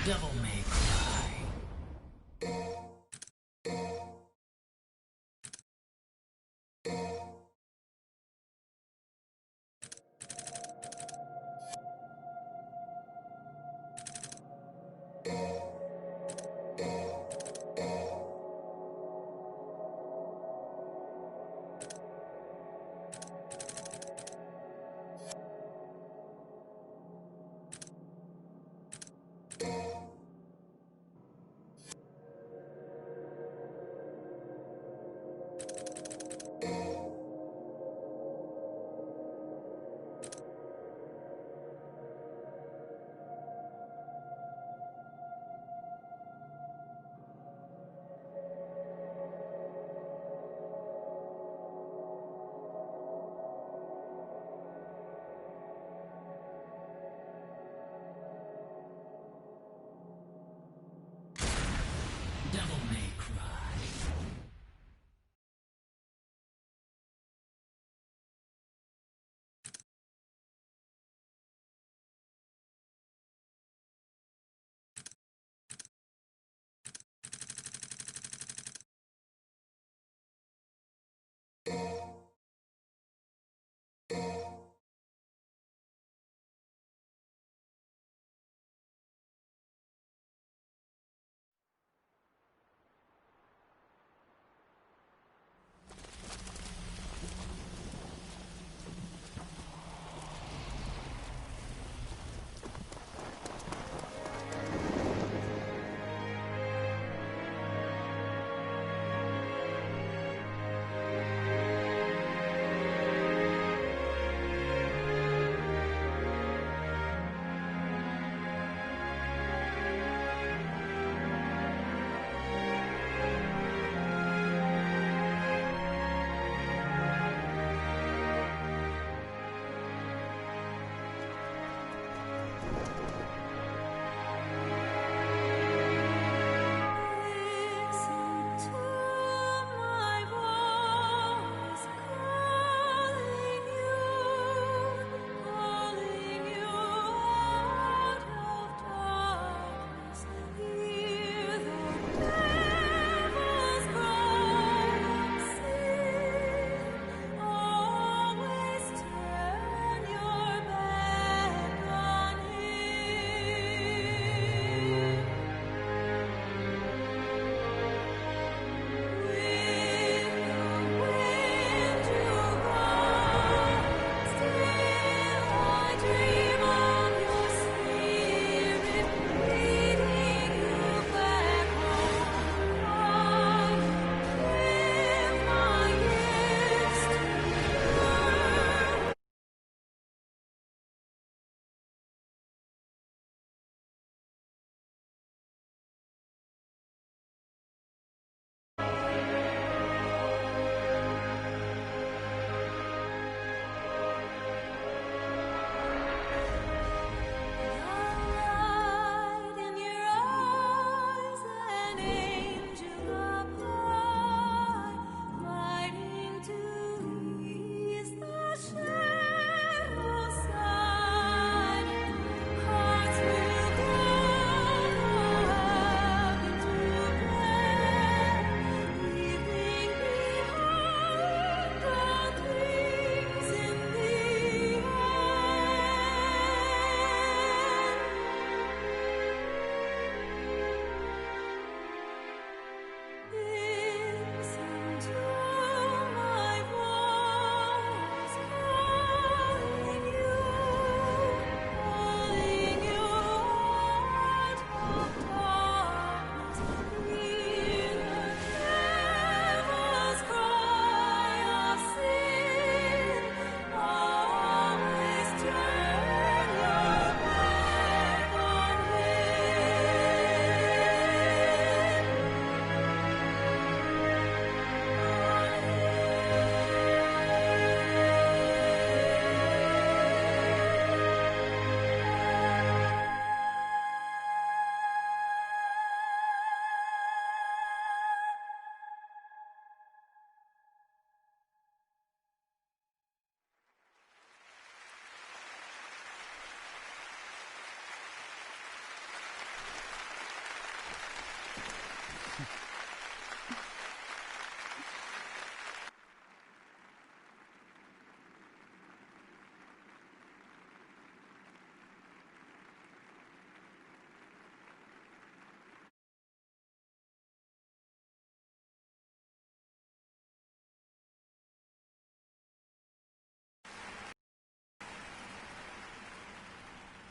Devil may cry.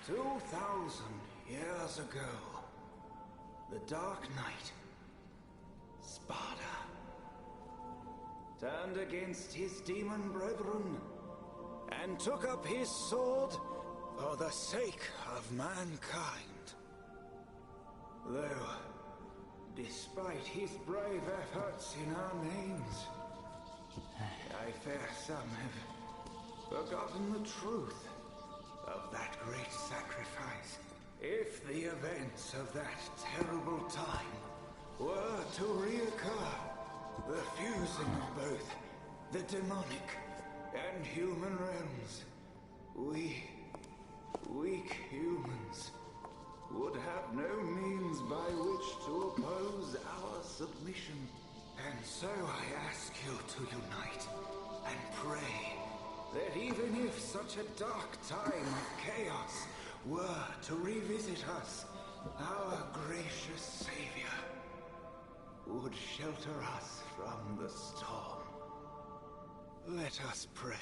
2,000 years ago, the Dark Knight, Sparta, turned against his demon brethren and took up his sword for the sake of mankind. Though, despite his brave efforts in our names, I fear some have forgotten the truth of that great sacrifice. If the events of that terrible time were to reoccur, the fusing of both the demonic and human realms, we, weak humans, would have no means by which to oppose our submission. And so I ask you to unite and pray that even if such a dark time of chaos were to revisit us, our gracious Savior would shelter us from the storm. Let us pray.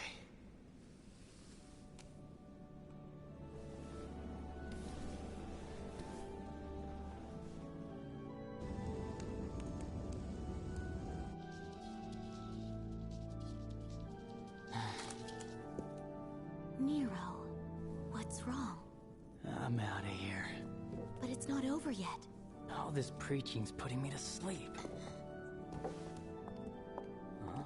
Nero, what's wrong? I'm out of here. But it's not over yet. All this preaching's putting me to sleep. Huh?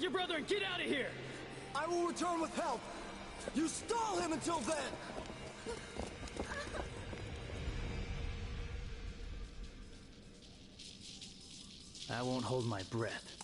Your brother and get out of here! I will return with help! You stall him until then! I won't hold my breath.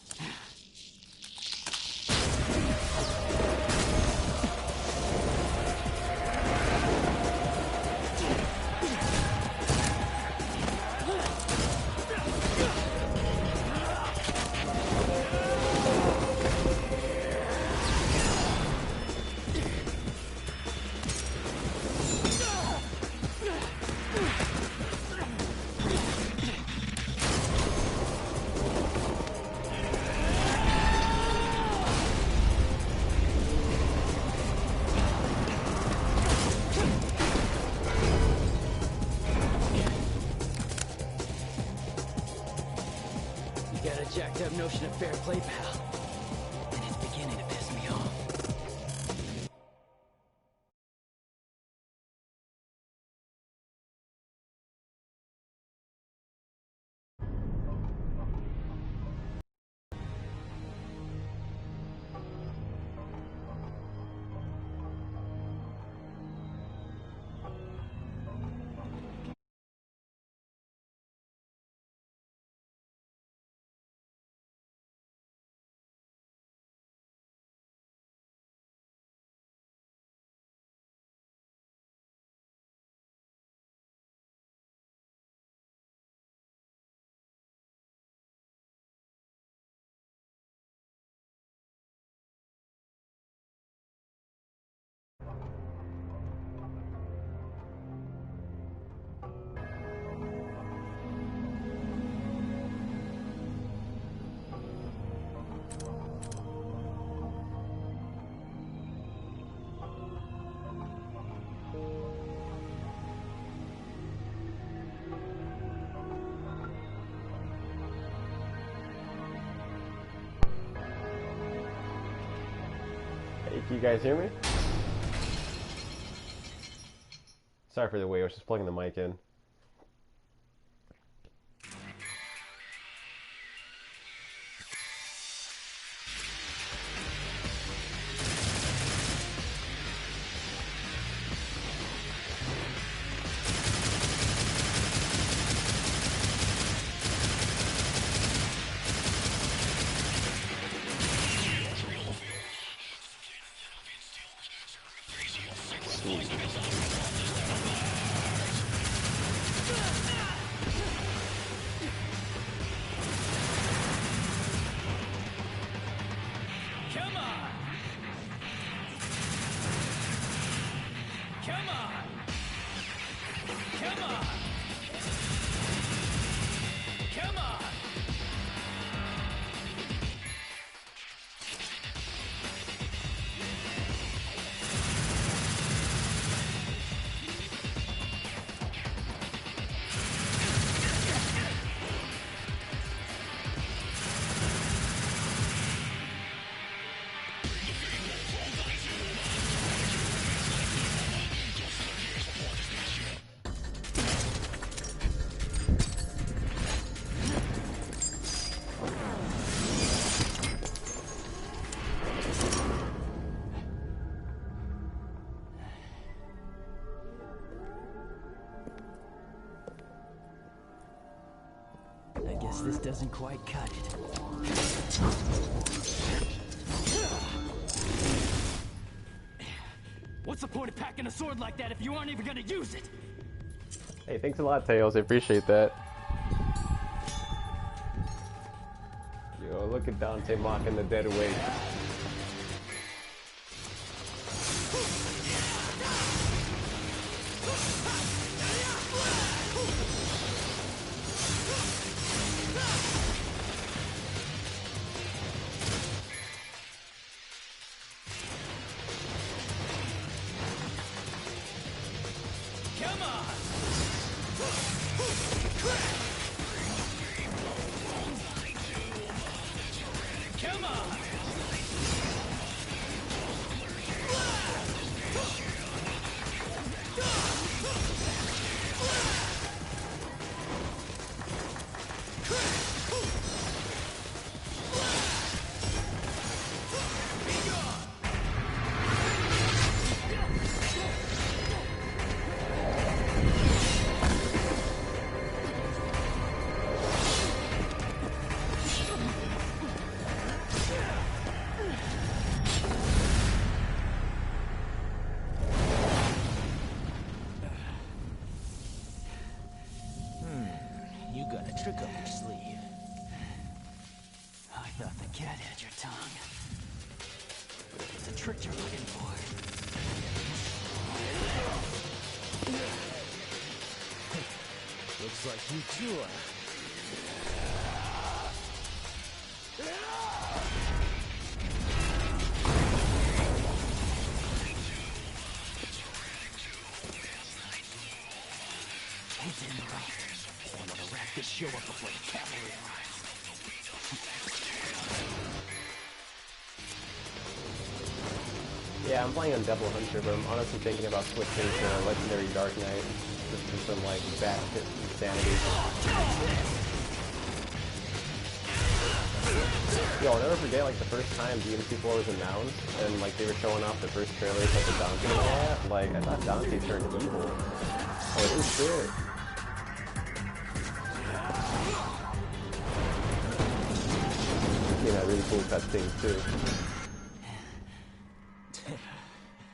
Got a jacked up notion of fair play, pal. And it's beginning to piss me off. Hey, can you guys hear me? Sorry for the wait, I was just plugging the mic in. This doesn't quite cut it. What's the point of packing a sword like that if you aren't even gonna use it? Hey, thanks a lot, Tails. I appreciate that. Yo, look at Dante mocking the dead weight. Trick up your sleeve. I thought the cat had your tongue. It's a trick you're looking for. Looks like you too are. He's in the right. I want to wrap this show up before the cavalry arrives. Yeah, I'm playing on Devil Hunter, but I'm honestly thinking about switching to Legendary Dark Knight just for some like bad insanity. Yo, I'll never forget like the first time DMC4 was announced and like they were showing off the first trailers of the Dante and all that. Like I thought Dante turned evil. Oh, it was shit. You know, really cool cutscenes too.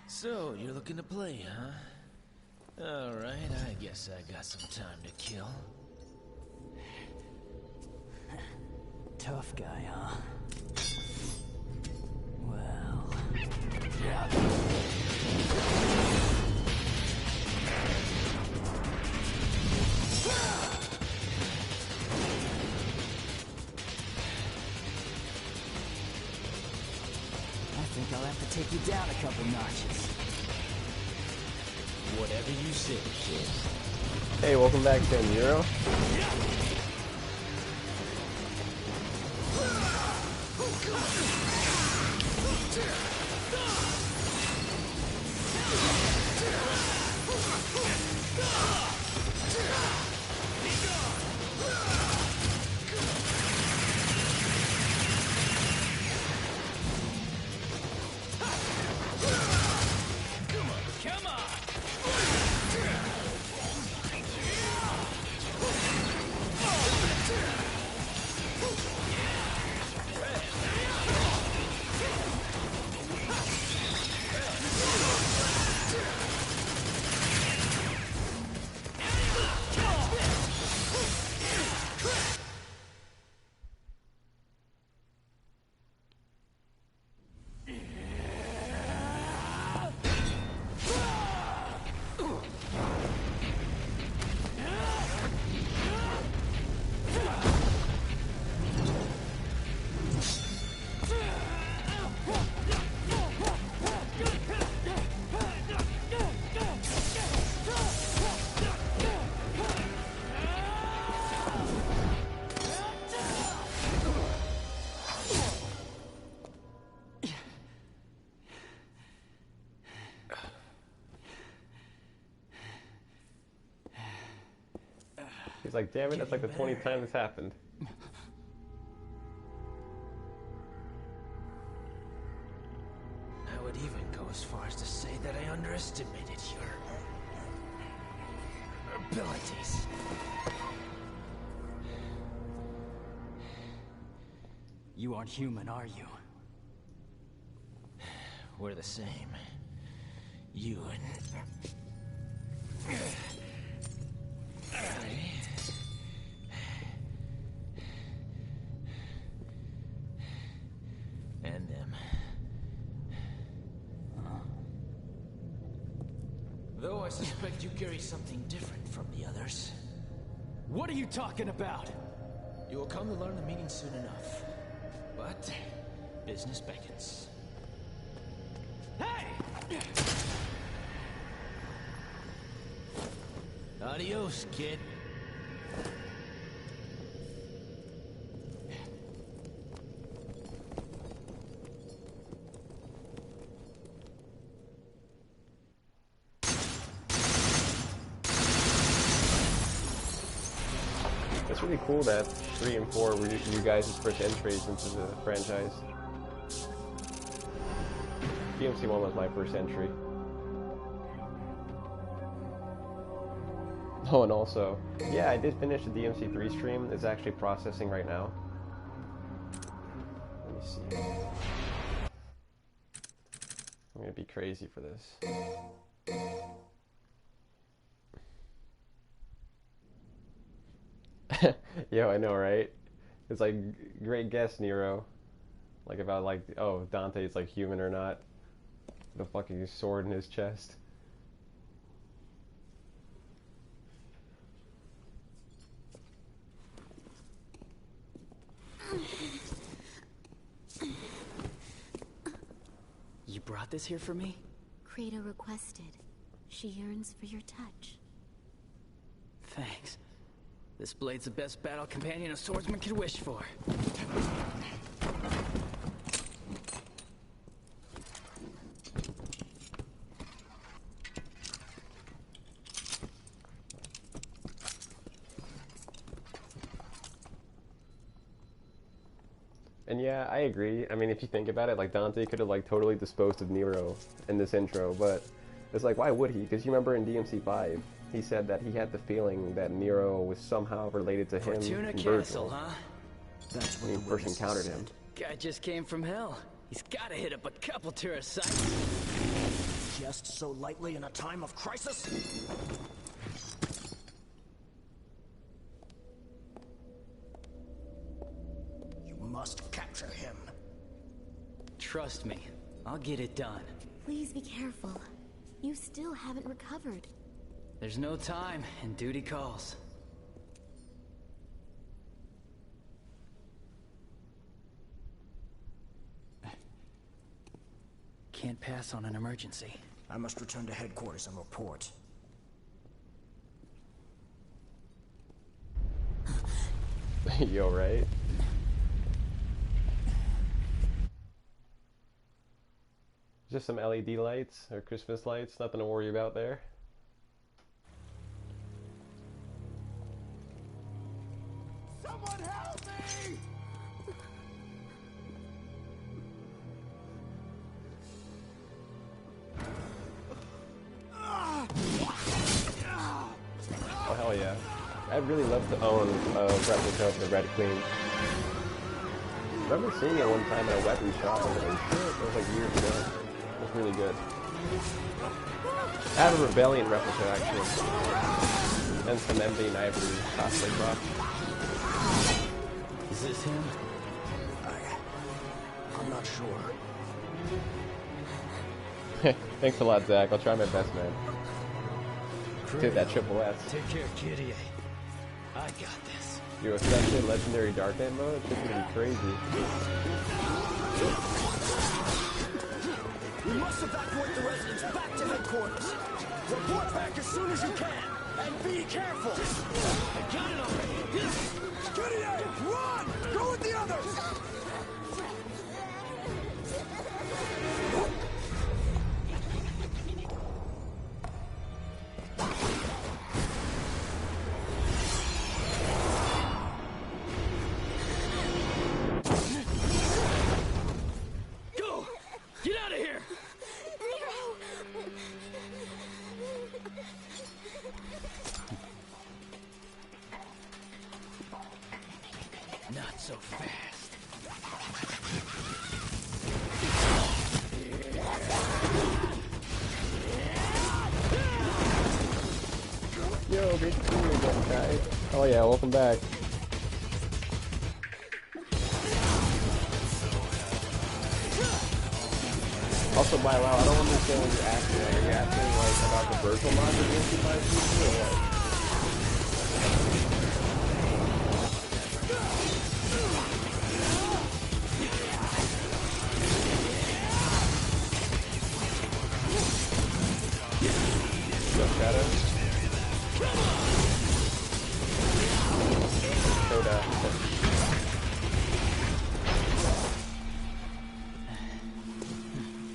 So, you're looking to play, huh? Alright, I guess I got some time to kill. Tough guy, huh? Well... I think I'll have to take you down a couple notches. Whatever you say, kid. Hey, welcome back to Nero. He's like, damn it, that's like the 20th time this happened. I would even go as far as to say that I underestimated your abilities. You aren't human, are you? We're the same. You and... and them. Though I suspect you carry something different from the others. What are you talking about? You will come to learn the meaning soon enough. But business beckons. Hey! Adios, kid. It's really cool that 3 and 4 were you guys' first entries into the franchise. DMC1 was my first entry. Oh, and also, yeah, I did finish the DMC3 stream. It's actually processing right now. Let me see. I'm gonna be crazy for this. Yo, I know, right? It's like, great guess, Nero. Like about like, oh, Dante's like human or not. The fucking sword in his chest. You brought this here for me? Kratos requested. She yearns for your touch. Thanks. This blade's the best battle companion a swordsman could wish for. And yeah, I agree. I mean, if you think about it, like Dante could have like totally disposed of Nero in this intro, but it's like, why would he? Because you remember in DMC5, he said that he had the feeling that Nero was somehow related to him Fortuna and Castle, Virgil huh? That's when what he the first witnesses encountered him. said. Guy just came from hell. He's gotta hit up a couple tourist sites. Jest so lightly in a time of crisis? You must capture him. Trust me, I'll get it done. Please be careful. You still haven't recovered. There's no time, and duty calls. Can't pass on an emergency. I must return to headquarters and report. Yo, right? Just some LED lights or Christmas lights, nothing to worry about there. Someone help me! Oh, hell yeah. I'd really love to own a replica of the Red Queen. I remember seeing it one time at a weapon shop. I was like, shit, it was like years ago. It was really good. I have a Rebellion replica, actually. And some MV and Ivory cosplay box. Is this him? I'm not sure. Thanks a lot, Zach. I'll try my best, man. Did that triple S. Take care, kitty. I got this. Yo, especially Legendary Dark Knight mode, this is gonna be crazy. We must evacuate the residents back to headquarters. Report back as soon as you can, and be careful. I got it already. Gideon, run! Go with the others! Go! Get out of here! Not so fast. Yo, great to see you again, guys. Oh yeah, welcome back. Also, by the way, I don't understand what you're asking. Are you asking like about the Virgil mod for DMC5 PC or what? No shadow? Soda.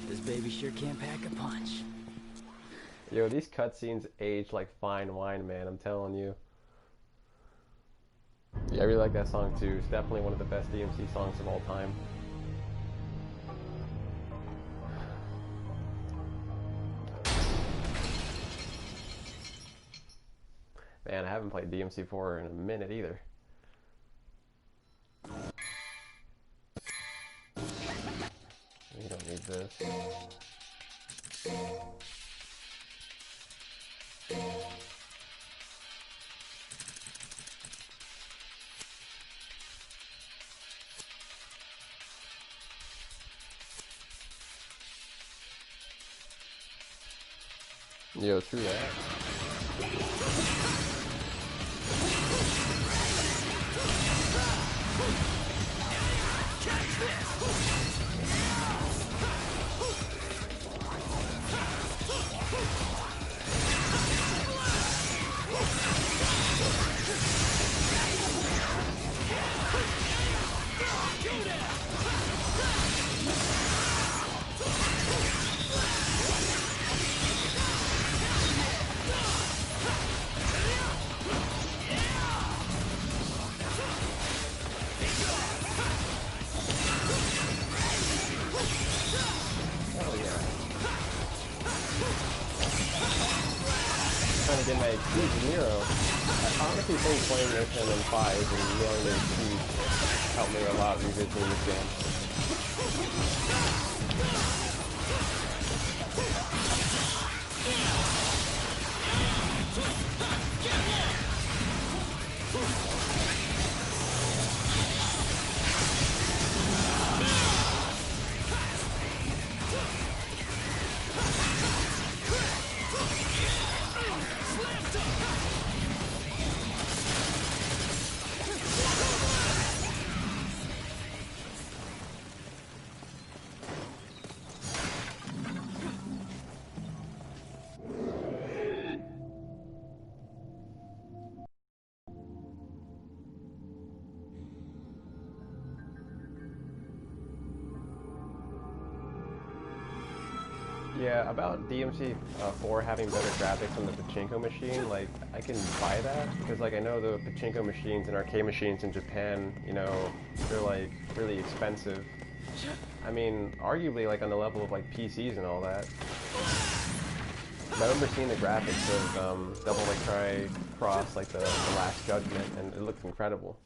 This baby sure can't pack a punch. Yo, these cutscenes age like fine wine, man. I'm telling you. Yeah, I really like that song too. It's definitely one of the best DMC songs of all time. Man, I haven't played DMC4 in a minute either. You don't need this. Yo, true that. again, my excuse Nero. I honestly think playing this and then 5 and nailing the excuse helped me a lot revisiting this game. Yeah, about DMC4 having better graphics on the pachinko machine, like, I can buy that, because, like, I know the pachinko machines and arcade machines in Japan, you know, they're, like, really expensive. I mean, arguably, like, on the level of, like, PCs and all that. But I remember seeing the graphics of Devil May Cry Cross, like, the Last Judgment, and it looks incredible.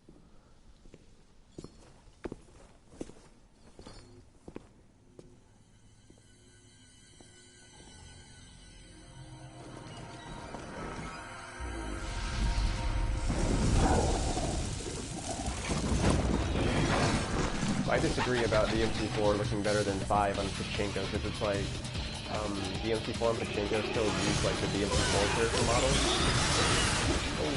I disagree about DMC4 looking better than 5 on pachinko, because it's like, DMC4 and pachinko still use like the DMC4 character models. Oh.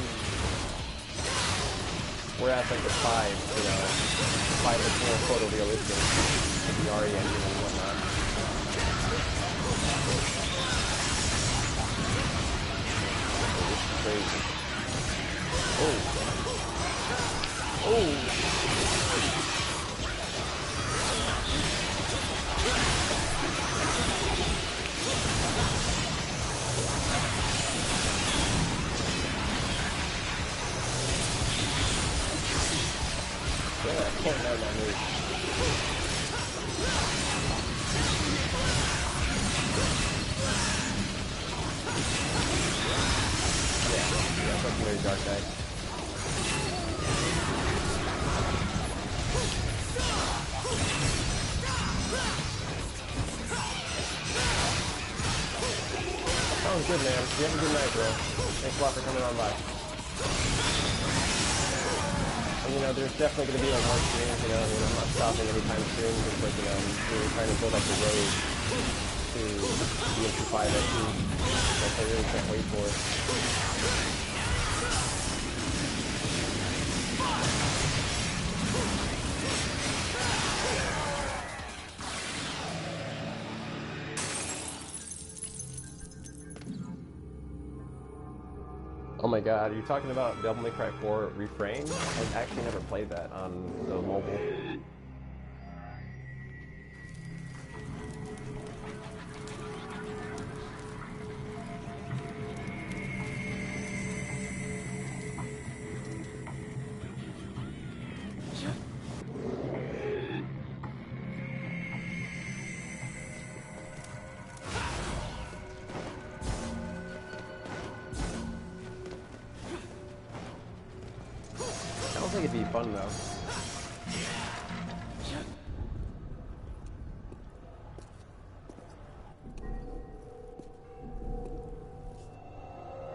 Whereas like the 5, you know, 5 is more photorealistic, with the RE engine and whatnot. Oh, this is crazy. Oh. Oh. Yeah, I can't know that move. Yeah, that's very dark guy. Sounds good, man. You have a good night, bro. Thanks a lot for coming on by. And, you know, there's definitely going to be like more streams, you know, I mean, I'm not stopping anytime soon, because, like, you know, I'm really trying to build up the road to DMC5 XE, which I really can't wait for. Oh my god, are you talking about Devil May Cry 4 Refrain? I've actually never played that on the mobile. I think it'd be fun though.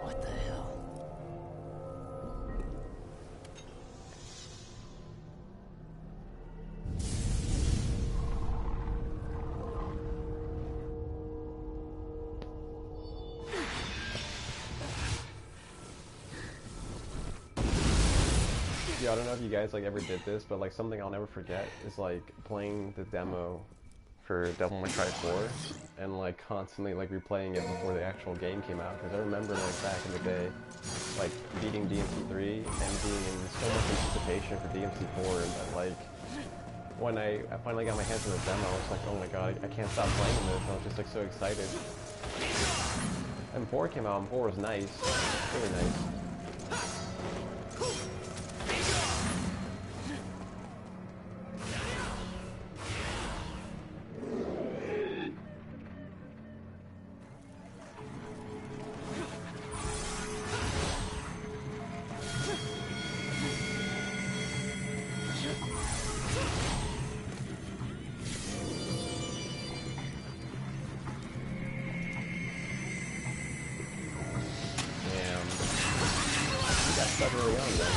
What the hell? Yeah, I don't know if you guys like ever did this, but like something I'll never forget is like playing the demo for Devil May Cry 4 and like constantly like replaying it before the actual game came out, because I remember like back in the day like beating DMC3 and being in so much anticipation for DMC4, and then like when I finally got my hands on the demo, I was like, oh my god, I can't stop playing this. I was just like so excited. And 4 came out, and 4 was nice, really nice. Damn. He got stuck early on though.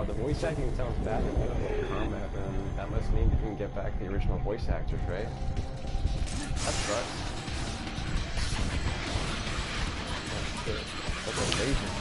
The voice acting sounds bad in the combat, and that must mean you can get back the original voice actors, right? That sucks. Oh shit. That's amazing.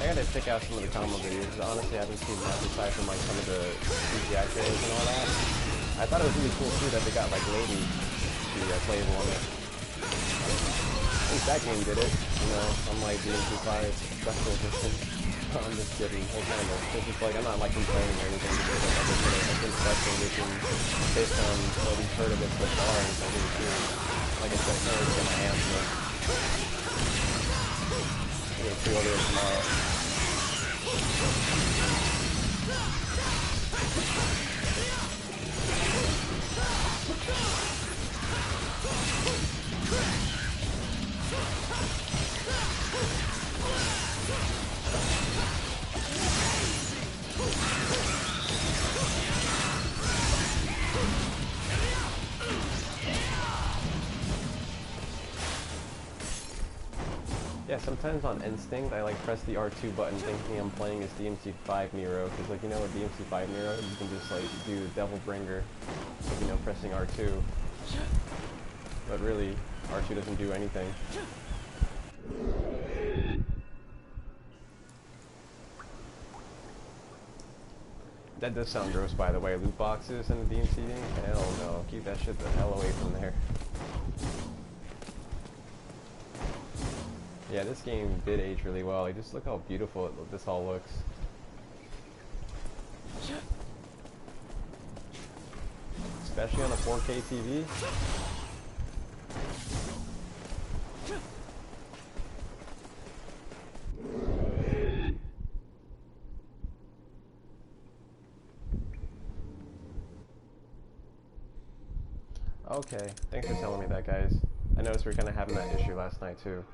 I gotta check out some of the combo videos. Honestly, I haven't seen much aside from like some of the CGI trailers and all that. I thought it was really cool too that they got like ladies to play on it. At least that game did it, you know, unlike DMC5 Special Edition. I'm just kidding. Well, kind of. It's just like, I'm not like complaining or anything because like, I just a good Special Edition based on what we've heard of it so far, and it's really cool. Like I said, I can't really get my hands on it. I'm gonna pre-order it tomorrow. Yeah, sometimes on instinct, I like press the R2 button thinking I'm playing as DMC5 Nero, because like, you know, with DMC5 Nero, you can just like do Devil Bringer, like, you know, pressing R2. But really, R2 doesn't do anything. That does sound gross, by the way. Loot boxes in the DMC game? Hell no. Keep that shit the hell away from there. Yeah, this game did age really well. Like, just look how beautiful this all looks. Especially on a 4K TV. Okay, thanks for telling me that, guys. I noticed we were kind of having that issue last night, too.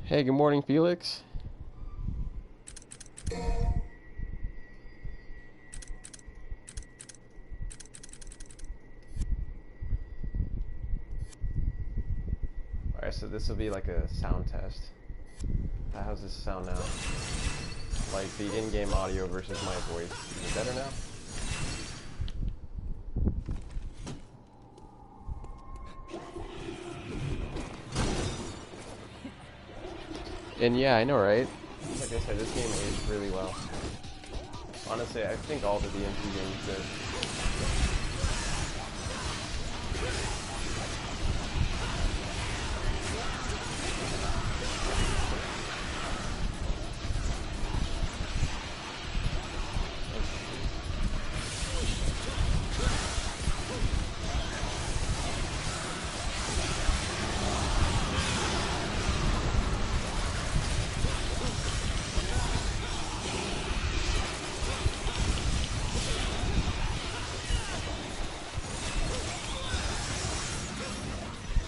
Hey, good morning, Felix. Alright, so this will be like a sound test. How's this sound now? Like the in-game audio versus my voice. Is it better now? And yeah, I know, right? Like I said, this game aged really well. Honestly, I think all the DMC games did.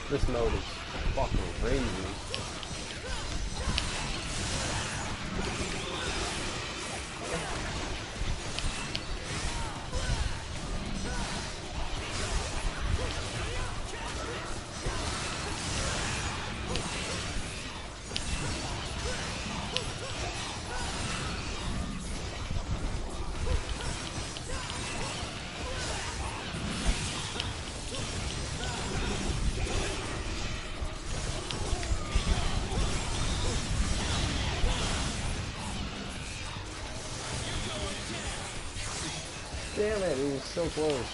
This mode is fucking crazy. Damn it, he was so close.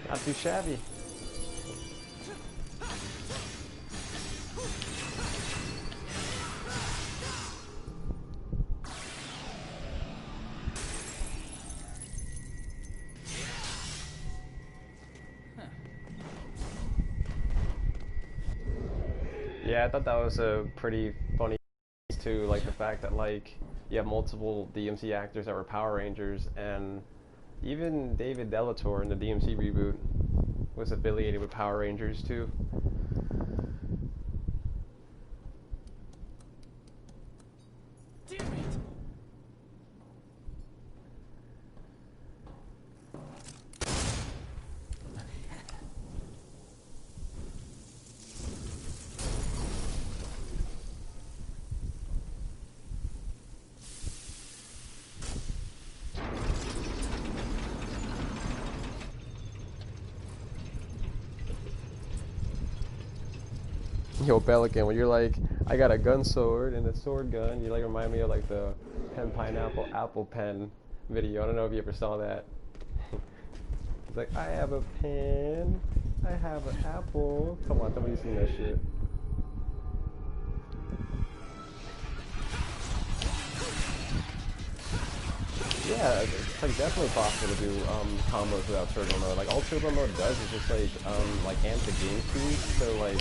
Not too shabby. Yeah, I thought that was a pretty funny too, like the fact that like you have multiple DMC actors that were Power Rangers, and even David Delator in the DMC reboot was affiliated with Power Rangers too. Damn it! Yo, Pelican, when you're like, I got a gun sword and a sword gun, you like remind me of like the pen pineapple apple pen video. I don't know if you ever saw that. It's like, I have a pen, I have an apple. Come on, somebody's seen that shit. Yeah, it's like definitely possible to do combos without turbo mode. Like all turbo mode does is just like amp the game speed, so like,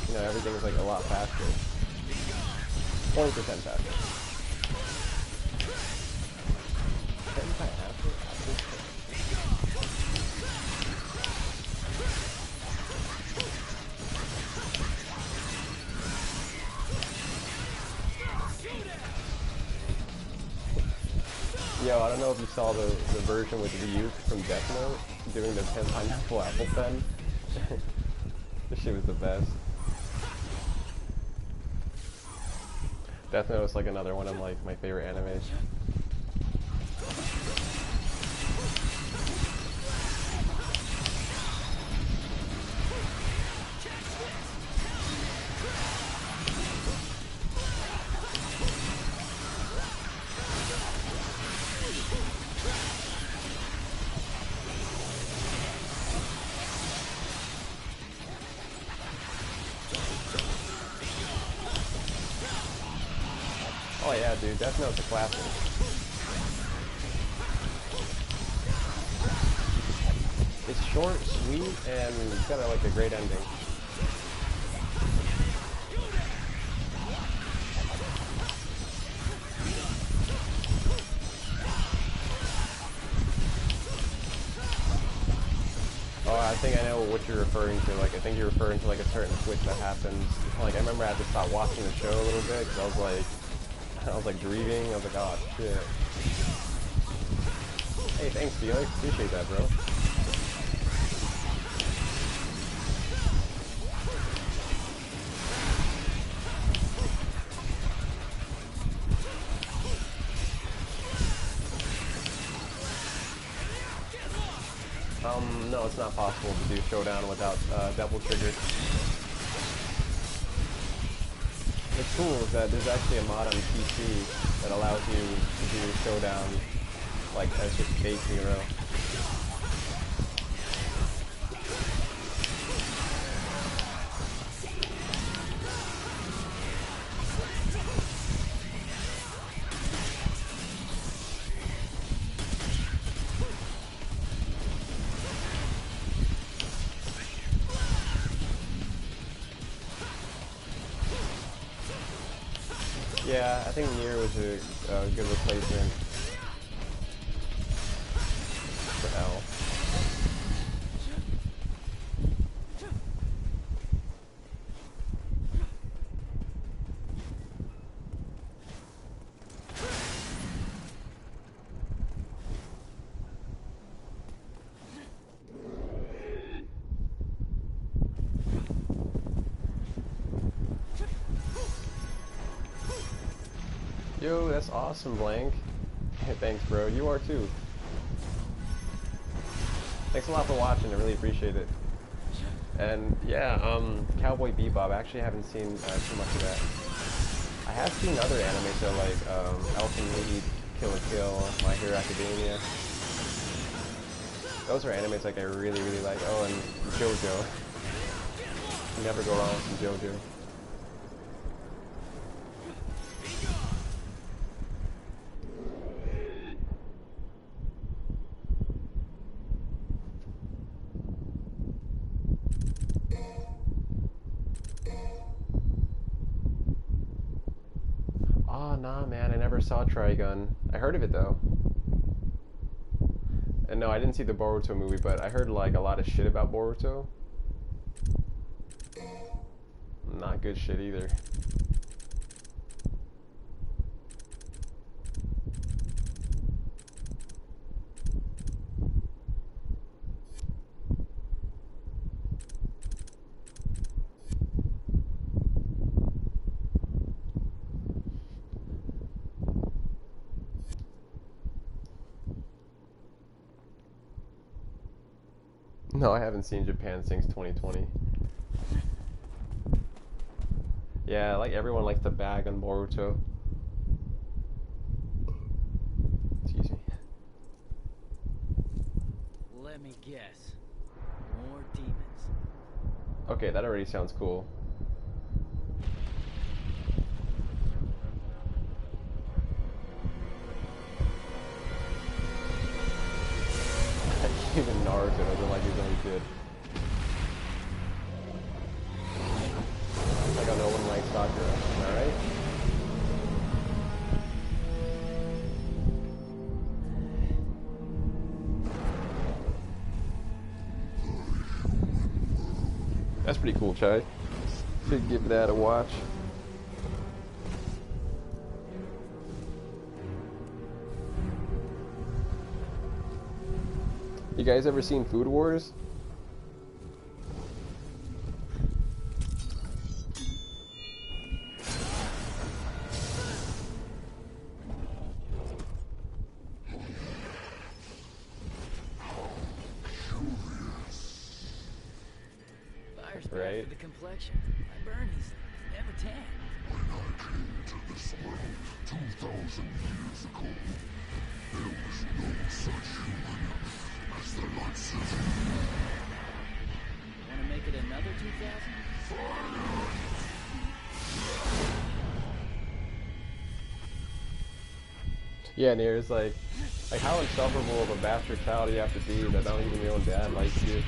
you know, everything is like a lot faster. 20% faster. 10 pineapple? Shoot Yo, I don't know if you saw the version with Ryuk from Death Note doing the pineapple apple pen. This shit was the best. Death Note is like another one of like my favorite animes. Oh yeah, dude, Death Note's a classic. It's short, sweet, and it's got like a great ending. Oh, I think I know what you're referring to. Like, I think you're referring to like a certain switch that happens. Like, I remember I had to stop watching the show a little bit because I was like grieving. I was like, oh shit. Hey, thanks, Felix. Appreciate that, bro. No, it's not possible to do Showdown without double trigger. What's cool is that there's actually a mod on PC that allows you to do Showdown like as just base hero. Yeah, I think Nier was a good replacement for L. Yo, that's awesome, Blank. Hey, thanks, bro. You are too. Thanks a lot for watching. I really appreciate it. And yeah, Cowboy Bebop. I actually haven't seen too much of that. I have seen other animes though, like Elfen Lied, Kill la Kill, My Hero Academia. Those are animes like I really like. Oh, and JoJo. You never go wrong with some JoJo. Oh, nah, man, I never saw Trigun. I heard of it, though. And no, I didn't see the Boruto movie, but I heard, like, a lot of shit about Boruto. Not good shit, either. No, I haven't seen Japan since 2020. Yeah, like everyone likes to bag on Boruto. Excuse me. Let me guess. More demons. Okay, that already sounds cool. Even Naruto doesn't like his own kid. Like no one likes Sakura, am I right? That's pretty cool, Chai. Should give that a watch. You guys ever seen Food Wars? Fire's bad Right. for the complexion. I burn easily. Never tan. When I came to this world 2,000 years ago, there was no such human as the likes of you. Want to make it another 2,000? Yeah, and there's like how insufferable of a bastard child you have to be that not even your own dad likes you.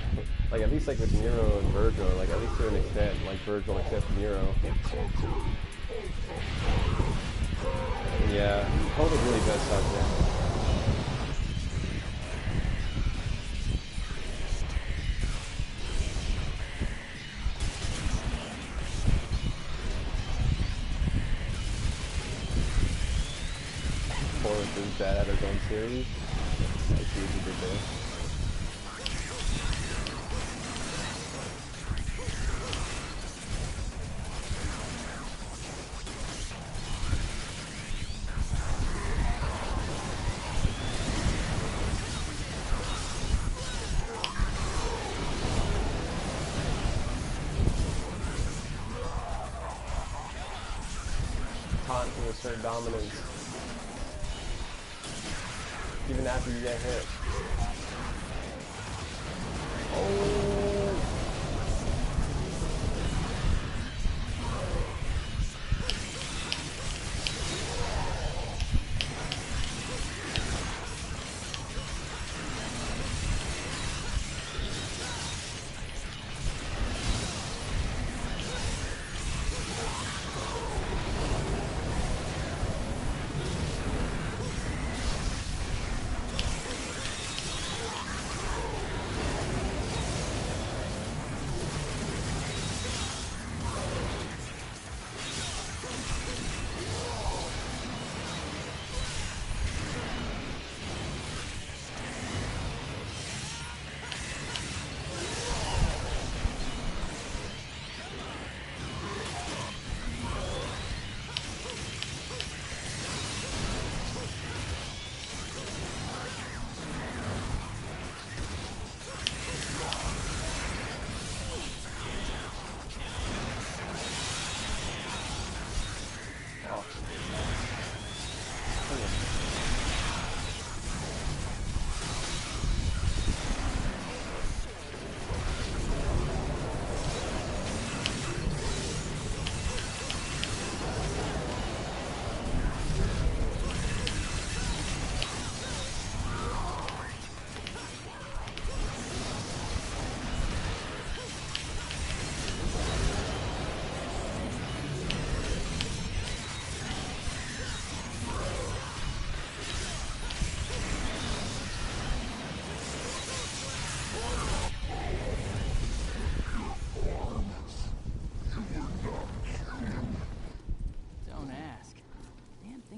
Like at least like with Nero and Virgil, like at least to an extent, like Virgil accepts Nero. Yeah, COVID really does suck, man. Forrest is bad at his own series. I see what you did there. Taunt to assert dominance. Even after you get hit. Oh!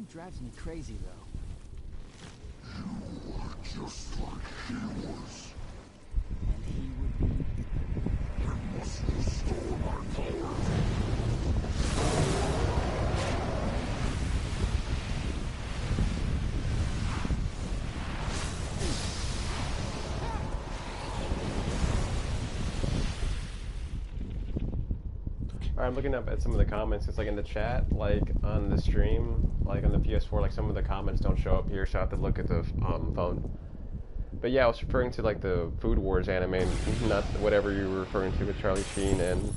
Drives me crazy, though. You are just like he was. And he would be... I must restore my power. Alright, I'm looking up at some of the comments. It's like in the chat, like on the stream, like on the PS4, like some of the comments don't show up here, so I have to look at the phone. But yeah, I was referring to like the Food Wars anime, not whatever you were referring to with Charlie Sheen. And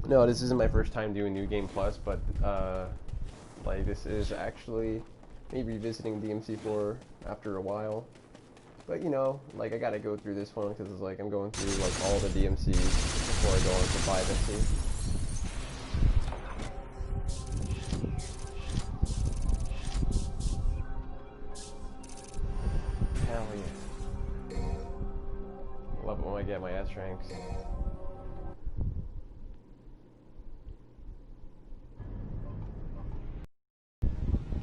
no, this isn't my first time doing New Game Plus, but like this is actually me revisiting DMC4 after a while. But you know, like I gotta go through this one because it's like I'm going through like all the DMCs before I go on to 5 and 6. Hell yeah. Love it when I get my S ranks.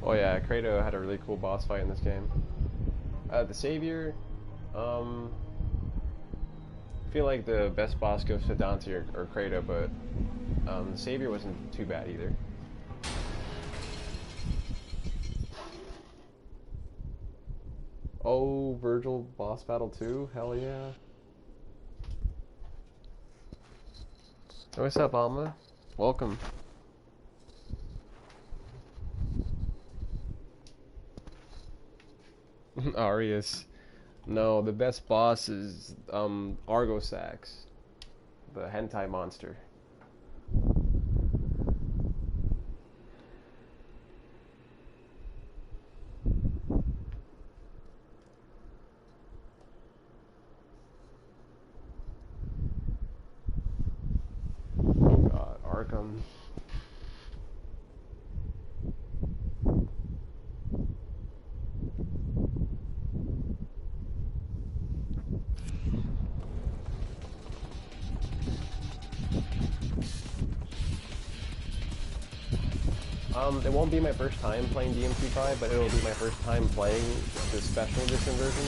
Oh yeah, Kratos had a really cool boss fight in this game. The Savior, I feel like the best boss goes to Dante or Kratos, but the Savior wasn't too bad either. Oh, Virgil boss battle 2? Hell yeah. Hey, what's up, Alma? Welcome. Arius. No, the best boss is Argosax, the hentai monster. Oh god, Arkham. It won't be my first time playing DMC5, but it'll be my first time playing the special edition version.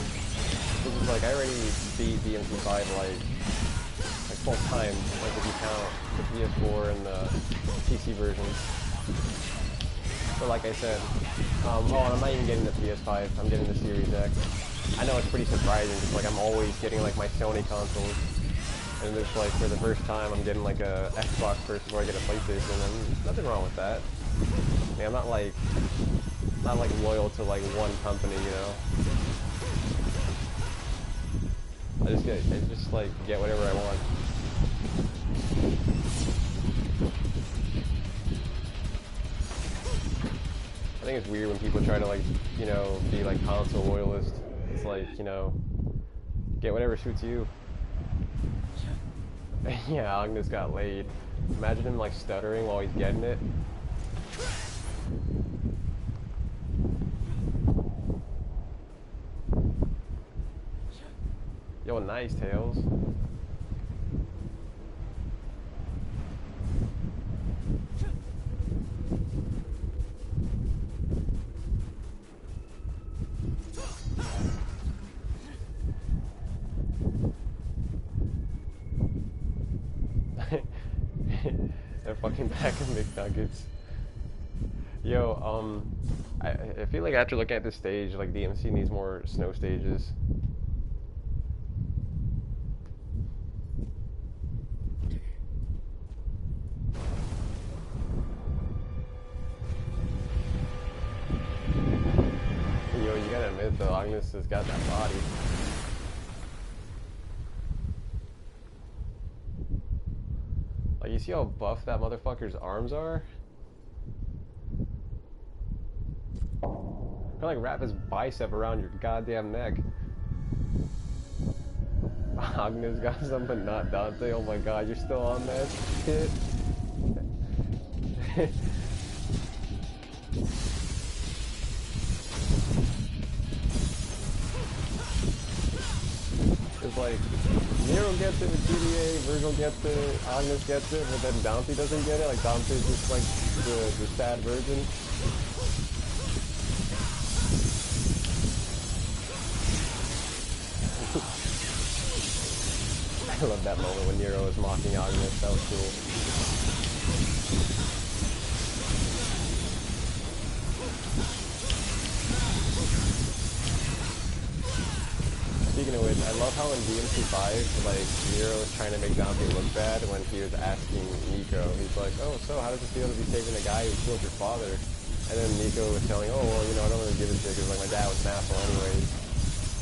This is like, I already beat DMC5 like 12 times, like if you count the PS4 and the PC versions. But like I said, oh, and I'm not even getting the PS5, I'm getting the Series X. I know it's pretty surprising, because like I'm always getting like my Sony consoles. And it's like, for the first time, I'm getting like a Xbox first before I get a PlayStation, and nothing wrong with that. I mean, I'm not like loyal to like one company, you know. I just like get whatever I want. I think it's weird when people try to like, you know, be like console loyalist. It's like, you know, get whatever suits you. Yeah, Agnes got laid. Imagine him like stuttering while he's getting it. Yo, nice, Tails. They're fucking back in McNuggets. Yo, I feel like after looking at this stage, like DMC needs more snow stages. Yo, you gotta admit though, Agnes has got that body. Like, you see how buff that motherfucker's arms are? Kinda like wrap his bicep around your goddamn neck. Agnes got something, not Dante. Oh my god, you're still on that shit? It's like, Nero gets it with GTA, Virgil gets it, Agnes gets it, but then Dante doesn't get it. Like, Dante's just like the sad virgin. I love that moment when Nero was mocking Agnes. That was cool. Speaking of which, I love how in DMC5, like, Nero was trying to make Dante look bad when he was asking Nico. He's like, oh, so how does it feel to be saving a guy who killed your father? And then Nico was telling, oh, well, you know, I don't really give a shit because, like, my dad was an asshole anyways.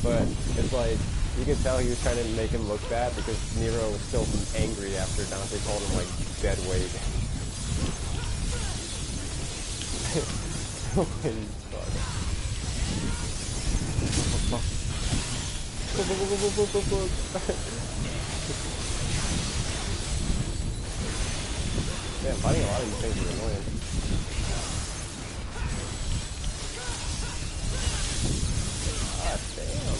But it's like, you could tell he was trying to make him look bad because Nero was still angry after Dante called him, like, dead weight. Man, fighting a lot of these things is annoying. Ah, damn.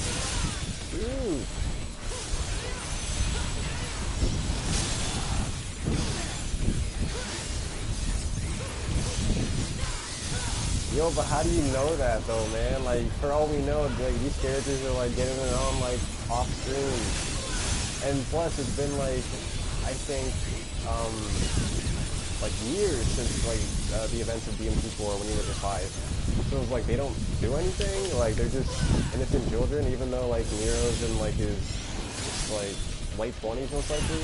Dude. Yo, but how do you know that though, man? Like, for all we know, like, these characters are like getting it on like off screen. And plus, it's been like, I think, like years since like the events of DMC4 when he was a 5. So it's like they don't do anything. Like they're just innocent children, even though like Nero's in like his like late 20s most likely.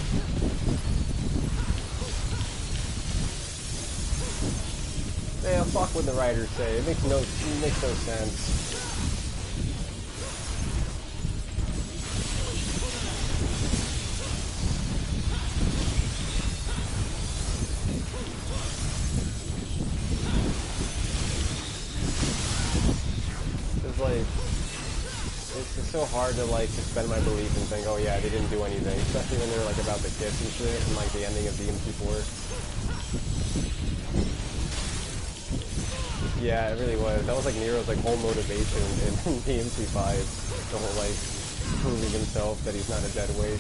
Yeah, fuck what the writers say. It makes no sense. It's like, it's just so hard to like suspend my belief and think, oh yeah, they didn't do anything, especially when they're like about the kiss and shit, and like the ending of DMC4. Yeah, it really was. That was like Nero's like whole motivation in DMC5. The whole like proving himself that he's not a dead weight.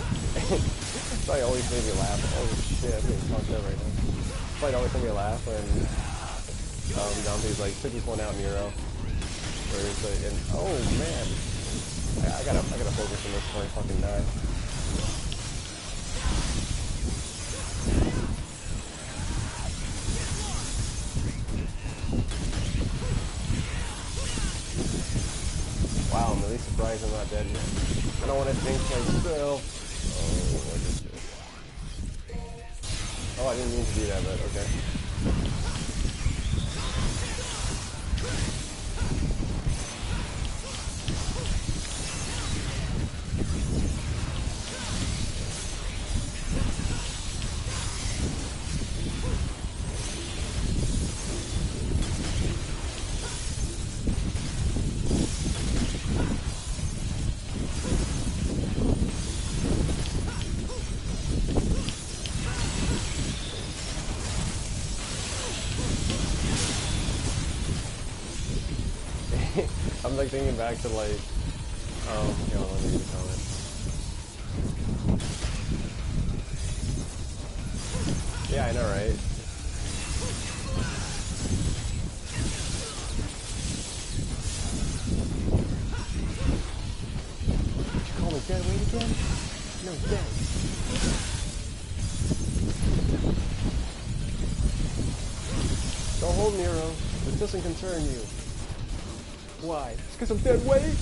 It's probably always made me laugh. Oh shit, I'm getting fucked up right now. It's probably always made me laugh when Dante's like, took this one out, Nero. Where it's like, and oh man, I gotta focus on this before I fucking die. Wow, I'm really surprised I'm not dead yet. I don't want to jinx myself. Oh, what is this? Oh, I didn't mean to do that, but okay. I'm like thinking back to like, you know, let me read the comment. Yeah, I know, right? Did you call me dead weight again? No, dead. Don't hold Nero. This doesn't concern you. Why? It's because I'm dead weight? And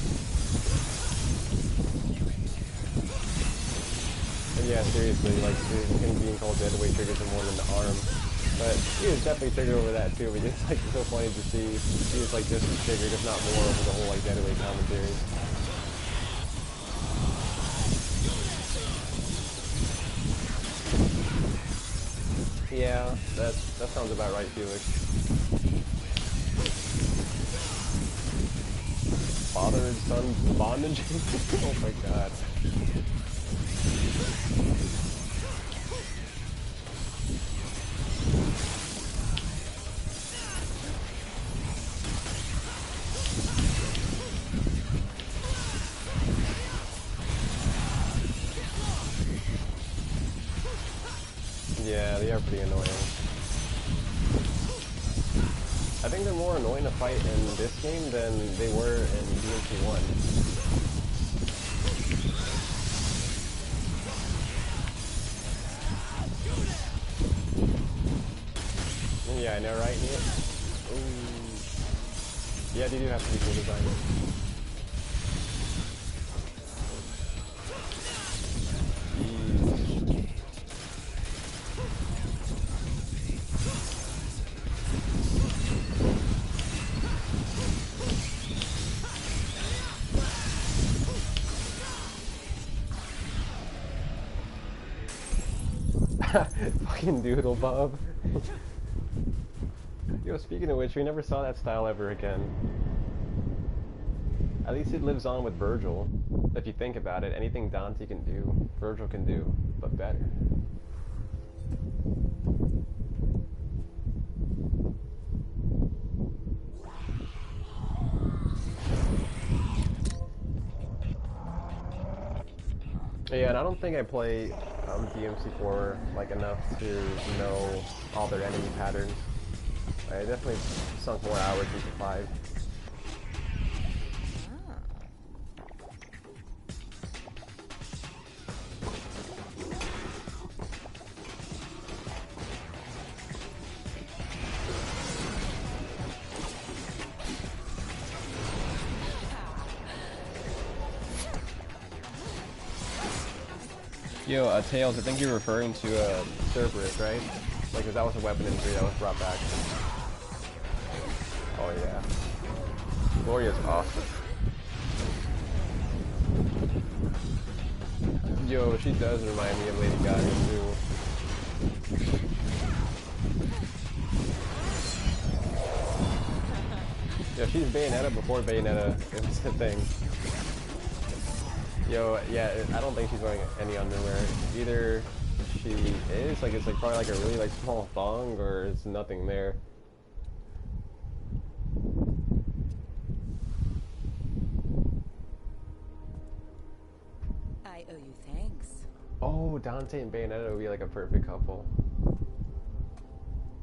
yeah, seriously, like, him being called dead weight triggers him more than the arm. But he was definitely triggered over that too, but it's like so funny to see he was like just as triggered, if not more, over the whole like dead weight commentary. Yeah, that sounds about right, Felix. Father and son bondage? Oh my god. Yeah, they are pretty annoying. I think they're more annoying to fight in this game than they were in DMC1. Yeah, I know, right? Ooh. Yeah, they do have to be cool design. Fucking Doodle Bob. Yo, speaking of which, we never saw that style ever again. At least it lives on with Virgil. If you think about it, anything Dante can do, Virgil can do, but better. Yeah, and I don't think I play DMC4 like enough to know all their enemy patterns. I definitely sunk more hours into 5. Yo, Tails, I think you're referring to Cerberus, right? Like, 'cause that was a weapon in 3 that was brought back. Oh yeah. Gloria's awesome. Yo, she does remind me of Lady Gaga too. Yo, she's Bayonetta before Bayonetta is a thing. Yo, yeah, I don't think she's wearing any underwear. Either she is, like, it's like probably like a really like small thong, or it's nothing there. I owe you thanks. Oh, Dante and Bayonetta would be like a perfect couple.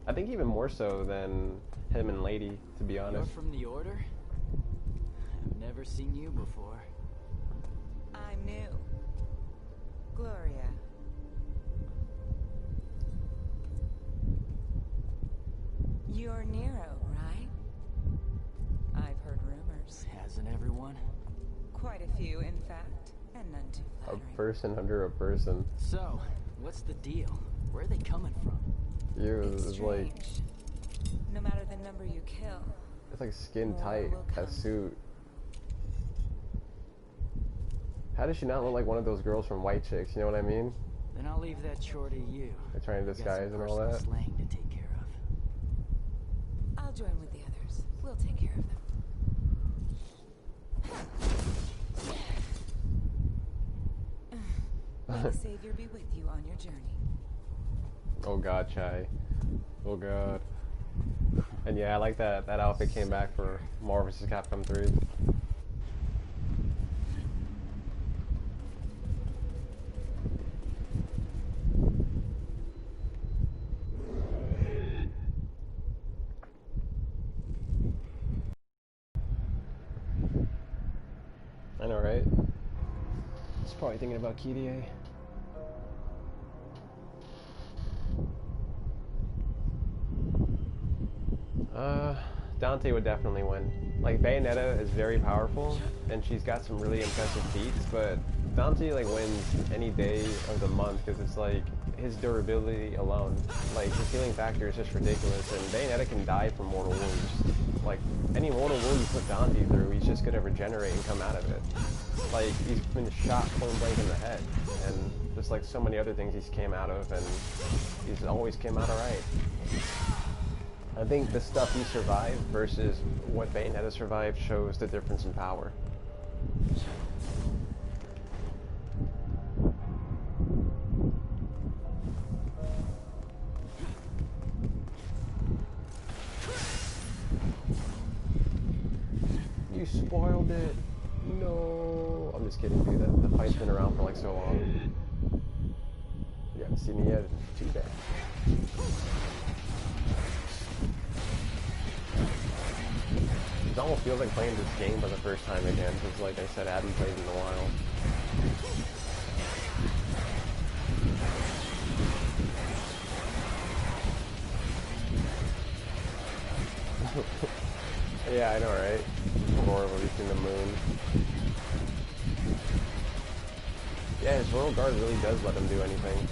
I think even more so than him and Lady, to be honest. You're from the Order? I've never seen you before. I'm new. Gloria. You're Nero, right? I've heard rumors. Hasn't everyone? Quite a few, in fact, and none too flattering. A person under a person. So, what's the deal? Where are they coming from? It's like... No matter the number you kill. It's like skin tight, that suit. How does she not look like one of those girls from White Chicks, you know what I mean? Then I'll leave that chore to you. They're trying to disguise and all that. Slang to take care of. I'll join with the others. We'll take care of them. May the Savior be with you on your journey. Oh god, Chai. Oh god. And yeah, I like that outfit came back for Marvel vs. Capcom 3. I know, right? He's probably thinking about Kirie. Dante would definitely win. Like, Bayonetta is very powerful, and she's got some really impressive feats, but Dante, like, wins any day of the month, because it's like, his durability alone. Like, his healing factor is just ridiculous, and Bayonetta can die from mortal wounds. Like, any mortal wound you put Dante through, he's just gonna regenerate and come out of it. Like, he's been shot point blank in the head, and just like so many other things he's came out of, and he's always came out alright. I think the stuff he survived versus what Bayonetta survived shows the difference in power. You spoiled it. No. I'm just kidding, dude. The fight's been around for like so long. You haven't seen it yet. Too bad. It almost feels like playing this game for the first time again, because like I said, I hadn't played in a while. Yeah, I know, right? Aurora releasing the moon. Yeah, his Royal Guard really does let him do anything.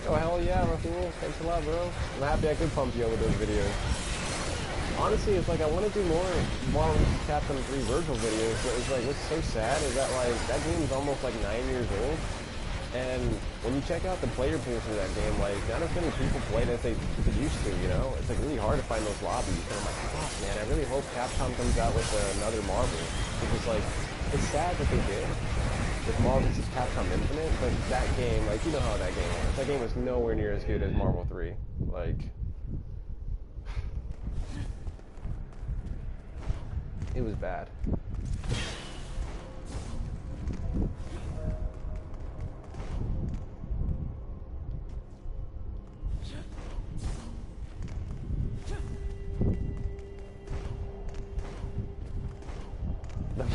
Oh, hell yeah, Rafool. Thanks a lot, bro. I'm happy I could pump you over those videos. Honestly, it's like I want to do more Marvel vs. Capcom 3 Virgil videos, but it's like what's so sad is that like that game's almost like 9 years old, and when you check out the player pools for that game, like not as many people play it as they used to, you know? It's like really hard to find those lobbies, and I'm like, fuck, man, I really hope Capcom comes out with another Marvel, because like, it's sad that they did with Marvel vs. Capcom Infinite, but that game, like, you know how that game was. That game was nowhere near as good as Marvel 3. Like, it was bad.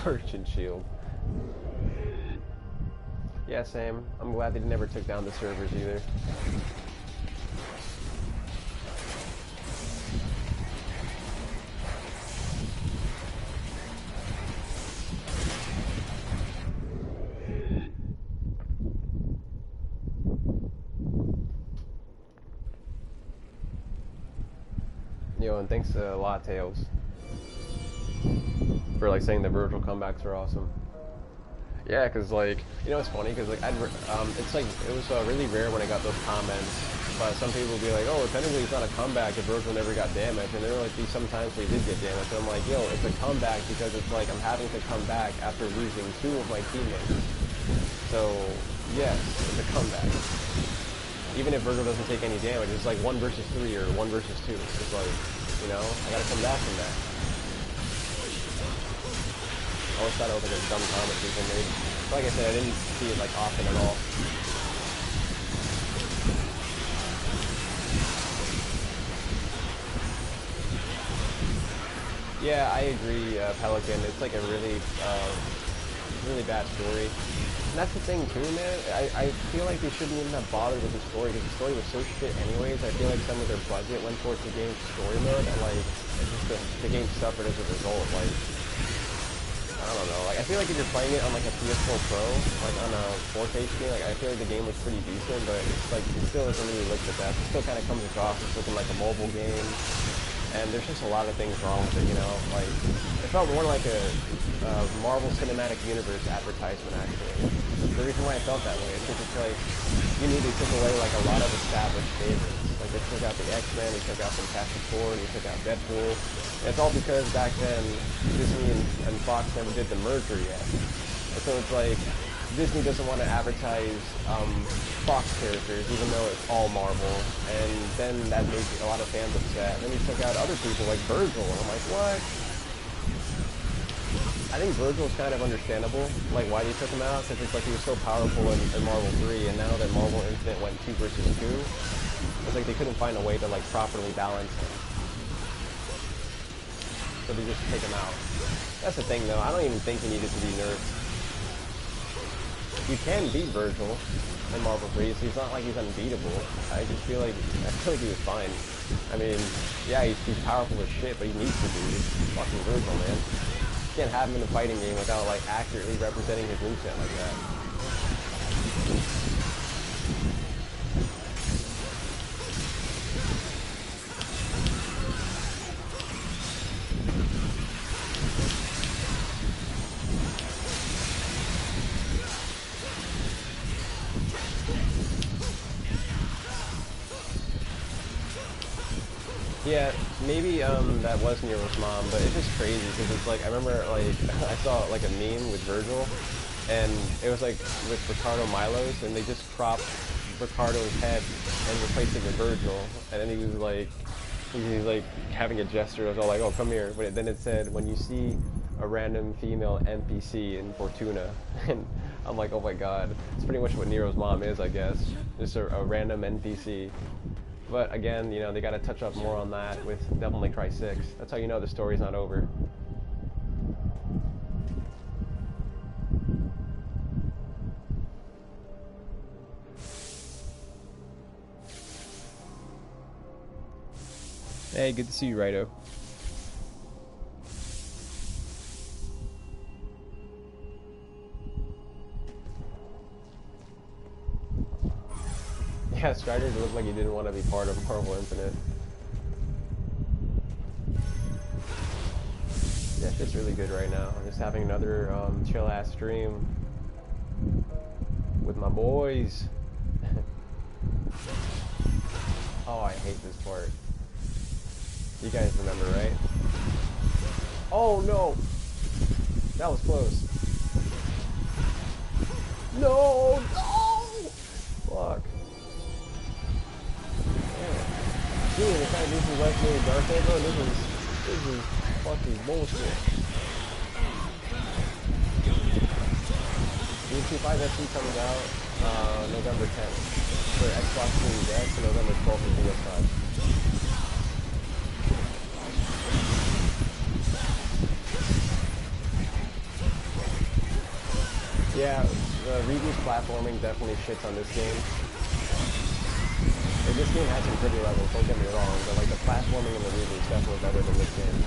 Merchant shield. Yeah, same. I'm glad they never took down the servers either. Yo, and thanks a lot, Tails, for like saying the Virgil comebacks are awesome. Yeah, cause like, you know, it's funny, cause like it's like it was really rare when I got those comments. But some people would be like, oh, technically it's not a comeback if Virgil never got damaged, and there were like these sometimes where he did get damaged. And I'm like, yo, it's a comeback because it's like I'm having to come back after losing 2 of my teammates. So yes, it's a comeback. Even if Virgil doesn't take any damage, it's like 1 versus 3 or 1 versus 2. It's like, you know, I gotta come back from that. I always thought it was like a dumb comment people made. But like I said, I didn't see it like often at all. Yeah, I agree, Pelican. It's like a really, really bad story. And that's the thing too, man. I feel like they shouldn't even have bothered with the story because the story was so shit anyways. I feel like some of their budget went towards the game's story mode, and like it's just the game suffered as a result. Like, I don't know. Like, I feel like if you're playing it on like a PS4 Pro, like on a 4K screen, like I feel like the game was pretty decent, but it's like it still doesn't really look the best. It still kind of comes across as looking like a mobile game, and there's just a lot of things wrong with it. You know, like it felt more like a Marvel Cinematic Universe advertisement. Actually, the reason why I felt that way is because it's like you need to take away like a lot of established favorites. Like they took out the X-Men, they took out Fantastic Four, and they took out Deadpool. And it's all because back then Disney and Fox never did the merger yet. And so it's like Disney doesn't want to advertise Fox characters, even though it's all Marvel. And then that made a lot of fans upset. And then he took out other people like Virgil, and I'm like, what? I think Virgil's kind of understandable, like why they took him out, because it's like he was so powerful in Marvel 3, and now that Marvel Infinite went 2 versus 2, it's like they couldn't find a way to like properly balance him. So they just take him out. That's the thing though, I don't even think he needed to be nerfed. You can beat Virgil in Marvel 3, so he's not like he's unbeatable. I feel like he was fine. I mean, yeah, he's powerful as shit, but he needs to be. He's fucking Virgil, man. You can't have him in a fighting game without like accurately representing his moveset like that. Yeah, maybe that was Nero's mom, but it's just crazy because it's like I remember like I saw like a meme with Virgil, and it was like with Ricardo Milos, and they just cropped Ricardo's head and replaced it with Virgil, and then he was like having a gesture. I was all like, oh, come here. But then it said, when you see a random female NPC in Fortuna, and I'm like, oh my god, it's pretty much what Nero's mom is, I guess, just a random NPC. But again, you know, they gotta touch up more on that with Devil May Cry 6. That's how you know the story's not over. Hey, good to see you, Righto. Yeah, Strider looked like he didn't want to be part of Marvel Infinite. Yeah, it's just really good right now. I'm just having another chill-ass stream with my boys. Oh, I hate this part. You guys remember, right? Oh, no! That was close. No! No! Fuck. Dude, the kind of this is legendary Dark Angel, this is fucking bullshit. DMC5 FC comes out November 10th for Xbox Series X and November 12th for PS5. Yeah, the reboot platforming definitely shits on this game. Like, this game has some pretty levels, don't get me wrong, but like the platforming in the reboot is definitely better than this game.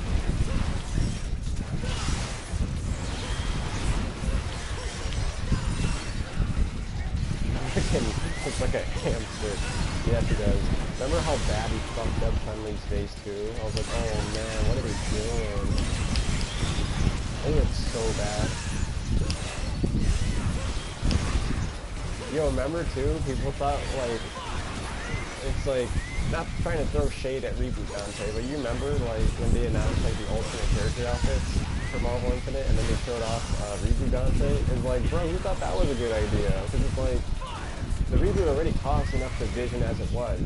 Looks like a hamster. Yes, he does. Remember how bad he fucked up Chun-Li's face too? I was like, oh man, what are they doing? It looks so bad. Yo, remember too? People thought like it's like not trying to throw shade at Reboot Dante, but you remember like when they announced like the alternate character outfits for Marvel Infinite, and then they showed off Reboot Dante? It's like, bro, who thought that was a good idea? Because it's like the reboot already cost enough to Vision as it was,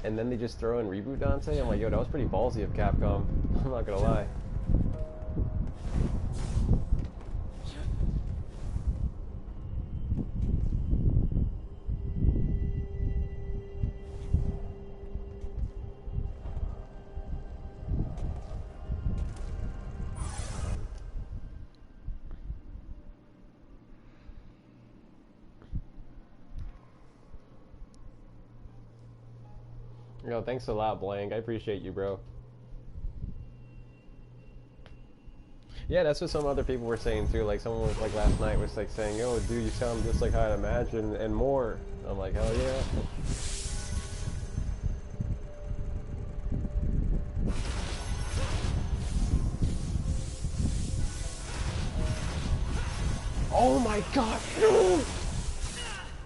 and then they just throw in Reboot Dante. I'm like, yo, that was pretty ballsy of Capcom. I'm not gonna lie. Yo, thanks a lot, Blank. I appreciate you, bro. Yeah, that's what some other people were saying too. Like someone was like last night was like saying, "Yo, dude, you sound just like how I imagined and more." I'm like, hell yeah. Oh my god!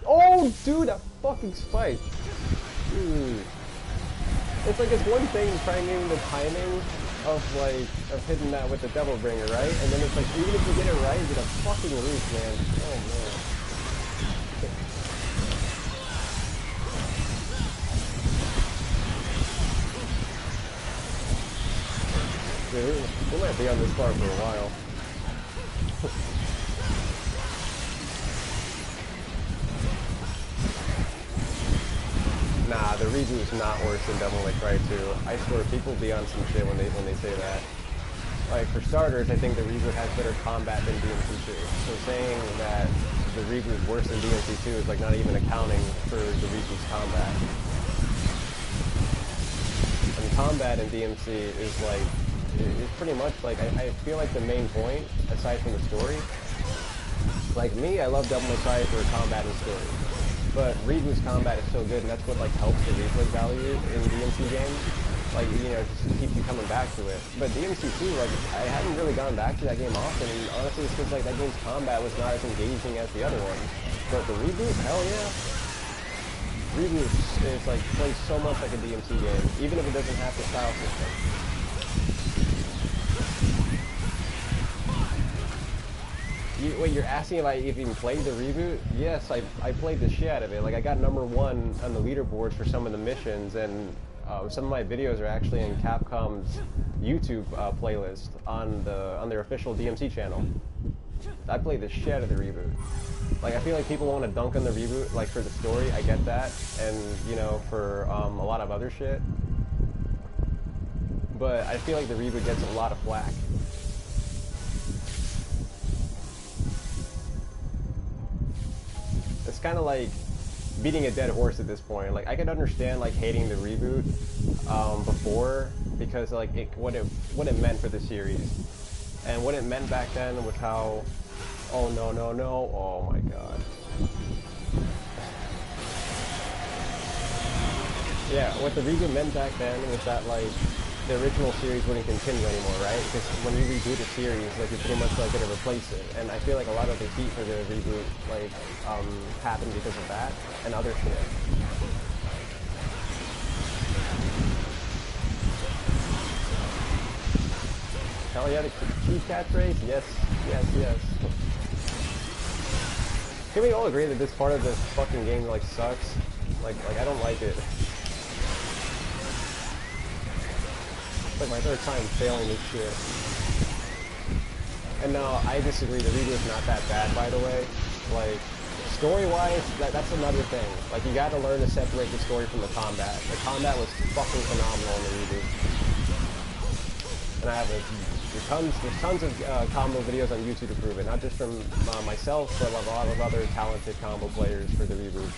Oh, dude, that fucking spike. Dude. It's like it's one thing trying the timing of hitting that with the Devil Bringer, right? And then it's like even if you get it right, you're gonna fucking lose, man. Oh man. Dude, we might be on this bar for a while. Nah, the reboot's not worse than Devil May Cry 2. I swear, people be on some shit when they say that. Like, for starters, I think the reboot has better combat than DMC2. So saying that the reboot is worse than DMC2 is like not even accounting for the reboot's combat. And combat in DMC is like, it's pretty much like, I feel like the main point, aside from the story, like me, I love Devil May Cry for combat and story. But Reboot's combat is so good, and that's what like helps the replay value in DMC games. Like, you know, just keep you coming back to it. But DMC2, like, I haven't really gone back to that game often, and honestly it's because like that game's combat was not as engaging as the other ones. But the Reboot, hell yeah. Reboot is like plays so much like a DMC game, even if it doesn't have the style system. Wait, you're asking if I even played the Reboot? Yes, I played the shit out of it. Like, I got #1 on the leaderboards for some of the missions, and some of my videos are actually in Capcom's YouTube playlist on their official DMC channel. I played the shit out of the Reboot. Like, I feel like people want to dunk on the Reboot, like, for the story. I get that, and, you know, for a lot of other shit. But I feel like the Reboot gets a lot of flack. It's kind of like beating a dead horse at this point. Like, I could understand like hating the Reboot before, because like what it meant for the series, and what it meant back then was how, oh no, oh my god. Yeah, what the Reboot meant back then was that like the original series wouldn't continue anymore, right? Because when you reboot a series, like, you're pretty much like gonna replace it. And I feel like a lot of the heat for the reboot, like, happened because of that and other shit. Hell yeah, the key catchphrase? Yes. Can we all agree that this part of this fucking game like sucks? Like I don't like it. It's like my third time failing this shit. And no, I disagree. The reboot is not that bad, by the way. Like, story-wise, that's another thing. Like, you gotta learn to separate the story from the combat. The combat was fucking phenomenal in the reboot. And and I have there's tons of combo videos on YouTube to prove it, not just from myself, but a lot of other talented combo players for the reboot.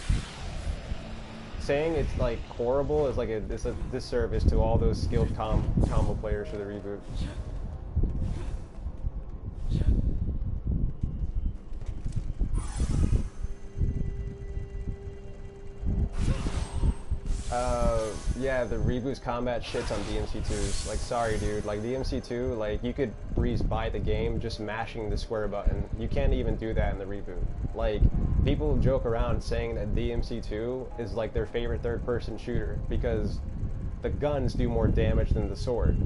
Saying it's like horrible is like it's a disservice to all those skilled combo players for the reboot. Yeah, the reboot's combat shits on DMC2's. Like, sorry, dude. Like, DMC2, like, you could breeze by the game just mashing the square button. You can't even do that in the reboot. Like, people joke around saying that DMC2 is, like, their favorite third-person shooter because the guns do more damage than the sword.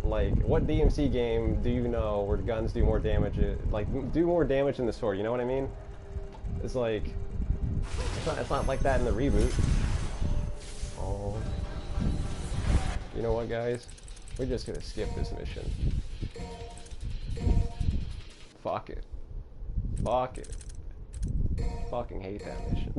Like, what DMC game do you know where guns do more damage, do more damage than the sword, you know what I mean? It's like, it's not like that in the reboot. Oh. You know what, guys? We're just gonna skip this mission. Fuck it. Fuck it. Fucking hate that mission.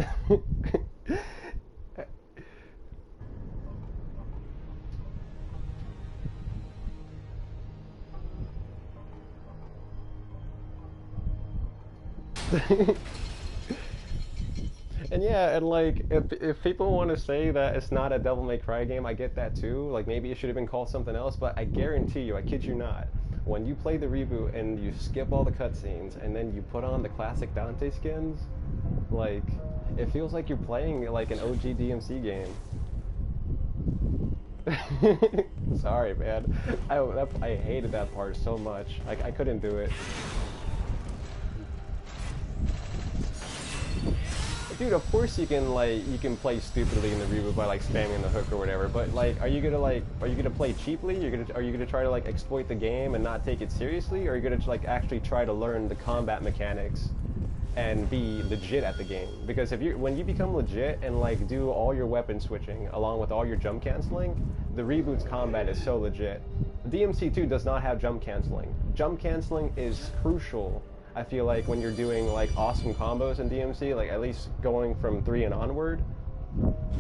And yeah, and like, if people want to say that it's not a Devil May Cry game, I get that too. Like, maybe it should have been called something else, but I guarantee you, I kid you not, when you play the reboot and you skip all the cutscenes and then you put on the classic Dante skins, like, it feels like you're playing like an OG DMC game. Sorry, man. I hated that part so much. I couldn't do it. Dude, of course you can play stupidly in the reboot by like spamming the hook or whatever, but like, are you gonna play cheaply? Are you gonna try to like exploit the game and not take it seriously, or are you gonna like actually try to learn the combat mechanics and be legit at the game? Because when you become legit and like do all your weapon switching along with all your jump canceling, the reboot's combat is so legit. DMC2 does not have jump canceling. Jump canceling is crucial, I feel like, when you're doing like awesome combos in DMC, like at least going from 3 and onward.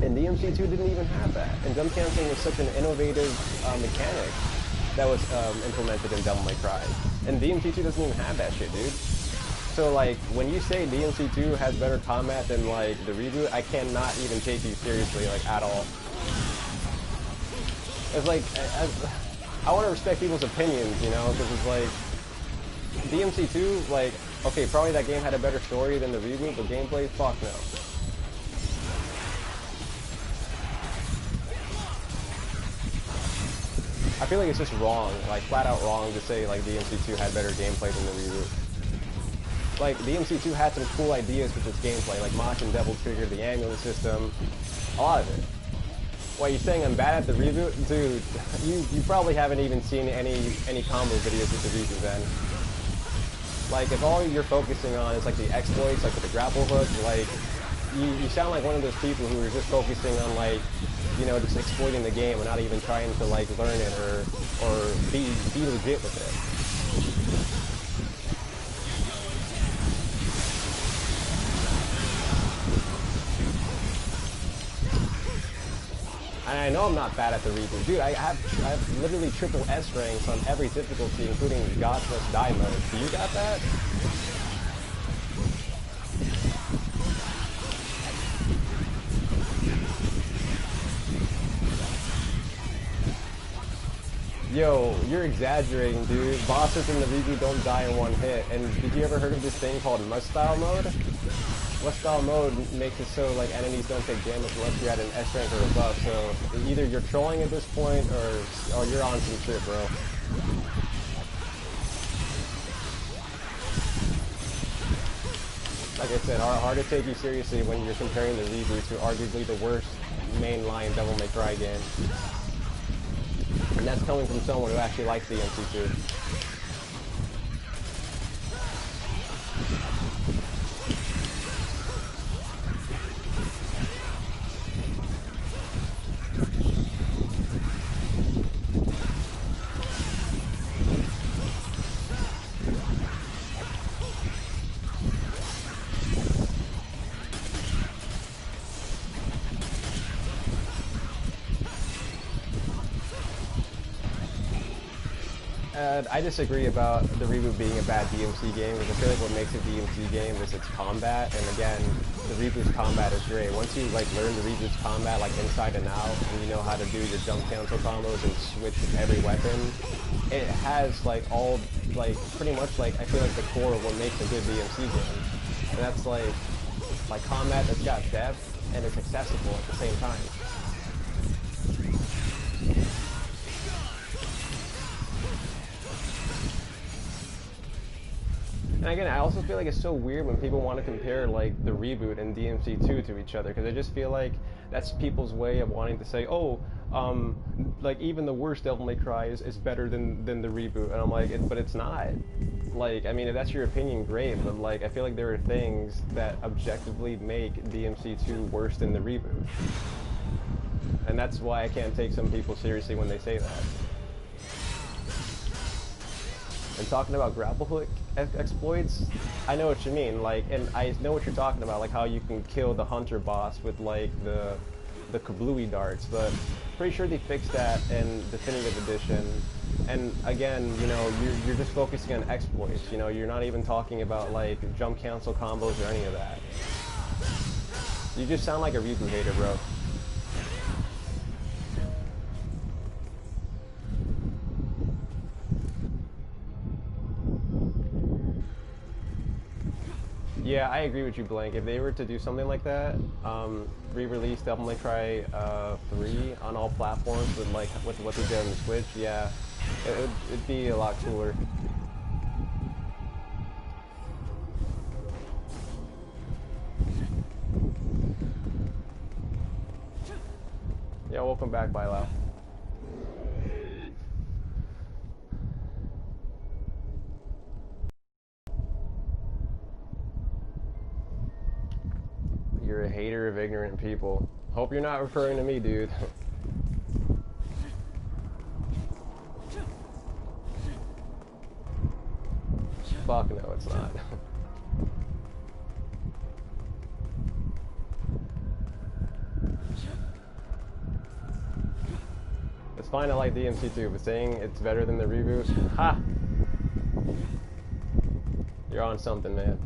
And DMC2 didn't even have that. And jump canceling was such an innovative mechanic that was implemented in Devil May Cry. And DMC2 doesn't even have that shit, dude. So like, when you say DMC2 has better combat than like the reboot, I cannot even take you seriously, like, at all. It's like, I want to respect people's opinions, you know, because it's like, DMC2, like, okay, probably that game had a better story than the reboot, but gameplay, fuck no. I feel like it's just wrong, like flat out wrong to say like DMC2 had better gameplay than the reboot. Like, DMC2 had some cool ideas with its gameplay, like Mach and Devil Trigger, the amulet system, a lot of it. Why, you saying I'm bad at the reboot? Dude, you probably haven't even seen any combo videos with the reboot then. Like, if all you're focusing on is like the exploits, like with the grapple hook, like, you sound like one of those people who are just focusing on like, you know, just exploiting the game and not even trying to like learn it or be legit with it. And I know I'm not bad at the reboot. Dude, I have literally triple S ranks on every difficulty, including Godless Die mode. Do you got that? Yo, you're exaggerating, dude. Bosses in the reboot don't die in one hit. And did you ever heard of this thing called Must-Style mode? Must-Style mode makes it so like enemies don't take damage unless you're at an S rank or above. So either you're trolling at this point or you're on some shit, bro. Like I said, hard to take you seriously when you're comparing the reboot to arguably the worst mainline Devil May Cry game. And that's coming from someone who actually likes the DMC2. I disagree about the reboot being a bad DMC game, because I feel like what makes a DMC game is its combat, and again, the reboot's combat is great. Once you like learn the reboot's combat like inside and out, and you know how to do your jump cancel combos and switch every weapon, it has like all, like pretty much like, I feel like the core of what makes a good DMC game. And that's like combat that's got depth and it's accessible at the same time. And again, I also feel like it's so weird when people want to compare like the reboot and DMC2 to each other, because I just feel like that's people's way of wanting to say, oh, like even the worst Devil May Cry is better than the reboot, and I'm like, but it's not. Like, I mean, if that's your opinion, great, but like, I feel like there are things that objectively make DMC2 worse than the reboot, and that's why I can't take some people seriously when they say that. And talking about grapple hook exploits, I know what you mean, like, and I know what you're talking about, like how you can kill the hunter boss with like the kablooey darts, but pretty sure they fixed that in Definitive Edition. And again, you know, you're just focusing on exploits, you know, you're not even talking about like jump cancel combos or any of that. You just sound like a reboot hater, bro. Yeah, I agree with you, Blank. If they were to do something like that, re-release Devil May Cry 3 on all platforms with like what they did on the Switch, yeah, it'd be a lot cooler. Yeah, welcome back, Bilal. You're a hater of ignorant people. Hope you're not referring to me, dude. Fuck no, it's not. It's fine to like DMC2, but saying it's better than the reboot, ha! You're on something, man.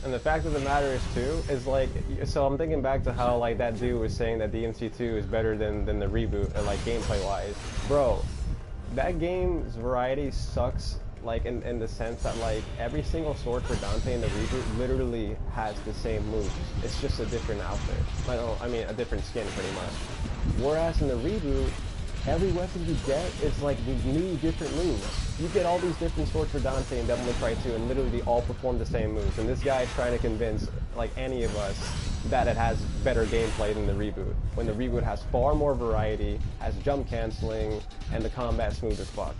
And the fact of the matter is too, is like, so I'm thinking back to how like that dude was saying that DMC2 is better than the reboot, like gameplay wise. Bro, that game's variety sucks, like in the sense that like every single sword for Dante in the reboot literally has the same moves. It's just a different outfit. I mean a different skin pretty much. Whereas in the reboot, every weapon you get is like new different moves. You get all these different swords for Dante and Devil May Cry 2 and literally they all perform the same moves. And this guy is trying to convince like any of us that it has better gameplay than the reboot. When the reboot has far more variety, has jump canceling, and the combat smooth as fuck.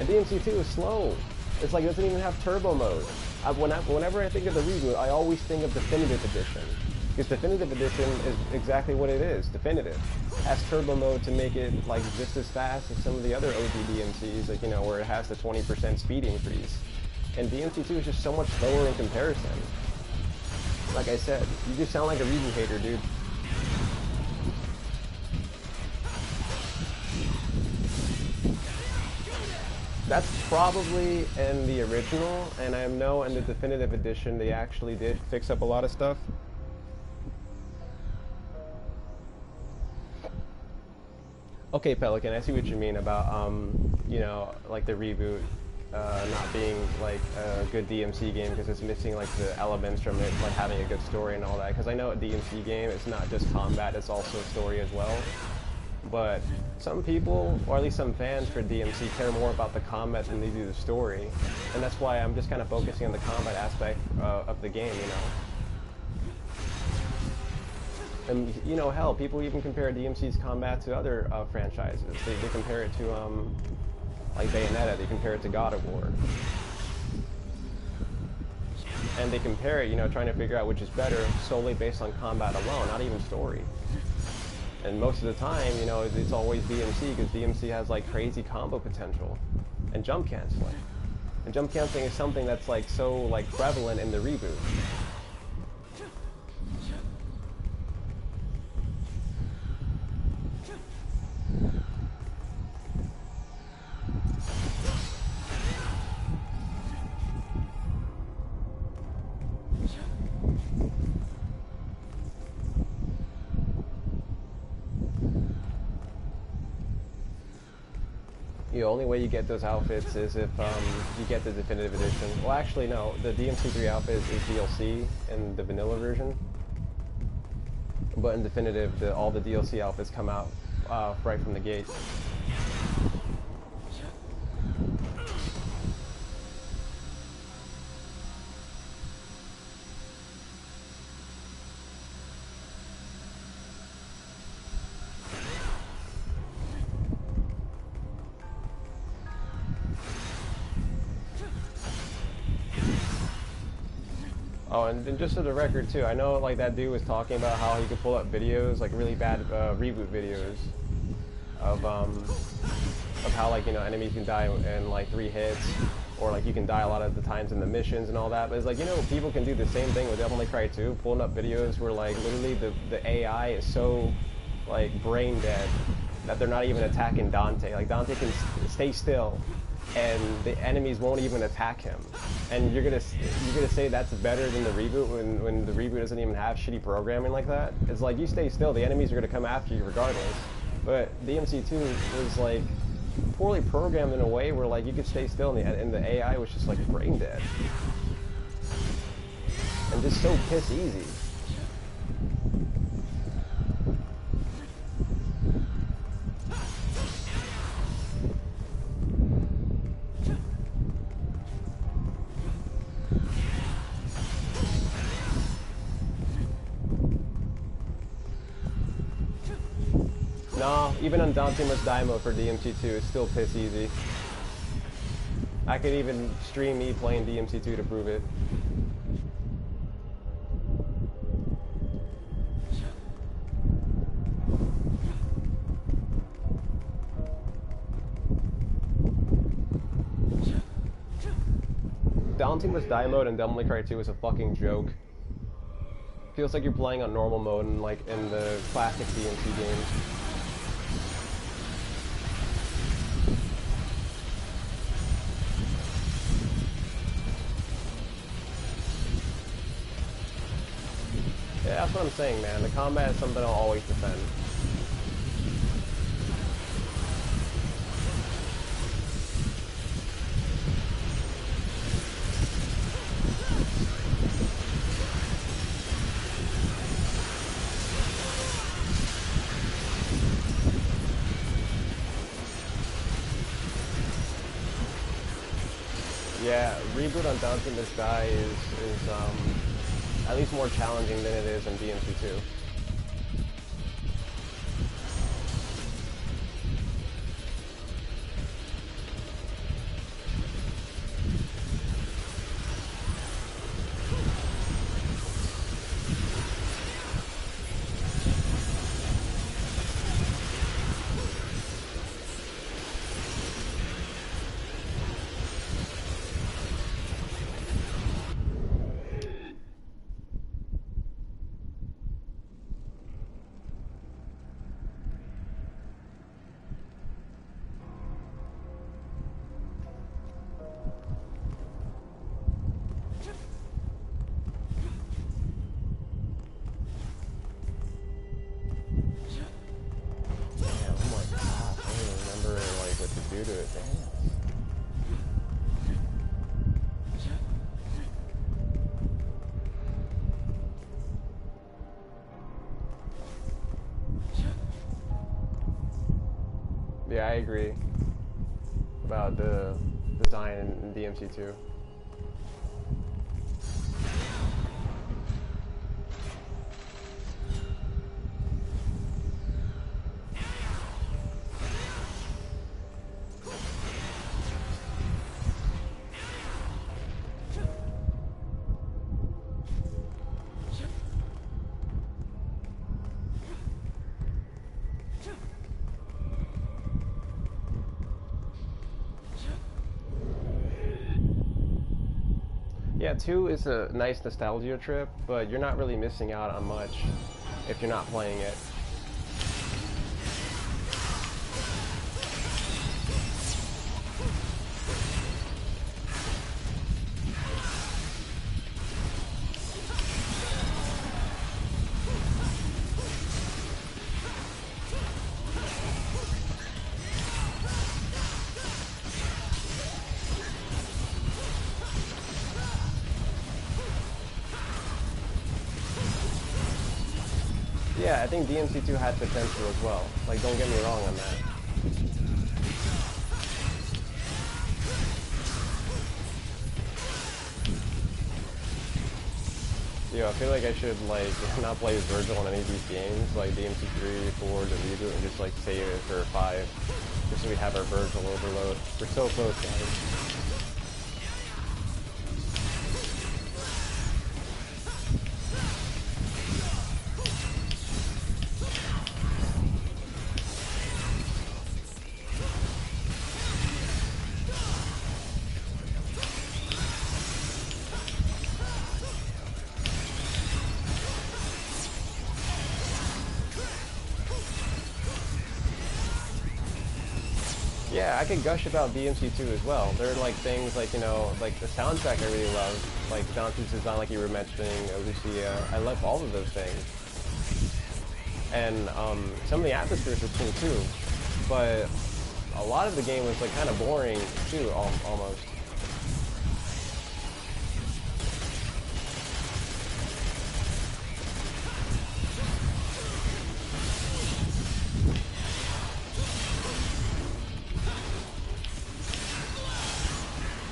And DMC2 is slow. It's like it doesn't even have turbo mode. Whenever I think of the reboot, I always think of Definitive Edition. Because Definitive Edition is exactly what it is, Definitive. It has turbo mode to make it like just as fast as some of the other OG DMCs, like, you know, where it has the 20% speed increase. And DMC2 is just so much slower in comparison. Like I said, you just sound like a reboot hater, dude. That's probably in the original, and I know in the Definitive Edition they actually did fix up a lot of stuff. Okay, Pelican, I see what you mean about, you know, like the reboot not being like a good DMC game because it's missing like the elements from it, like having a good story and all that. Because I know a DMC game, it's not just combat, it's also story as well. but some people, or at least some fans for DMC, care more about the combat than they do the story, and that's why I'm just kind of focusing on the combat aspect of the game, you know. And, you know, hell, people even compare DMC's combat to other franchises. They compare it to, like Bayonetta, they compare it to God of War. And they compare it, you know, trying to figure out which is better solely based on combat alone, not even story. And most of the time, you know, it's always DMC, because DMC has, like, crazy combo potential. And jump canceling. And jump canceling is something that's, like, so, like, prevalent in the reboot. The only way you get those outfits is if you get the definitive edition. Well, actually, no. The DMC3 outfit is DLC in the vanilla version. But in definitive, all the DLC outfits come out right from the gate. Oh, and just for the record too, I know like that dude was talking about how he could pull up videos, like really bad reboot videos of how, like, you know, enemies can die in like 3 hits, or like you can die a lot of the times in the missions and all that. But it's like, you know, people can do the same thing with Devil May Cry 2, pulling up videos where like literally the AI is so like brain dead that they're not even attacking Dante. Like Dante can stay still, and the enemies won't even attack him. And you're gonna say that's better than the reboot when the reboot doesn't even have shitty programming like that? It's like, you stay still, the enemies are gonna come after you regardless. But DMC2 was like poorly programmed in a way where like you could stay still and the AI was just like brain dead. And just so piss easy. No, even on Dante Must Die mode for DMC2, it's still piss easy. I could even stream me playing DMC2 to prove it. Dante Must Die mode in Devil May Cry 2 is a fucking joke. Feels like you're playing on normal mode in the classic DMC games. Yeah, that's what I'm saying, man. The combat is something I'll always defend. Yeah, reboot on Dante Must Die is at least more challenging than it is in DMC2. Yeah, I agree about the design in DMC2. Yeah, 2 is a nice nostalgia trip, but you're not really missing out on much if you're not playing it. Yeah, I think DMC2 had potential as well. Like, don't get me wrong on that. Yo, I feel like I should, like, not play as Virgil on any of these games, like DMC3, 4, the reboot, and just, like, save it for 5, just so we have our Virgil overload. We're so close, guys. Yeah, I could gush about DMC2 as well. There are like things like, you know, like the soundtrack I really love, like Dante's design, like you were mentioning, Lucia. I love all of those things. And some of the atmospheres were cool too, but a lot of the game was like kind of boring too, almost.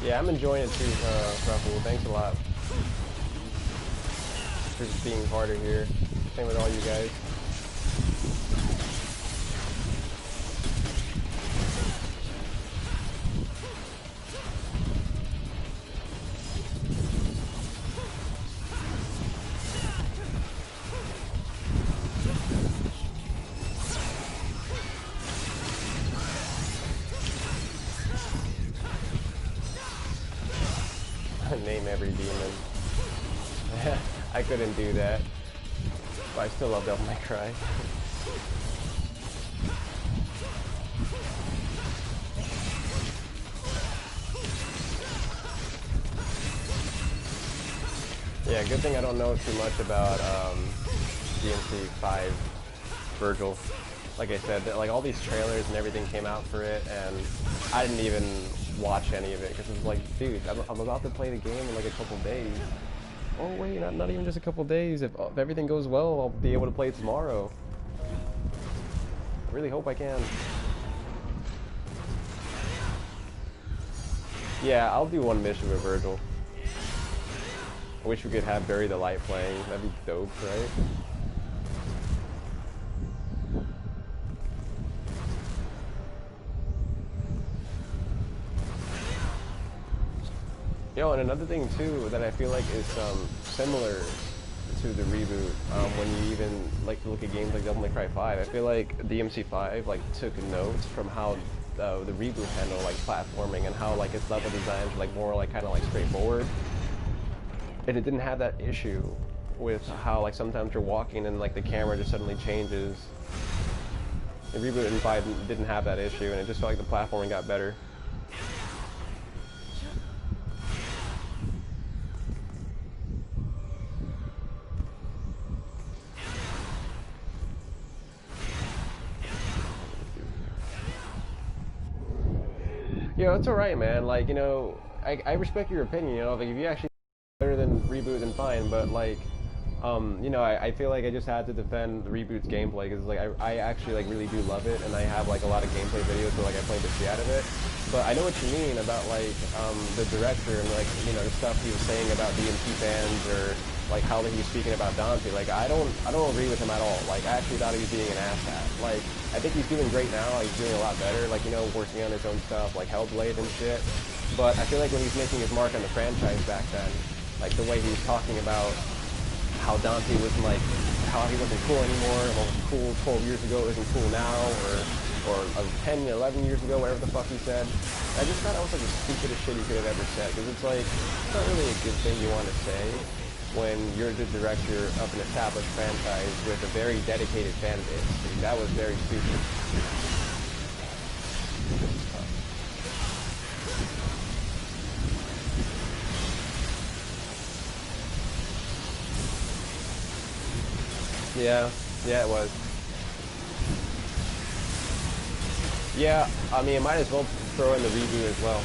Yeah, I'm enjoying it too, Ruffle. Thanks a lot for just being harder here. Same with all you guys. Name every demon. I couldn't do that, but I still love Devil May Cry. Yeah, good thing I don't know too much about DMC5 Virgil. Like I said, like all these trailers and everything came out for it, and I didn't even watch any of it because it was like, dude, I'm about to play the game in like a couple days. Oh wait, not even just a couple days. If everything goes well, I'll be able to play it tomorrow. I really hope I can. Yeah, I'll do one mission with Virgil. I wish we could have Bury the Light playing. That'd be dope, right? Yo, and another thing too that I feel like is similar to the reboot, when you even like look at games like Devil May Cry 5, I feel like DMC5 like took notes from how the reboot handled like platforming and how like its level designs were like more like kind of like straightforward, and it didn't have that issue with how like sometimes you're walking and like the camera just suddenly changes. The reboot in 5 didn't have that issue, and it just felt like the platforming got better. Yo, it's alright, man. Like, you know, I respect your opinion, you know, like if you actually better than reboot, then fine, but like You know, I feel like I just had to defend the reboot's gameplay because like I actually like really do love it, and I have like a lot of gameplay videos where like I played the shit out of it. But I know what you mean about like the director and like, you know, the stuff he was saying about DMC fans, or like how he was speaking about Dante. Like I don't agree with him at all. Like I actually thought he was being an asshat. Like I think he's doing great now. Like, he's doing a lot better. Like, you know, working on his own stuff, like Hellblade and shit. But I feel like when he's making his mark on the franchise back then, like the way he was talking about how Dante wasn't like, how he wasn't cool anymore, and what was cool 12 years ago isn't cool now, or 10, 11 years ago, whatever the fuck he said. I just thought that was like the stupidest shit he could have ever said, because it's like, it's not really a good thing you want to say when you're the director of an established franchise with a very dedicated fan base. Like, that was very stupid. Yeah, it was. Yeah, I mean, I might as well throw in the reboot as well.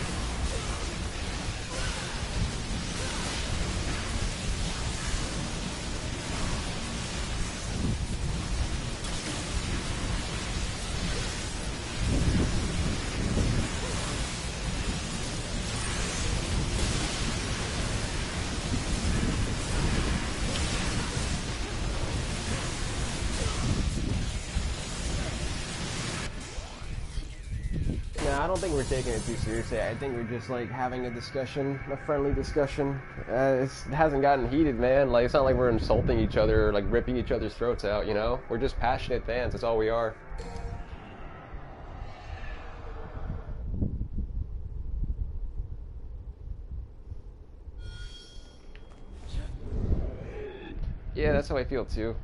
I don't think we're taking it too seriously. I think we're just like having a discussion, a friendly discussion. It hasn't gotten heated, man. Like, it's not like we're insulting each other or like ripping each other's throats out, you know? We're just passionate fans. That's all we are. Yeah, that's how I feel too.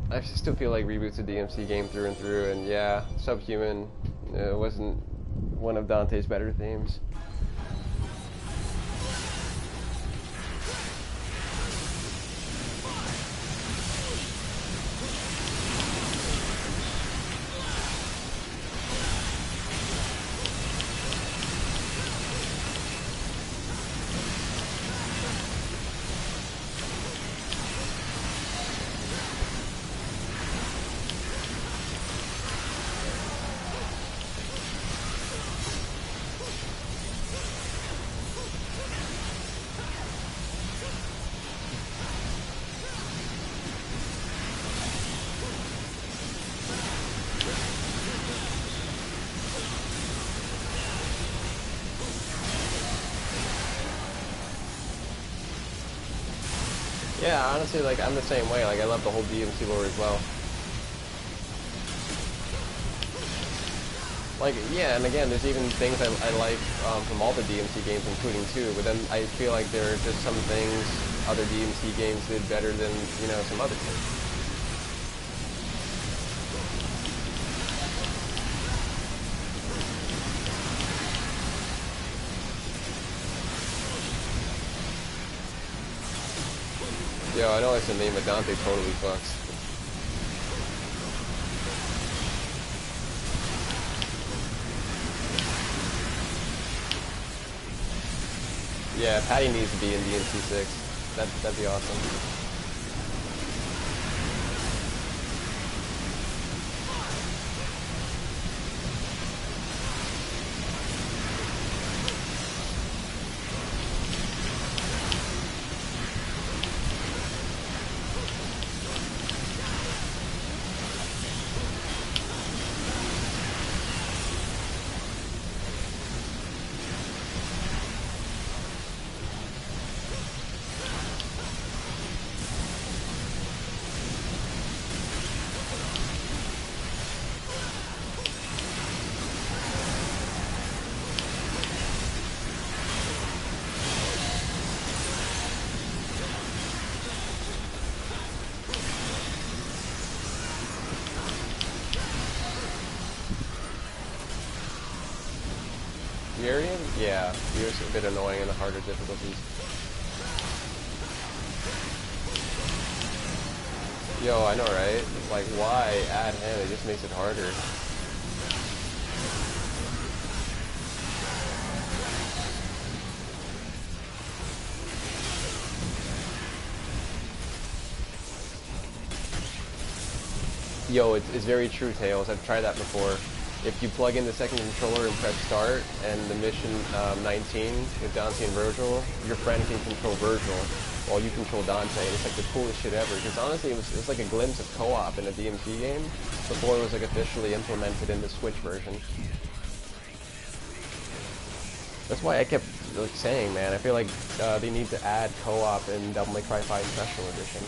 I still feel like Reboot's a DMC game through and through, and yeah, Subhuman wasn't one of Dante's better themes. Yeah, honestly, like, I'm the same way. Like, I love the whole DMC lore as well. Like, yeah, and again, there's even things I like from all the DMC games, including 2, but then I feel like there are just some things other DMC games did better than, you know, some other things. Yo, I know it's a name, but Dante totally fucks. Yeah, Patty needs to be in DMC6. That'd be awesome. Urian? Yeah, he was a bit annoying in the harder difficulties. Yo, I know, right? Like, why add him? It just makes it harder. Yo, it's very true, Tails. I've tried that before. If you plug in the second controller and press start, and the mission 19 with Dante and Virgil, your friend can control Virgil while you control Dante. And it's like the coolest shit ever. Because honestly, it was like a glimpse of co-op in a DMC game before it was like officially implemented in the Switch version. That's why I kept like saying, man, I feel like they need to add co-op in Devil May Cry 5 Special Edition.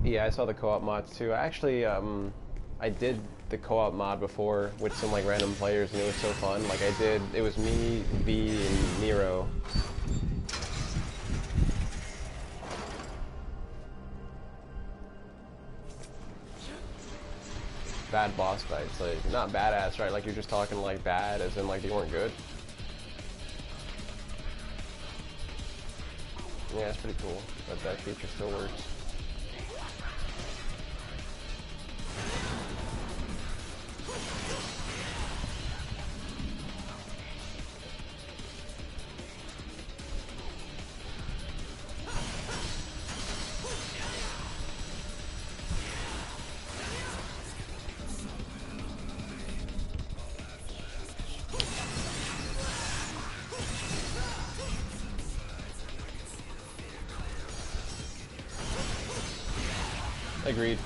Yeah, I saw the co-op mods too. Actually, I did the co-op mod before with some like random players, and it was so fun. Like it was me, V, and Nero. Bad boss fights, like not badass, right? Like you're just talking like bad, as in like they weren't good. Yeah, it's pretty cool that that feature still works. Agreed.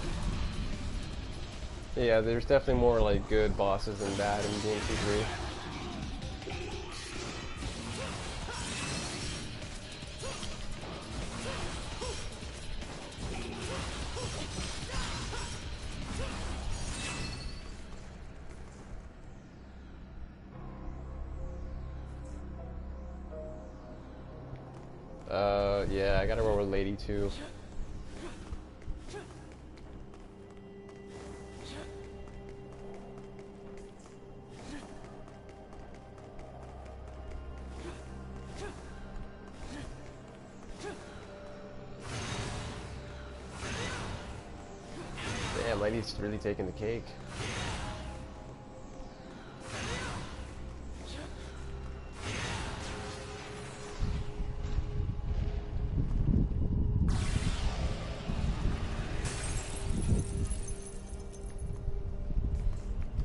Yeah, there's definitely more like good bosses than bad in DMC3. Yeah, I gotta roll with Lady too. Damn, Lady's really taking the cake.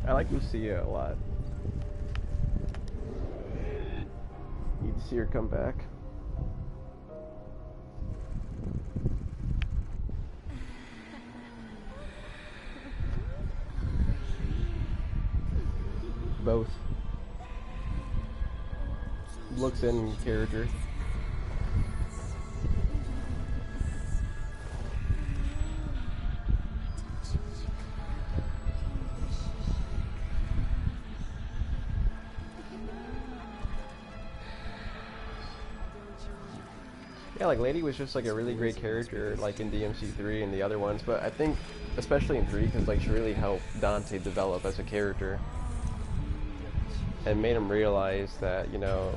I like Lucia a lot. Need to see her come back. Both. Looks and character. Yeah, like Lady was just like a really great character, like in DMC3 and the other ones, but I think especially in 3, because like she really helped Dante develop as a character and made him realize that, you know,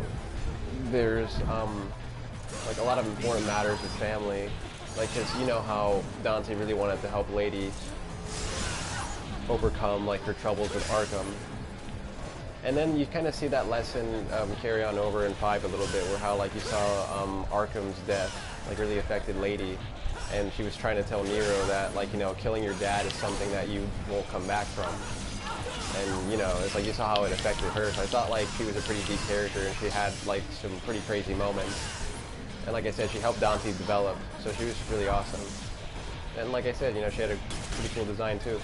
there's like a lot of important matters with family, like, because you know how Dante really wanted to help Lady overcome like her troubles with Arkham. And then you kind of see that lesson carry on over in 5 a little bit, where how like you saw Arkham's death like really affected Lady, and she was trying to tell Nero that, like, you know, killing your dad is something that you won't come back from. And you know, it's like you saw how it affected her. So I thought like she was a pretty deep character, and she had like some pretty crazy moments. And like I said, she helped Dante develop, so she was really awesome. And like I said, you know, she had a pretty cool design too.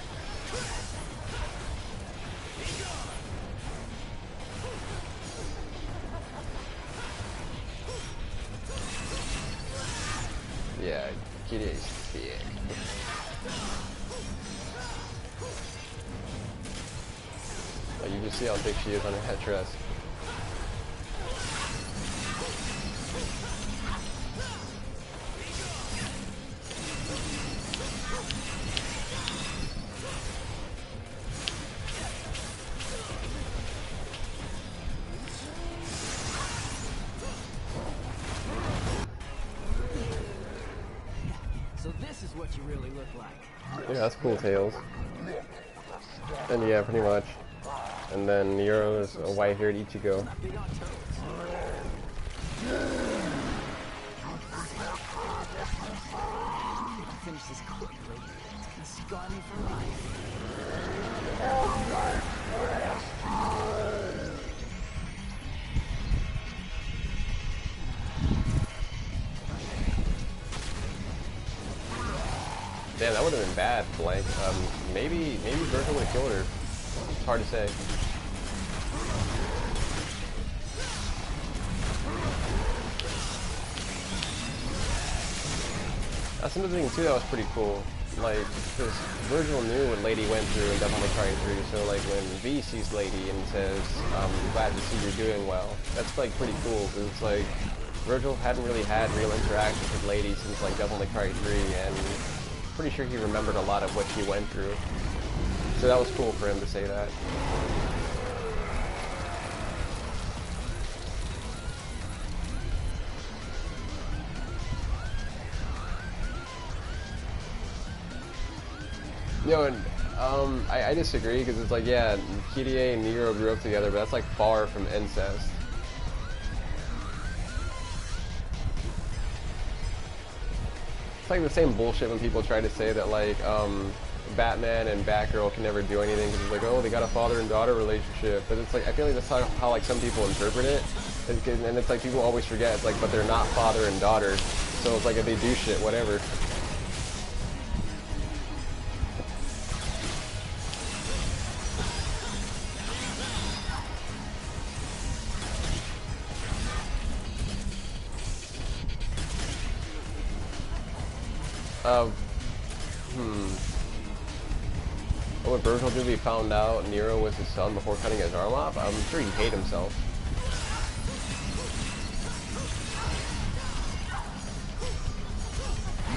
Yeah, Kitty is big. Like, you can see how thick she is on her head dress. So this is what you really look like. Yeah, that's cool, Tails. And yeah, pretty much. And then Nero is a white-haired Ichigo. Big on toes. Finish this quickly. It's gonna scar me for life. Damn, that would have been bad, Blank. Maybe Virgil would have killed her. It's hard to say. That's another thing too that was pretty cool. Like, because Virgil knew what Lady went through in Devil May Cry 3, so like when V sees Lady and says, glad to see you're doing well, that's like pretty cool, because it's like, Virgil hadn't really had real interactions with Lady since like Devil May Cry 3, and pretty sure he remembered a lot of what she went through. So that was cool for him to say that. No, and I disagree, because it's like, yeah, Kirie and Nero grew up together, but that's like far from incest. It's like the same bullshit when people try to say that like Batman and Batgirl can never do anything because it's like, oh, they got a father and daughter relationship, but it's like, I feel like that's how like some people interpret it, and it's like people always forget, it's like, but they're not father and daughter, so it's like if they do shit, whatever. What Virgil did, we found out Nero was his son before cutting his arm off. I'm sure he'd hate himself.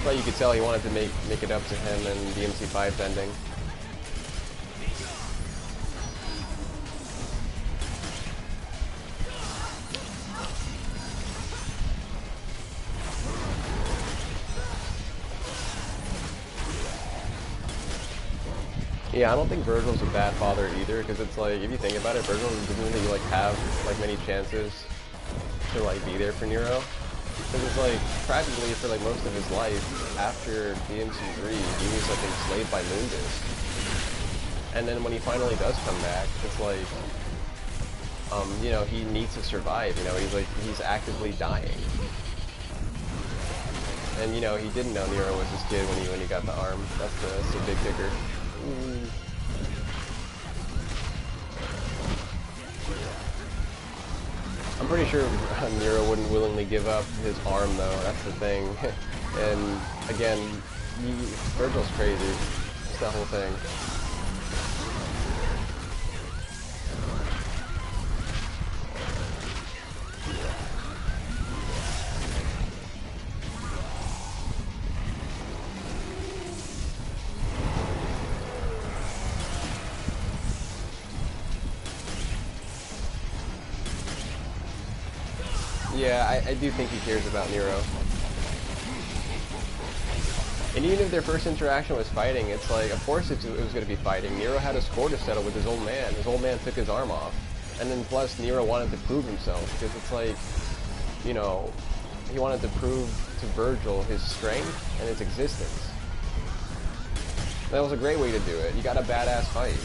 But you could tell he wanted to make it up to him in DMC5's ending. Yeah, I don't think Virgil's a bad father either, because it's like, if you think about it, Virgil didn't really like have like many chances to like be there for Nero. Because it's like, practically for like most of his life, after DMC3, he was like enslaved by Mundus. And then when he finally does come back, it's like, you know, he needs to survive, you know, he's actively dying. And you know, he didn't know Nero was his kid when he got the arm. That's the big kicker. I'm pretty sure Nero wouldn't willingly give up his arm though, that's the thing. And again, Virgil's crazy. It's that whole thing. Yeah, I do think he cares about Nero. And even if their first interaction was fighting, it's like, of course it was going to be fighting. Nero had a score to settle with his old man. His old man took his arm off. And then plus, Nero wanted to prove himself, because it's like, you know, he wanted to prove to Virgil his strength and his existence. That was a great way to do it. You got a badass fight.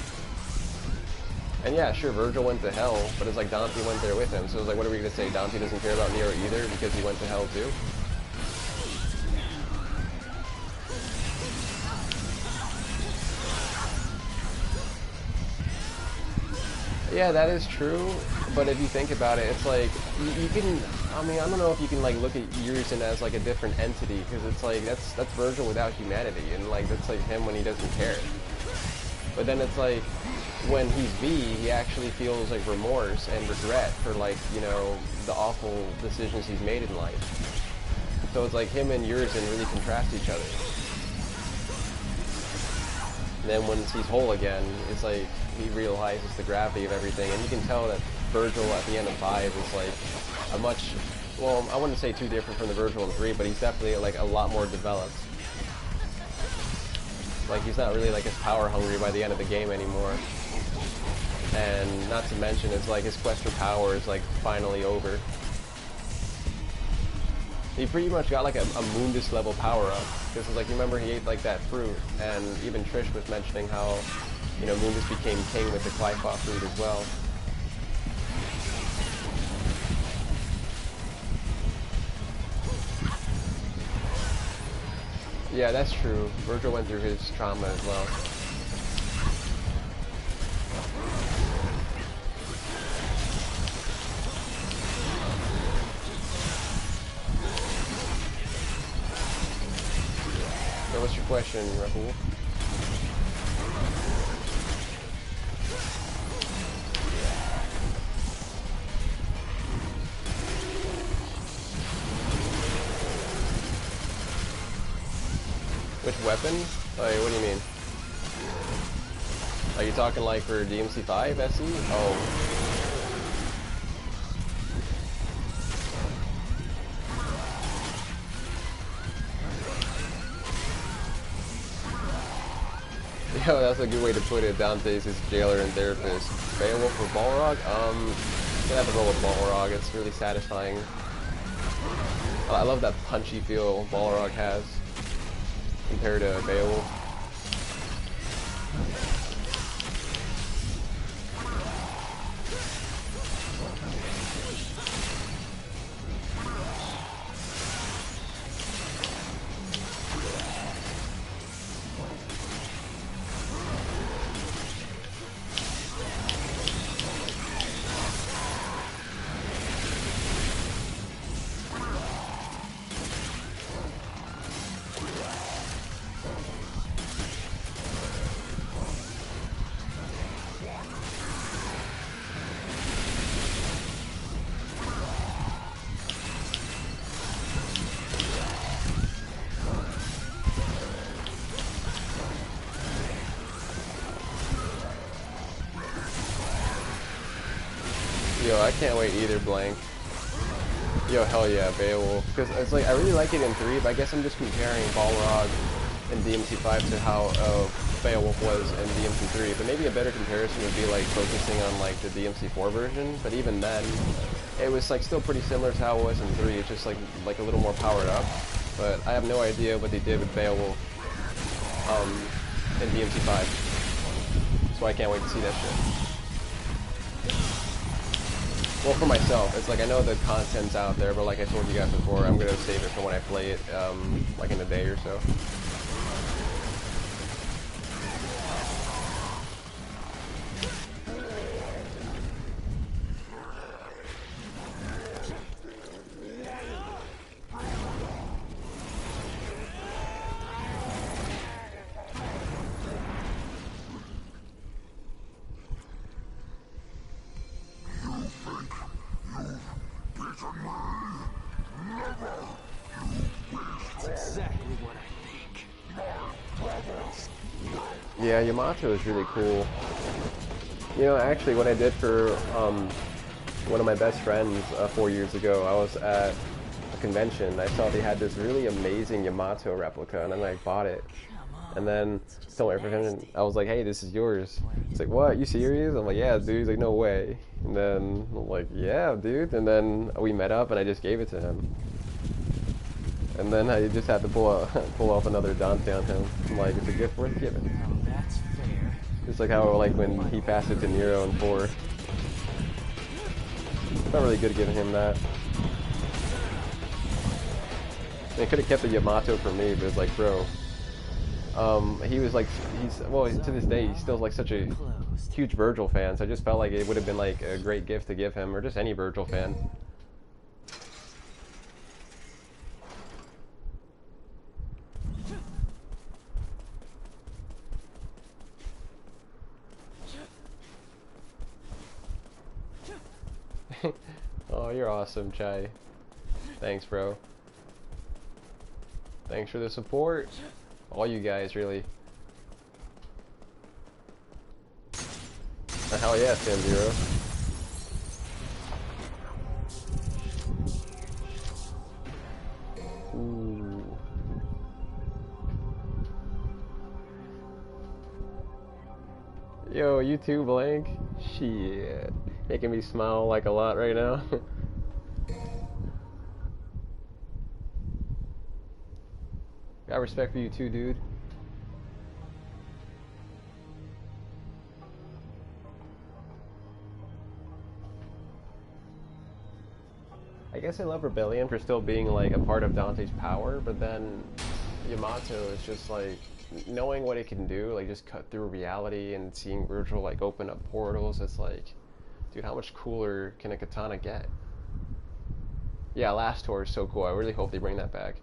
And yeah, sure, Virgil went to hell, but it's like Dante went there with him, so it's like, what are we going to say? Dante doesn't care about Nero either because he went to hell too? Yeah, that is true, but if you think about it, it's like, you can, I mean, I don't know if you can like look at Urizen as like a different entity, because it's like, that's Virgil without humanity, and like, that's like him when he doesn't care. But then it's like, when he's V, he actually feels like remorse and regret for like, you know, the awful decisions he's made in life. So it's like him and Urizen really contrast each other. And then once he's whole again, it's like he realizes the gravity of everything, and you can tell that Virgil at the end of 5 is like a much, well, I wouldn't say too different from the Virgil in 3, but he's definitely like a lot more developed. Like he's not really like as power hungry by the end of the game anymore. And not to mention, it's like his quest for power is like finally over. He pretty much got like a Mundus level power up. Because it's like, remember he ate like that fruit, and even Trish was mentioning how, you know, Mundus became king with the Qliphoth fruit as well. Yeah, that's true. Virgil went through his trauma as well. So what's your question, Rahul? Which weapon? Like, what do you mean? Are you talking like for DMC5 SE? Oh. Yo, that's a good way to put it. Dante's his jailer and therapist. Beowulf or Balrog? I'm gonna have to roll with Balrog. It's really satisfying. I love that punchy feel Balrog has compared to Beowulf. Yo, I can't wait either, Blank. Yo, hell yeah, Beowulf. Because it's like, I really like it in 3, but I guess I'm just comparing Balrog in DMC5 to how Beowulf was in DMC3. But maybe a better comparison would be like focusing on like the DMC4 version. But even then, it was like still pretty similar to how it was in 3. It's just like a little more powered up. But I have no idea what they did with Beowulf in DMC5. So I can't wait to see that shit. Well, for myself, it's like I know the content's out there, but like I told you guys before, I'm gonna save it for when I play it, like in a day or so. Yeah, Yamato is really cool. You know, actually what I did for one of my best friends 4 years ago, I was at a convention. I saw they had this really amazing Yamato replica, and then I bought it. And then told my friend, I was like, hey, this is yours. He's like, what, you serious? I'm like, yeah, dude. He's like, no way. And then I'm like, yeah, dude. And then we met up and I just gave it to him. And then I just had to pull off another Dante on him. I'm like, it's a gift worth giving. That's fair. Just like how, like, when he passed it to Nero in 4. Felt really good giving him that. They could have kept the Yamato for me, but it's like, bro. He was like, well, to this day, he's still like such a huge Virgil fan, so I just felt like it would have been like a great gift to give him, or just any Virgil fan. Oh, you're awesome, Chai. Thanks, bro. Thanks for the support. All you guys, really. Oh, hell yeah, Sam Zero. Ooh. Yo, you too, Blank? Shit. Making me smile like a lot right now. Got respect for you too, dude. I guess I love Rebellion for still being like a part of Dante's power, but then Yamato is just like knowing what it can do, like just cut through reality and seeing Virgil like open up portals. It's like, dude, how much cooler can a katana get? Yeah, Last Tour is so cool. I really hope they bring that back.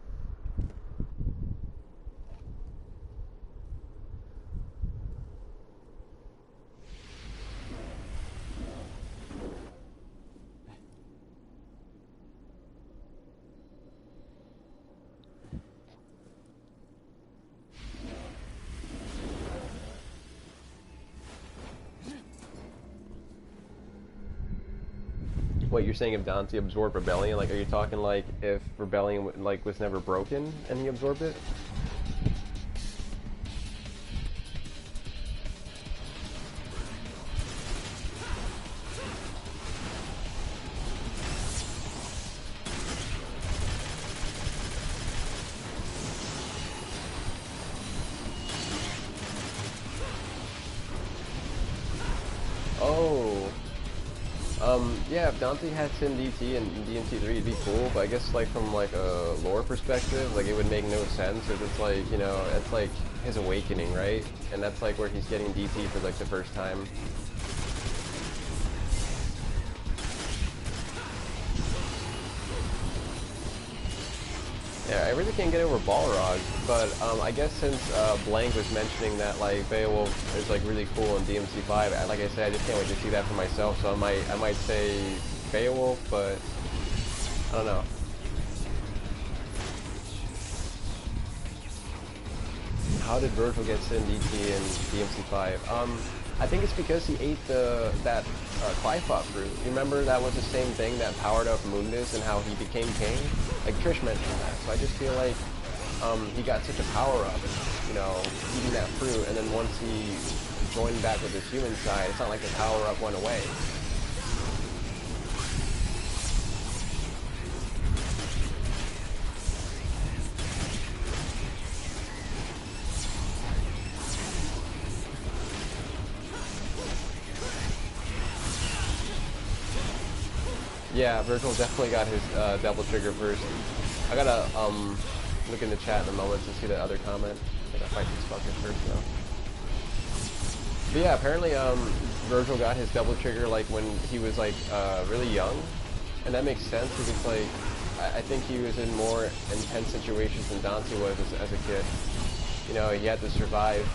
What you're saying if Dante absorbed Rebellion? Like, are you talking like if Rebellion like was never broken and he absorbed it? Yeah, if Dante had Sin DT and DMC3, it'd be cool, but I guess like from like a lore perspective, like it would make no sense, because it's like, you know, it's like his awakening, right? And that's like where he's getting DT for like the first time. Yeah, I really can't get over Balrog, but I guess since Blank was mentioning that like Beowulf is like really cool in DMC5, like I said, I just can't wait to see that for myself. So I might say Beowulf, but I don't know. How did Virgil get Sin DT in DMC5? I think it's because he ate that Qliphoth fruit. You remember that was the same thing that powered up Mundus and how he became king? Like Trish mentioned that, so I just feel like he got such a power up, you know, eating that fruit, and then once he joined back with his human side, it's not like the power up went away. Yeah, Virgil definitely got his double trigger first. I gotta look in the chat in a moment to see the other comment. I gotta fight this fucker first though. But yeah, apparently Virgil got his double trigger like when he was like really young, and that makes sense because like I think he was in more intense situations than Dante was as a kid. You know, he had to survive.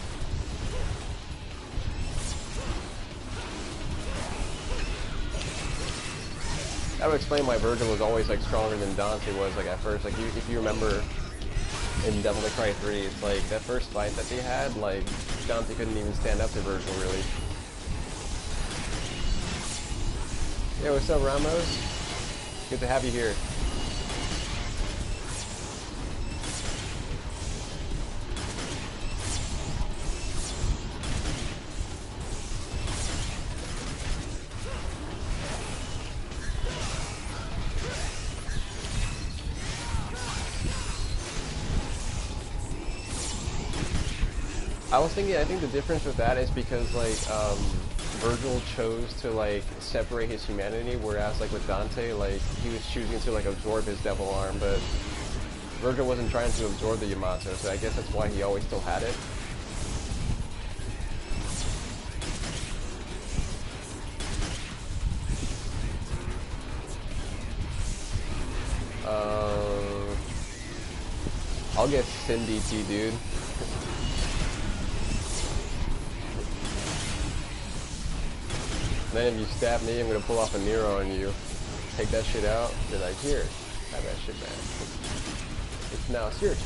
That would explain why Virgil was always like stronger than Dante was like at first. Like if you remember in Devil May Cry 3, it's like that first fight that they had, like Dante couldn't even stand up to Virgil really. Yeah, what's up, Ramos? Good to have you here. I think the difference with that is because like Virgil chose to like separate his humanity, whereas like with Dante, like he was choosing to like absorb his devil arm, but Virgil wasn't trying to absorb the Yamato, so I guess that's why he always still had it. I'll get Sin DT, dude. Then if you stab me, I'm gonna pull off a Nero on you. take that shit out. They're like, here, have that shit back. Now it's yours.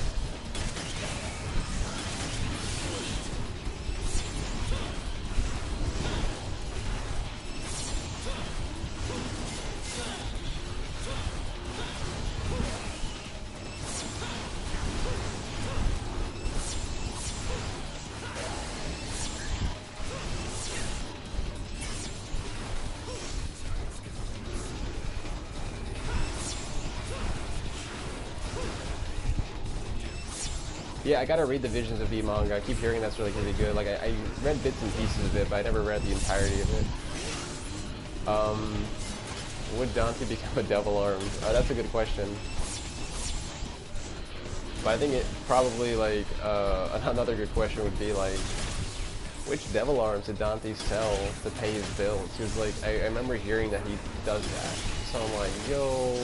Yeah, I gotta read the Visions of V manga. I keep hearing that's really good. Like, I read bits and pieces of it, but I never read the entirety of it. Would Dante become a devil arm? That's a good question. But I think it probably, like, another good question would be, like, which devil arms did Dante sell to pay his bills? Because, like, I remember hearing that he does that. So I'm like, yo...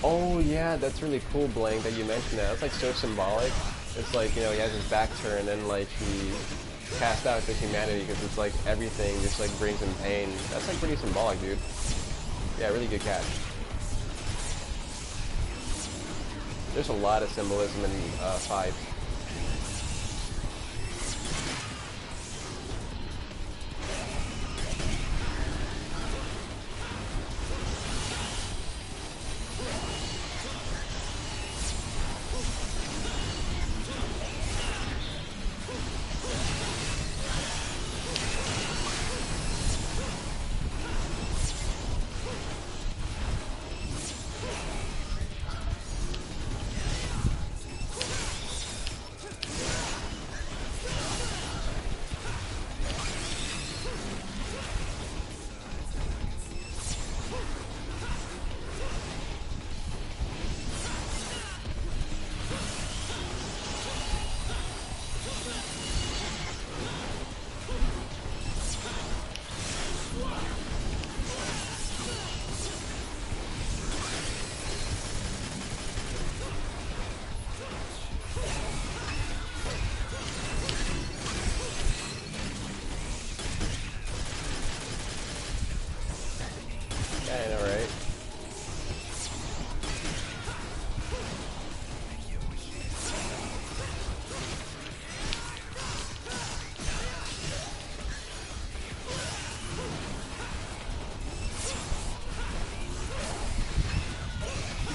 Oh yeah, that's really cool, Blank, that you mentioned that. It's like so symbolic. It's like, you know, he has his back turned and then like he cast out to humanity because it's like everything just like brings him pain. That's like pretty symbolic, dude. Yeah, really good catch. There's a lot of symbolism in 5.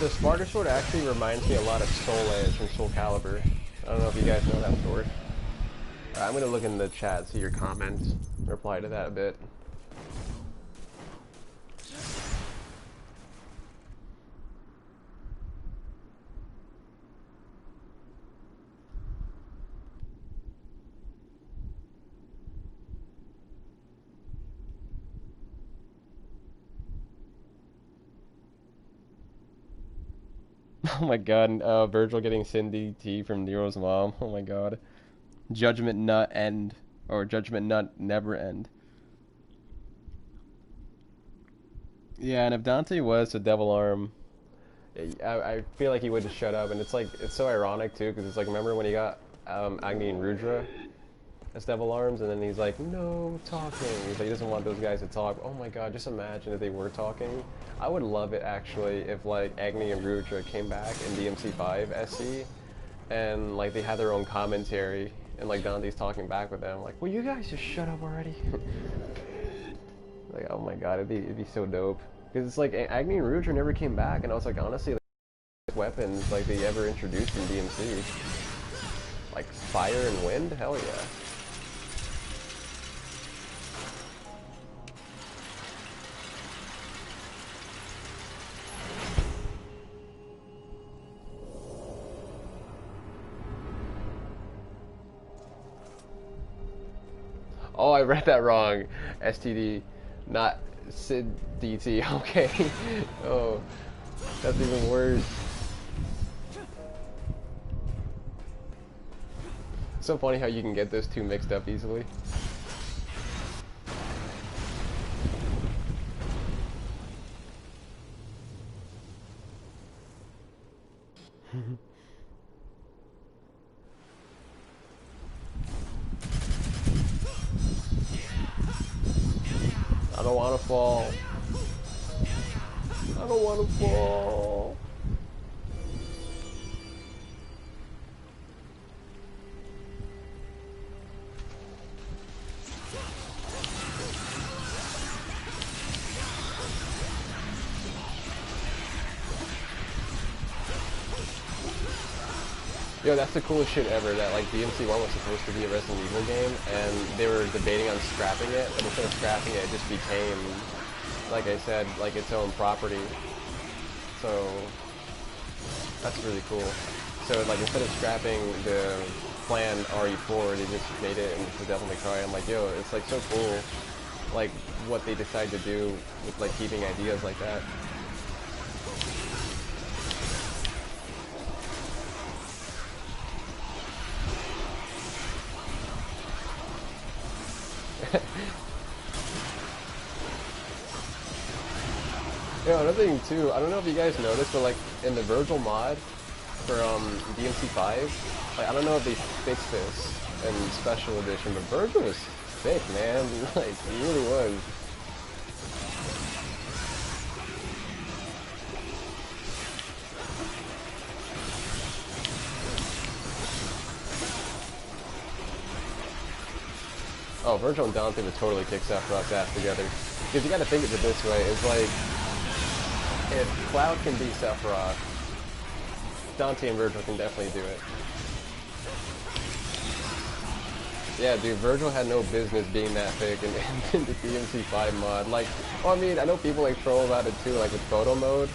The Sparta Sword actually reminds me a lot of Soul Edge from Soul Calibur. I don't know if you guys know that sword. I'm gonna look in the chat, see your comments, reply to that a bit. Oh my god, Virgil getting Cindy T from Nero's mom. Oh my god. Judgment Nut End. Or Judgment Nut Never End. Yeah, and if Dante was a Devil Arm, I feel like he would just shut up. And it's like, it's so ironic too, because it's like, remember when he got Agni and Rudra as Devil Arms, and then he's like, no talking. He's like, he doesn't want those guys to talk. Oh my god, just imagine if they were talking. I would love it actually if like Agni and Rudra came back in DMC5 SC, and like they had their own commentary, and like Dante's talking back with them, like, will you guys just shut up already? Like, oh my god, it'd be so dope. Because it's like Agni and Rudra never came back, and I was like, honestly, like, weapons like they ever introduced in DMC, like fire and wind, hell yeah. Oh, I read that wrong. STD, not Sid DT. Okay. Oh, that's even worse. It's so funny how you can get those two mixed up easily. I don't want to fall. I don't want to fall. Yo, that's the coolest shit ever, that like DMC1 was supposed to be a Resident Evil game, and they were debating on scrapping it, but instead of scrapping it, it just became, like I said, like its own property. So, that's really cool. So like instead of scrapping the planned RE4, they just made it into Devil May Cry. I'm like, yo, it's like so cool, like what they decide to do with like keeping ideas like that. Yo, another thing too, I don't know if you guys noticed, but like in the Virgil mod for DMC5, like I don't know if they fixed this in Special Edition, but Virgil was sick, man. Like he really was. Oh, Virgil and Dante would totally kick Sephiroth's ass together. Because you gotta think of it this way, it's like, if Cloud can beat Sephiroth, Dante and Virgil can definitely do it. Yeah, dude, Virgil had no business being that thick in the DMC5 mod. Like, well, I mean, I know people like troll about it too, like with photo mode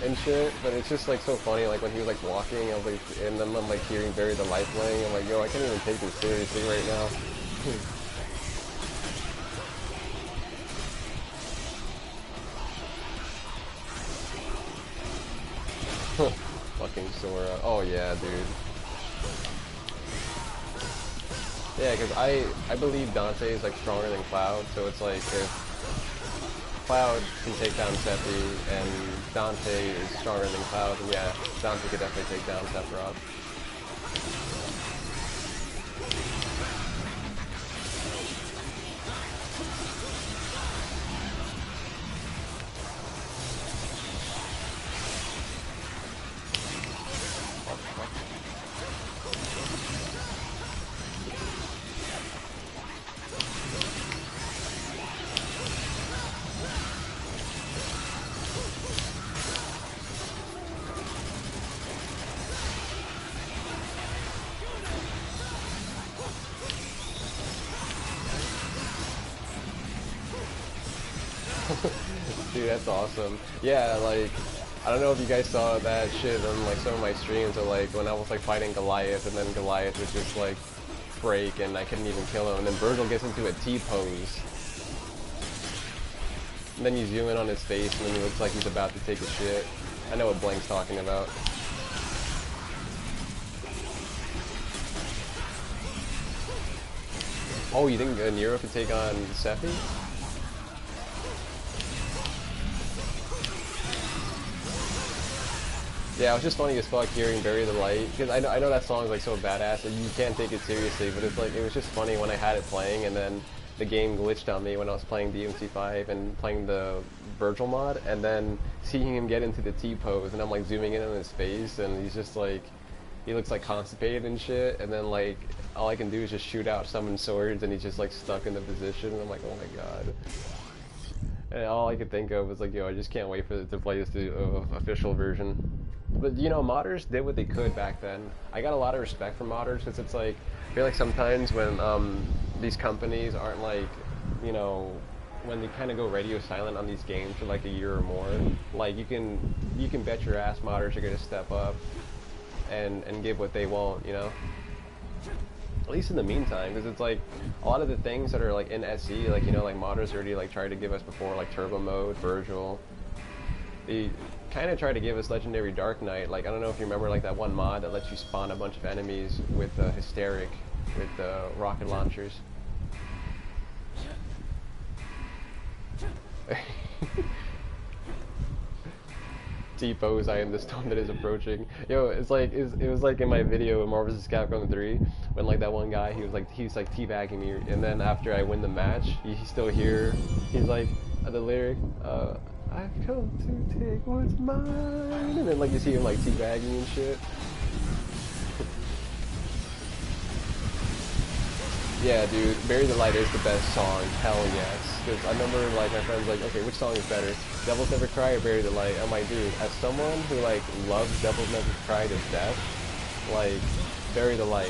and shit, but it's just like so funny, like when he was like walking, I was like, and then I'm like hearing Bury the Light playing, I'm like, yo, I can't even take this seriously right now. Fucking Sora. Oh yeah, dude. Yeah, because I believe Dante is like stronger than Cloud, so it's like if Cloud can take down Sephi and Dante is stronger than Cloud, then yeah, Dante could definitely take down Sephiroth. Dude, that's awesome. Yeah, like, I don't know if you guys saw that shit on like some of my streams, or like when I was like fighting Goliath, and then Goliath would just like break and I couldn't even kill him, and then Virgil gets into a T-pose. And then you zoom in on his face and then he looks like he's about to take a shit. I know what Blank's talking about. Oh, you think Nero could take on Sephi? Yeah, it was just funny as fuck hearing Bury the Light, because I know that song is like so badass and you can't take it seriously, but it's like, it was just funny when I had it playing and then the game glitched on me when I was playing DMC5 and playing the Virgil mod, and then seeing him get into the T-pose and I'm like zooming in on his face and he's just like, he looks like constipated and shit, and then like all I can do is just shoot out summon swords and he's just like stuck in the position and I'm like, oh my god. And all I could think of was like, yo, I just can't wait for to play this official version. But you know, modders did what they could back then. I got a lot of respect for modders, because it's like, I feel like sometimes when these companies aren't like, you know, when they kind of go radio silent on these games for like a year or more, like you can bet your ass modders are gonna step up and give what they want, you know. At least in the meantime, because it's like a lot of the things that are like in SE, like, you know, like modders already like tried to give us before, like turbo mode, Virgil. They kind of tried to give us Legendary Dark Knight. Like, I don't know if you remember like that one mod that lets you spawn a bunch of enemies with Hysteric, with rocket launchers. T-pose, I am the storm that is approaching. Yo, it's like it was like in my video in Marvel vs. Capcom 3 when like that one guy he was like teabagging me, and then after I win the match, he's still here. He's like the lyric, I've come to take what's mine, and then like you see him like teabagging and shit. Yeah, dude, Bury the Light is the best song. Hell yes. Because I remember like my friends like, okay, which song is better, Devils Never Cry or Bury the Light? I'm like, dude, as someone who like loves Devils Never Cry to death, like Bury the Light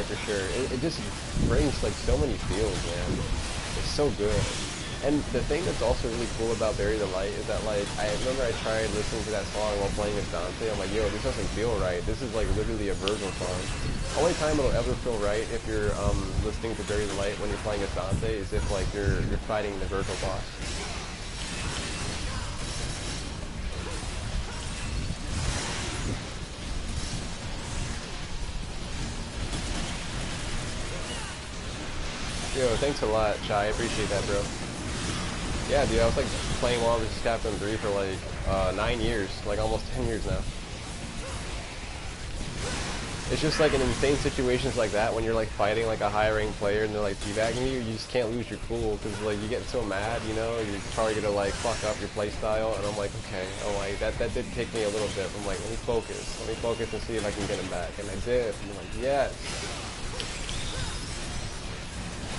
for sure. It just brings like so many feels, man. It's so good. And the thing that's also really cool about Bury the Light is that like I remember I tried listening to that song while playing as Dante. I'm like, yo, this doesn't feel right. This is like literally a Virgil song. Only time it'll ever feel right if you're listening to Bury the Light when you're playing as Dante is if like you're fighting the Virgil boss. Yo, thanks a lot, Chai. I appreciate that, bro. Yeah, dude, I was like playing Marvel vs. Capcom 3 for like 9 years, like almost 10 years now. It's just like in insane situations like that when you're like fighting like a higher ranked player and they're like teabagging you, you just can't lose your cool because like you get so mad, you know, you're probably gonna like fuck up your playstyle, and I'm like, okay, oh like that did take me a little bit. I'm like, let me focus and see if I can get him back, and I did. I'm like, yes.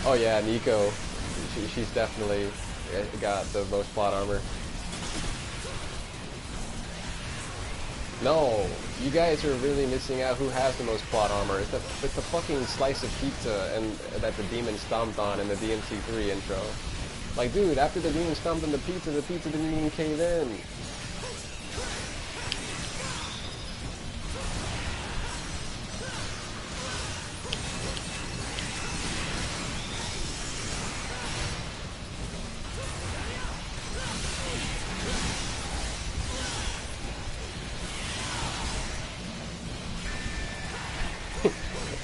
Oh yeah, Nico, she's definitely got the most plot armor. No, you guys are really missing out who has the most plot armor. It's the fucking slice of pizza and that the demon stomped on in the DMC3 intro. Like, dude, after the demon stomped on the pizza didn't even cave in.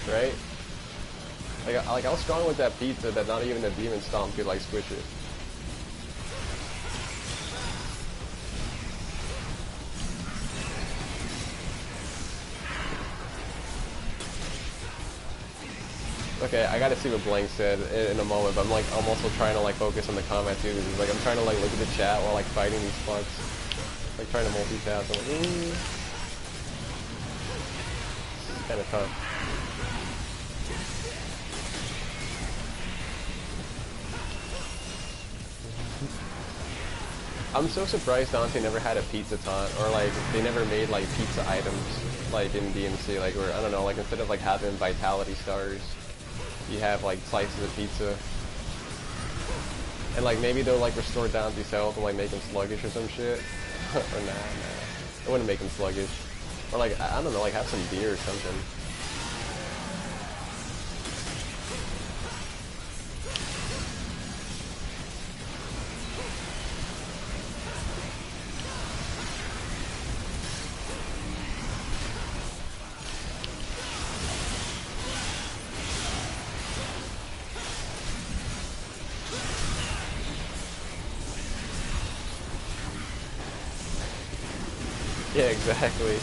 Right? Like I was strong with that pizza that not even a demon stomp could like squish it. Okay, I gotta see what Blank said in a moment, but I'm also trying to like focus on the comment too. Like I'm trying to like look at the chat while like fighting these fucks. Like trying to multitask. I'm like, It's kinda tough. I'm so surprised Dante never had a pizza taunt, or like they never made like pizza items like in DMC, like where I don't know, like instead of like having vitality stars, you have like slices of pizza, and like maybe they'll like restore Dante's health and like make him sluggish or some shit. Or nah, it wouldn't make him sluggish, or like I don't know, like have some beer or something. Yeah, exactly.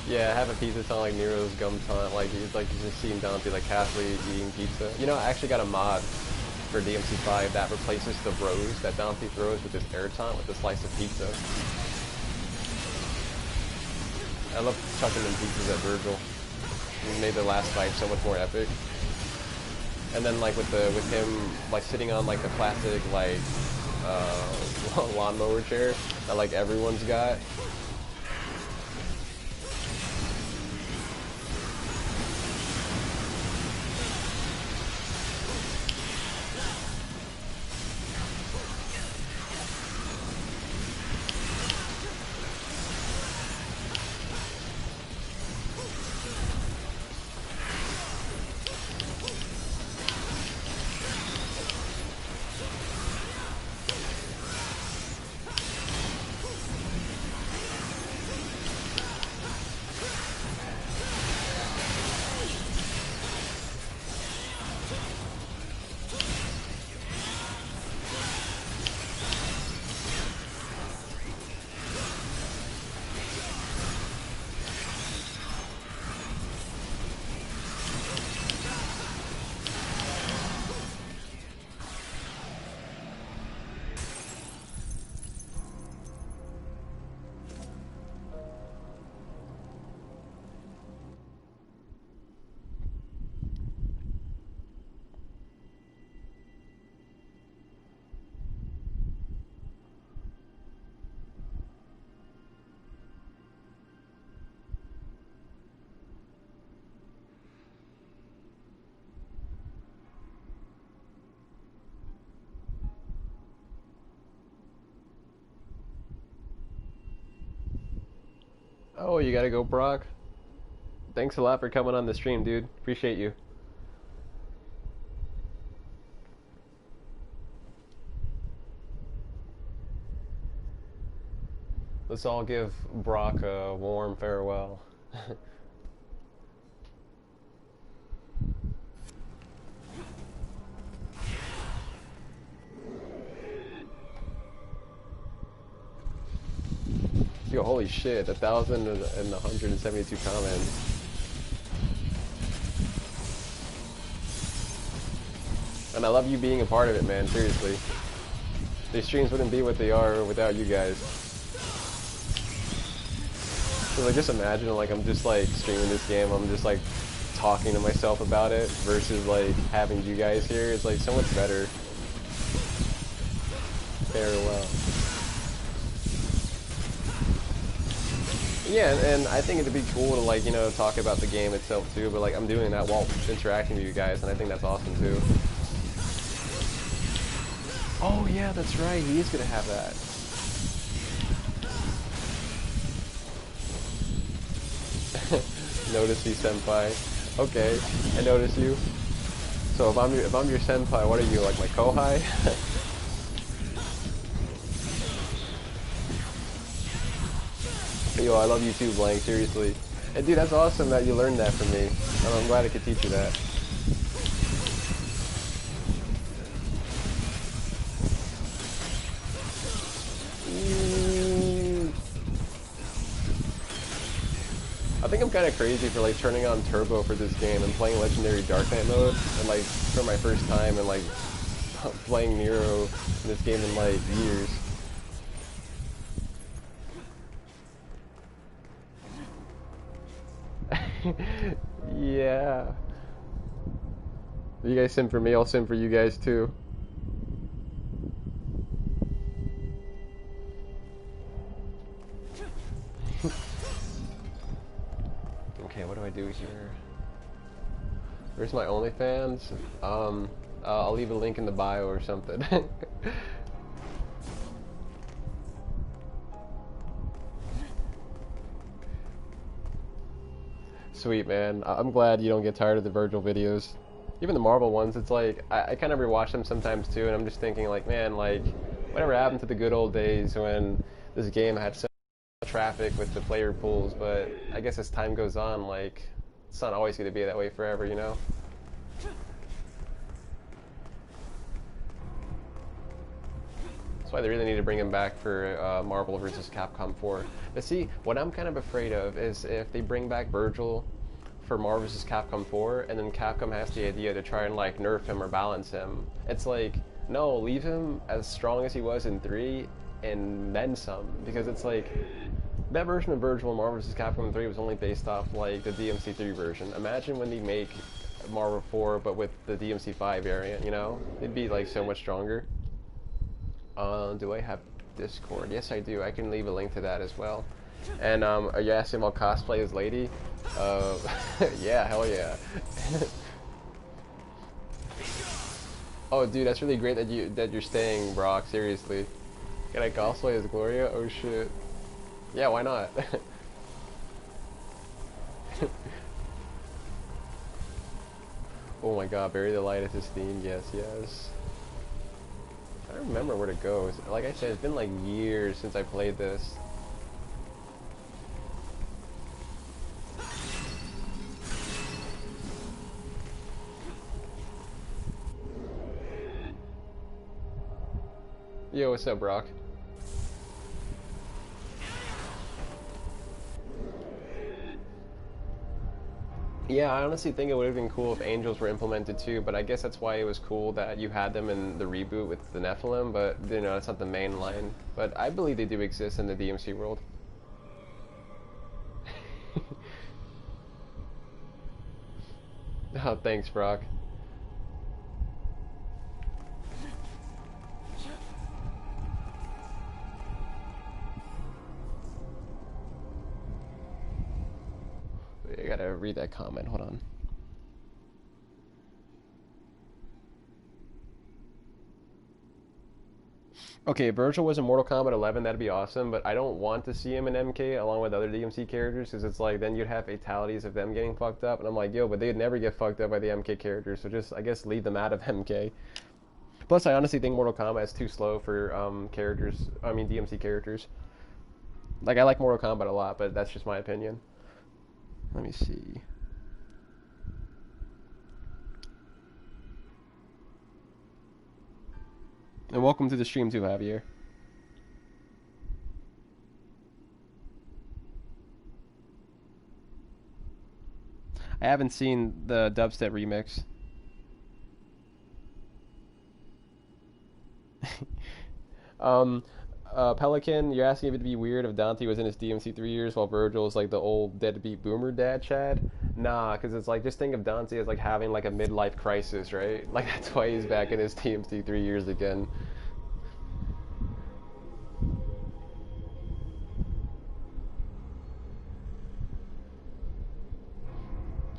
Yeah, have a pizza taunt like Nero's gum taunt, like he's just seeing Dante like casually eating pizza. You know, I actually got a mod for DMC5 that replaces the rose that Dante throws with this air taunt with a slice of pizza. I love chucking in pizzas at Virgil. It made the last fight so much more epic. And then like with him like sitting on like the classic like lawnmower chair that like everyone's got. Oh, you gotta go, Brock. Thanks a lot for coming on the stream, dude. Appreciate you. Let's all give Brock a warm farewell. Yo, holy shit, 1,172 comments. And I love you being a part of it, man, seriously. These streams wouldn't be what they are without you guys. So like, just imagine, like, I'm just like streaming this game, I'm just like talking to myself about it versus like having you guys here. It's like so much better. Farewell. Yeah, and I think it'd be cool to, like, you know, talk about the game itself too, but like I'm doing that while interacting with you guys, and I think that's awesome too. Oh yeah, that's right, he is gonna have that. Notice you, senpai. Okay, I notice you. So if I'm your senpai, what are you, like my kohai? Yo, I love you too, Blank, seriously. And dude, that's awesome that you learned that from me. I'm glad I could teach you that. I think I'm kind of crazy for like turning on turbo for this game and playing legendary Dark Knight mode, and like for my first time and like playing Nero in this game in like years. Yeah. You guys sim for me, I'll sim for you guys too. Okay, what do I do here? Where's my OnlyFans? I'll leave a link in the bio or something. Sweet, man. I'm glad you don't get tired of the Virgil videos. Even the Marvel ones, it's like, I kind of rewatch them sometimes too, and I'm just thinking like, man, like, whatever happened to the good old days when this game had so much traffic with the player pools, but I guess as time goes on, like, it's not always going to be that way forever, you know? That's why they really need to bring him back for Marvel vs. Capcom 4. But see, what I'm kind of afraid of is if they bring back Virgil for Marvel vs. Capcom 4, and then Capcom has the idea to try and like nerf him or balance him. It's like, no, leave him as strong as he was in 3, and then some. Because it's like, that version of Virgil in Marvel vs. Capcom 3 was only based off like the DMC3 version. Imagine when they make Marvel 4, but with the DMC5 variant, you know? It'd be like so much stronger. Do I have Discord? Yes, I do. I can leave a link to that as well. And are you asking about cosplay as Lady? Yeah, hell yeah. Oh, dude, that's really great that you're staying, Brock. Seriously, can I cosplay as Gloria? Oh shit. Yeah, why not? Oh my God, bury the light as his theme. Yes, yes. I don't remember where to go. Like I said, it's been like years since I played this. Yo, what's up, Brock? Yeah, I honestly think it would have been cool if angels were implemented too, but I guess that's why it was cool that you had them in the reboot with the Nephilim, but, you know, it's not the main line. But I believe they do exist in the DMC world. Oh, thanks, Brock. I gotta read that comment, hold on. Okay, Virgil was in Mortal Kombat 11, that'd be awesome, but I don't want to see him in MK along with other DMC characters, because it's like, then you'd have fatalities of them getting fucked up, and I'm like, yo, but they'd never get fucked up by the MK characters, so just, I guess, leave them out of MK. Plus, I honestly think Mortal Kombat is too slow for DMC characters. Like, I like Mortal Kombat a lot, but that's just my opinion. Let me see. And welcome to the stream too, Javier. I haven't seen the dubstep remix. Pelican, you're asking if it'd be weird if Dante was in his DMC 3 years while Virgil is like the old deadbeat boomer dad, Chad? Nah, because it's like, just think of Dante as like having like a midlife crisis, right? Like, that's why he's back in his DMC 3 years again.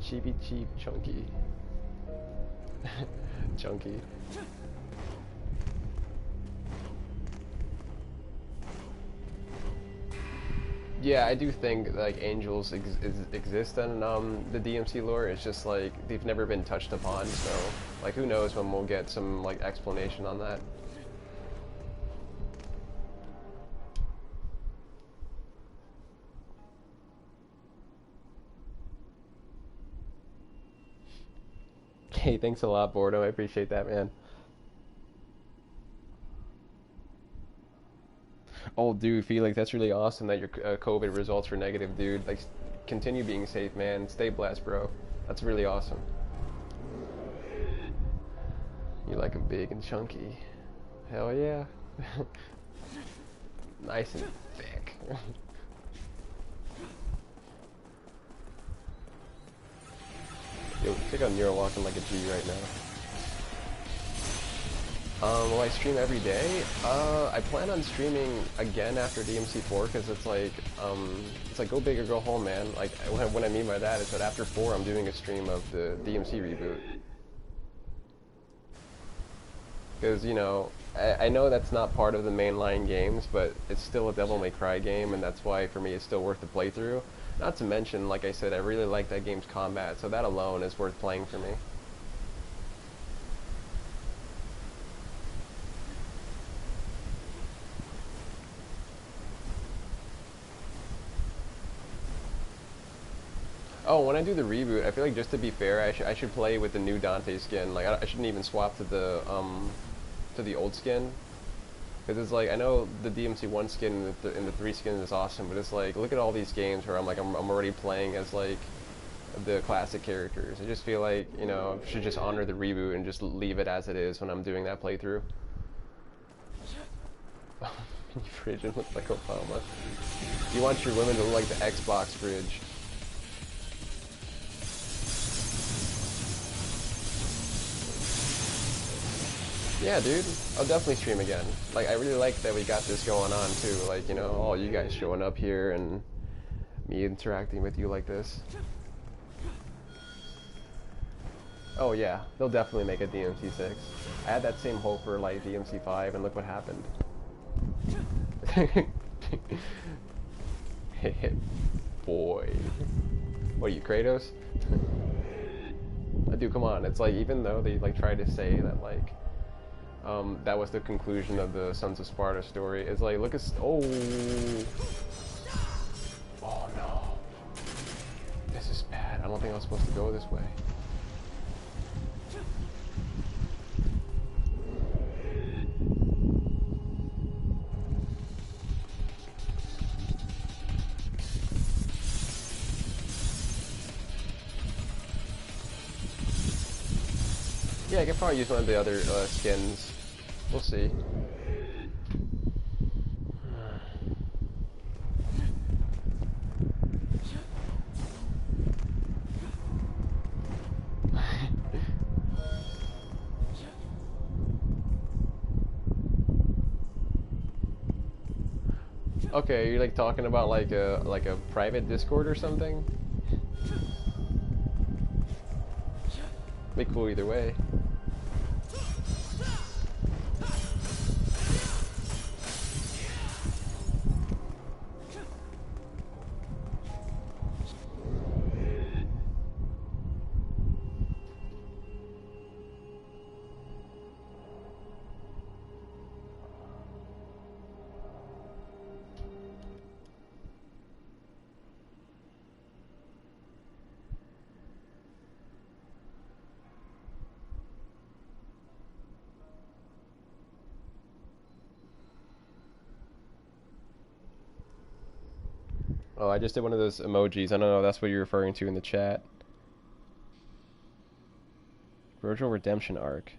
Cheapy cheap, chunky. Chunky. Yeah, I do think like angels exist in the DMC lore. It's just like they've never been touched upon, so like who knows when we'll get some like explanation on that. Hey, thanks a lot, Bordo. I appreciate that, man. Oh, dude, Felix, that's really awesome that your COVID results were negative, dude. Like, continue being safe, man. Stay blessed, bro. That's really awesome. You like them big and chunky. Hell yeah. Nice and thick. Yo, check out Nero walking like a G right now. Will I stream every day? I plan on streaming again after DMC4 because it's like go big or go home, man. Like, what I mean by that is that after 4 I'm doing a stream of the DMC reboot. Because, you know, I know that's not part of the mainline games, but it's still a Devil May Cry game, and that's why for me it's still worth the playthrough. Not to mention, like I said, I really like that game's combat, so that alone is worth playing for me. Oh, when I do the reboot, I feel like just to be fair, I should play with the new Dante skin. Like, I shouldn't even swap to the old skin. Because it's like, I know the DMC1 skin and the 3 skin is awesome, but it's like, look at all these games where I'm already playing as like the classic characters. I just feel like, you know, I should just honor the reboot and just leave it as it is when I'm doing that playthrough. Fridge looks like Obama. You want your women to look like the Xbox fridge. Yeah, dude, I'll definitely stream again. Like, I really like that we got this going on, too. Like, you know, all you guys showing up here and me interacting with you like this. Oh, yeah, they'll definitely make a DMC6. I had that same hope for, like, DMC5, and look what happened. Boy. What are you, Kratos? Dude, come on. It's like, even though they, like, try to say that, like, that was the conclusion of the Sons of Sparta story. It's like, look at... Oh! Oh, no. This is bad. I don't think I was supposed to go this way. Yeah, I can probably use one of the other skins. We'll see. Okay, you're like talking about like a private Discord or something? Be cool either way. Oh, I just did one of those emojis. I don't know if that's what you're referring to in the chat. Virgil Redemption Arc.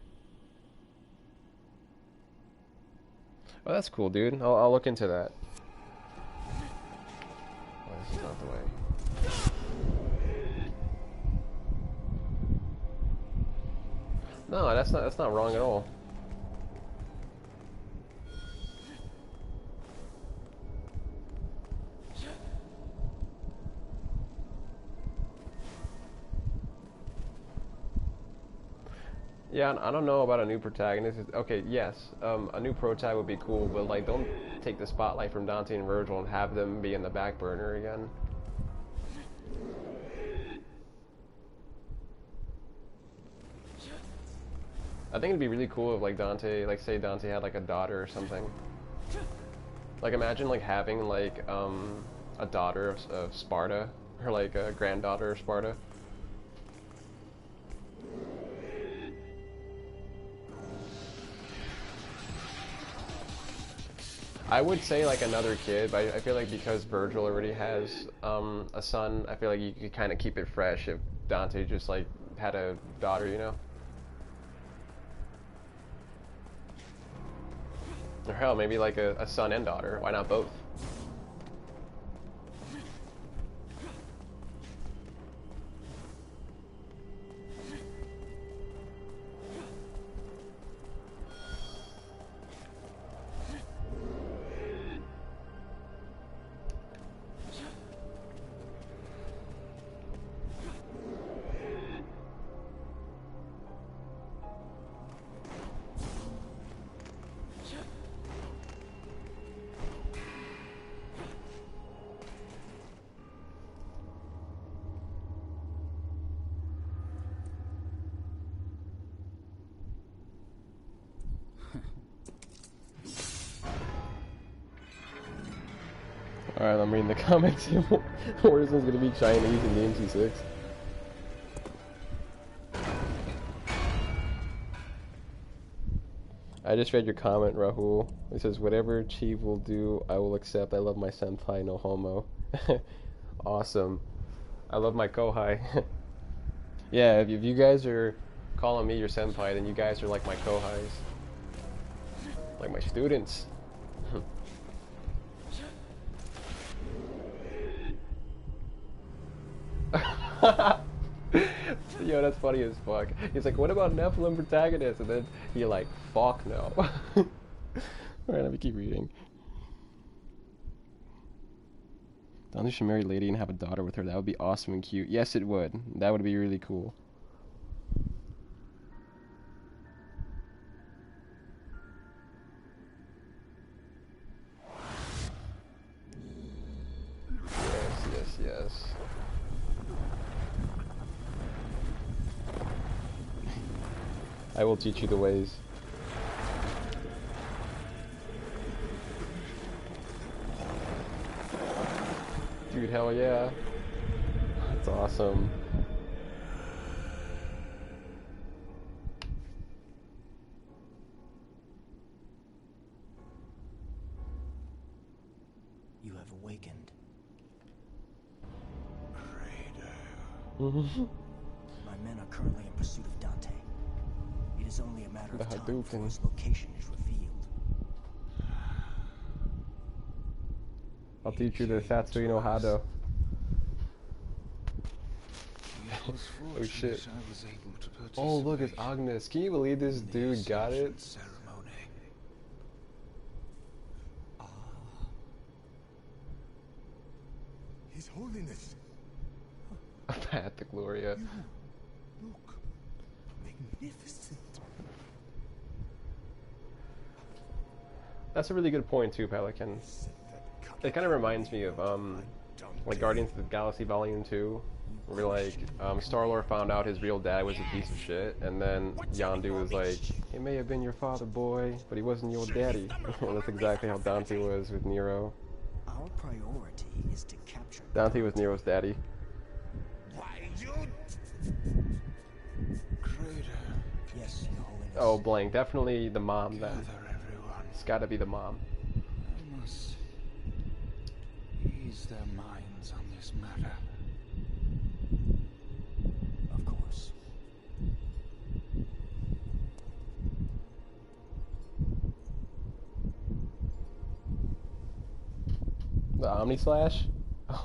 Oh, that's cool, dude. I'll look into that. Oh, this is not the way. No, that's not wrong at all. Yeah, I don't know about a new protagonist. Okay, yes, a new protag would be cool, but like, don't take the spotlight from Dante and Virgil and have them be in the back burner again. I think it'd be really cool if like Dante, like say Dante had like a daughter or something. Like imagine like having like a daughter of Sparta, or like a granddaughter of Sparta. I would say like another kid, but I feel like because Virgil already has a son, I feel like you could kind of keep it fresh if Dante just like had a daughter, you know? Or hell, maybe like a son and daughter. Why not both? Alright, I'm reading the comments. Warzone gonna be Chinese in DMC6. I just read your comment, Rahul. It says, whatever Chief will do, I will accept. I love my senpai, no homo. Awesome. I love my kohai. Yeah, if you guys are calling me your senpai, then you guys are like my kohais. Like my students. Yo, that's funny as fuck. He's like, what about Nephilim protagonists? And then you're like, fuck no. Alright, let me keep reading. Dante should marry Lady and have a daughter with her. That would be awesome and cute. Yes, it would. That would be really cool. Yes. I will teach you the ways. Dude, hell yeah. That's awesome. You have awakened. My men are currently in pursuit of Dante. It is only a matter of time before his location is revealed. I'll teach you the Satsui no Hado. Oh shit. Oh look, it's Agnes. Can you believe this dude got it? His Holiness. Pat the Gloria. Look. Magnificent. That's a really good point too, Pelican. It kind of reminds me of like Guardians of the Galaxy Volume 2, where like Star-Lord found out his real dad was a piece of shit, and then Yondu was like, "He may have been your father, boy, but he wasn't your daddy." And that's exactly how Dante was with Nero. Our priority is to capture Dante was Nero's daddy. Yes, Your Holiness. Oh, blank. Definitely the mom then. It's gotta be the mom. I must ease their minds on this matter. Of course. The Omni Slash?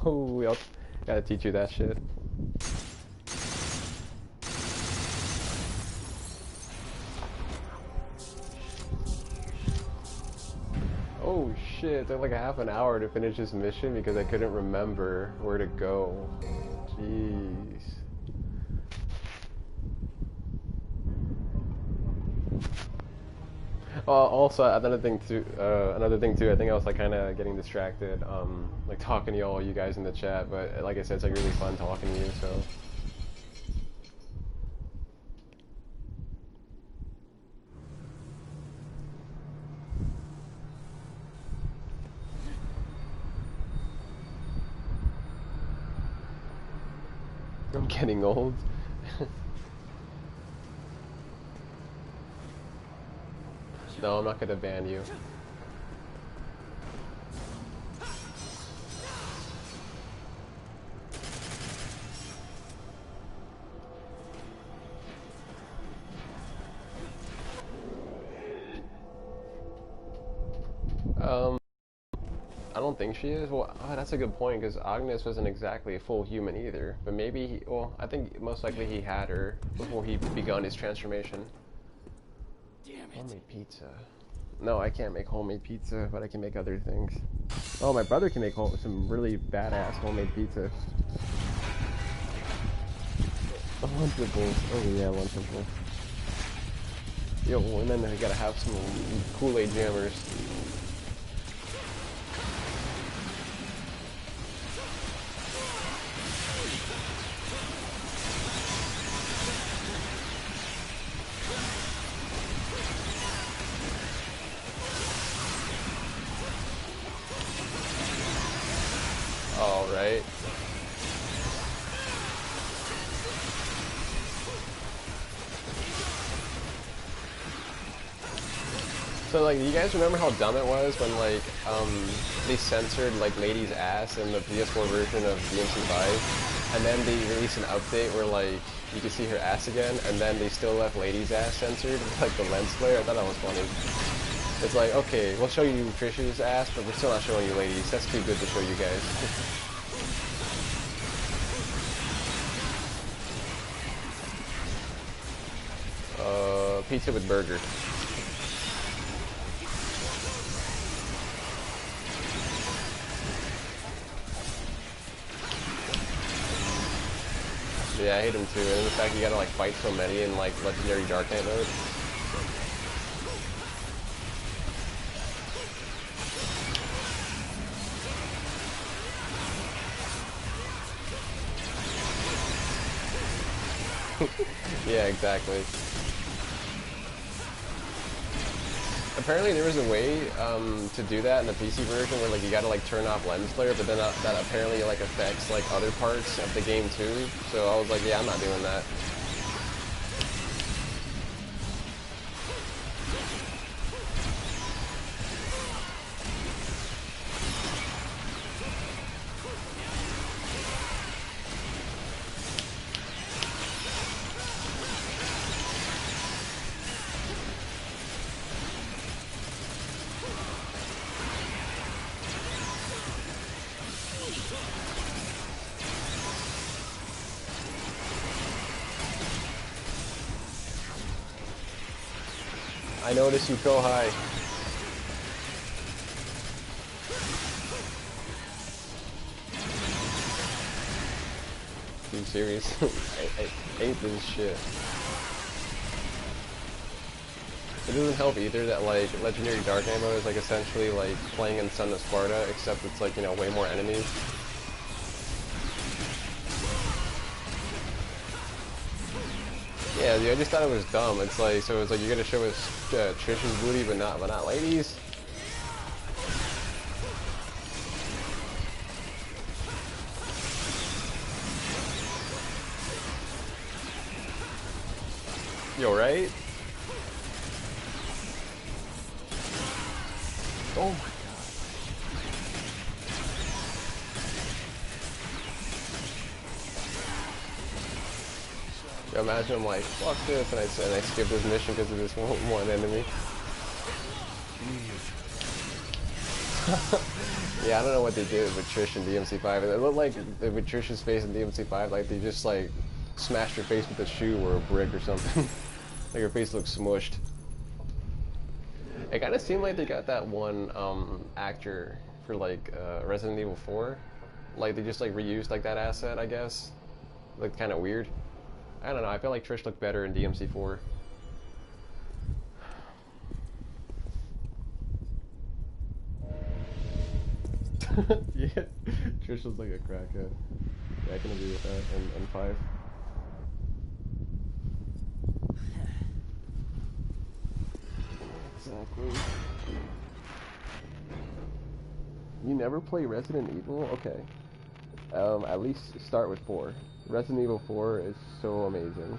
Oh, we all gotta teach you that shit. Oh shit, it took like a half an hour to finish this mission because I couldn't remember where to go. Jeez. Also, another thing too. I think I was like kind of getting distracted, like talking to all you guys in the chat. But like I said, it's like really fun talking to you. So. I'm getting old. No, I'm not gonna ban you. I don't think she is. Well, that's a good point because Agnes wasn't exactly a full human either. But maybe, well, I think most likely he had her before he begun his transformation. Damn it. Homemade pizza. No, I can't make homemade pizza, but I can make other things. Oh, my brother can make some really badass homemade pizza. Lunchables. Oh yeah, Lunchables. Yo, and then I gotta have some Kool-Aid jammers. All right. So like, you guys remember how dumb it was when like they censored like Lady's ass in the PS4 version of DMC5, and then they released an update where like you could see her ass again, and then they still left Lady's ass censored with like the lens flare. I thought that was funny. It's like, okay, we'll show you Trish's ass, but we're still not showing you Lady's. That's too good to show you guys. Pizza with burger. Yeah, I hate him too, and the fact you gotta like fight so many in like legendary Dark Knight mode. Yeah, exactly. Apparently there was a way to do that in the PC version where like you gotta like turn off lens flare, but then that apparently like affects like other parts of the game too. So I was like, yeah, I'm not doing that. I notice you go high. Are you serious? I hate this shit. It doesn't help either that like Legendary Dark Knight mode is like essentially like playing in Son of Sparta, except it's like, you know, way more enemies. Yeah, dude, I just thought it was dumb. It's like, so it's like you're gonna show us Trish's booty, but not ladies. Yo, right? Oh my god. imagine I'm like, fuck this, and I skip this mission because of this one enemy. Yeah, I don't know what they did with Trish and DMC5. It looked like with Trish's face in DMC5, like they just like smashed her face with a shoe or a brick or something. Like her face looks smushed. It kind of seemed like they got that one actor for like Resident Evil 4. Like they just like reused like that asset, I guess. Looked kind of weird. I don't know. I feel like Trish looked better in DMC4. Yeah, Trish was like a crackhead. Yeah, I can agree with that. And 5. Exactly. You never play Resident Evil? Okay. At least start with 4. Resident Evil 4 is so amazing.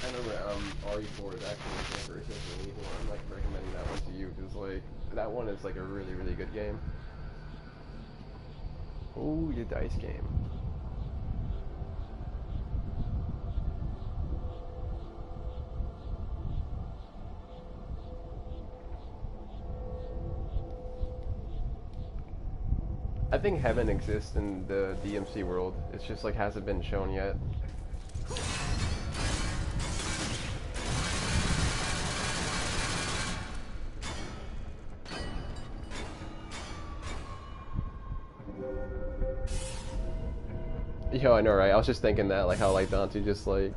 I remember RE4 is actually my favorite Resident Evil. I'm like recommending that one to you because like that one is like a really, really good game. Oh, your dice game. I think heaven exists in the DMC world. It's just like hasn't been shown yet. Yo, I know, right? I was just thinking that, like how like Dante just like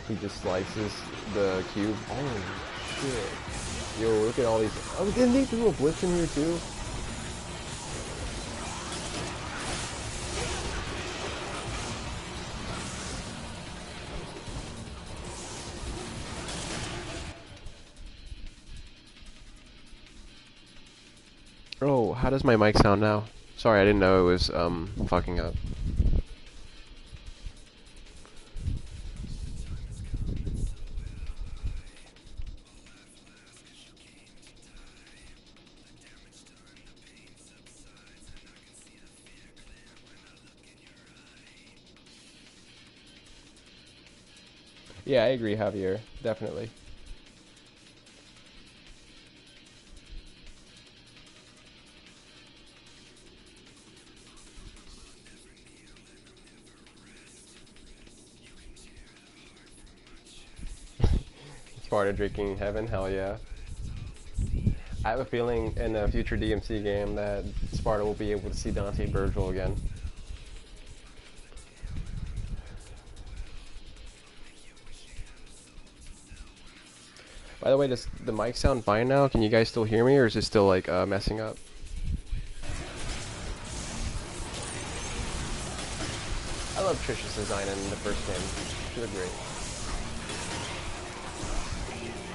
he just slices the cube. Oh shit! Yo, look at all these. Oh, didn't they do a blitz in here too? Oh, how does my mic sound now? Sorry, I didn't know it was fucking up. Yeah, I agree, Javier. Definitely. Sparta drinking heaven, hell yeah. I have a feeling in a future DMC game that Sparta will be able to see Dante and Virgil again. By the way, does the mic sound fine now? Can you guys still hear me, or is it still like messing up? I love Trish's design in the first game. She looked great.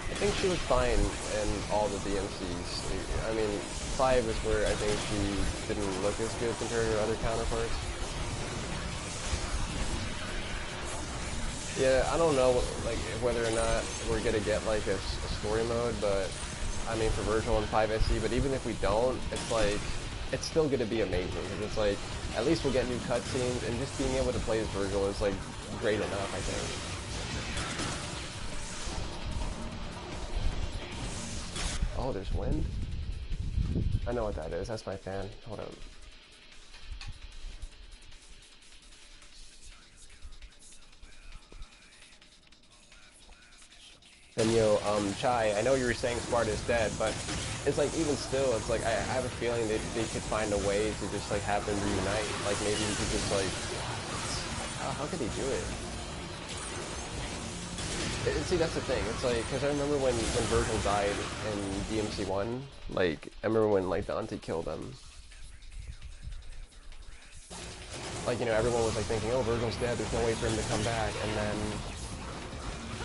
I think she was fine in all the DMCs. I mean, 5 is where I think she didn't look as good compared to her other counterparts. Yeah, I don't know like whether or not we're gonna get like a story mode, but I mean for Virgil and 5SE. But even if we don't, it's like it's still gonna be amazing because it's like at least we'll get new cutscenes, and just being able to play as Virgil is like great enough, I think. Oh, there's wind. I know what that is. That's my fan. Hold on. And yo, Chai, I know you were saying Sparta's dead, but it's like even still, it's like I have a feeling that they could find a way to just like have them reunite. Like maybe we could just like, how could he do it? See, that's the thing. It's like, because I remember when Virgil died in DMC1, like I remember when like Dante killed him. Like, you know, everyone was like thinking, oh, Virgil's dead, there's no way for him to come back, and then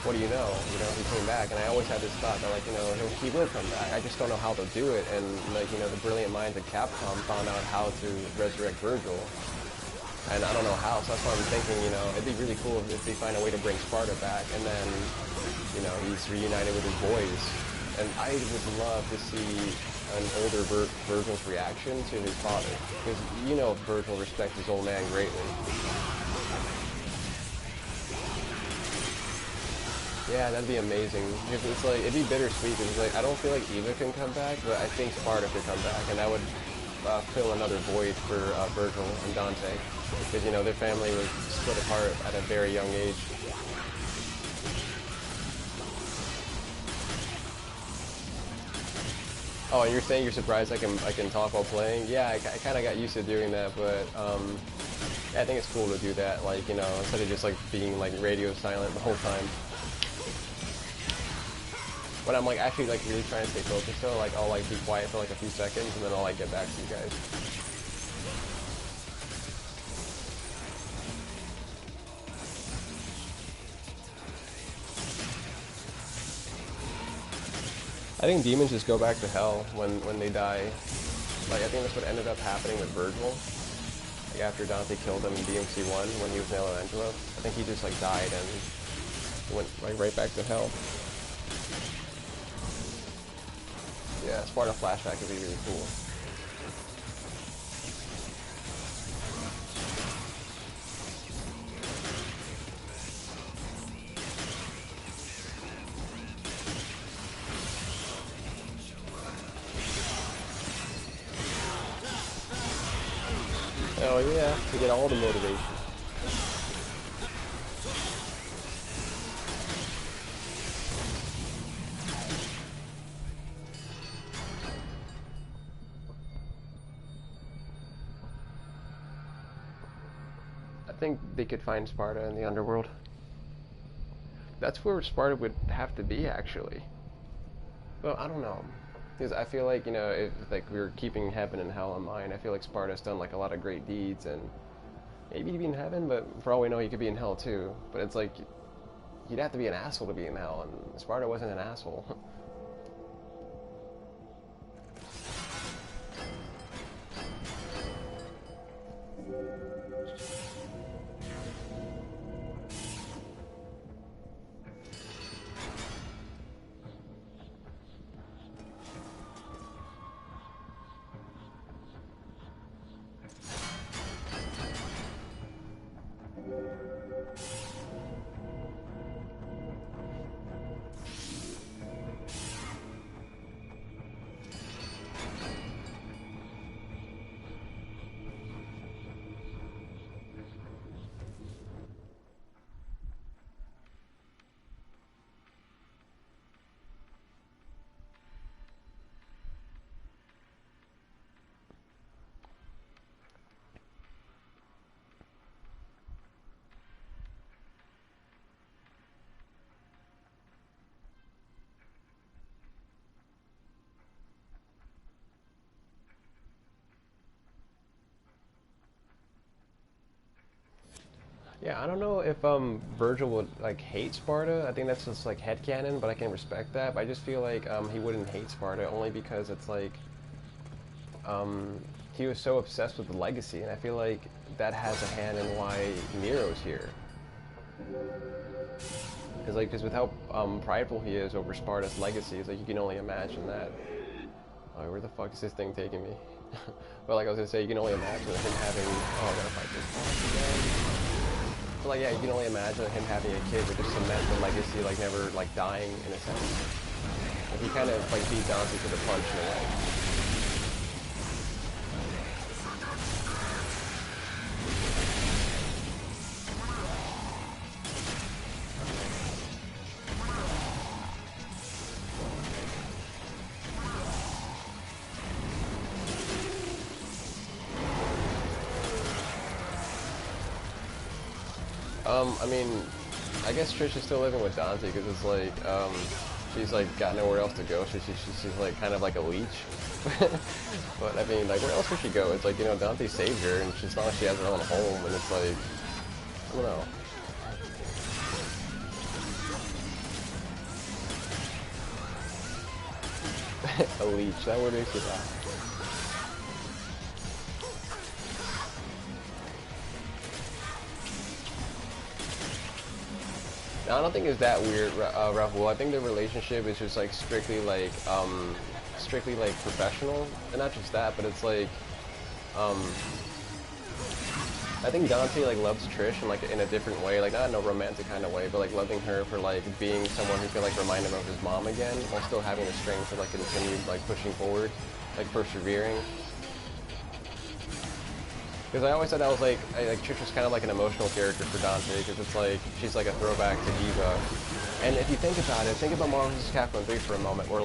what do you know, he came back, and I always had this thought that, like, you know, he will come back, I just don't know how they'll do it, and, like, you know, the brilliant minds at Capcom found out how to resurrect Virgil, and I don't know how, so that's why I'm thinking, you know, it'd be really cool if they find a way to bring Sparta back, and then, you know, he's reunited with his boys, and I would love to see an older Virgil's reaction to his father, because, you know, Virgil respects his old man greatly. Yeah, that'd be amazing. It's like, it'd be bittersweet because like, I don't feel like Eva can come back, but I think Sparta could come back, and that would fill another void for Virgil and Dante, because, you know, their family was split apart at a very young age. Oh, you're saying you're surprised I can talk while playing? Yeah, I kind of got used to doing that, but I think it's cool to do that, like, you know, instead of just like being like radio silent the whole time. When I'm like actually like really trying to stay focused though, like I'll like be quiet for like a few seconds and then I'll like get back to you guys. I think demons just go back to hell when they die. Like, I think that's what ended up happening with Virgil. Like, after Dante killed him in DMC1 when he was in El Angelo, I think he just like died and went like right back to hell. Yeah, Sparta flashback would be really cool. Oh yeah, to get all the motivation. I think they could find Sparta in the underworld. That's where Sparta would have to be, actually. Well, I don't know. Because I feel like, you know, if like we were keeping heaven and hell in mind, I feel like Sparta's done like a lot of great deeds, and maybe he'd be in heaven, but for all we know, he could be in hell too. But it's like, you'd have to be an asshole to be in hell, and Sparta wasn't an asshole. Yeah, I don't know if Virgil would like hate Sparta. I think that's just like headcanon, but I can respect that. But I just feel like he wouldn't hate Sparta only because it's like he was so obsessed with the legacy, and I feel like that has a hand in why Nero's here. Because with how prideful he is over Sparta's legacy, it's like you can only imagine that. Oh, where the fuck is this thing taking me? But like I was gonna say, you can only imagine him having. Oh, I gotta fight this boss again. But like, yeah, you can only imagine him having a kid would just cement the legacy, like never like dying in a sense. Like, he kind of like beat Dante to the punch in a way. I mean, I guess Trish is still living with Dante because it's like, she's like got nowhere else to go, so she's like kind of like a leech. But I mean, like, where else would she go? It's like, you know, Dante saved her, and she's not like she has her own home, and it's like, I don't know. A leech, that word makes you laugh. I don't think it's that weird, Rahul. I think the relationship is just like strictly like professional, and not just that, but it's like I think Dante like loves Trish in like in a different way, like not in a romantic kind of way, but like loving her for like being someone who could like remind him of his mom again, while still having the strength to like continue like pushing forward, like persevering. Because I always thought that was like, Trish was kind of like an emotional character for Dante, because it's like, she's like a throwback to Eva. And if you think about it, think about Marvel vs. Capcom 3 for a moment, where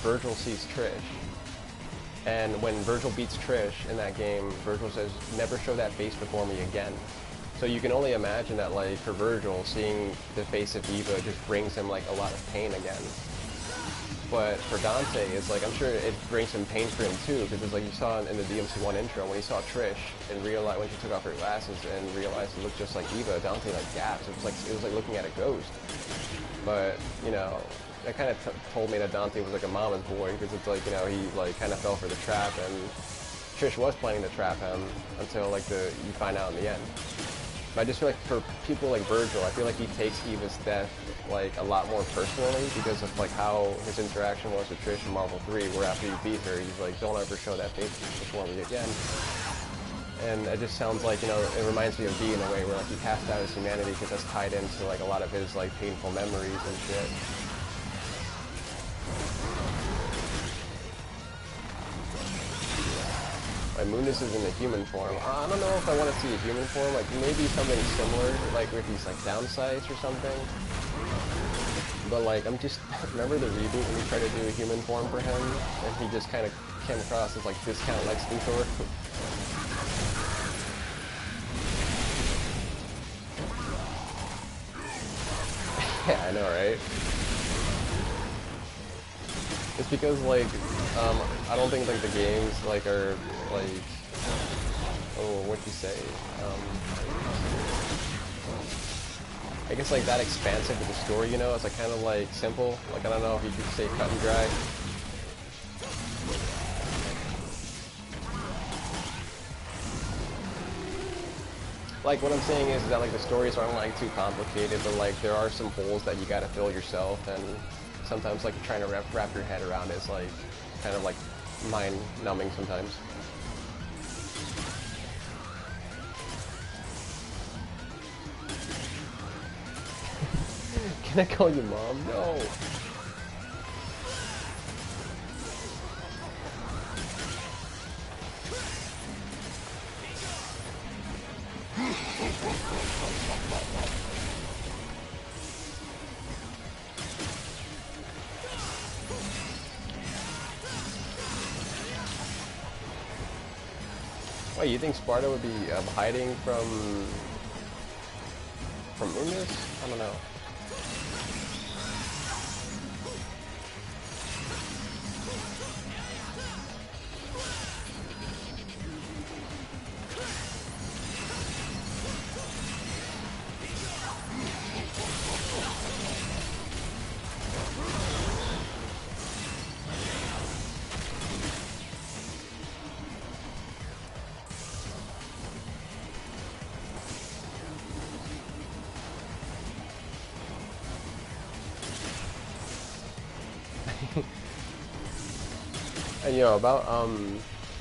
Virgil sees Trish. And when Virgil beats Trish in that game, Virgil says, never show that face before me again. So you can only imagine that like, for Virgil, seeing the face of Eva just brings him like a lot of pain again. But for Dante, it's like, I'm sure it brings some pain for him too, because it's like you saw in the DMC1 intro, when he saw Trish and realized, when she took off her glasses and realized it looked just like Eva, Dante like gasped. It was like looking at a ghost. But, you know, that kind of told me that Dante was like a mama's boy, because it's like, you know, he like kind of fell for the trap, and Trish was planning to trap him until like you find out in the end. But I just feel like for people like Virgil, I feel like he takes Eva's death like a lot more personally, because of like how his interaction was with Trish in Marvel 3, where after you beat her, he's like, don't ever show that face before me again. And it just sounds like, you know, it reminds me of V in a way, where like he cast out his humanity because that's tied into like a lot of his like painful memories and shit. Like Mundus is in a human form. I don't know if I want to see a human form, like maybe something similar, like with these like downsides or something. But like, I'm just, remember the reboot when we tried to do a human form for him, and he just kind of came across as like discount Lex Luthor? Yeah, I know, right? It's because like, I don't think like the games like are like, oh, what'd you say? I guess like that expansive with the story, you know, it's like kind of like simple. Like I don't know if you could say cut and dry. Like what I'm saying is that like the stories aren't like too complicated, but like there are some holes that you gotta fill yourself, and sometimes like trying to wrap your head around it is like kind of like mind-numbing sometimes. Can I call you mom? No. Wait, you think Sparta would be hiding from Unis? I don't know. And you know, about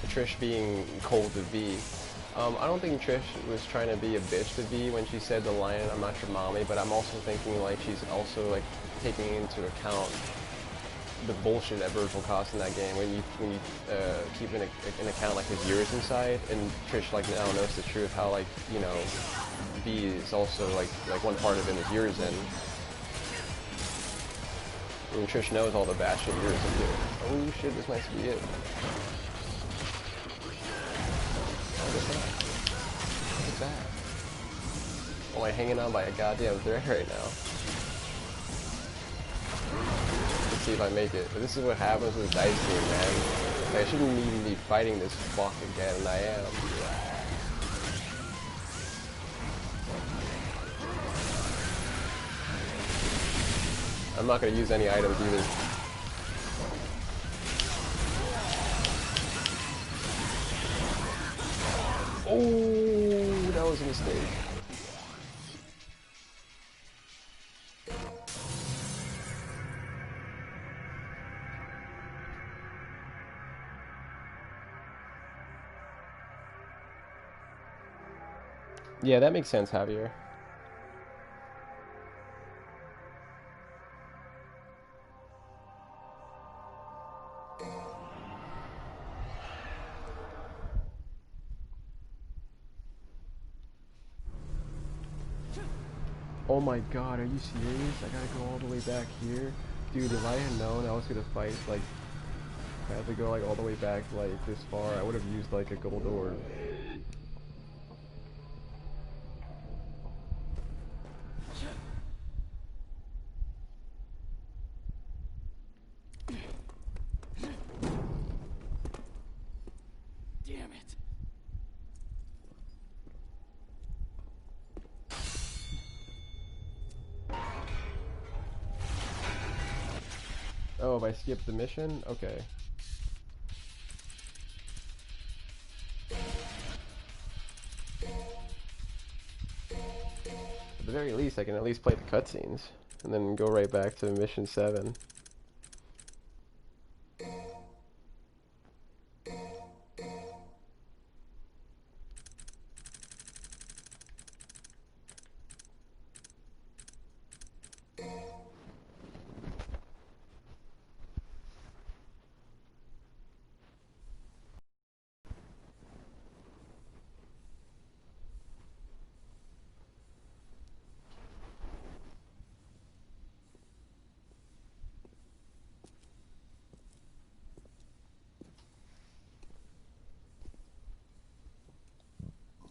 Trish being cold to V, I don't think Trish was trying to be a bitch to V when she said the line, "I'm not your mommy," but I'm also thinking like she's also like taking into account the bullshit that Virgil caused in that game when you keep in account like his years inside, and Trish like now knows the truth, how like, you know, V is also like one part of him is years in. And Trish knows all the bad shit years into. Oh shit, this might be it. Look at that. Oh, I'm hanging on by a goddamn thread right now. Let's see if I make it. But this is what happens with dice game, man. Like, I shouldn't even be fighting this fuck again, and I am. I'm not going to use any items either. Oh, that was a mistake. Yeah, that makes sense, Javier. Oh my god, are you serious? I gotta go all the way back here? Dude, if I had known I was gonna fight, like, I had to go, like, all the way back, like, this far, I would have used, like, a gold orb. Damn it. Oh, if I skip the mission? Okay. At the very least, I can at least play the cutscenes, and then go right back to mission 7.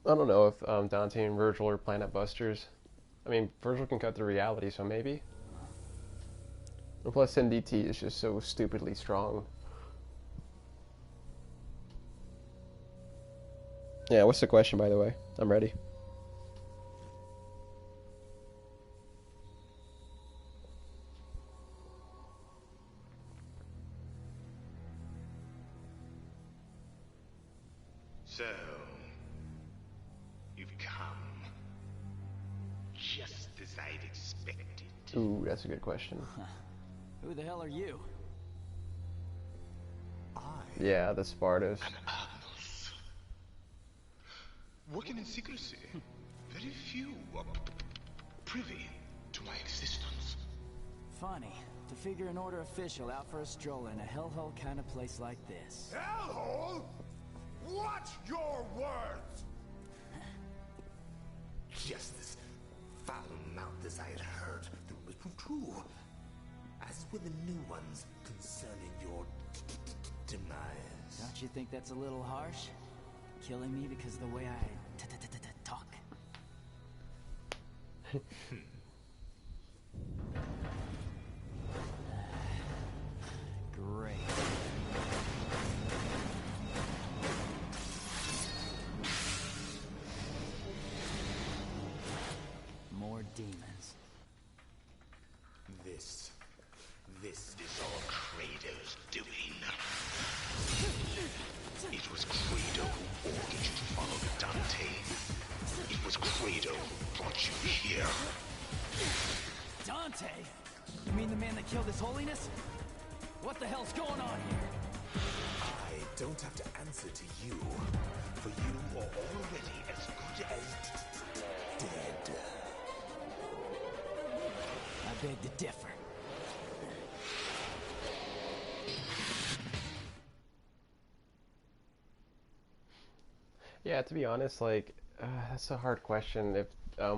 I don't know if Dante and Virgil are planet busters. I mean, Virgil can cut through reality, so maybe. And plus, NDT is just so stupidly strong. Yeah, what's the question, by the way? I'm ready. So, you've come. Just as I'd expected. Ooh, that's a good question. Who the hell are you? Yeah, the Spartans. Agnus. Working in secrecy. Very few are privy to my existence. Funny. To figure an order official out for a stroll in a hellhole kind of place like this. Hellhole? Watch your words! Just as foul-mouthed as I had heard, the rumors proved true. As were the new ones concerning your demise. Don't you think that's a little harsh? Killing me because of the way I talk? Great. More demons. This is all Kratos' doing. It was Kratos who ordered you to follow the Dante. It was Kratos who brought you here. Dante? You mean the man that killed His Holiness? What the hell's going on here? I don't have to answer to you, for you are already as good as dead. I beg to differ. Yeah, to be honest, like, that's a hard question if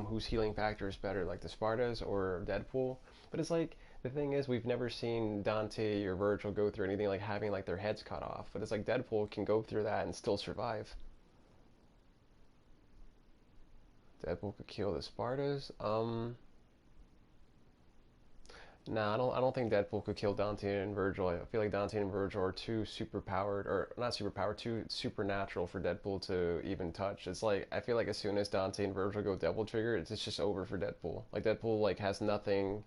whose healing factor is better, like the Spartas or Deadpool. But it's like, the thing is, we've never seen Dante or Virgil go through anything like having like their heads cut off. But it's like Deadpool can go through that and still survive. Deadpool could kill the Spartas. Nah, I don't think Deadpool could kill Dante and Virgil. I feel like Dante and Virgil are too superpowered, or not superpowered, too supernatural for Deadpool to even touch. It's like, I feel like as soon as Dante and Virgil go Devil Trigger, it's just over for Deadpool. Like, Deadpool, like, has nothing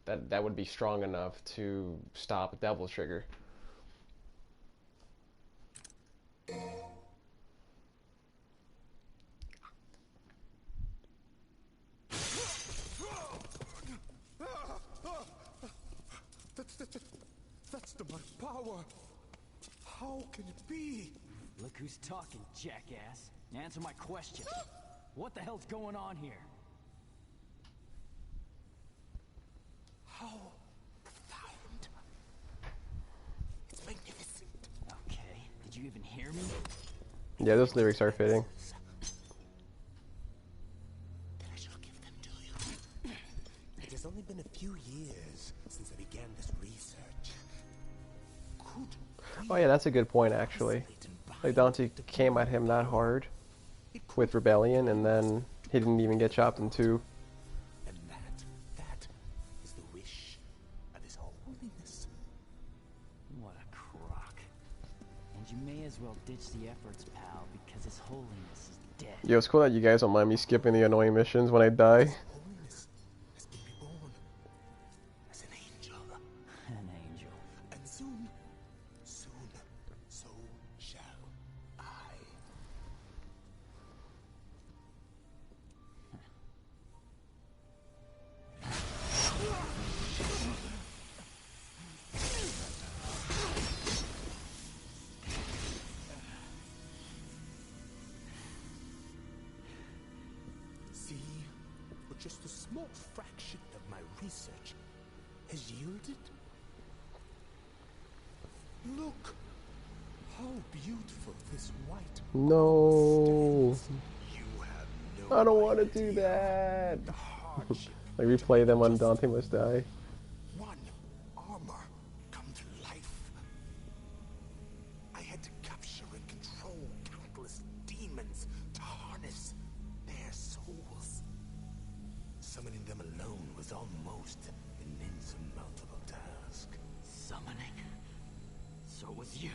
that would be strong enough to stop Devil Trigger. That's the my power. How can it be? Look who's talking, jackass. Answer my question. What the hell's going on here? How profound. It's magnificent. Okay, did you even hear me? Yeah, those lyrics are fitting. Then I shall give them to you. It has only been a few years since I began this research. Could Oh yeah, that's a good point actually. Like Dante came at him that hard with Rebellion, and then he didn't even get chopped in two. and that is the wish of His Holiness. What a crock. And you may as well ditch the efforts, pal, because His Holiness is dead. Yo, it's cool that you guys don't mind me skipping the annoying missions when I die. Holiness has been reborn as an angel. An angel. And soon, so shall I. See, but just a small fraction of my research has yielded. Look how beautiful this white. No, You have no I don't want to do idea that. the hardship. Like replay them on Dante Must Die. One armor come to life. I had to capture and control countless demons to harness their souls. Summoning them alone was almost an insurmountable task. Summoning? So it was you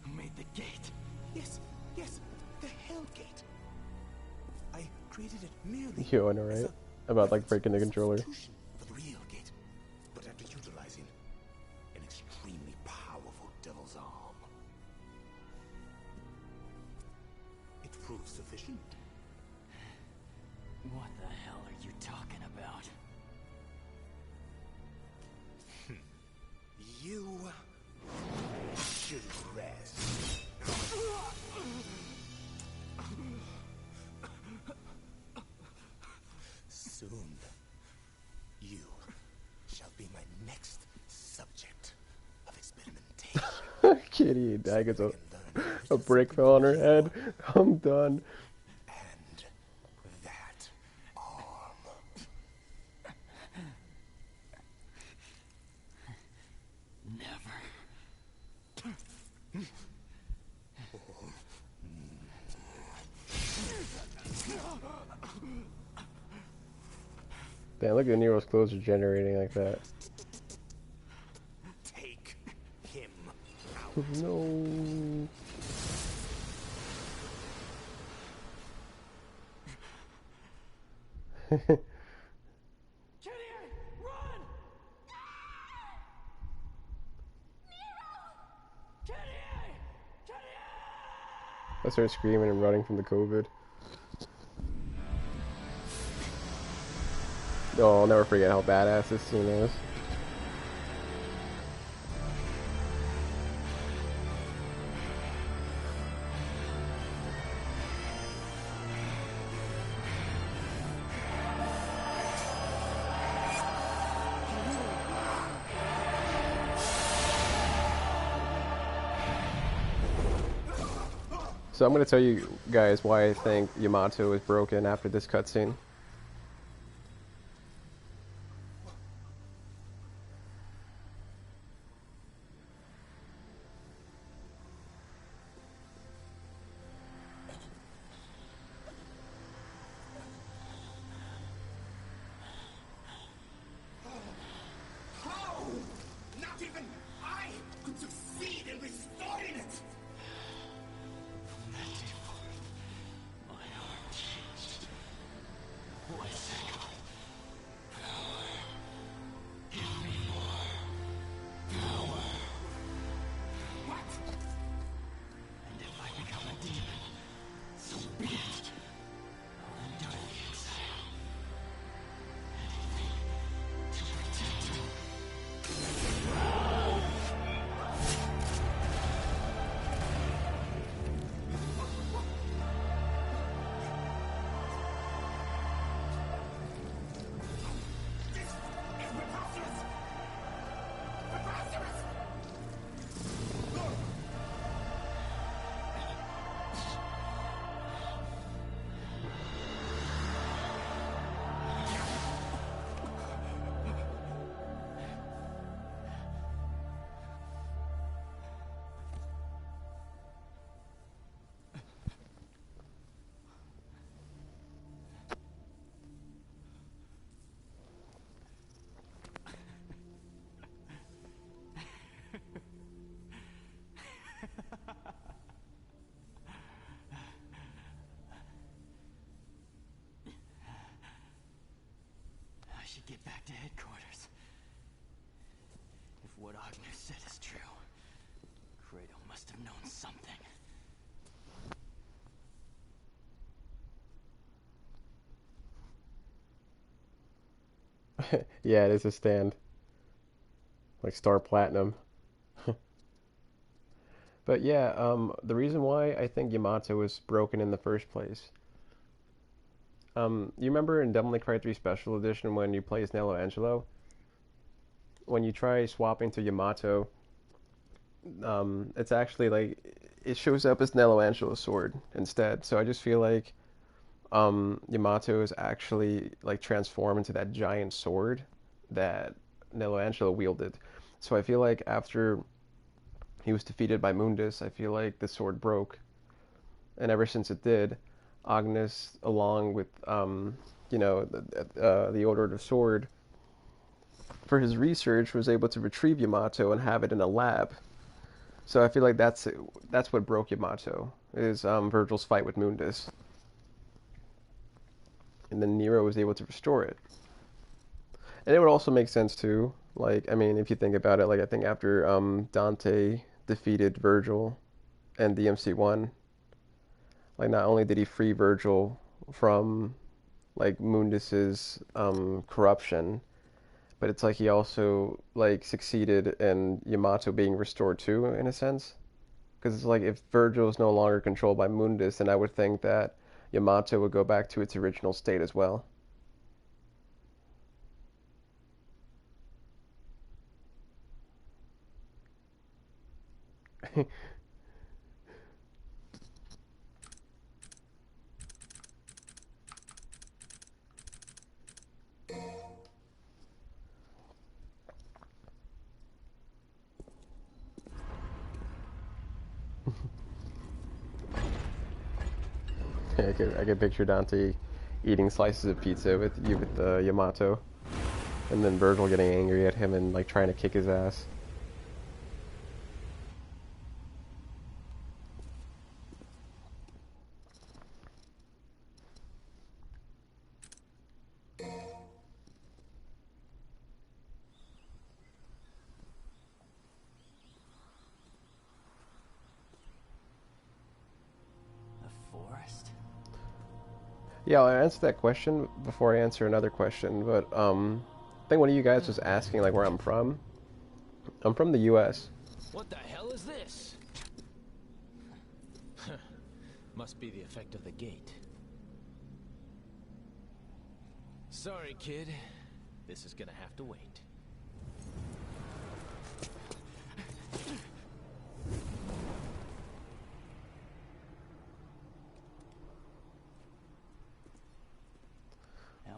who made the gate. Yes, the Hell Gate. I created it merely Yo, I know, as right? a About like breaking the controller. substitution for the real gate, but after utilizing an extremely powerful devil's arm. It proved sufficient. What the hell are you talking about? You should rest. Soon, you shall be my next subject of experimentation. Kitty died because a brick fell on her head. I'm done. And that arm. Never. Damn, look at Nero's clothes regenerating like that. Take him out. No. I started screaming and running from the COVID. Oh, I'll never forget how badass this scene is. So I'm going to tell you guys why I think Yamato is broken after this cutscene. How? Not even I could succeed in restoring it. back to headquarters. If what Agnes said is true, Kratos must have known something. Yeah, it is a stand. Like Star Platinum. But yeah, the reason why I think Yamato was broken in the first place. You remember in Devil May Cry 3 Special Edition when you play as Nello Angelo? When you try swapping to Yamato, it's actually like, it shows up as Nello Angelo's sword instead. So I just feel like Yamato is actually like transformed into that giant sword that Nello Angelo wielded. So I feel like after he was defeated by Mundus, I feel like the sword broke. And ever since it did, Agnes, along with, the Order of the Sword, for his research, was able to retrieve Yamato and have it in a lab. So I feel like that's what broke Yamato, is Virgil's fight with Mundus. And then Nero was able to restore it. And it would also make sense too, like, I mean, if you think about it, like, I think after Dante defeated Virgil and DMC1, like, not only did he free Virgil from, like, Mundus's corruption, but it's like he also, like, succeeded in Yamato being restored too, in a sense. Because it's like, if Virgil is no longer controlled by Mundus, then I would think that Yamato would go back to its original state as well. I could picture Dante eating slices of pizza with Yamato, and then Virgil getting angry at him and like trying to kick his ass. Yeah, I'll answer that question before I answer another question, but I think one of you guys was asking like where I'm from. I'm from the US. What the hell is this? Must be the effect of the gate. Sorry, kid. This is gonna have to wait.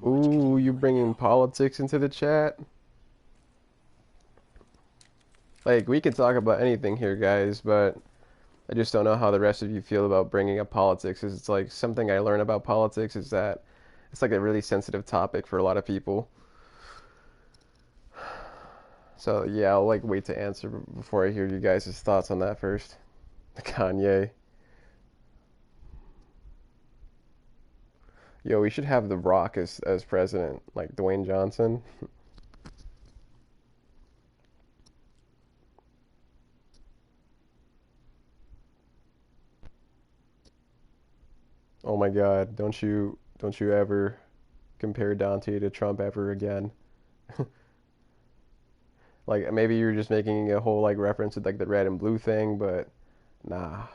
Ooh, you bringing politics into the chat? Like, we can talk about anything here, guys, but I just don't know how the rest of you feel about bringing up politics. It's like something I learn about politics is that it's like a really sensitive topic for a lot of people. So yeah, I'll like wait to answer before I hear you guys' thoughts on that first. Kanye. Yo, we should have The Rock as president, like Dwayne Johnson. Oh my God, don't you ever compare Dante to Trump ever again. Like, maybe you're just making a whole like reference to like the red and blue thing, but nah.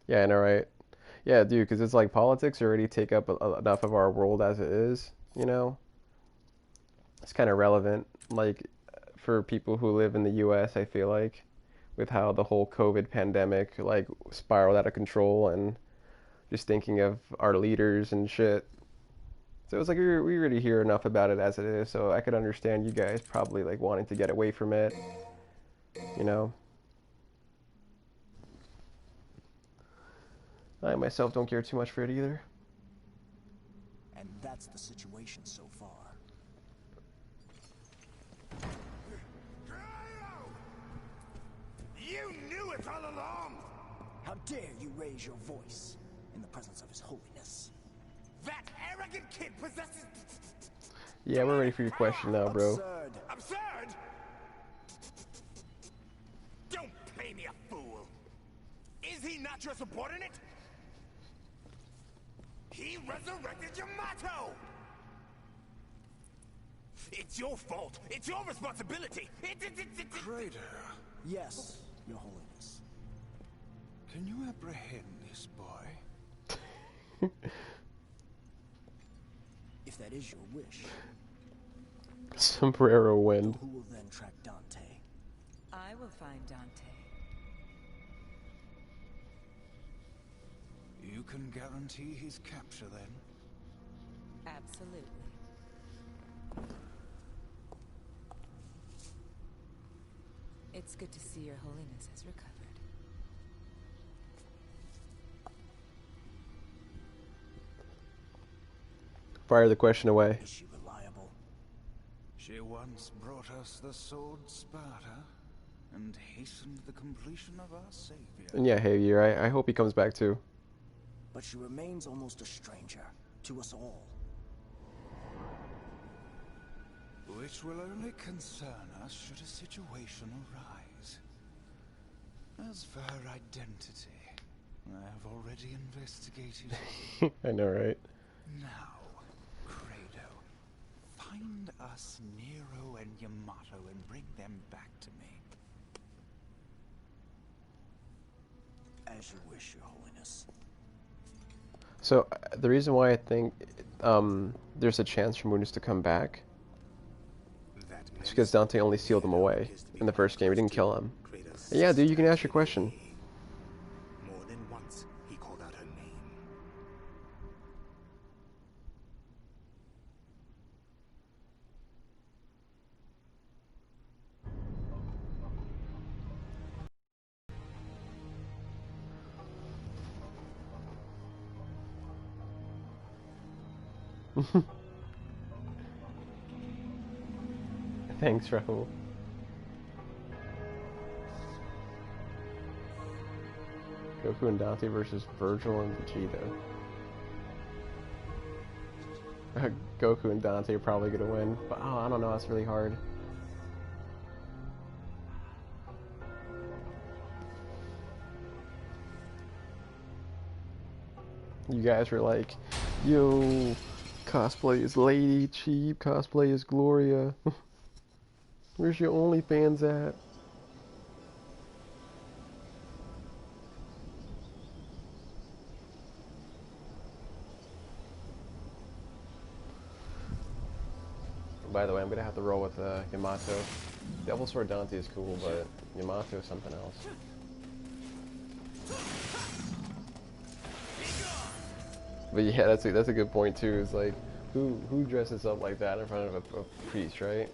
Yeah, I know, right? Yeah, dude, because it's like politics already take up enough of our world as it is, you know? It's kind of relevant, like, for people who live in the US, I feel like, with how the whole COVID pandemic, like, spiraled out of control, and just thinking of our leaders and shit. So it's like we already hear enough about it as it is, so I could understand you guys probably, like, wanting to get away from it, you know? I myself don't care too much for it either. And that's the situation so far. You knew it all along! How dare you raise your voice in the presence of His Holiness? That arrogant ragged kid possesses... Yeah, we're ready for your question now, bro. Absurd. Absurd? Don't play me a fool. Is he not your subordinate? He resurrected Yamato! It's your fault. It's your responsibility. Krader, Yes, Your Holiness. can you apprehend this boy? If that is your wish, Sombrero wind. who will then track Dante? I will find Dante. You can guarantee his capture then? Absolutely. It's good to see Your Holiness has recovered. Fire the question away. Is she reliable? She once brought us the sword Sparta, and hastened the completion of our savior. And yeah, hey, I hope he comes back too. But she remains almost a stranger to us all. Which will only concern us should a situation arise. As for her identity, I have already investigated. I know, right? Now, Credo, find us Nero and Yamato and bring them back to me. As you wish, Your Holiness. So the reason why I think there's a chance for Munis to come back is because Dante only sealed him away in the first game. He didn't kill him. Yeah, dude, you can ask your question. More than once, he called out her name. Thanks, Rahul. Goku and Dante versus Virgil and Vegeta. Goku and Dante are probably gonna win, but oh, I don't know, that's really hard. You guys were like, yo, cosplay is lady, cheap, cosplay is Gloria. Where's your OnlyFans at? By the way, I'm gonna have to roll with Yamato. Devil Sword Dante is cool, but Yamato is something else. But yeah, that's a good point too. Is like, who dresses up like that in front of a priest, right?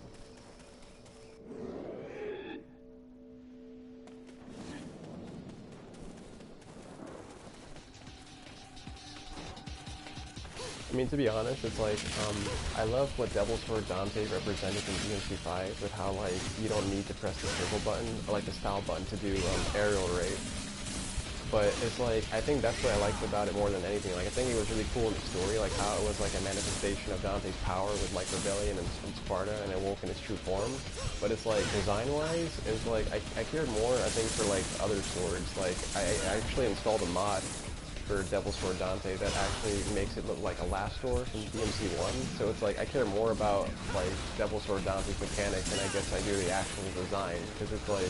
I mean, to be honest, it's like, I love what Devil Sword Dante represented in DMC5 with how, like, you don't need to press the circle button, or, like, the style button to do aerial raid. But it's like, I think that's what I liked about it more than anything. Like, I think it was really cool in the story, like, how it was, like, a manifestation of Dante's power with, like, rebellion and Sparta, and it woke in its true form. But it's, like, design-wise, it's, like, I cared more, I think, for, like, other swords. Like, I actually installed a mod for Devil Sword Dante that actually makes it look like a last door from DMC1. So it's like, I care more about, like, Devil Sword Dante's mechanics than I guess I do the actual design. Because it's like,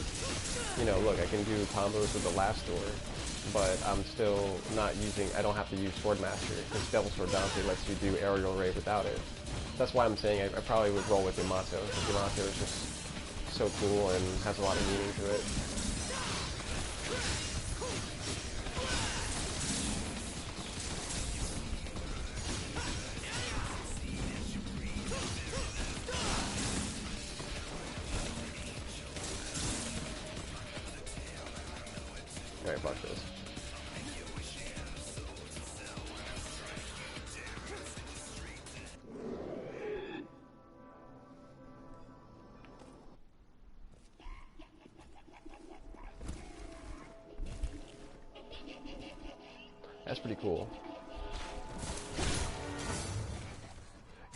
you know, look, I can do combos with the last door, but I'm still not using, I don't have to use Swordmaster, because Devil Sword Dante lets you do aerial raid without it. That's why I'm saying I probably would roll with Yamato, because Yamato is just so cool and has a lot of meaning to it. Alright, fuck this. That's pretty cool.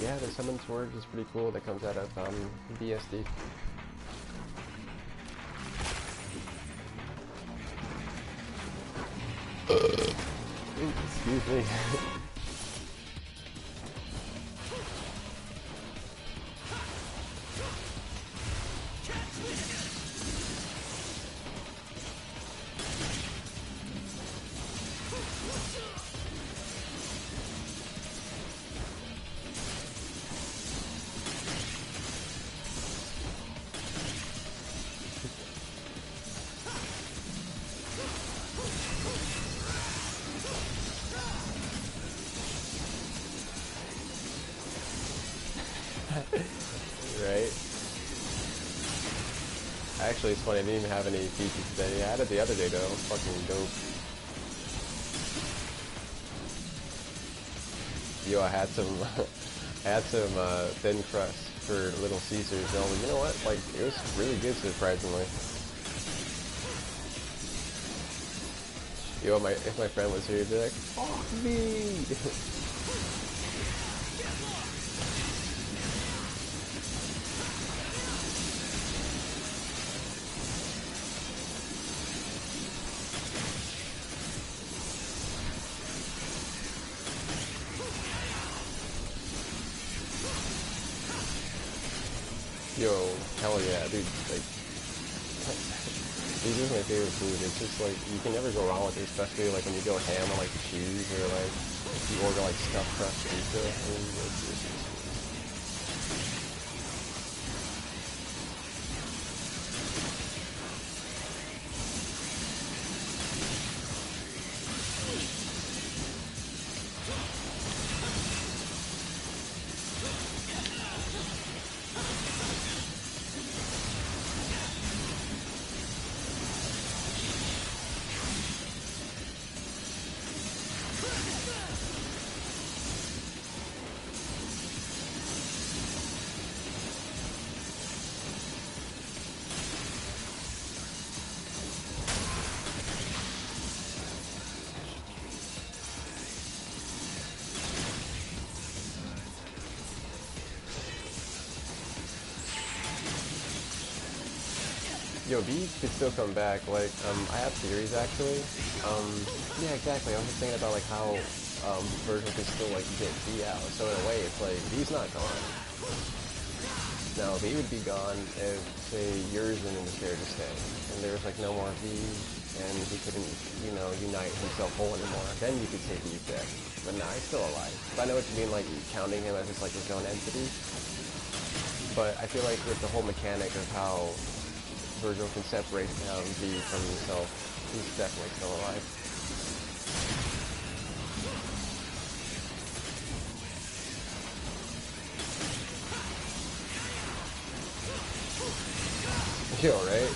Yeah, the summon sword is pretty cool. That comes out of BSD. Ooh, excuse me. Right? Actually, it's funny, I didn't even have any features today. I had it the other day though. It was fucking dope. Yo, I had some thin crust for Little Caesars. No, you know what? Like, it was really good, surprisingly. Yo, if my friend was here, he'd be like, "Fuck me!" Yo, hell yeah, dude, like, these are my favorite food. It's just like, you can never go wrong with it, especially like when you go ham on like cheese, or like, you order like stuffed crust pizza. I mean, it's Yo, B could still come back. Like, I have theories actually. Yeah, exactly. I was just thinking about like how Virgil could still like get B out. So in a way, it's like B's not gone. No, B would be gone if, say, Yurzin was there to stay, and there was like no more V, and he couldn't, you know, unite himself whole anymore. Then you could say B's dead. But nah, he's still alive. But I know what you mean, like counting him as just like his own entity. But I feel like with the whole mechanic of how Virgil can separate V from himself, he's definitely still alive. Yo, right?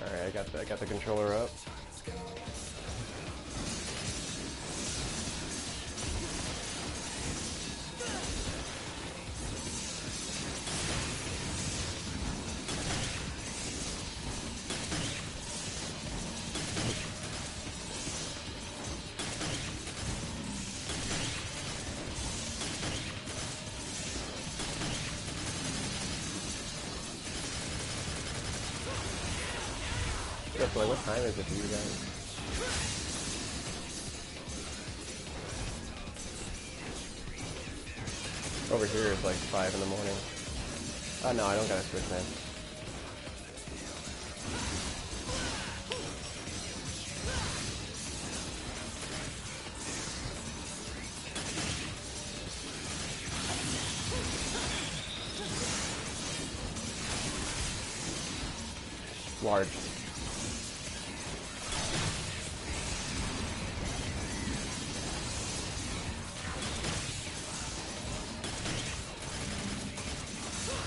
Alright, I got the controller up. So like, what time is it for you guys? Over here it's like 5 in the morning. Oh no, I don't got a Switch, man. large.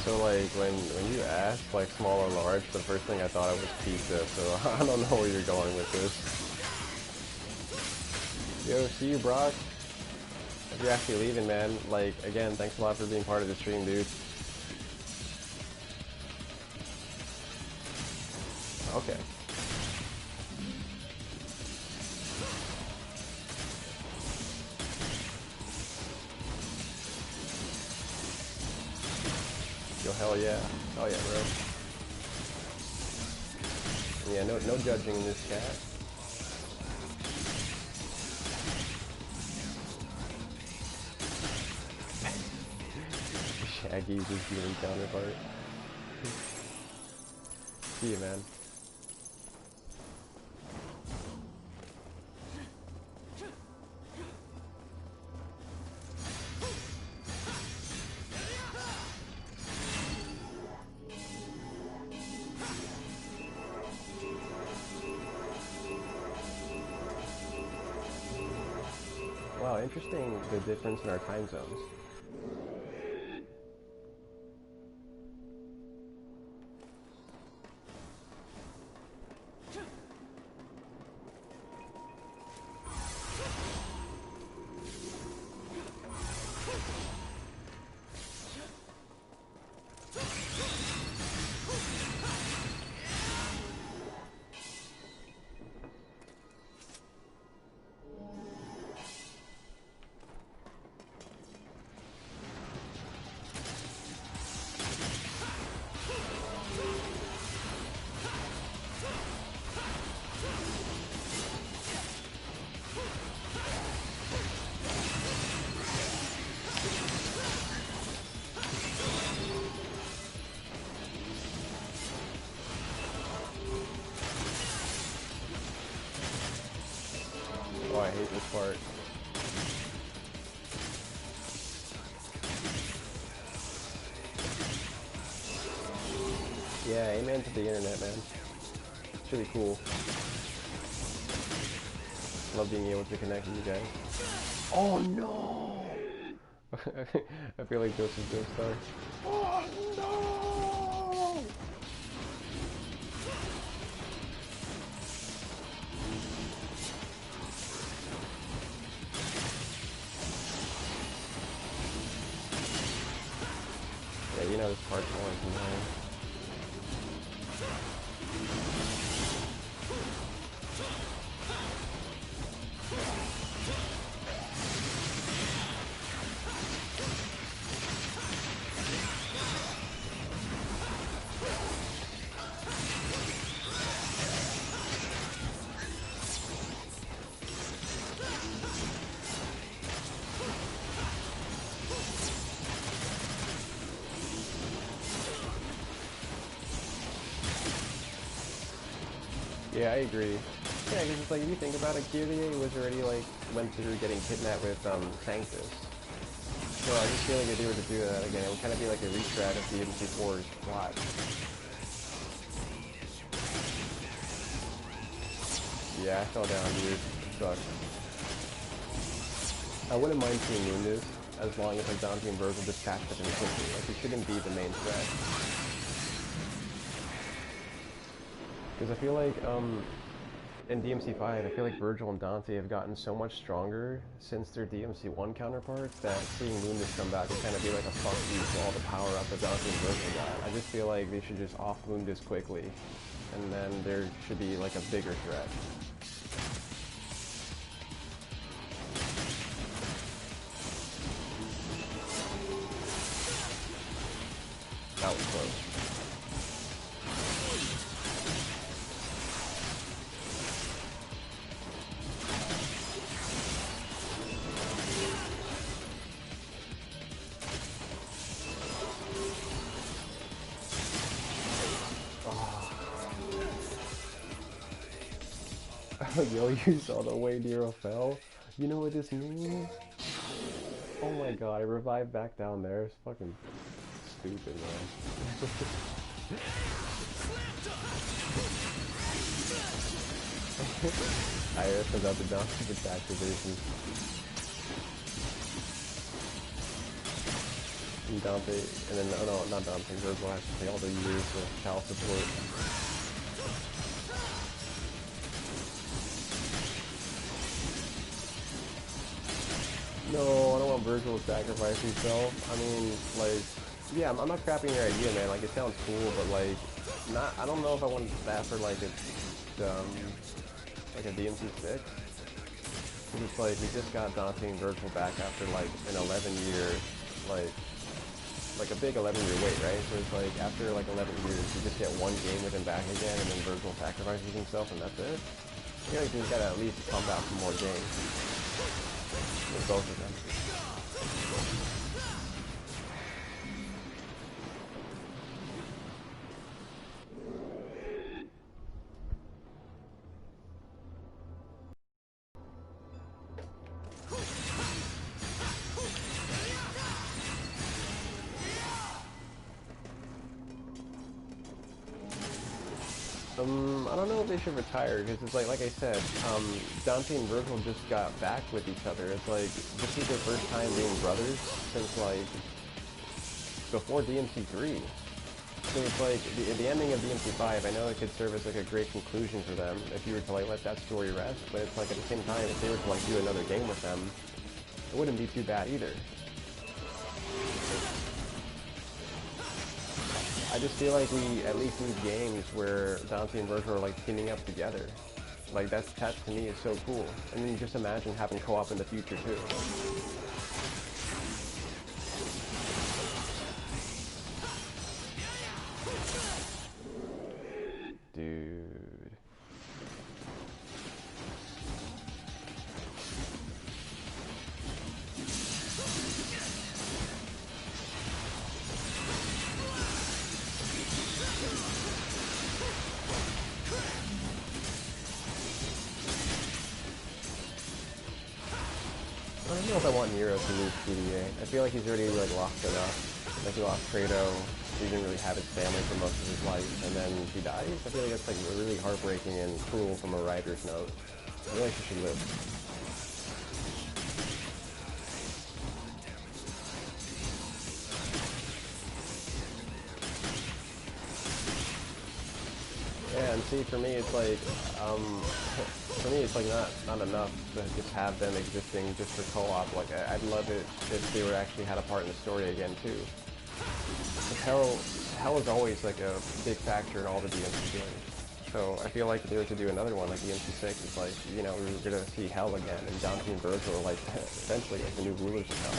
So like when you asked like small or large, the first thing I thought of was pizza. So I don't know where you're going with this. Yo, see you, Brock. If you're actually leaving, man, like, again, thanks a lot for being part of the stream, dude. Okay. Yo, hell yeah. Oh yeah, bro. Yeah, no judging in this chat. Shaggy's his human counterpart. See you, man. Wow, interesting the difference in our time zones. Oh, I hate this part. Yeah, amen to the internet, man. It's really cool. Love being able to connect with you guys. Oh no! I feel like Joseph's gonna start. Oh no! Yeah, you know this part's more annoying. Yeah, I agree. Yeah, because it's like, if you think about it, Kyrie was already, like, went through getting kidnapped with, Sanctus. So I just feel like if they were to do that again, it would kind of be like a retread of DMC4's plot. Yeah, I fell down, dude. Sucks. I wouldn't mind seeing Mundus, as long as, like, Dante and Virgil just catch up in quickly. Like, he shouldn't be the main threat. Because I feel like, in DMC5, I feel like Virgil and Dante have gotten so much stronger since their DMC1 counterparts that seeing Mundus come back would kind of be like a fuck you to all the power up that Dante and Virgil got. I just feel like they should just off Mundus quickly, and then there should be like a bigger threat. That was close. Yo, you saw the way Nero fell? You know what this means? Oh my god, I revived back down there. It's fucking stupid, man. Iris comes out the activation. And Dante, and then, oh no, not Dante, Virgil has to pay all the years of Cal support. No, I don't want Virgil to sacrifice himself. I mean, like, yeah, I'm not crapping your idea, man. Like, it sounds cool, but like, I don't know if I want that for like a DMC6. It's like we just got Dante and Virgil back after like an 11-year, like a big 11-year wait, right? So it's like after like 11 years, you just get one game with him back again, and then Virgil sacrifices himself, and that's it. I feel like we gotta at least pump out some more games with both of them. I don't know if they should retire, because it's like I said, Dante and Virgil just got back with each other. It's like, this is their first time being brothers since like, before DMC3. So it's like, the ending of DMC5, I know it could serve as like a great conclusion for them if you were to like let that story rest, but it's like at the same time, if they were to like do another game with them, it wouldn't be too bad either. I just feel like we at least need games where Dante and Virgil are like teaming up together. Like that to me is so cool. And then you just imagine having co-op in the future too. Dude. I don't know if I want Nero to lose PDA. I feel like he's already like lost enough. Like he lost Credo, he didn't really have his family for most of his life, and then he dies. I feel like that's like really heartbreaking and cruel from a writer's note. I feel like he should live. Yeah, and see, for me, it's like, not enough to just have them existing just for co-op. Like, I'd love it if they were actually had a part in the story again too. Hell is always like a big factor in all the DMC games. So I feel like if they were to do another one like DMC6, it's like, you know, we're gonna see Hell again, and Dante and Virgil are like essentially like the new rulers of Hell.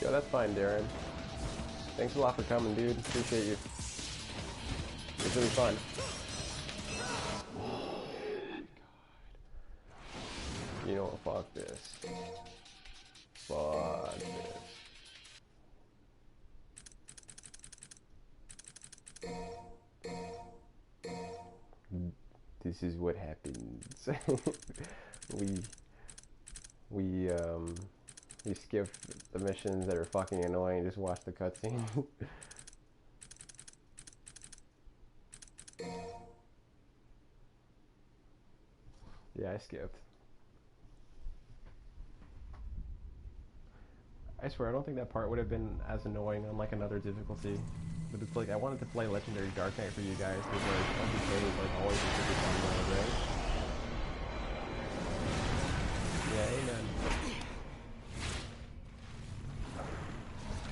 Yo, that's fine, Darren. Thanks a lot for coming, dude. Appreciate you. It's really fun. Oh my god. You know what? Fuck this. Fuck this. This is what happens. we skip the missions that are fucking annoying, just watch the cutscene. Yeah, I skipped. I swear, I don't think that part would have been as annoying on like another difficulty. But it's like, I wanted to play Legendary Dark Knight for you guys, because like, LBK is like always a super fun mode, right? Yeah, amen.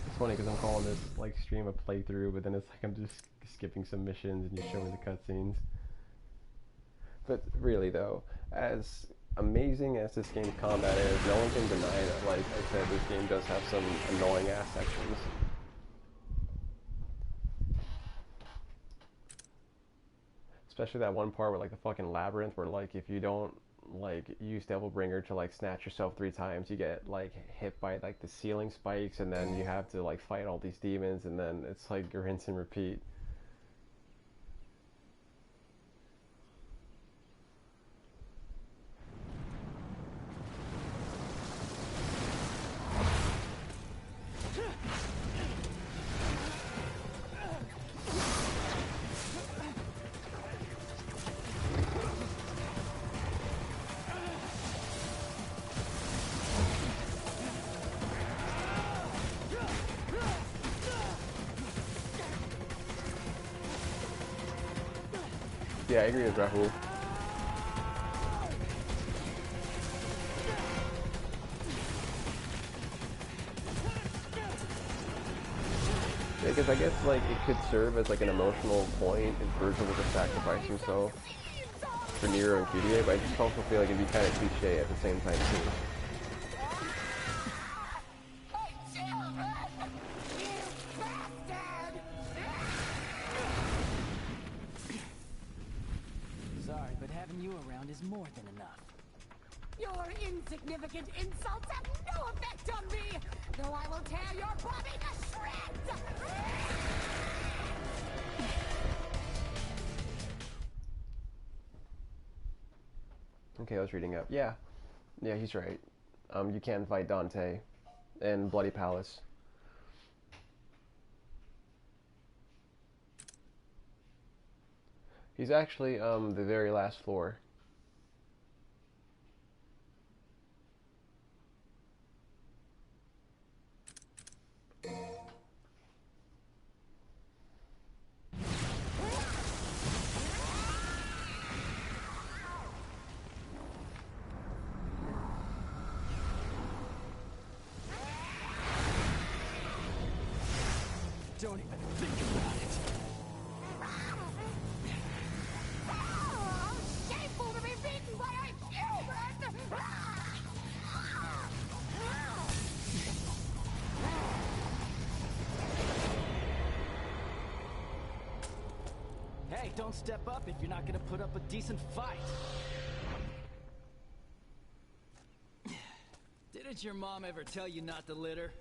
It's funny because I'm calling this like stream a playthrough, but then it's like I'm just skipping some missions and you show me the cutscenes. But really though, as amazing as this game's combat is, no one can deny that, like I said, this game does have some annoying ass sections. Especially that one part where like the fucking labyrinth where like if you don't like use Devilbringer to like snatch yourself 3 times, you get like hit by like the ceiling spikes, and then you have to like fight all these demons, and then it's like rinse and repeat. Yeah, I agree with Rahul. Because I guess like it could serve as like an emotional point if Virgil was to sacrifice himself for Nero and QDA, but I just also feel like it'd be kind of cliche at the same time too. Sorry, but having you around is more than enough. Your insignificant insults have no effect on me, though I will tear your body to shreds! Okay, I was reading up. Yeah, he's right. You can fight Dante in Bloody Palace. He's actually the very last floor. Don't even think about it. Shameful to be beaten by a human! Hey, don't step up if you're not gonna put up a decent fight. Didn't your mom ever tell you not to litter?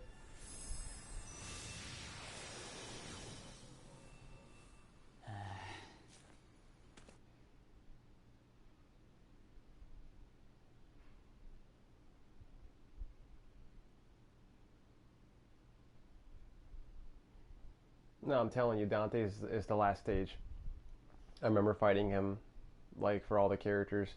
No, I'm telling you, Dante is the last stage. I remember fighting him, like, for all the characters.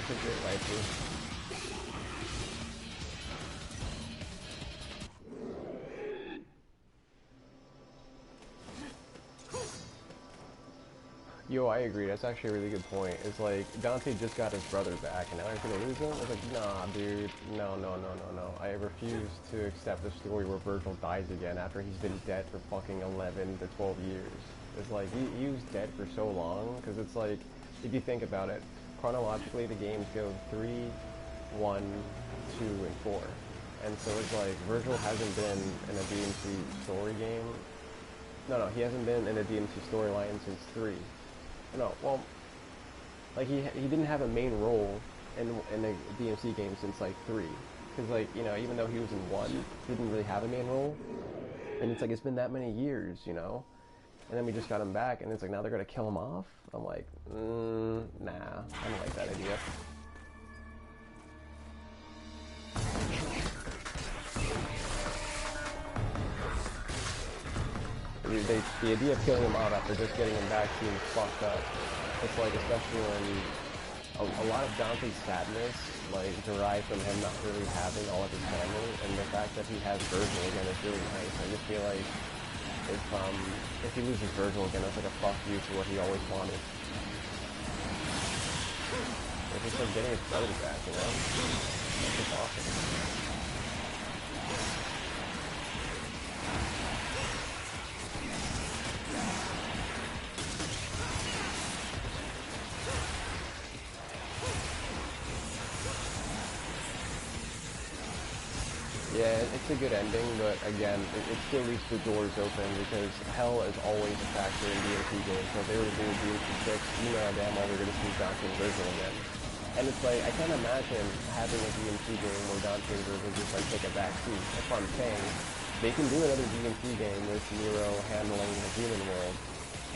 That's a great waifu. Yo, I agree. That's actually a really good point. It's like, Dante just got his brother back, and now he's gonna lose him? It's like, nah, dude. No. I refuse to accept the story where Virgil dies again after he's been dead for fucking 11 to 12 years. It's like, he was dead for so long, because it's like, if you think about it, chronologically the games go 3, 1, 2, and 4. And so it's like, Virgil hasn't been in a DMC story game. No, he hasn't been in a DMC storyline since 3. No, well, like, he didn't have a main role in the DMC game since, like, 3. Because, like, you know, even though he was in 1, he didn't really have a main role. And it's like, it's been that many years, you know? And then we just got him back, and it's like, now they're gonna kill him off? I'm like, nah, I don't like that idea. The idea of killing him off after just getting him back seems fucked up. It's like, especially when a lot of Dante's sadness, like, derives from him not really having all of his family, and the fact that he has Virgil again is really nice. I just feel like if he loses Virgil again, it's like a fuck you to what he always wanted. It's just like getting his brother back, you know? That's just awesome. Yeah, it's a good ending, but again, it still leaves the doors open because hell is always a factor in DMC games. So if they were to do DMC6, you know damn well we're going to see Dante and Virgil again. And it's like, I can't imagine having a DMC game where Dante and Virgil just like take a back seat. That's what I'm saying. They can do another DMC game with Nero handling the demon world.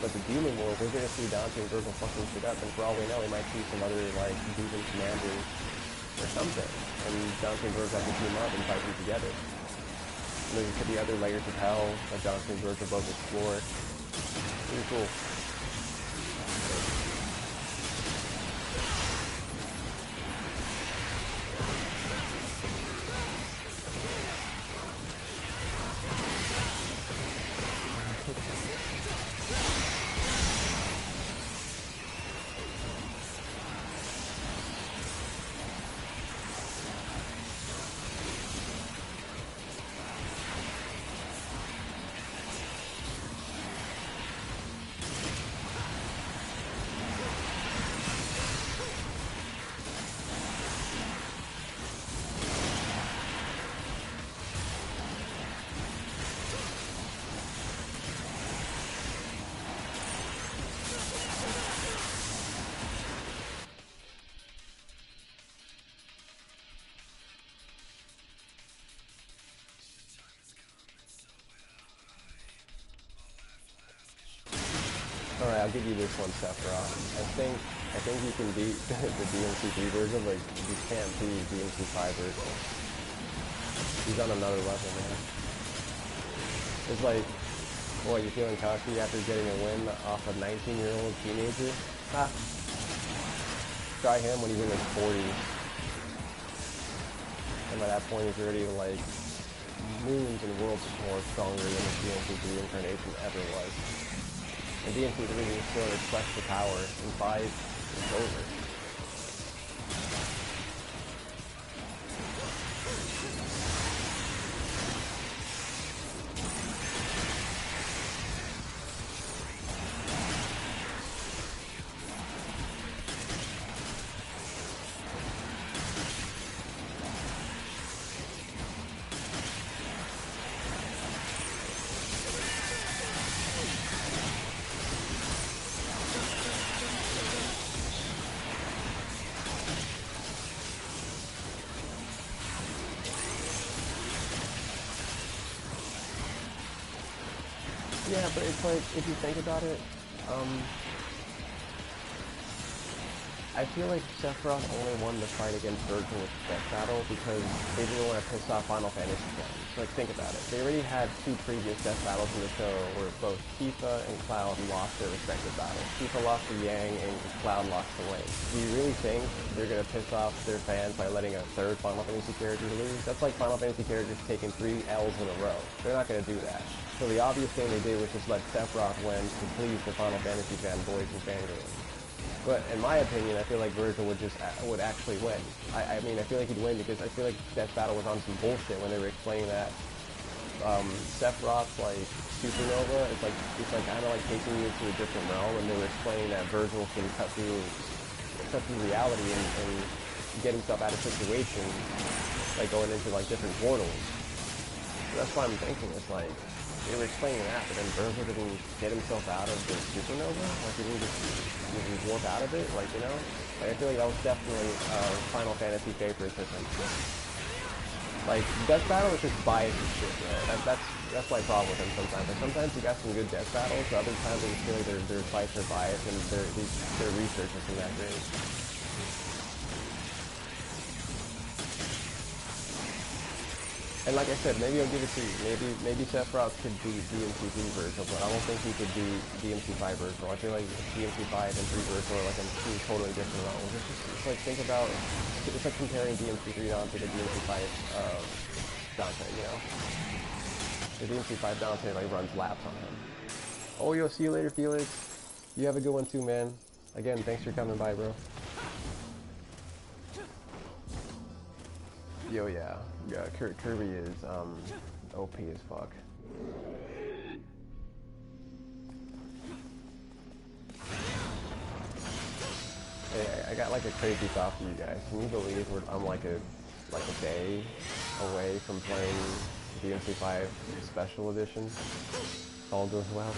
But the demon world, we're going to see Dante and Virgil fucking shit up, and for all we know, we might see some other like demon commanders or something, and Dante and Virgil have to team up and fight them together. And there could be other layers of hell that Dante and Virgil both explore. Pretty cool. Alright, I'll give you this one, Sephiroth. I think you can beat the DMC3 version, but you can't beat DMC5 version. He's on another level, man. It's like, boy, you feeling cocky after getting a win off a 19-year-old teenager? Ha! Try him when he's in his 40s. And by that point, he's already like moons and worlds more stronger than the DMC3 incarnation ever was. And DMC3 is still in its quest for power, and 5 is over. Yeah, but it's like, if you think about it, I feel like Sephiroth only won the fight against Virgil with Death Battle because they didn't want to piss off Final Fantasy fans. Like, think about it. They already had 2 previous Death Battles in the show where both Tifa and Cloud lost their respective battles. Tifa lost to Yang and Cloud lost to Link. Do you really think they're going to piss off their fans by letting a 3rd Final Fantasy character lose? That's like Final Fantasy characters taking 3 L's in a row. They're not going to do that. So the obvious thing they did was just let Sephiroth win to please the Final Fantasy fanboys and fangirls. But in my opinion, I feel like Virgil would actually win. I mean, I feel like he'd win because I feel like Death Battle was on some bullshit when they were explaining that Sephiroth's like supernova. It's like kind of like taking you to a different realm, and they were explaining that Virgil can cut through reality and get himself out of situations, like going into like different portals. So that's what I'm thinking. It's like they were explaining that, but then Virgil didn't get himself out of the supernova. Like he didn't just warp out of it. Like, you know, like I feel like that was definitely Final Fantasy favoritism. Like Death Battle is just biased and shit. Yeah, that's my problem with him sometimes. Like sometimes you got some good Death Battles, but other times I just feel like their fights are biased and their research isn't that great. And like I said, maybe I'll give it to you. Maybe Sephiroth could be DMC3 Virgil, but I don't think he could be DMC5 Virgil. I feel like DMC5 and 3 Virgil are like on two totally different levels. It's like, think about, it's like comparing DMC3 Dante to DMC5 Dante, you know? The DMC5 Dante like runs laps on him. Oh, yo, see you later, Felix. You have a good one too, man. Again, thanks for coming by, bro. Yo, yeah, Kirby is, OP as fuck. Hey, I got like a crazy thought for you guys. Can you believe I'm like a day away from playing DMC5 Special Edition? All goes well.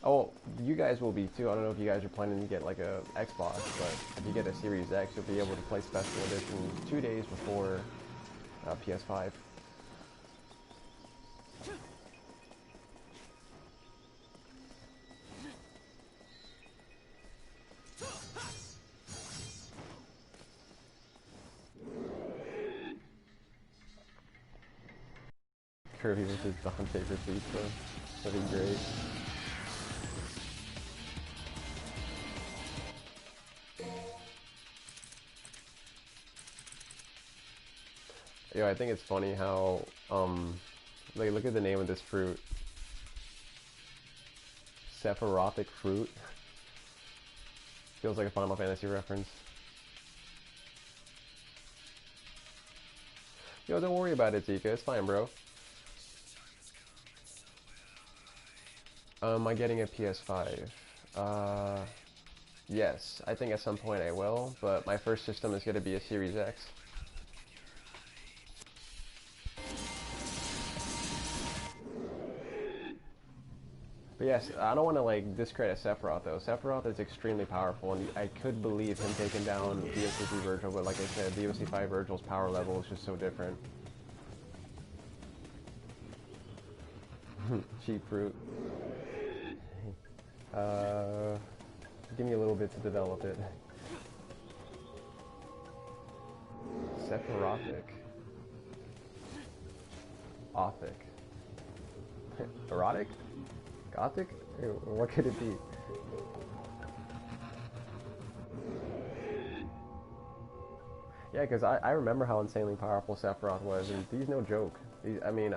Oh, you guys will be too. I don't know if you guys are planning to get like a Xbox, but if you get a Series X, you'll be able to play Special Edition 2 days before PS5. Kirby with his Dante receipts, though. That'd be great. Yo, I think it's funny how, like, look at the name of this fruit. Sephirothic fruit. Feels like a Final Fantasy reference. Yo, don't worry about it, Zika. It's fine, bro. Am I getting a PS5? Yes. I think at some point I will, but my first system is going to be a Series X. But yes, I don't want to like discredit Sephiroth though. Sephiroth is extremely powerful, and I could believe him taking down DMC3 Virgil, but like I said, DMC5 Virgil's power level is just so different. Cheap fruit. Give me a little bit to develop it. Sephirothic. Othic. Erotic? Gothic? What could it be? Yeah, because I remember how insanely powerful Sephiroth was, and he's no joke. I mean,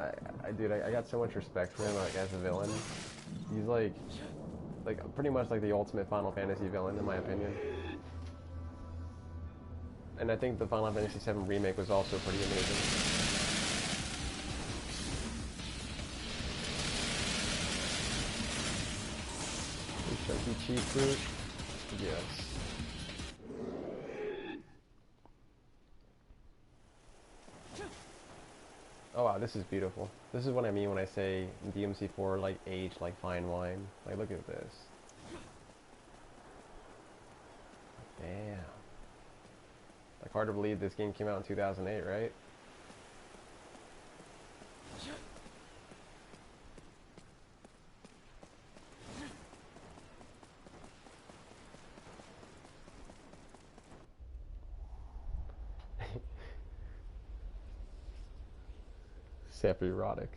dude, I got so much respect for him, like, as a villain. He's like pretty much like the ultimate Final Fantasy villain, in my opinion. And I think the Final Fantasy VII remake was also pretty amazing. Chunky cheap fruit? Yes. Oh wow, this is beautiful. This is what I mean when I say DMC4 like aged like fine wine. Like, look at this. Damn. Like, hard to believe this game came out in 2008, right? Sephirotic.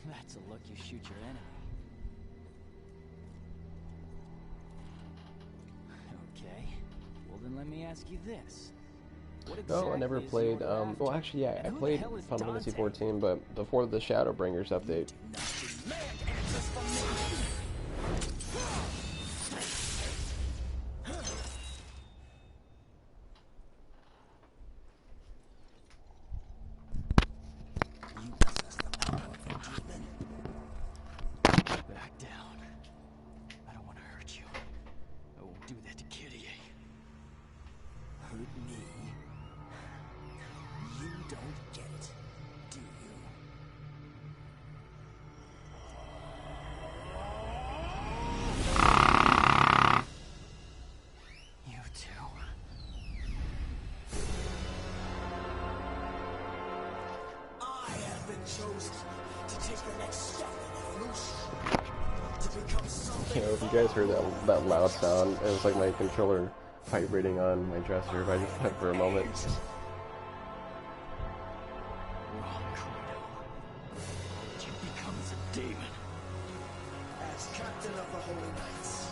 That's a look you shoot your enemy. Okay. Well, then let me ask you this. What exactly I never played, well actually yeah, I played Final Fantasy XIV, but before the Shadowbringers update. You guys heard that loud sound? It was like my controller vibrating on my dresser if I just went for a moment. Wrong, Credo. You become as a demon. As captain of the Holy Knights,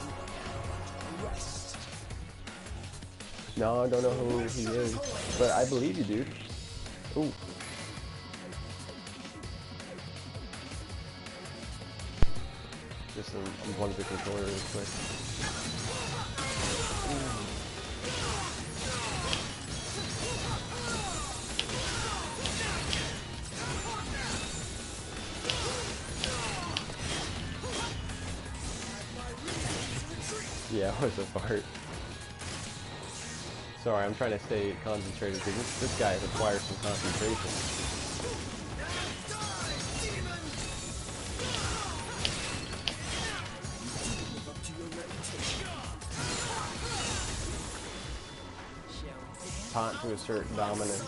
you are now under arrest. No, I don't know who he is, but I believe you, dude. Ooh. Just one of the controller real quick. Yeah, it was a fart. Sorry, I'm trying to stay concentrated because this guy requires some concentration. Taunt to assert dominance.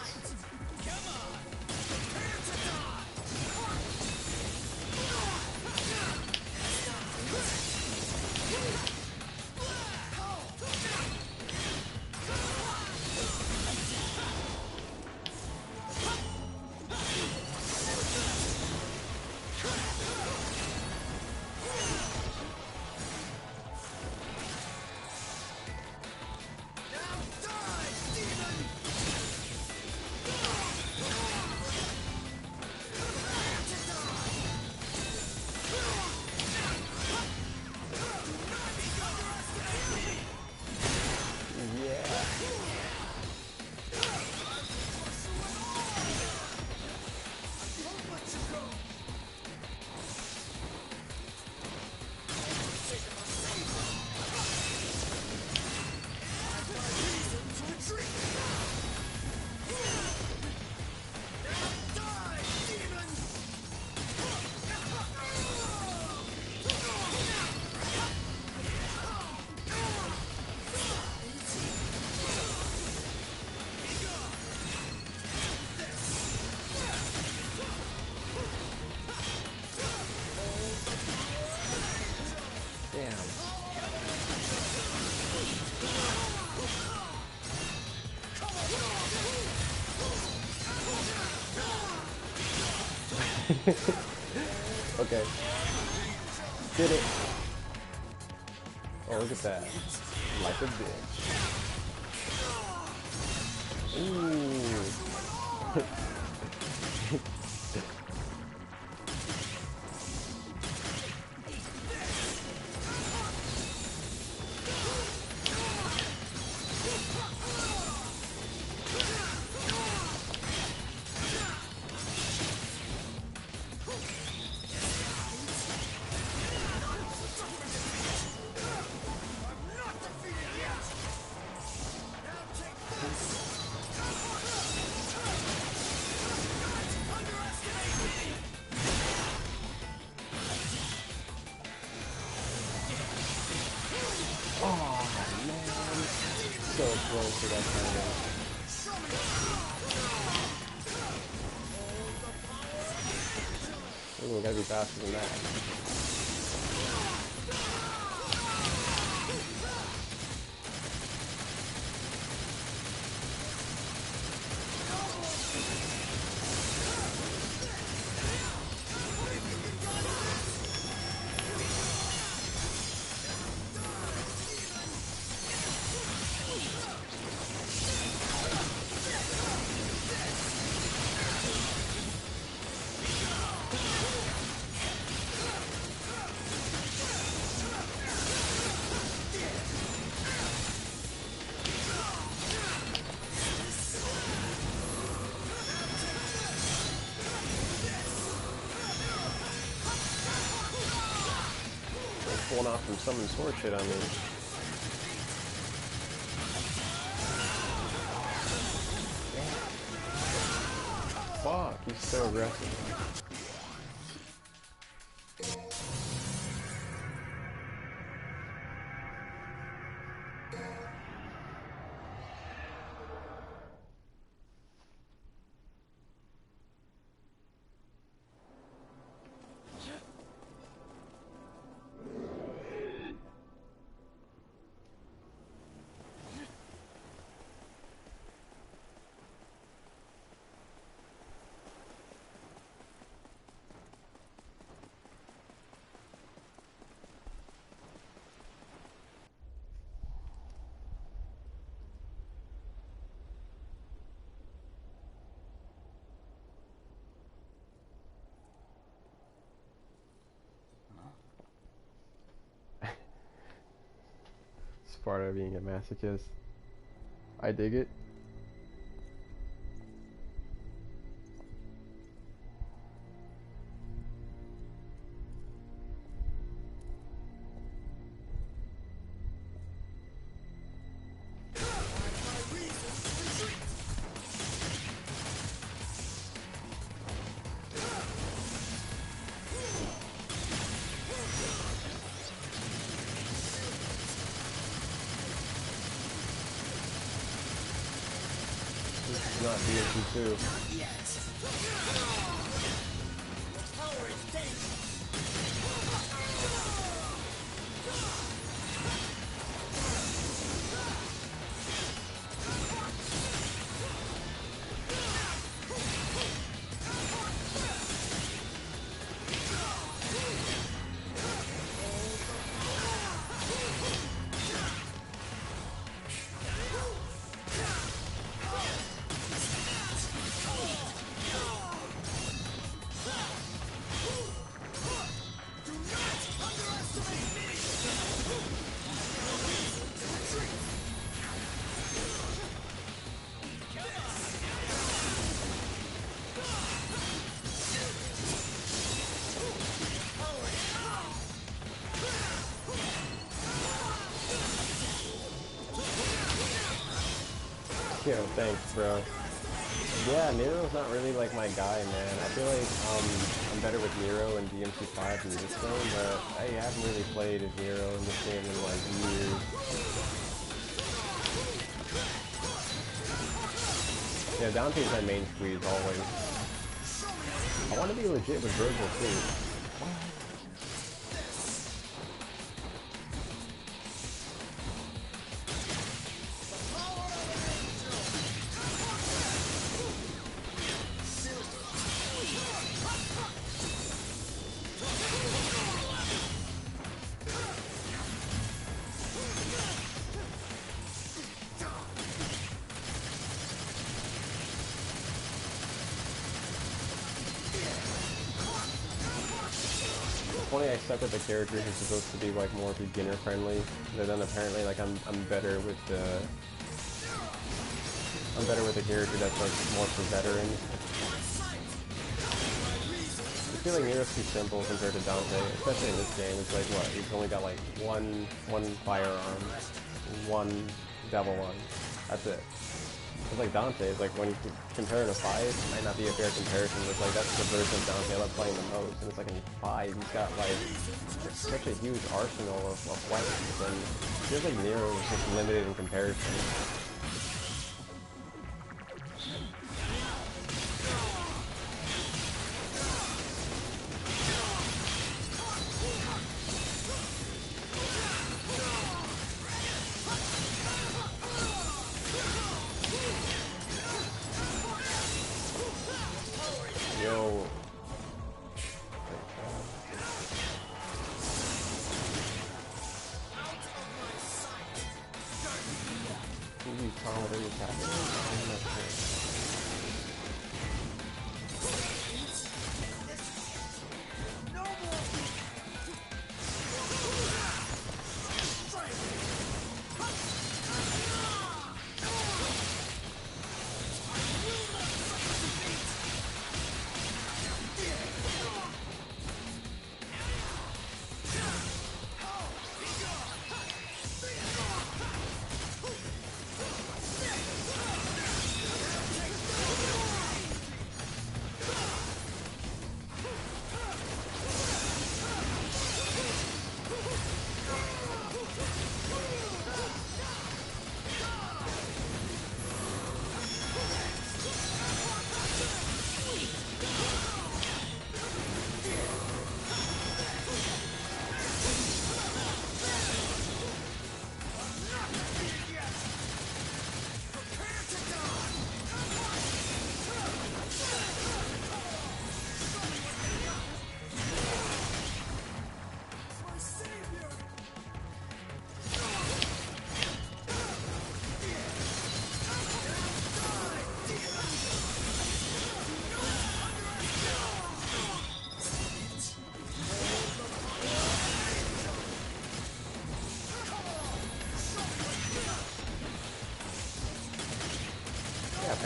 Okay. Did it. Oh, look at that. Like a bitch. Ooh. So close to that kind of. Ooh, gotta be faster than that. Pulling off some summon sword shit on me. Fuck, he's so aggressive. part of being a masochist. I dig it. Not DMC2. Yo, thanks, bro. Yeah, Nero's not really like my guy, man. I feel like I'm better with Nero and DMC5 in this game, but I haven't really played as Nero in this game in like years. Yeah, Dante's my main squeeze always. I want to be legit with Virgil too. Funny, I stuck with the character who's supposed to be like more beginner friendly, but then apparently like I'm better with the character that's like more for veterans. I feel like Nero's too simple compared to Dante, especially in this game. It's like what, he's only got like one firearm, one devil one. That's it. It's like Dante, it's like when you compare it to 5, it might not be a fair comparison, but it's like that's the version of Dante I love playing the most. And it's like in 5, he's got like such a huge arsenal of weapons, and it feels like Nero is just limited in comparison. Yo. Tom, what are you tapping? I'm not sure.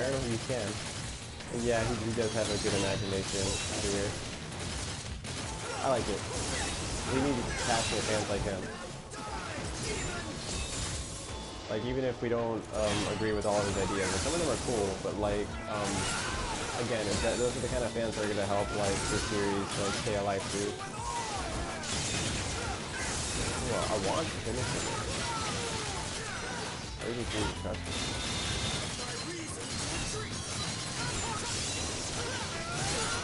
apparently you can. And yeah, he does have a good imagination here. I like it. We need passionate fans like him. Like, even if we don't agree with all of his ideas, like, some of them are cool, but like, again, those are the kind of fans that are gonna help like this series like stay alive too. Well, I want to finish it. I really do trust it.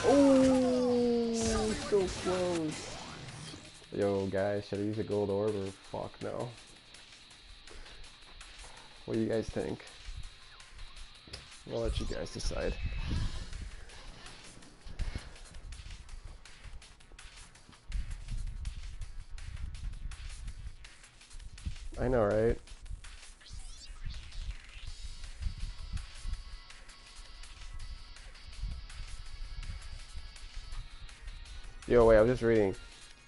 Oh, so close. Yo, guys, should I use a gold orb or fuck no? What do you guys think? I'll let you guys decide. I know, right? Yo, wait, I was just reading.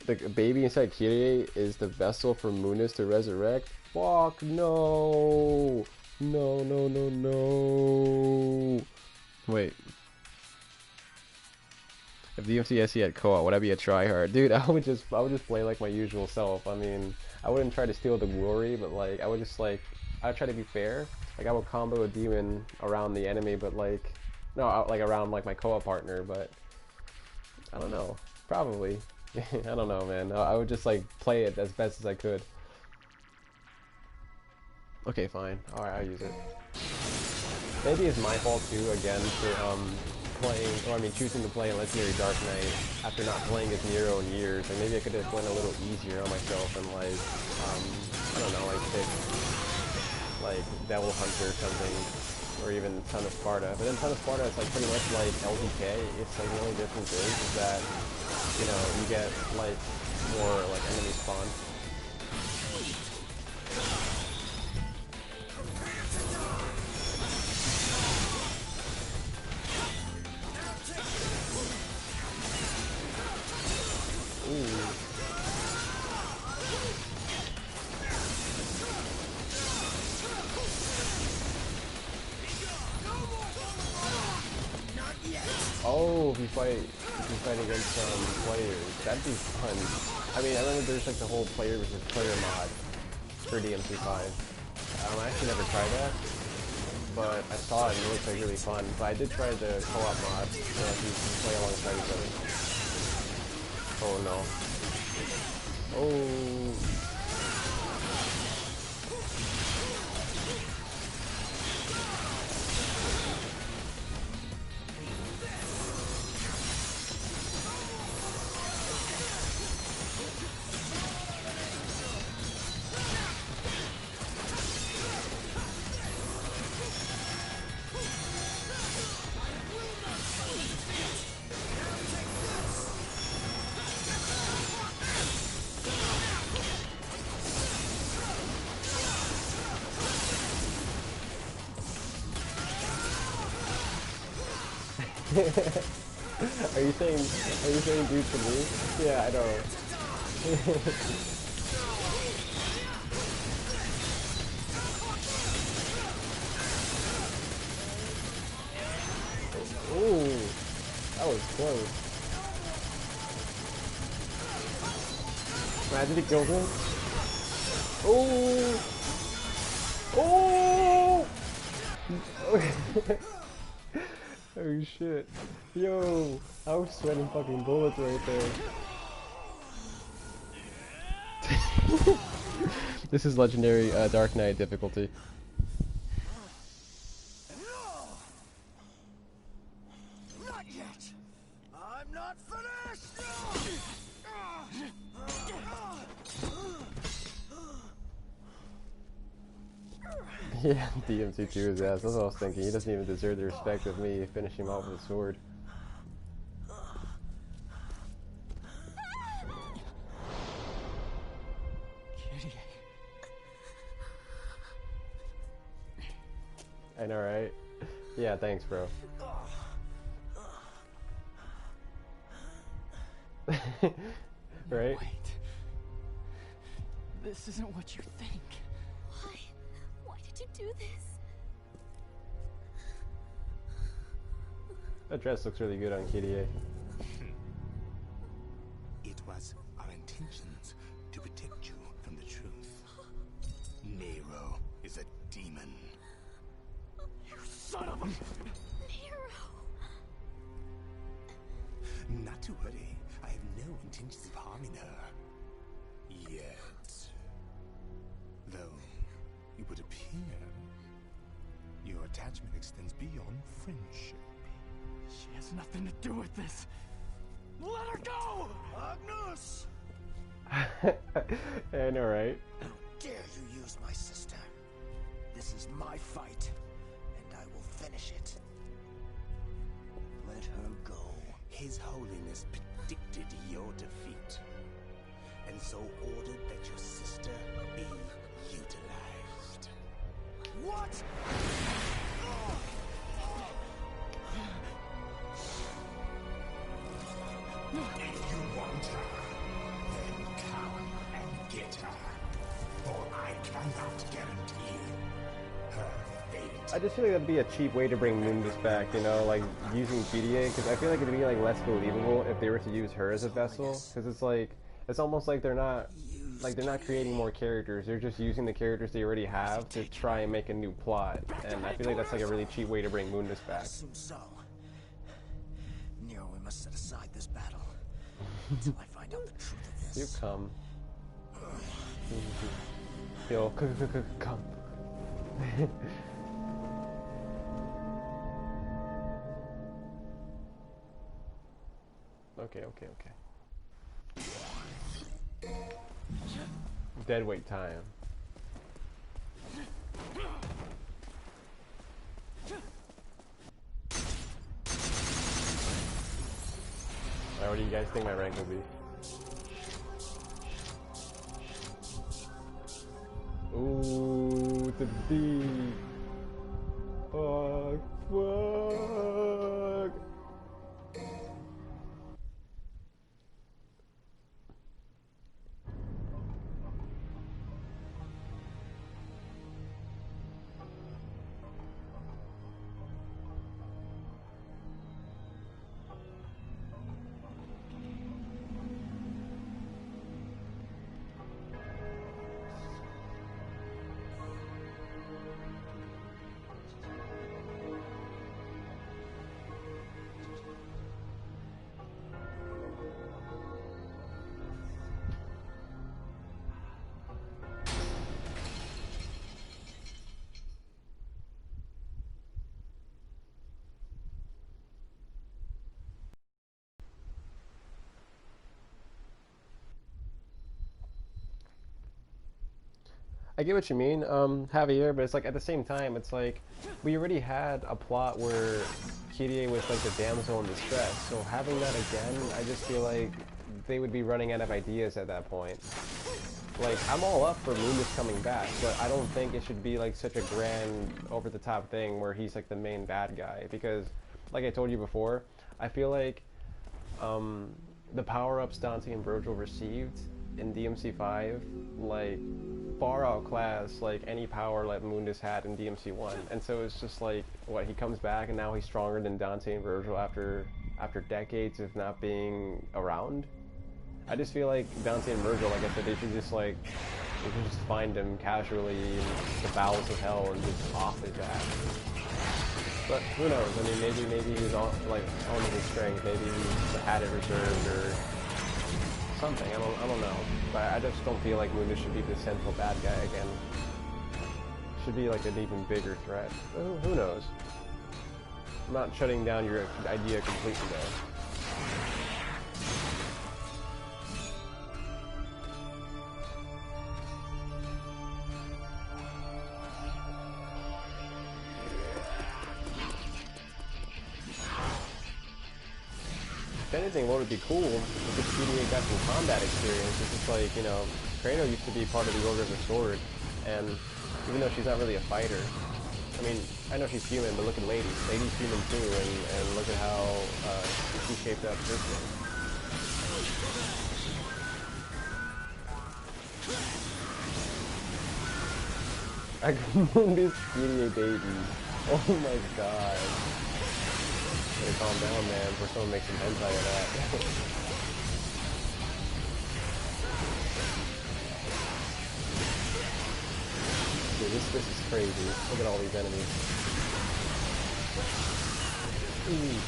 The baby inside Kyrie is the vessel for Munis to resurrect? Fuck no! No, no, no, no! Wait. If the DMC had co-op, would I be a tryhard? Dude, I would just play like my usual self. I mean, I wouldn't try to steal the glory, but like, I would just like, I'd try to be fair. Like, I would combo a demon around the enemy, but like, no, like around like my co-op partner, but I don't know. Probably. I don't know, man. I would just like play it as best as I could. Okay, fine. Alright, I'll use it. Maybe it's my fault too, again, for playing, or I mean choosing to play Legendary Dark Knight after not playing as Nero in years. Like, maybe I could have went a little easier on myself and like, I don't know, like pick like Devil Hunter or something, or even Son of Sparta. But then Son of Sparta is like pretty much like LDK. It's like the only difference is that, you know, you get like more like enemy spawn. Ooh. Oh, if you fight against players, that'd be fun. I mean, I remember there's like the whole player versus player mod for DMC5. I actually never tried that, but I saw it and it looks like really fun. But I did try the co-op mod, so like you can play alongside each other. Oh no. Oh. Are you saying dude to me? Yeah, I know. Ooh, that was close. Imagine he killed him. Oh! Oh! Oh shit. Yo, I was sweating fucking bullets right there. This is Legendary Dark Knight difficulty. Not yet. I'm not finished. Yeah, DMC2 is ass. That's what I was thinking. He doesn't even deserve the respect of me finishing him off with a sword. I know, right? Yeah, thanks, bro. Right? Wait. This isn't what you think. Why? Why did you do this? That dress looks really good on KDA. It was our intentions to protect you from the truth. Nero is a demon. You son of a... Not to worry. I have no intentions of harming her. Yet. Though, it would appear your attachment extends beyond friendship. She has nothing to do with this. Let her go! Agnus! I know, right? How dare you use my sister? This is my fight, and I will finish it. Let her go. His Holiness predicted your defeat, and so ordered that your sister be utilized. What? If you want her, then come and get her. For I cannot guarantee her fate. I just feel like that'd be a cheap way to bring Mundus back, you know, like using PDA, because I feel like it'd be like less believable if they were to use her as a vessel, because it's like, it's almost like they're not creating more characters, they're just using the characters they already have to try and make a new plot, and I feel like that's like a really cheap way to bring Mundus back. So, Nero, we must set aside this battle until I find out the truth of this. You come. Yo, come. Okay. Deadweight time. Alright, what do you guys think my rank will be? Ooh, the D. Fuck. I get what you mean, Javier, but it's like at the same time, it's like we already had a plot where Kyrie was like the damsel in distress, so having that again, I just feel like they would be running out of ideas at that point. Like, I'm all up for Mundus coming back, but I don't think it should be like such a grand, over-the-top thing where he's like the main bad guy, because, like I told you before, I feel like the power-ups Dante and Virgil received in DMC5, like, far outclass like any power that Mundus had in DMC1, and so it's just like, what, he comes back and now he's stronger than Dante and Virgil after decades of not being around. I just feel like Dante and Virgil, like I said, they should just find him casually in the bowels of hell and just off his ass. But who knows? I mean, maybe he was on his strength. Maybe he had it reserved or something. I don't know. But I just don't feel like Mundus should be the central bad guy again. Should be like an even bigger threat. Who knows? I'm not shutting down your idea completely though. If anything, what would be cool if the PDA got some combat experience. It's just like, you know, Kratos used to be part of the Order of the Sword, and even though she's not really a fighter, I mean, I know she's human, but look at Lady. Lady's human too, and look at how she shaped up this one. I can move this PDA baby. Oh my god. to calm down, man, before someone makes some hentai of that. Dude, this is crazy. Look at all these enemies. Ooh.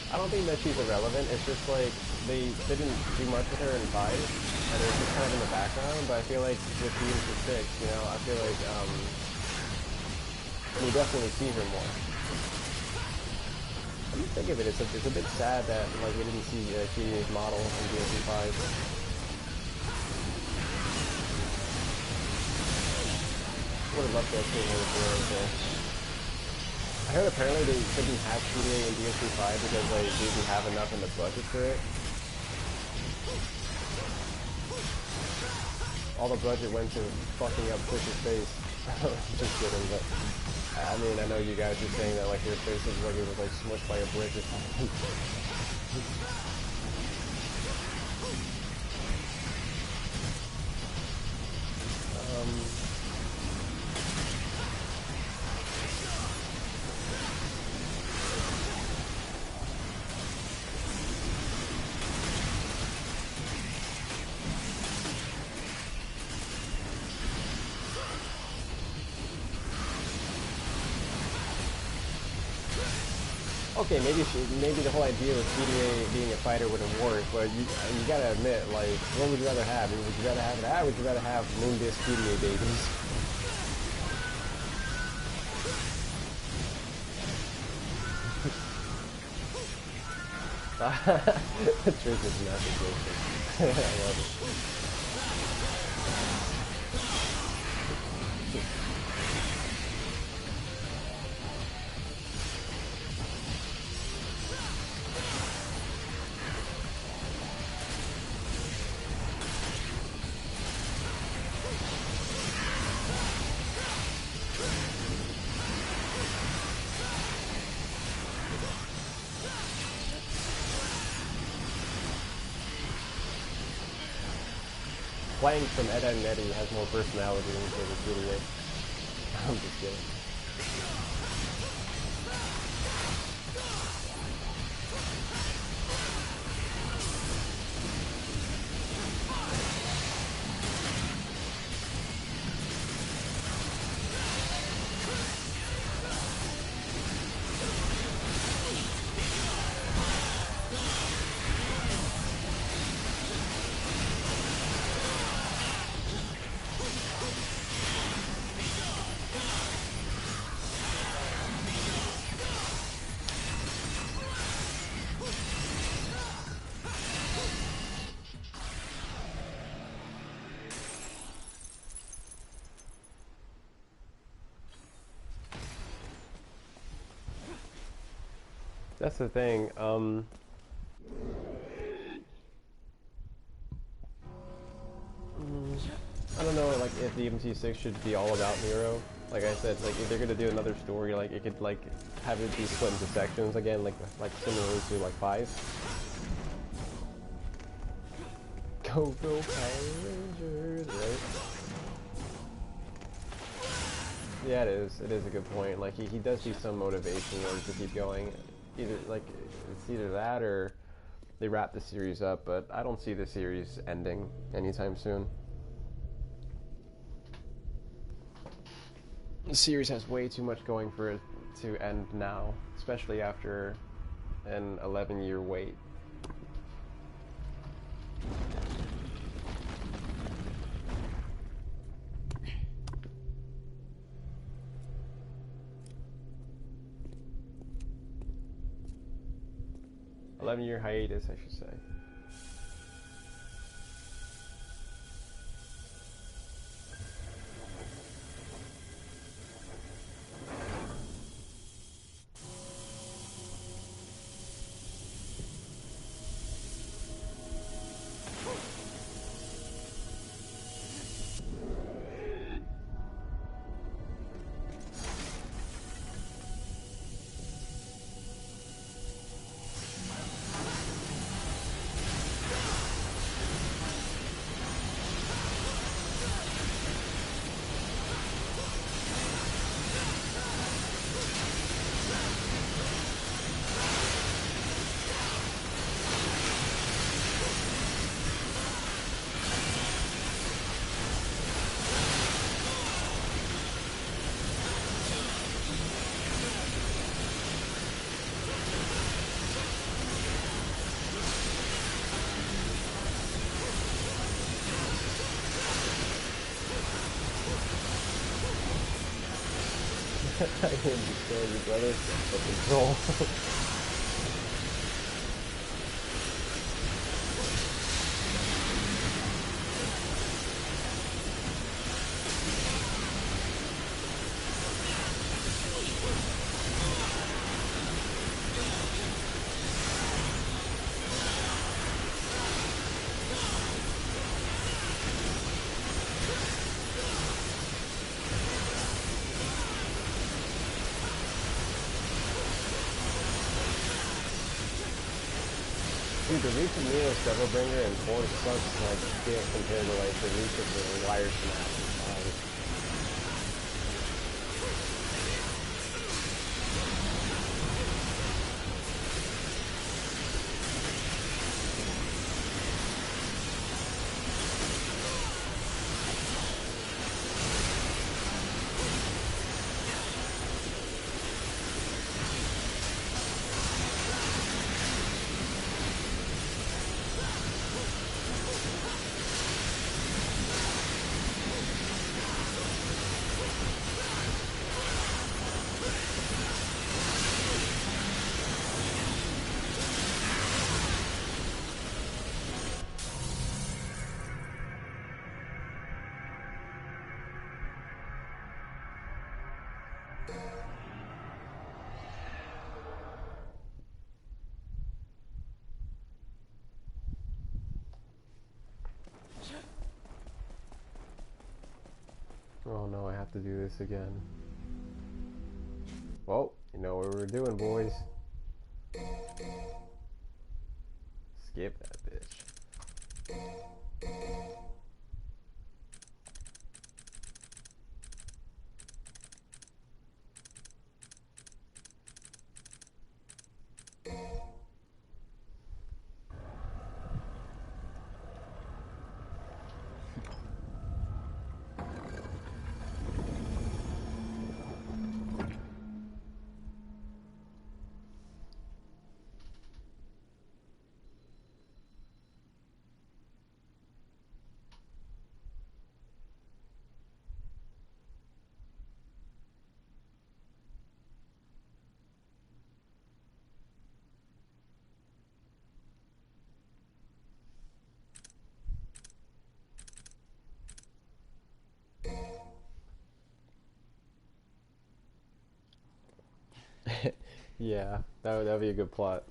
I don't think that she's irrelevant. It's just like they didn't do much with her in 5, and it was just kind of in the background. But I feel like with DMC6, you know, I feel like we definitely see her more. When you think of it, it's a bit sad that like we didn't see PDA's model in DMC5. Would have loved to have seen her right there. I heard apparently they couldn't have PDA in DMC5 because they didn't have enough in the budget for it. All the budget went to fucking up Twitch's face. Just kidding, but I mean, I know you guys are saying that like your face looks like it was like smushed by a brick or something. Okay, maybe the whole idea with PDA being a fighter wouldn't work, but you gotta admit, like, what would you rather have? Would you rather have that, or would you rather have Moonbis PDA babies? The truth is massive bullshit. I love it. Playing from Ed and Nettie has more personality than the PDA. I'm just kidding. That's the thing. I don't know, like, if DMC6 should be all about Nero. Like I said, like, if they're gonna do another story, like, it could, like, have it be split into sections again, like similarly to, like, 5. Go Power Rangers, right? Yeah, it is. It is a good point. Like, he does see some motivation to keep going. Either, like, it's either that or they wrap the series up, but I don't see the series ending anytime soon. The series has way too much going for it to end now, especially after an 11-year wait. Year hiatus, I should say. I can destroy your brother for control. Dude, the reach of Neo's Devilbringer and Force sucks like shit compared to like the reach of the Wire Snap. Oh no, I have to do this again. Well, you know what we're doing, boys. Skip that bitch. Yeah, that would be a good plot.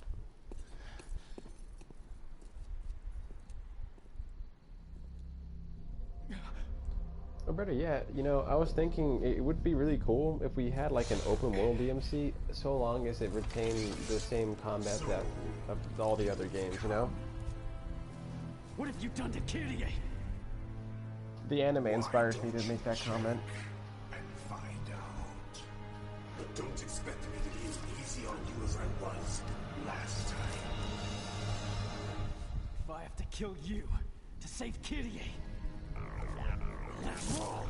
Or better yet, you know, I was thinking it would be really cool if we had like an open world DMC, so long as it retained the same combat depth of all the other games, you know? What have you done to Kyrie? The anime inspires me to make that comment. And find out. But don't expect me to be as easy on you as I was last time. If I have to kill you to save Kyrie, That's wrong.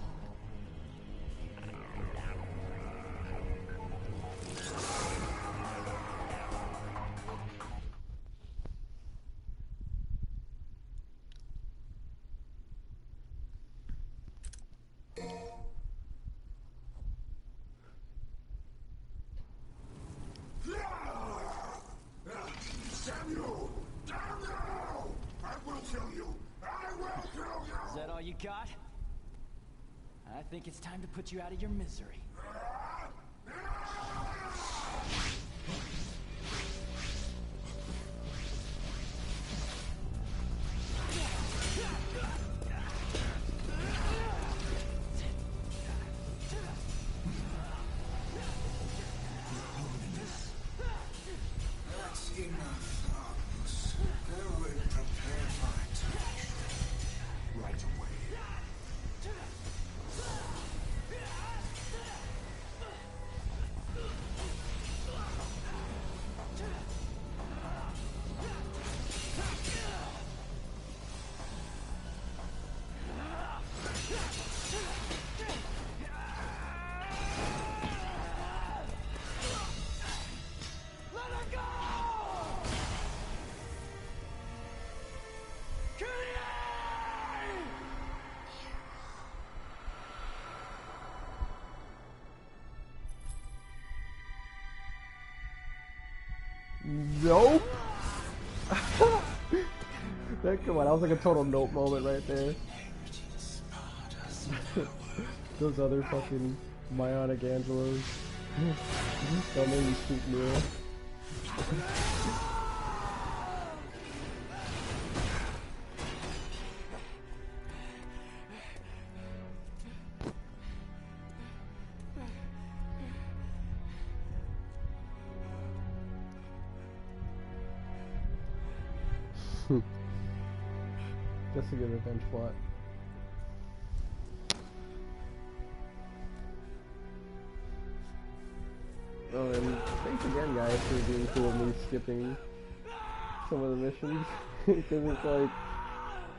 Samuel! Down now! I will kill you! I will kill you! is that all you got? I think it's time to put you out of your misery. That's enough, Argus. Go and prepare for attack. Right away. Nope. Come on, that was like a total nope moment right there. Those other fucking Bionic Angelos. Don't make me shoot Nero. That's a good revenge plot. Oh, and thanks again, guys, for being cool with me skipping some of the missions. Because it's like,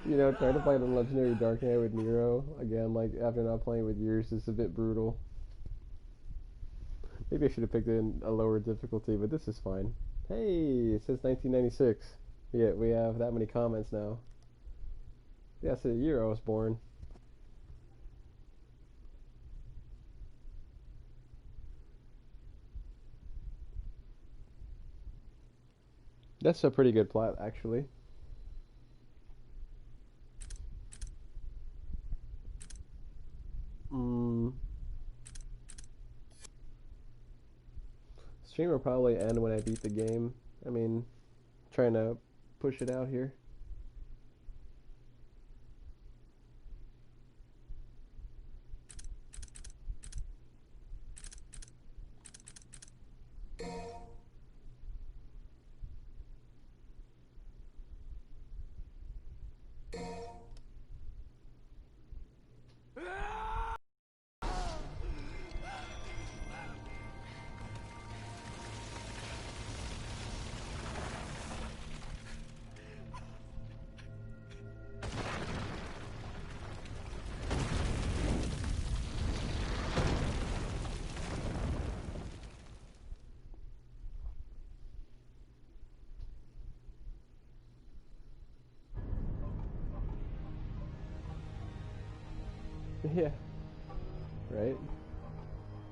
you know, trying to play the Legendary Dark Knight with Nero, again, like, after not playing with years, is a bit brutal. Maybe I should have picked in a lower difficulty, but this is fine. Hey, it says 1996. Yeah, we have that many comments now. Yeah, it's the year I was born. That's a pretty good plot, actually. Stream will probably end when I beat the game. I mean, trying to push it out here. Yeah. Right?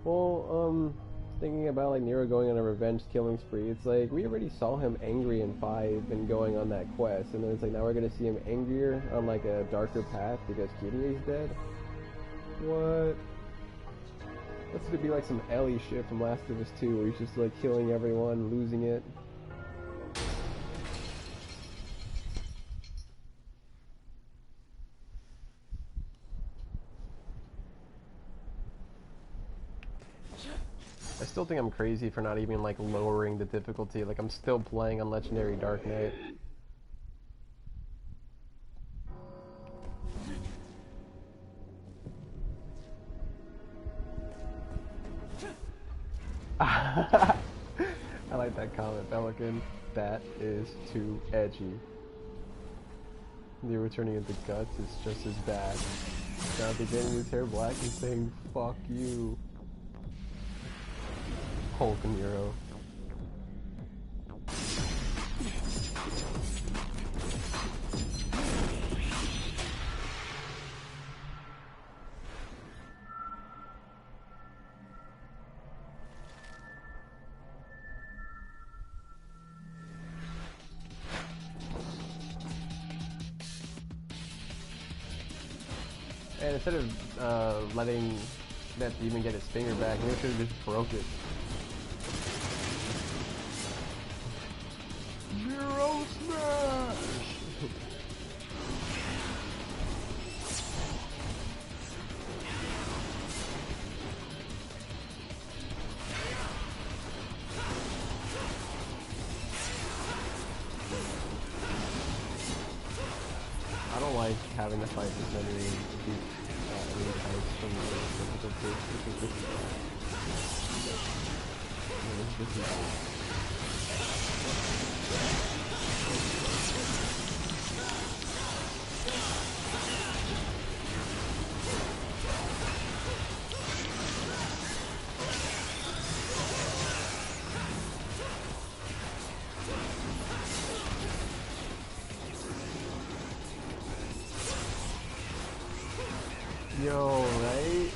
Well, thinking about like Nero going on a revenge killing spree, it's like we already saw him angry in 5 and going on that quest, and then it's like now we're gonna see him angrier on like a darker path because Kyrie's dead? What? That's gonna be like some Ellie shit from Last of Us 2 where he's just like killing everyone, losing it. I still think I'm crazy for not even like lowering the difficulty. Like I'm still playing on Legendary Dark Knight. I like that comment, Pelican. That is too edgy. The returning into guts is just as bad. Now they're getting his hair black and saying "fuck you." Hulk and Nero. And instead of letting that demon get his finger back, he should have just broke it. Zero smash! I don't like having to fight this many types from the difficult groups because this is yo, right?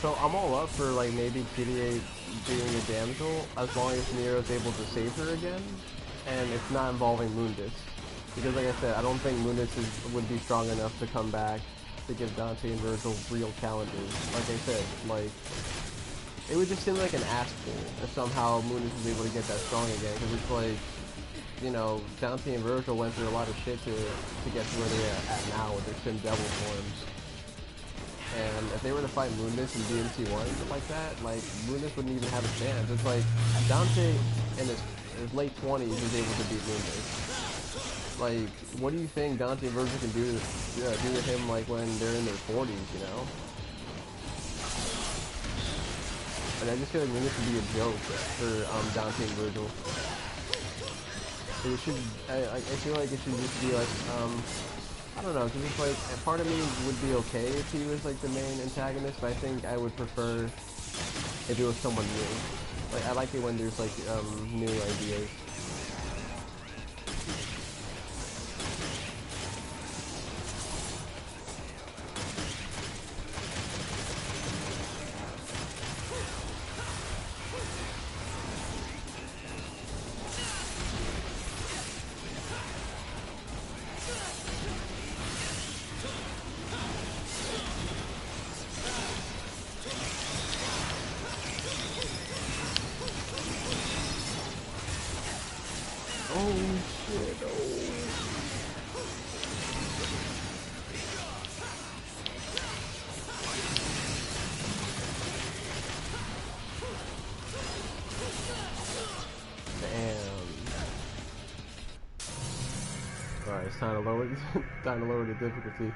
So I'm all up for like maybe Kyrie being a damsel as long as Nero's able to save her again, and it's not involving Mundus. Because like I said, I don't think Mundus would be strong enough to come back to give Dante and Virgil real challenges. Like I said, like it would just seem like an ass pull if somehow Mundus was able to get that strong again. Because it's like, you know, Dante and Virgil went through a lot of shit to get to where they're at now with their Sim Devil forms. And if they were to fight Mundus and DMC1 like that, like Mundus wouldn't even have a chance. It's like Dante in his late 20s is able to beat Mundus. Like, what do you think Dante and Virgil can do to him like when they're in their 40s, you know? And I just feel like Mundus would be a joke for Dante and Virgil. So it should, I feel like it should just be like, I don't know, because it's like, part of me would be okay if he was like the main antagonist, but I think I would prefer if it was someone new. Like, I like it when there's like, new ideas. Alright, it's time to lower the difficulty.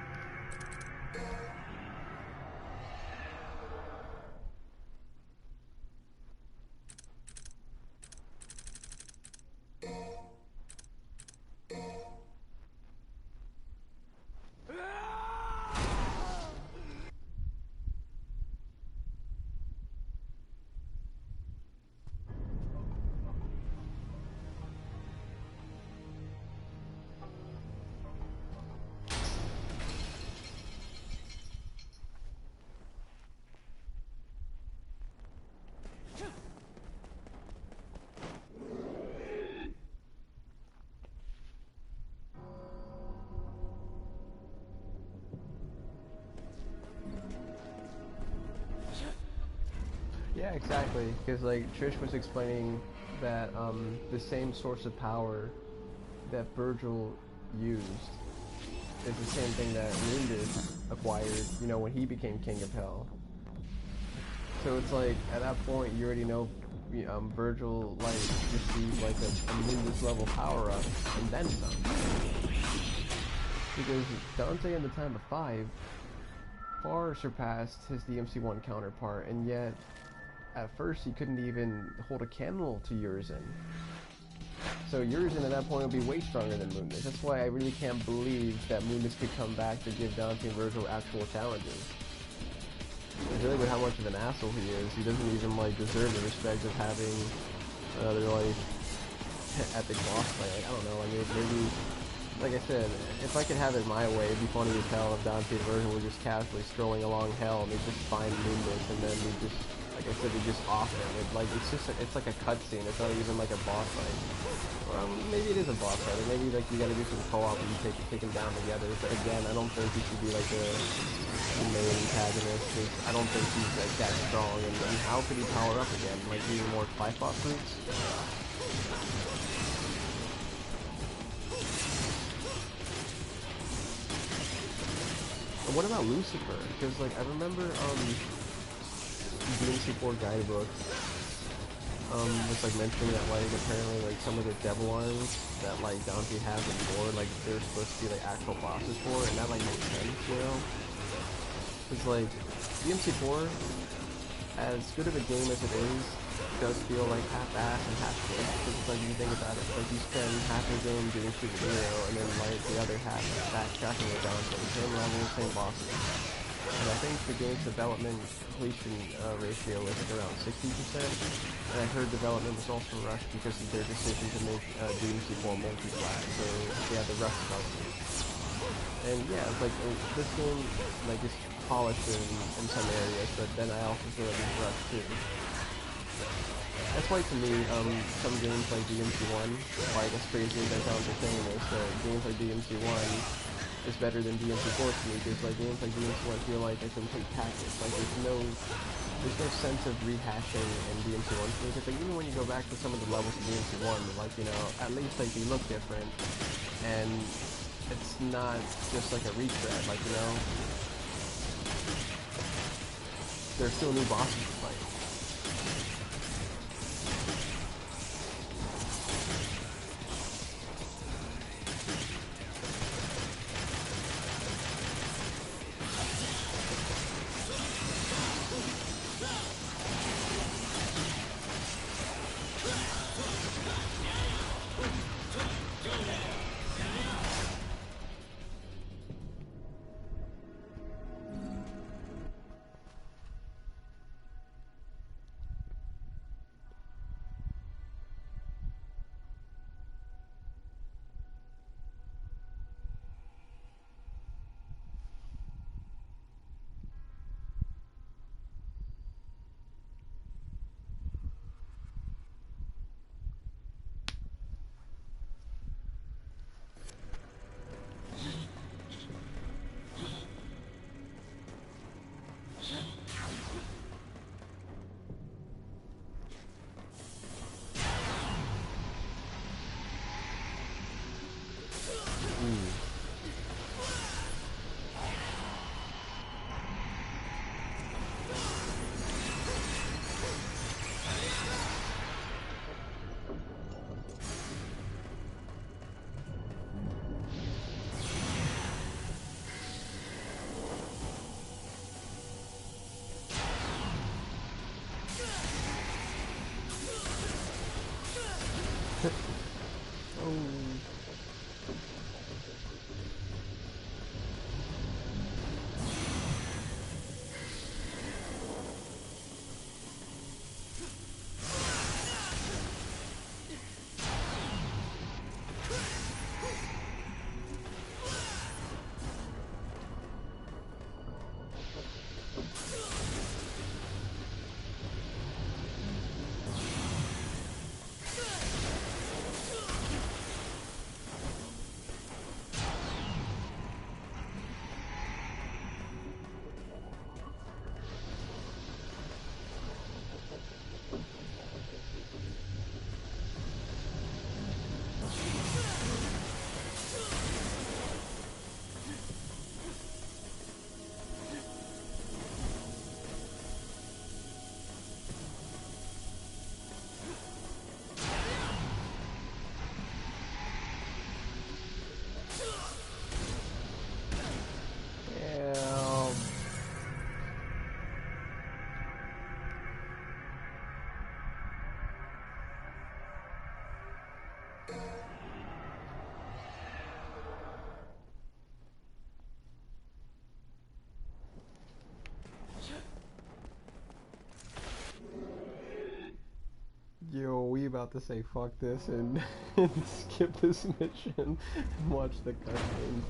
Yeah, exactly. Because like Trish was explaining that the same source of power that Virgil used is the same thing that Mundus acquired, you know, when he became King of Hell. So it's like at that point you already know Virgil like received like a Mundus level power up and then some. Because Dante in the time of 5 far surpassed his DMC1 counterpart, and yet at first he couldn't even hold a candle to Urizen. So Urizen at that point would be way stronger than Mundus. That's why I really can't believe that Mundus could come back to give Dante and Virgil actual challenges. It's really with how much of an asshole he is. He doesn't even like deserve the respect of having another like epic boss fight. Like, I don't know, I mean, maybe, like I said, if I could have it my way, it'd be funny to tell if Dante and Virgil were just casually strolling along hell and they just find Mundus and then we just, like I said, they just off him. It's like a cutscene. It's not even like a boss fight. Well, maybe it is a boss fight. Or maybe like you gotta do some co-op and you take him down together. But again, I don't think he should be like the main antagonist, because I don't think he's like that strong. And how could he power up again? Like using more Trifot fruits? What about Lucifer? Because like I remember DMC4 guidebook was like mentioning that like apparently like some of the devil arms that like Dante has in lore, like they're supposed to be like actual bosses for, and that like makes sense, you know? It's like DMC4, as good of a game as it is, does feel like half-ass and half-baked, because it's like, you think about it, like you spend half your game doing Super Hero, and then like the other half backtracking with Dante, same level, same bosses. And I think the game's development completion ratio is like around 60%, and I heard development was also rushed because of their decision to make DMC4 multi-plat, so they had to rush development. And yeah, it's like this game, like it's polished in some areas, but then I also feel like it's rushed too. That's why to me, some games like DMC1, like as crazy as that sounds the same as games like DMC1 is better than DMC4 to me, because like games like DMC1 feel like a complete package. Like there's no sense of rehashing in DMC1 to me, because like even when you go back to some of the levels of DMC1, like, you know, at least like they look different, and it's not just like a retread, like, you know, there's still new bosses to fight. Yo, we about to say fuck this and, and skip this mission and watch the cutscenes.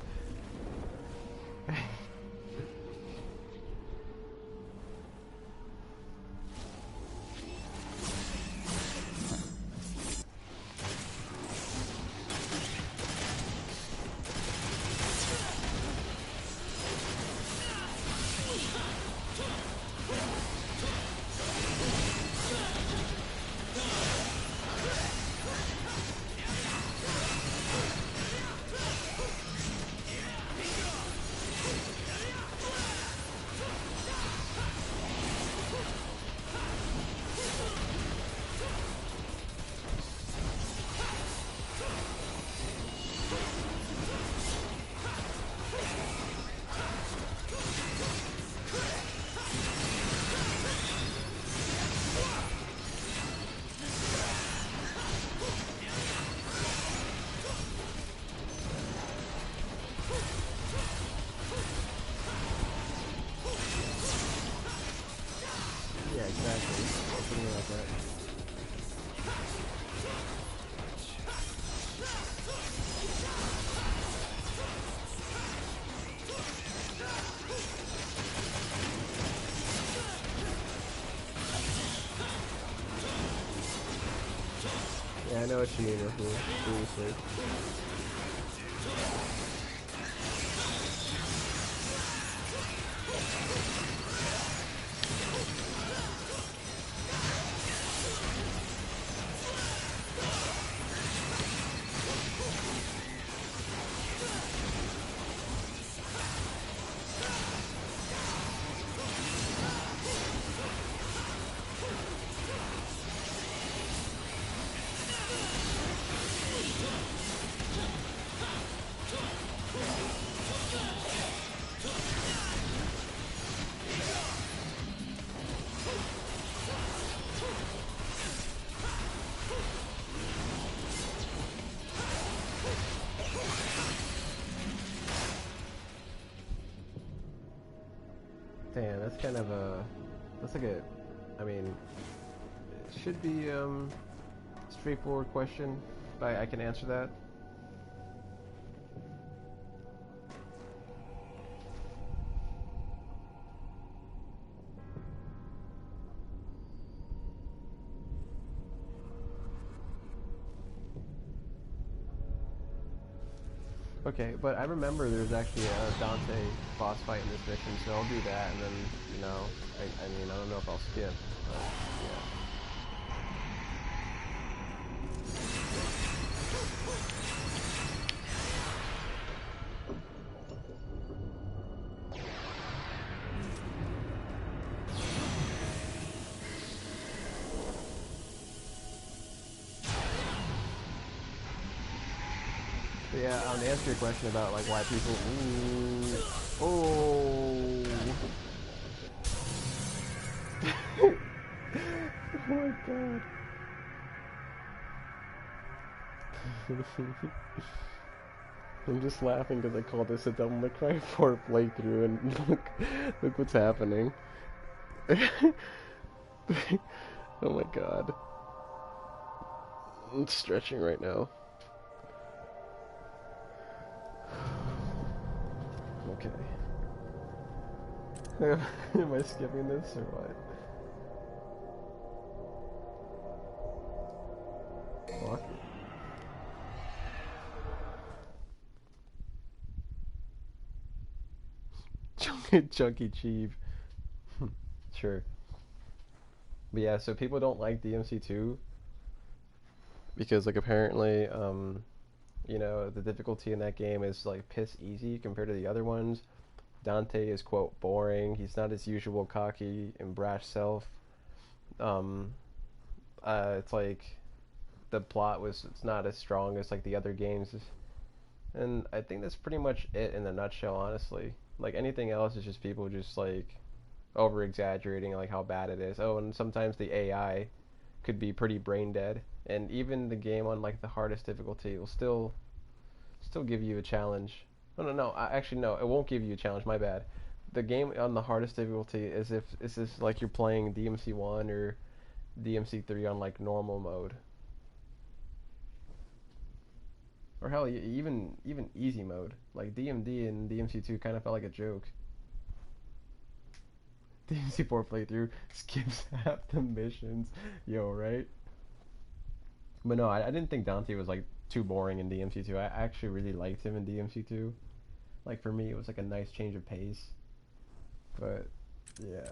Yeah, I know what you mean, Rahul. Seriously. Damn, that's kind of a, that's like a, I mean, it should be straightforward question, but I can answer that. Okay, but I remember there's actually a Dante boss fight in this mission, so I'll do that, and then, you know, I mean, I don't know if I'll skip, but, yeah. But yeah, to answer your question about like why people, oh my god. I'm just laughing because I call this a Devil May Cry 4 playthrough, and look what's happening. Oh my god. I'm stretching right now. Okay. Am I skipping this or what? Fuck it. Chunky Cheeve. Sure. But yeah, so people don't like DMC2 because like apparently you know, the difficulty in that game is like piss easy compared to the other ones. Dante is quote boring. He's not his usual cocky and brash self. It's like the plot it's not as strong as like the other games, and I think that's pretty much it in a nutshell, honestly. Like anything else is just people just like over exaggerating like how bad it is. Oh, and sometimes the AI could be pretty brain dead, and even the game on like the hardest difficulty will still give you a challenge. No, actually no, it won't give you a challenge, my bad. The game on the hardest difficulty is if this is like you're playing DMC1 or DMC3 on like normal mode. Or hell, even easy mode. Like DMD and DMC2 kind of felt like a joke. DMC4 playthrough skips half the missions. Yo, right? But no, I didn't think Dante was like too boring in DMC2. I actually really liked him in DMC2. Like for me, it was like a nice change of pace. But yeah,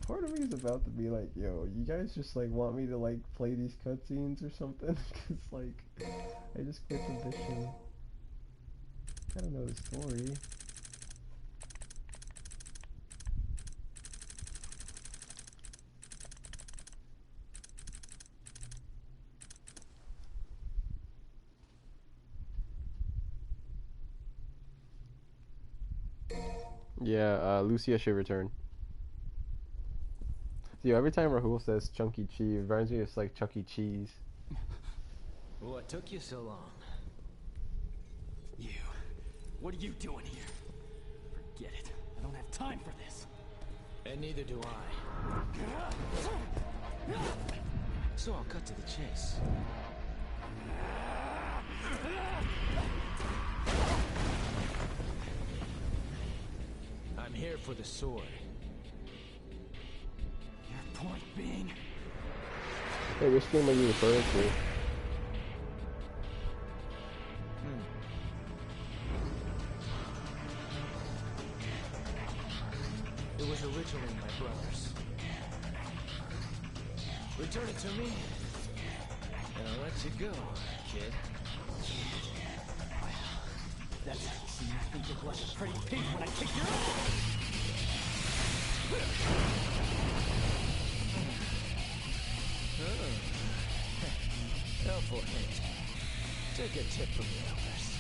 part of me is about to be like, yo, you guys just like want me to like play these cutscenes or something? Cause like, I just quit the mission. I don't know the story. Yeah, Lucia should return. Yo, every time Rahul says Chunky Cheese, it reminds me of like Chuck E. Cheese. What took you so long? You. What are you doing here? Forget it. I don't have time for this. And neither do I. So I'll cut to the chase. I'm here for the sword. Your point being? Hey, which game are you referring to? especially my brothers. Return it to me, and I'll let you go, kid. That's how you see me think you're like a pretty pig when I kick your ass! Oh. Helpful hint. Take a tip from the elders.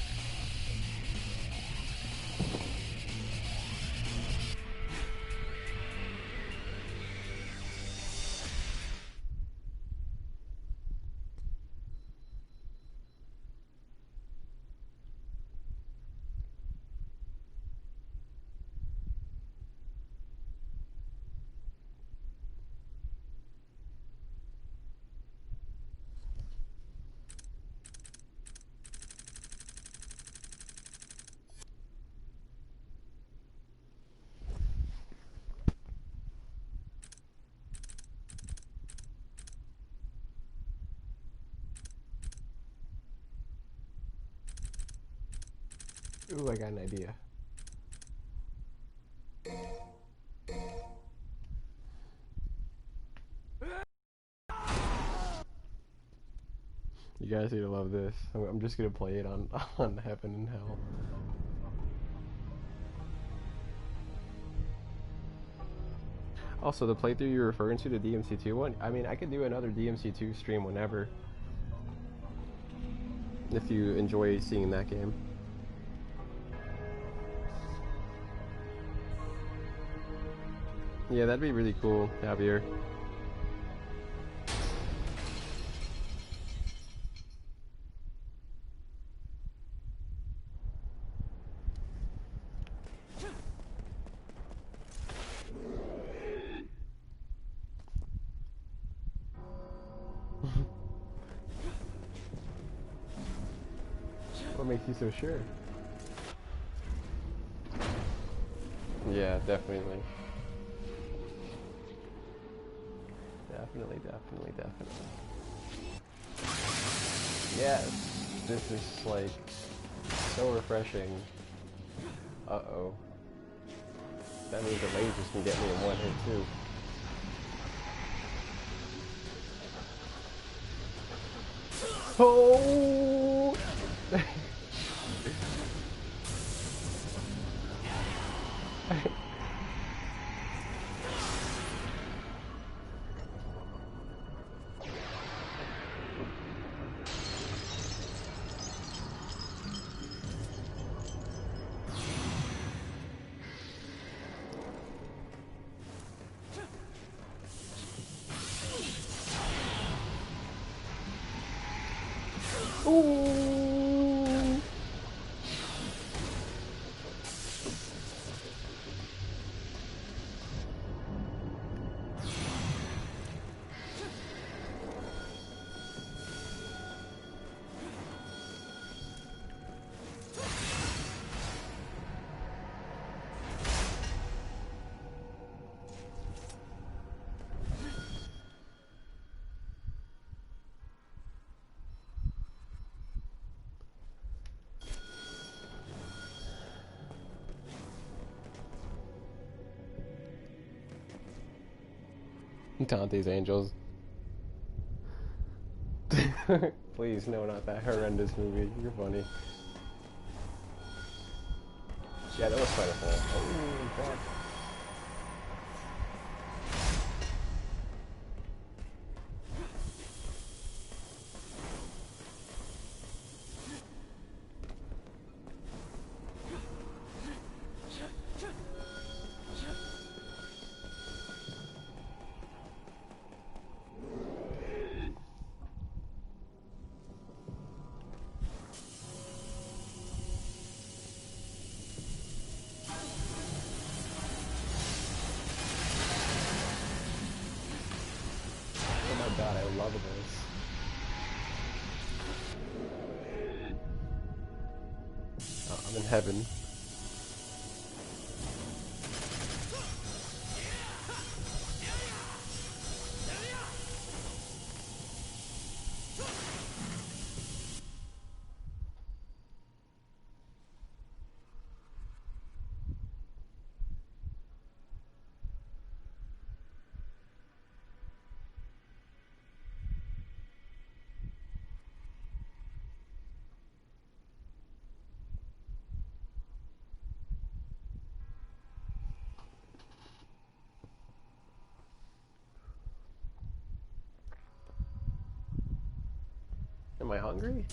Ooh, I got an idea. You guys need to love this. I'm just gonna play it on Heaven and Hell. Also, the playthrough you're referring to, the DMC2 one, I mean, I could do another DMC2 stream whenever. If you enjoy seeing that game. Yeah, that'd be really cool, Javier. What makes you so sure? Yeah, definitely. Definitely. Yes, this is like so refreshing. Uh-oh. That means the lasers can get me in one hit too. Oh! Ooh. Dante's Angels. Please, no, not that horrendous movie. You're funny. Yeah, that was quite a fall. Oh, fuck. God, I love this. Oh, I'm in heaven. Am I hungry?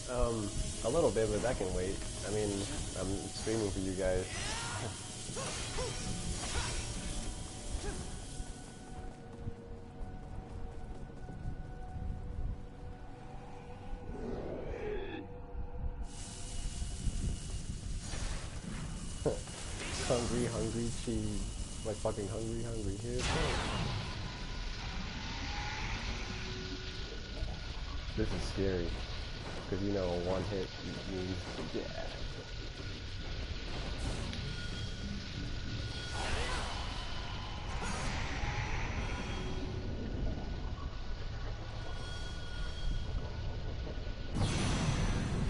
A little bit, but that can wait. I mean, I'm streaming for you guys. Hungry cheese. Like fucking hungry. Here it comes. This is scary. Because you know, one hit means death.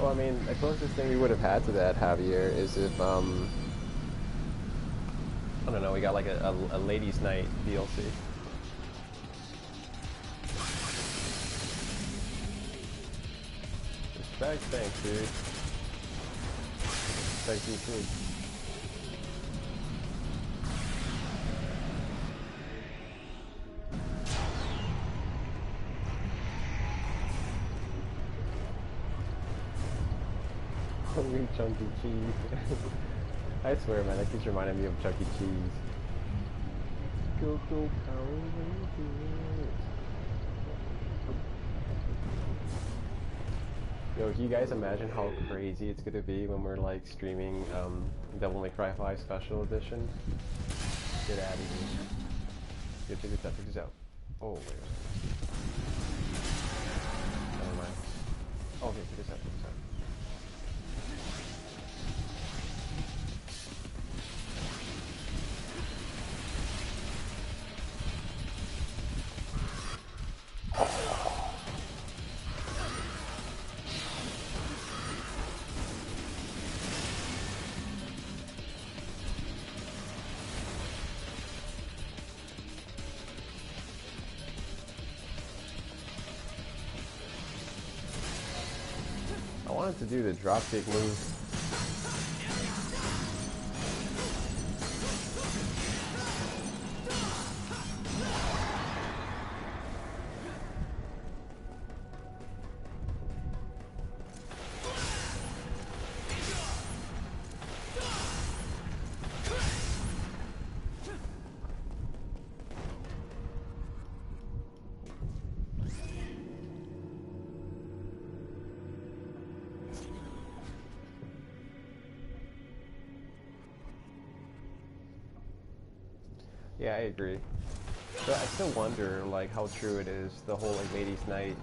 Well, I mean, the closest thing we would have had to that, Javier, is if, I don't know, we got like a ladies' night DLC. Respect, thanks, dude. Respect you too. Hungry chunky cheese. I swear, man, that keeps reminding me of Chuck E. Cheese. Go Power Rangers. Yo, can you guys imagine how crazy it's gonna be when we're like streaming Devil May Cry 5 Special Edition? Get out of here. Yo, check this out. Oh, wait. Never mind. Oh, okay, check this out. I wanted to do the dropkick move. Yeah, I agree. But I still wonder, like, how true it is, the whole, like, Ladies' Night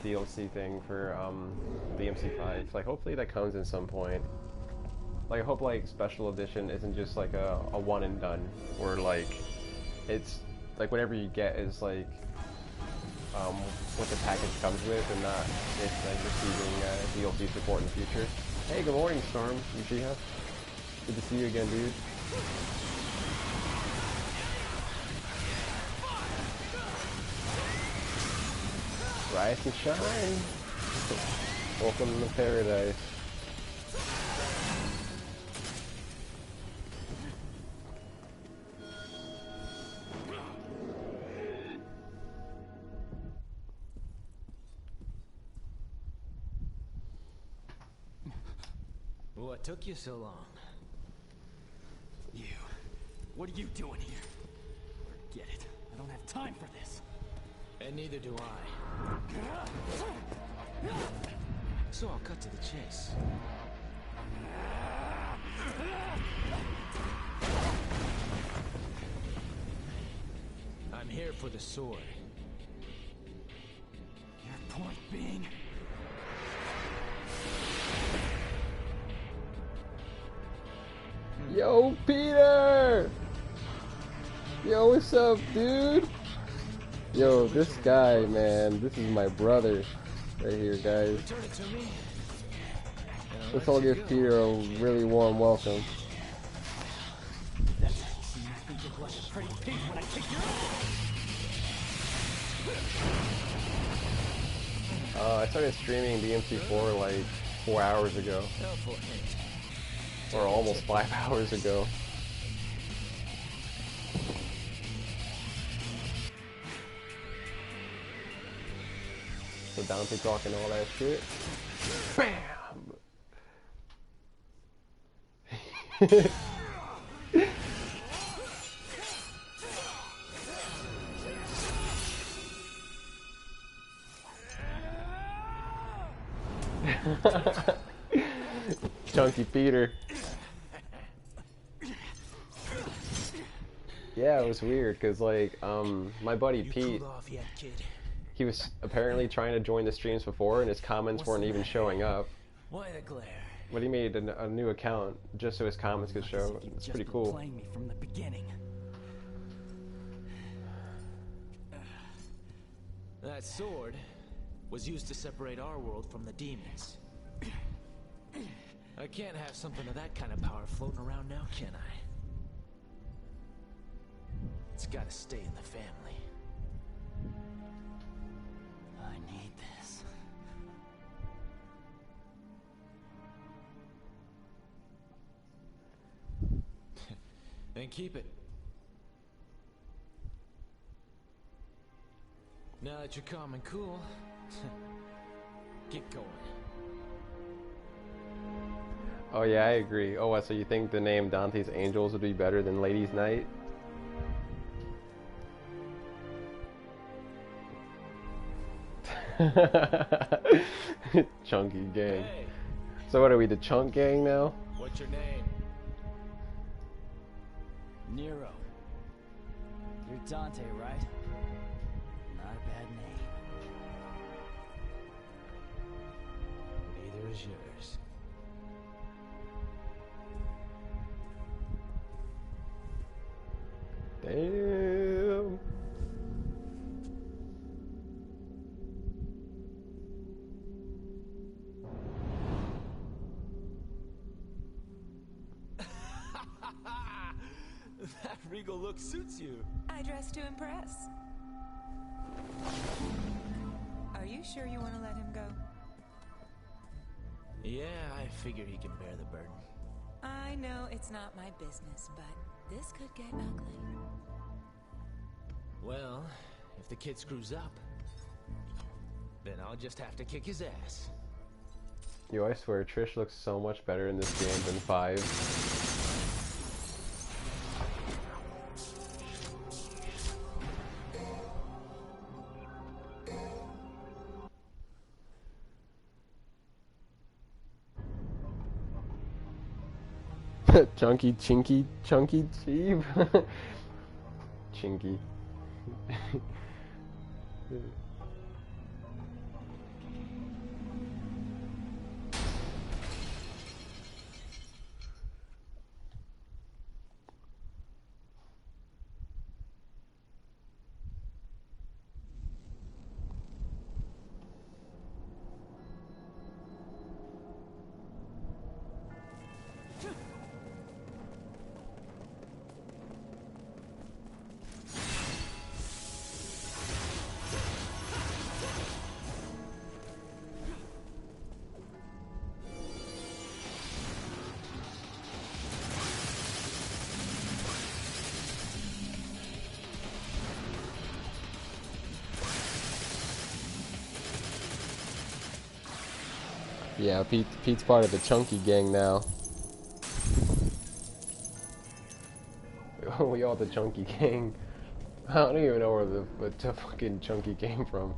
DLC thing for DMC5. Like, hopefully that comes in some point. Like, I hope, like, Special Edition isn't just, like, a one and done, where, like, it's, like, whatever you get is, like, what the package comes with, and not, it's, like, receiving DLC support in the future. Hey, good morning, Storm. Uchiha. Good to see you again, dude. Rise and shine. Welcome to paradise. What took you so long? You. What are you doing here? Forget it. I don't have time for this. And neither do I. So I'll cut to the chase. I'm here for the sword. Your point being? Yo, Peter! Yo, what's up, dude? Yo, this guy, man, this is my brother right here, guys. Let's all give Peter a really warm welcome. I started streaming DMC4 like 4 hours ago. Or almost 5 hours ago. So Dante talking all that shit. Bam! Chunky Peter. Yeah, it was weird because like my buddy Pete, he was apparently trying to join the streams before and his comments weren't even showing up. Why the glare? But he made a new account just so his comments could show. It's pretty cool. Playing me from the beginning. That sword was used to separate our world from the demons. I can't have something of that kind of power floating around now, can I? It's gotta stay in the family. I need this. Then keep it. Now that you're calm and cool, get going. Oh yeah, I agree. Oh, what, so you think the name Dante's Angels would be better than Ladies' Night? Chunky gang. Hey. So what are we, the Chunk gang now? What's your name? Nero. You're Dante, right? Not a bad name. Neither is yours. Damn. That regal look suits you. I dress to impress. Are you sure you want to let him go? Yeah, I figured he can bear the burden. I know it's not my business, but this could get ugly. Well, if the kid screws up, then I'll just have to kick his ass. Yo, I swear, Trish looks so much better in this game than 5. Chunky, Chinky, Chunky, Cheeb. Chinky. Yeah, Pete's part of the Chunky gang now. We all the Chunky gang. I don't even know where the fucking Chunky came from.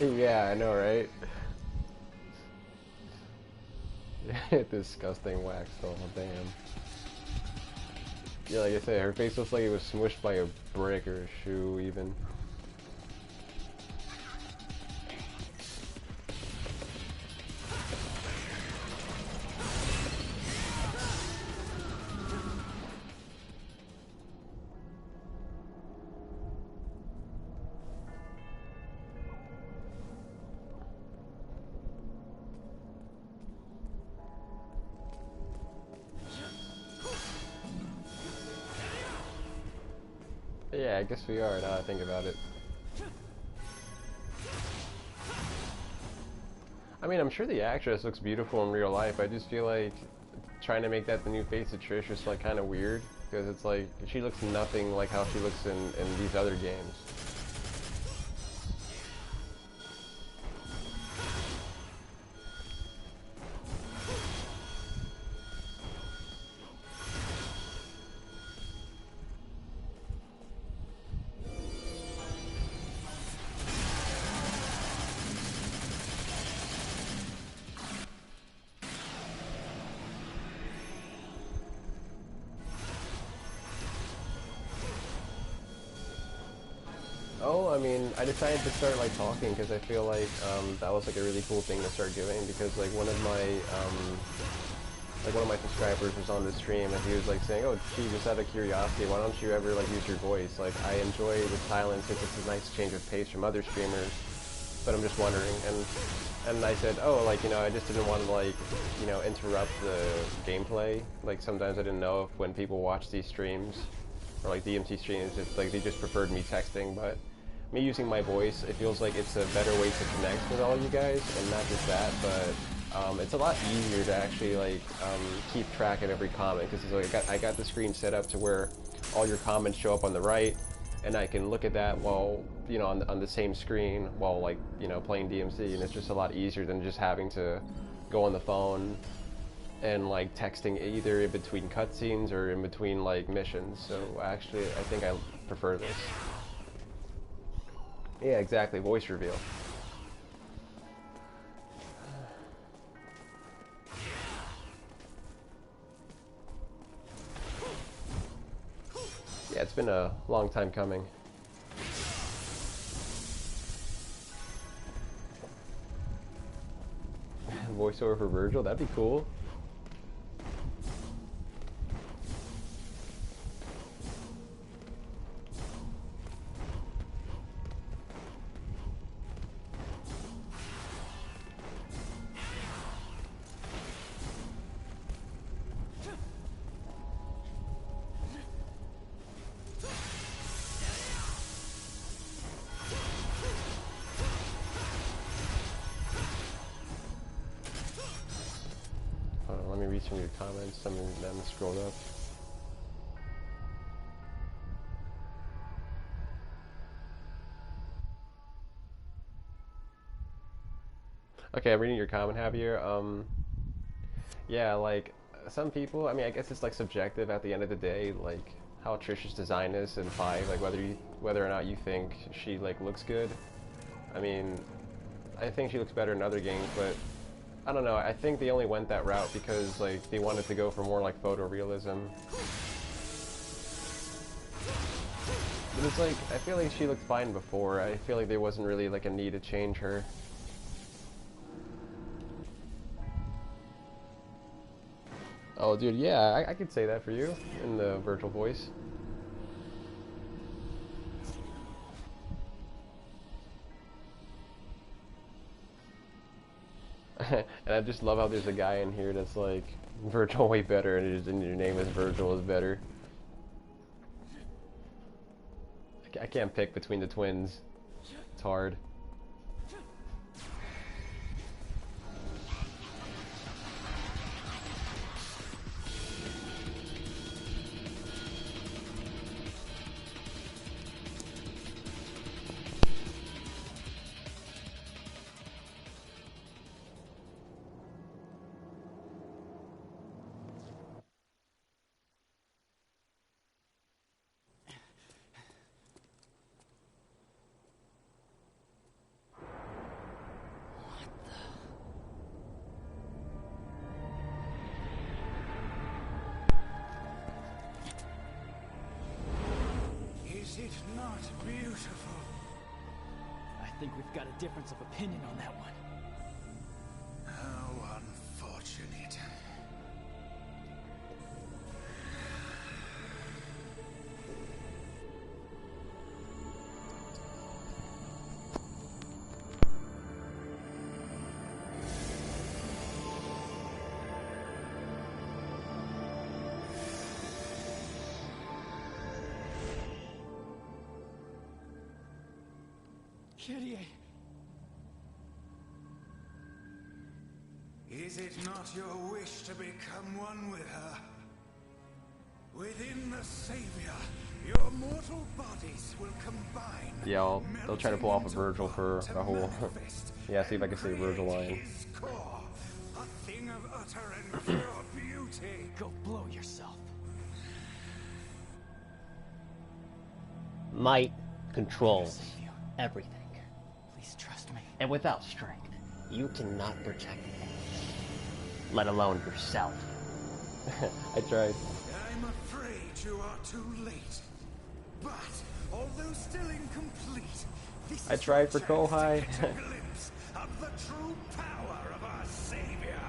Yeah, I know, right? Disgusting wax doll, damn. Yeah, like I said, her face looks like it was smushed by a brick or a shoe, even. Yeah, I guess we are, now that I think about it. I mean, I'm sure the actress looks beautiful in real life. I just feel like trying to make that the new face of Trish is like kind of weird. because it's like she looks nothing like how she looks in these other games. Oh, I mean, I decided to start like talking because I feel like that was like a really cool thing to start doing, because like one of my subscribers was on the stream and he was like saying, "Oh, gee, just out of curiosity, why don't you ever like use your voice? Like, I enjoy the silence because it's a nice change of pace from other streamers, but I'm just wondering." And I said, "Oh, like, you know, I just didn't want to like, you know, interrupt the gameplay. Like sometimes I didn't know if when people watch these streams or like DMC streams, if like they just preferred me texting, but me using my voice, it feels like it's a better way to connect with all you guys, and not just that, but it's a lot easier to actually like keep track of every comment, because like I got the screen set up to where all your comments show up on the right, and I can look at that while, you know, on the same screen while like, you know, playing DMC, and it's just a lot easier than just having to go on the phone and like texting either in between cutscenes or in between like missions. So actually, I think I prefer this. Yeah, exactly. Voice reveal. Yeah, it's been a long time coming. Voiceover for Virgil, that'd be cool. Let me read some of your comments. Some of them scrolled up. Okay, I'm reading your comment, Javier. Yeah, like some people, I mean, I guess it's like subjective at the end of the day, like how Trish's design is in 5, like whether or not you think she like looks good. I mean, I think she looks better in other games, but I don't know. I think they only went that route because like they wanted to go for more like photorealism. But it's like, I feel like she looked fine before. I feel like there wasn't really like a need to change her. Oh, dude, yeah, I could say that for you in the virtual voice. And I just love how there's a guy in here that's like, Virgil way better, and your name is Virgil is better. I can't pick between the twins. It's hard. Is it not beautiful? I think we've got a difference of opinion on that one. How unfortunate. Kyrie! Is it not your wish to become one with her? Within the Savior, your mortal bodies will combine. Yeah, they'll try to pull off a Virgil for a whole. Yeah, see if I can say a Virgil line. Core, a thing of utter and pure beauty. Go blow yourself. Might controls everything. Please trust me. And without strength, you cannot protect anything, let alone yourself. I tried. I'm afraid you are too late. But, although still incomplete, this I tried for Kohai. is a glimpse of the true power of our Savior.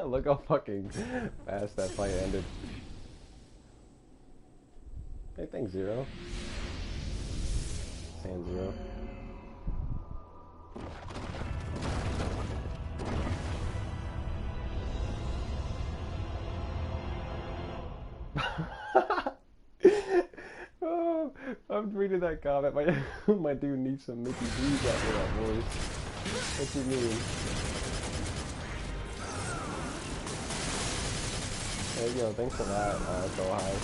Look how fucking fast that fight ended. Hey, thanks, Zero. Sand Zero. Oh, I'm reading that comment. My dude needs some Mickey D's after that voice. What you mean? There you go. Thanks for that, Go High.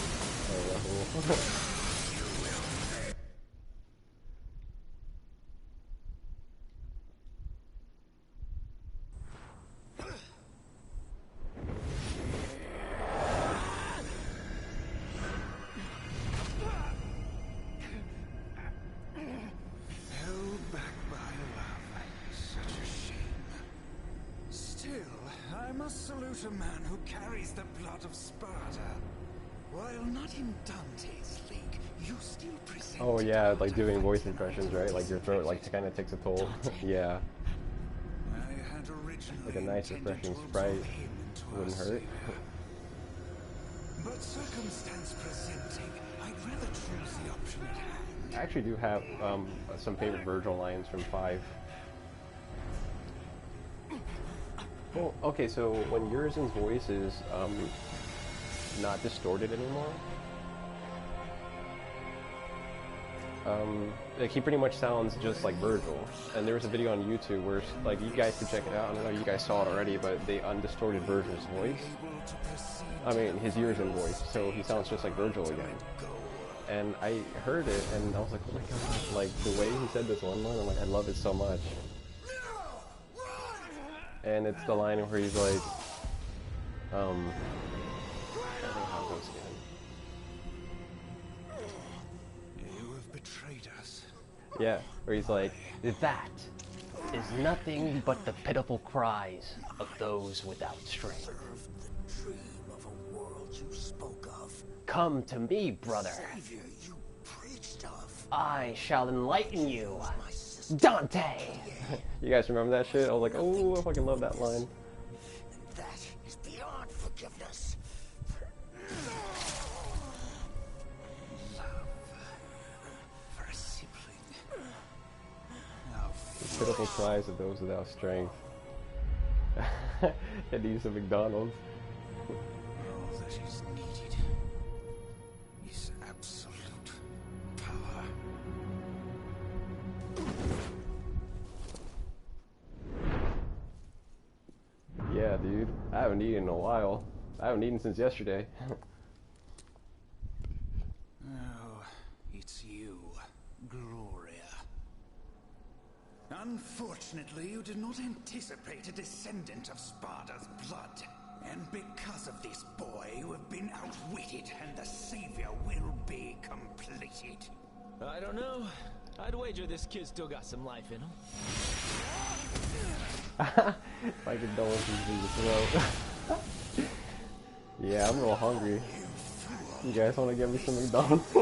Held back by love. Such a shame. Still, I must salute a man who carries the blood of Sparta. While not in Dante's league, you still present. Oh yeah, like doing voice impressions, right? Like your throat like kind of takes a toll. Yeah. I had originally Like a nice refreshing Sprite wouldn't hurt. But circumstance presenting, I'd rather choose the option at hand. I actually do have some favorite Virgil lines from 5. Well, okay, so when Urizen's voice is not distorted anymore, like he pretty much sounds just like Virgil. And there was a video on YouTube where, like, you guys could check it out. I don't know if you guys saw it already, but they undistorted Virgil's voice. I mean, his Urizen voice, so he sounds just like Virgil again. And I heard it, and I was like, oh my god, like, the way he said this one line, I'm like, I love it so much. And it's the line where he's like, I don't know how it goes again. You have betrayed us. Yeah, where he's like, That is nothing but the pitiful cries of those without strength. The dream of a world you spoke of. Come to me, brother. Savior you preached of. I shall enlighten you. Dante! you guys remember that shit? I was like, oh, I fucking love that line. And that is beyond forgiveness. Love for a sibling. How The pitiful cries of those without strength. Had to use a McDonald's. all that is needed is absolute power. Yeah, dude. I haven't eaten in a while. I haven't eaten since yesterday. Oh, it's you, Gloria. Unfortunately, you did not anticipate a descendant of Sparta's blood. And because of this boy, you have been outwitted, and the Savior will be completed. I don't know. I'd wager this kid still got some life in him. If I could know what he's in the throat. Yeah, I'm real hungry. You guys want to get me some McDonald's? The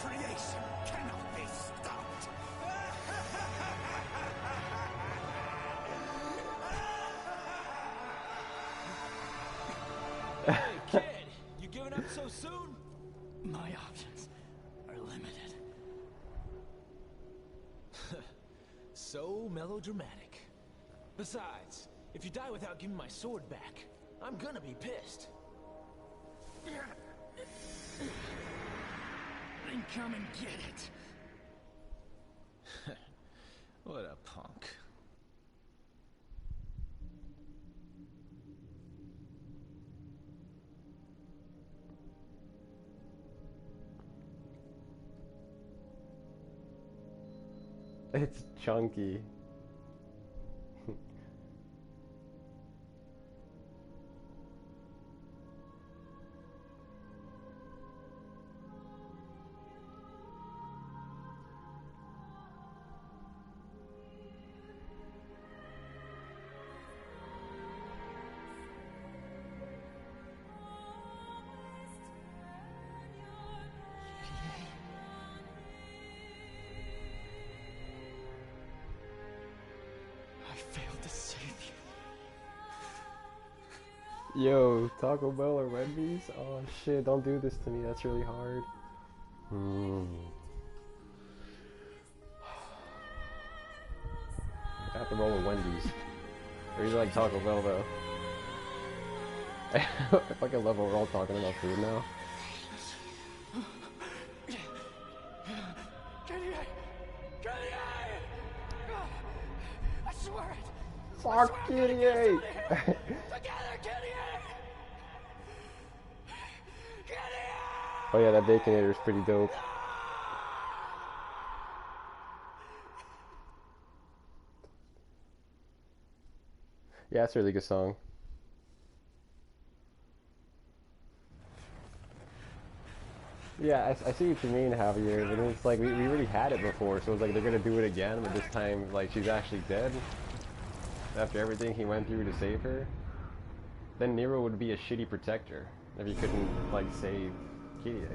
creation cannot be stopped. Hey, kid! You giving up so soon? My options are limited. So melodramatic. Besides, if you die without giving my sword back, I'm gonna be pissed. Then come and get it. What a punk. It's chunky. I failed to save you. Yo, Taco Bell or Wendy's? Oh shit, don't do this to me, that's really hard. I have to roll with Wendy's. I really like Taco Bell though. I fucking love what we're all talking about food now. I swear it. Fuck Kitty! Together, Oh yeah, that Baconator is pretty dope. Yeah, it's a really good song. Yeah, I see what you mean, Javier, but it's like we already had it before, so it's like they're gonna do it again, but this time, like, she's actually dead. After everything he went through to save her. Then Nero would be a shitty protector, if he couldn't, like, save Kyrie.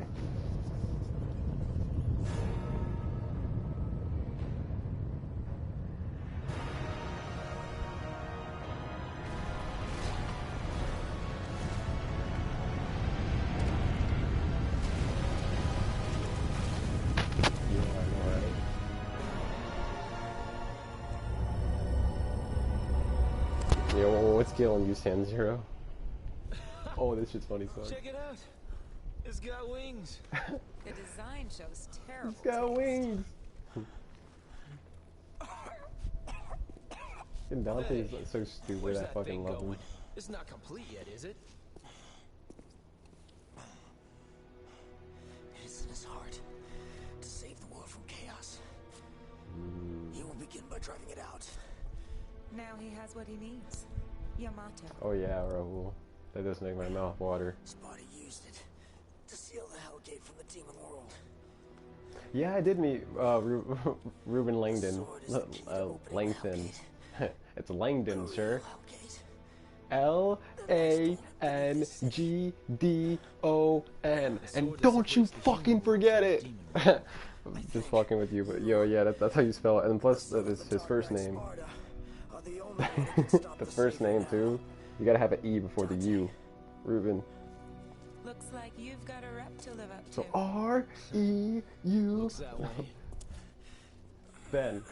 Yo, what's killing you, San-Zero? Oh, this shit's funny, son. Check it out. It's got wings. The design shows terrible. It's got wings. And Dante is so stupid. Where's I that fucking thing love him. going? It's not complete yet, is it? It is in his heart to save the world from chaos. He will begin by driving it out. Now he has what he needs. Yamato. Oh yeah, Raoul. That does make my mouth water. His body used it to seal the Hell Gate from the demon world. Yeah, I did meet Ruben Langdon. Langton. It's Langdon, sir. Langdon. And don't you fucking forget it! Just fucking with you, but yo, yeah, that's how you spell it. And plus, that is his first name. The first name, too. You gotta have an E before the U. Ruben. Looks like you've got a rep to live up to. So R-E-U. Looks that way. Ben.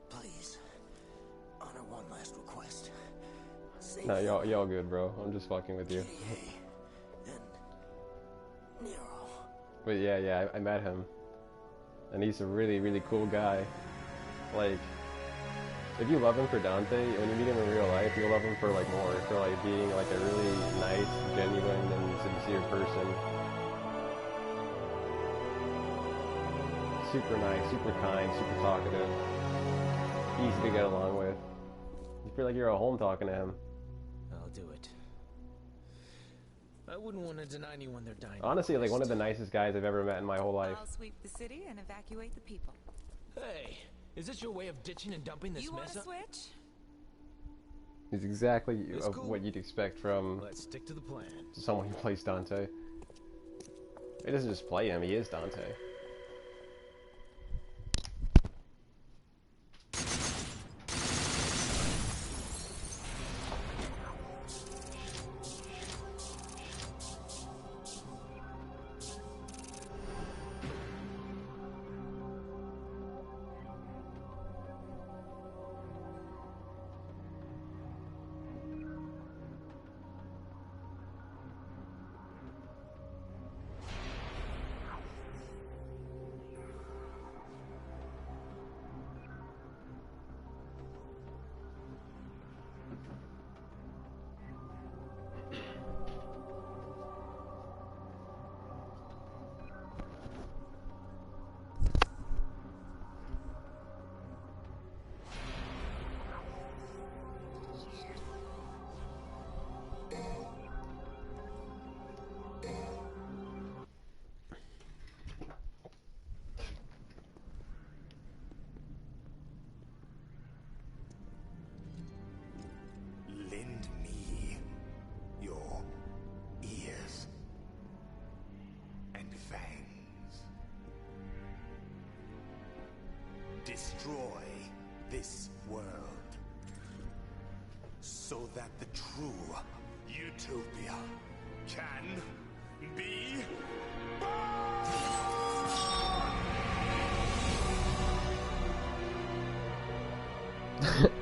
Please, honor one last request. Save No, y'all good, bro. I'm just fucking with you. and Nero. But yeah, I met him. And he's a really, really cool guy. Like, if you love him for Dante, when you meet him in real life, you'll love him for, like, more. For, like, being, like, a really nice, genuine, and sincere person. Super nice, super kind, super talkative. Easy to get along with. You feel like you're at home talking to him. I'll do it. I wouldn't want to deny anyone their dying. Honestly, like, one of the nicest guys I've ever met in my whole life. I'll sweep the city and evacuate the people. Hey, is this your way of ditching and dumping this You want mess to up? switch? He's exactly It's of cool. what you'd expect from Let's stick to the plan. someone who plays Dante. He doesn't just play him, he is Dante. destroy this world, so that the true utopia can be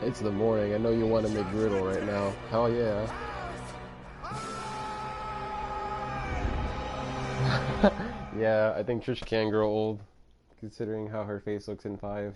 It's the morning. I know you want to make griddle right now. Hell yeah. Yeah, I think Trish can grow old, considering how her face looks in 5.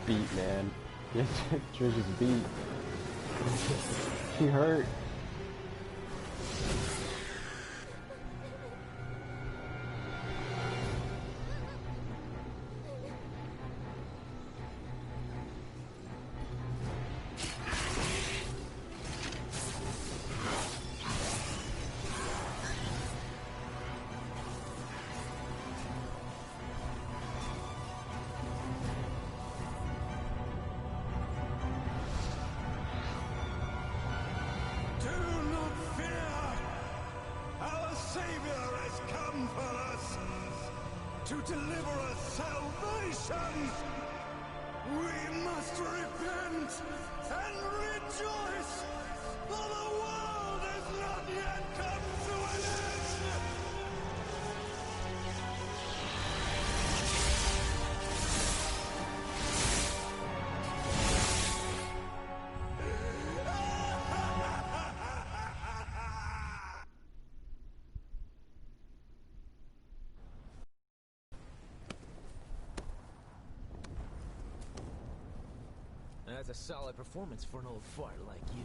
Beat, man. Trish is beat. She hurt. To deliver us salvation, we must repent and rejoice, for the world has not yet come to an end. That's a solid performance for an old fart like you.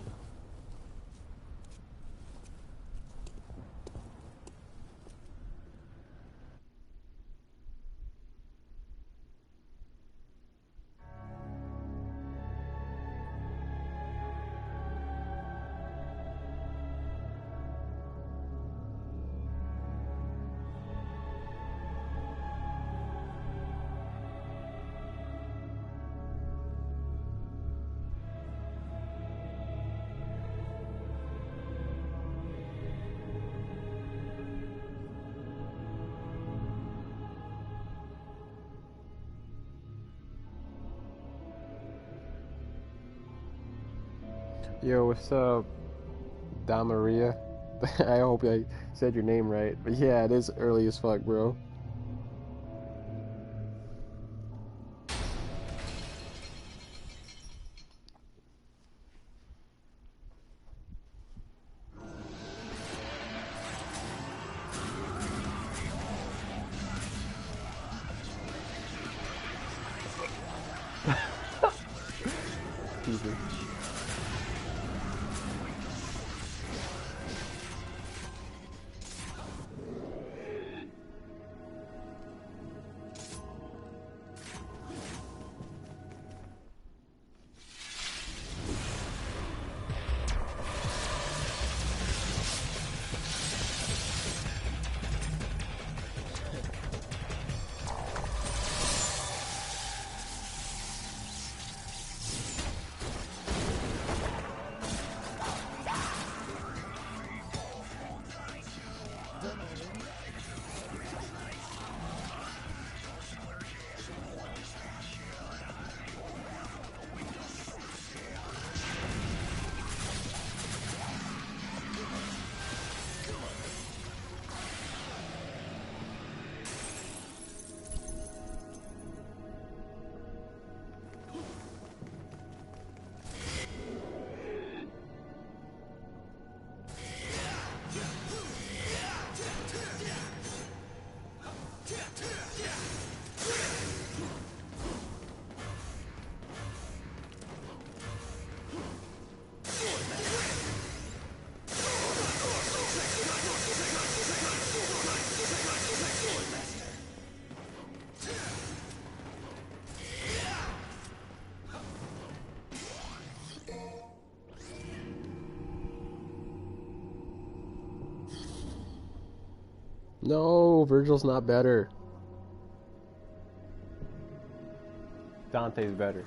Yo, what's up, Damaria? I hope I said your name right. But yeah, it is early as fuck, bro. Stupid. No, Virgil's not better. Dante's better.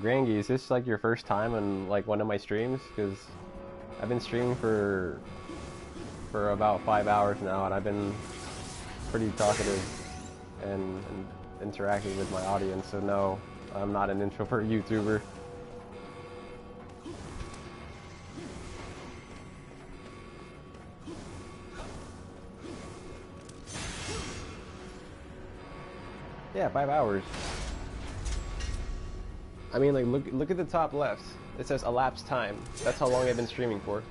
Grangy, is this like your first time on like one of my streams? Because I've been streaming for about 5 hours now, and I've been pretty talkative and interacting with my audience. So no, I'm not an introvert YouTuber. Yeah, 5 hours. I mean, like, look at the top left. It says elapsed time. That's how long I've been streaming for.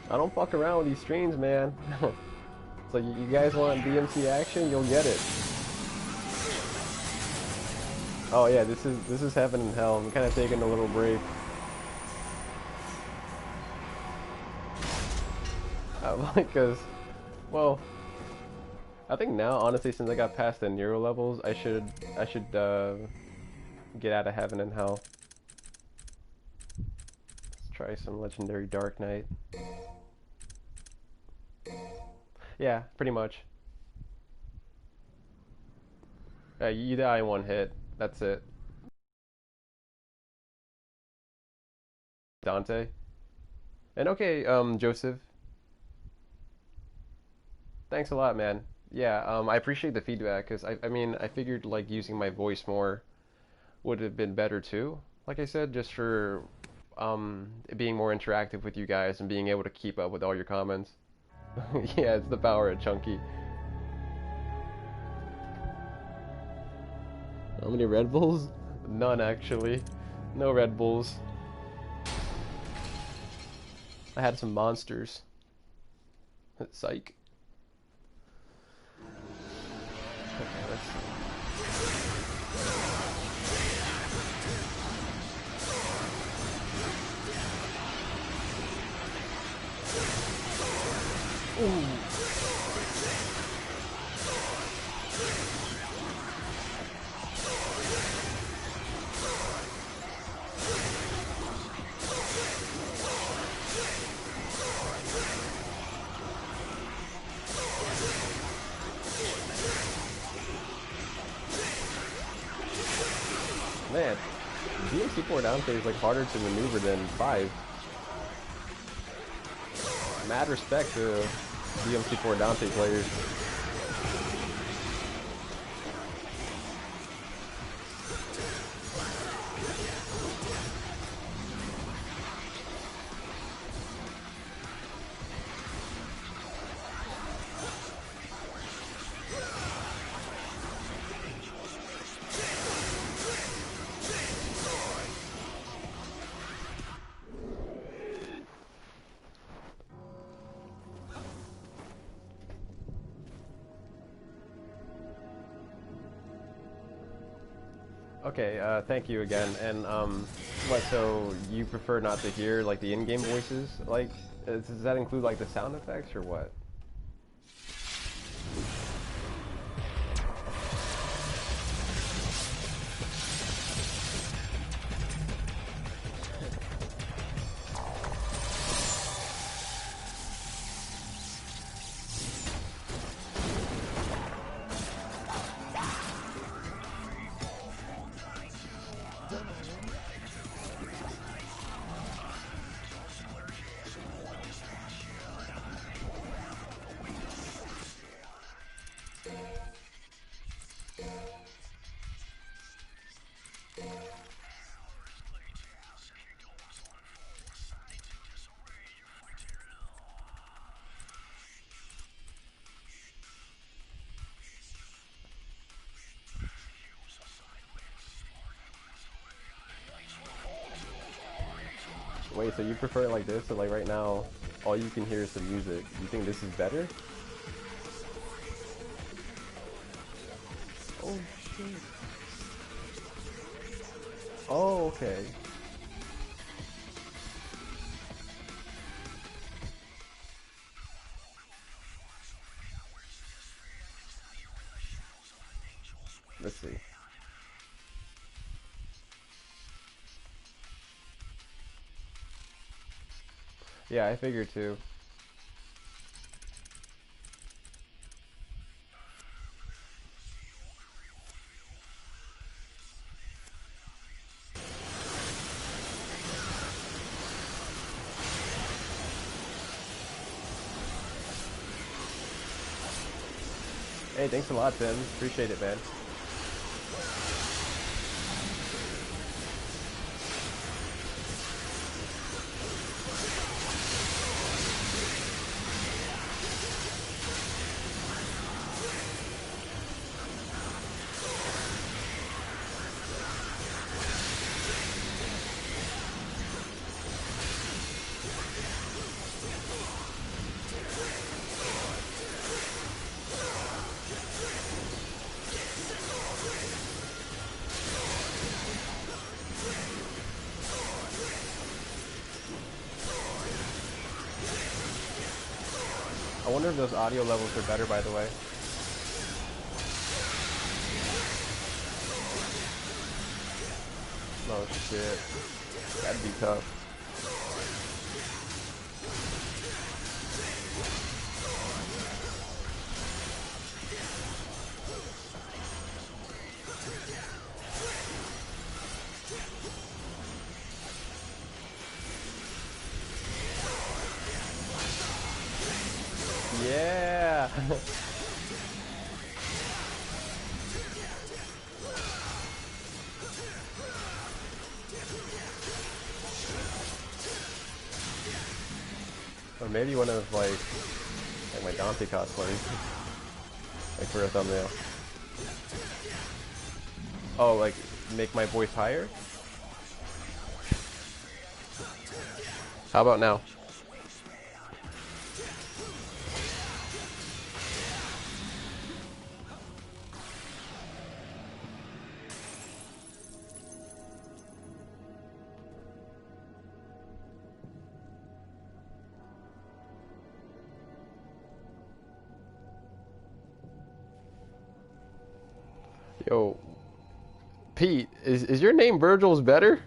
I don't fuck around with these streams, man. It's like, you guys want DMC action, you'll get it. Oh yeah, this is heaven and hell. I'm kind of taking a little break. Because, well, I think now, honestly, since I got past the Nero levels, I should get out of heaven and hell. Let's try some legendary Dark Knight. Yeah, pretty much. You die in one hit. That's it. Dante. And okay, Joseph. Thanks a lot, man. Yeah, I appreciate the feedback, because I mean, I figured like using my voice more would have been better too. Like I said, just for being more interactive with you guys and being able to keep up with all your comments. Yeah, it's the power of Chunky. How many Red Bulls? None, actually. No Red Bulls. I had some monsters. Psych. Okay, let's see. Ooh. Man, DMC4 Dante is like harder to maneuver than 5. Mad respect to DMC4 Dante players. Okay, thank you again. And what? So you prefer not to hear like the in-game voices? Like, does that include like the sound effects or what? Wait, so you prefer it like this? So like right now, all you can hear is the music. You think this is better? Oh shit. Oh, okay. Let's see. Yeah, I figured too. Hey, thanks a lot, Tim. Appreciate it, man. I wonder if those audio levels are better, by the way. Oh shit. That'd be tough. Yeah. Or maybe one of like my Dante cosplays. Like for a thumbnail. Oh, like make my voice higher? How about now? Yo, Pete, is your name Virgil's better?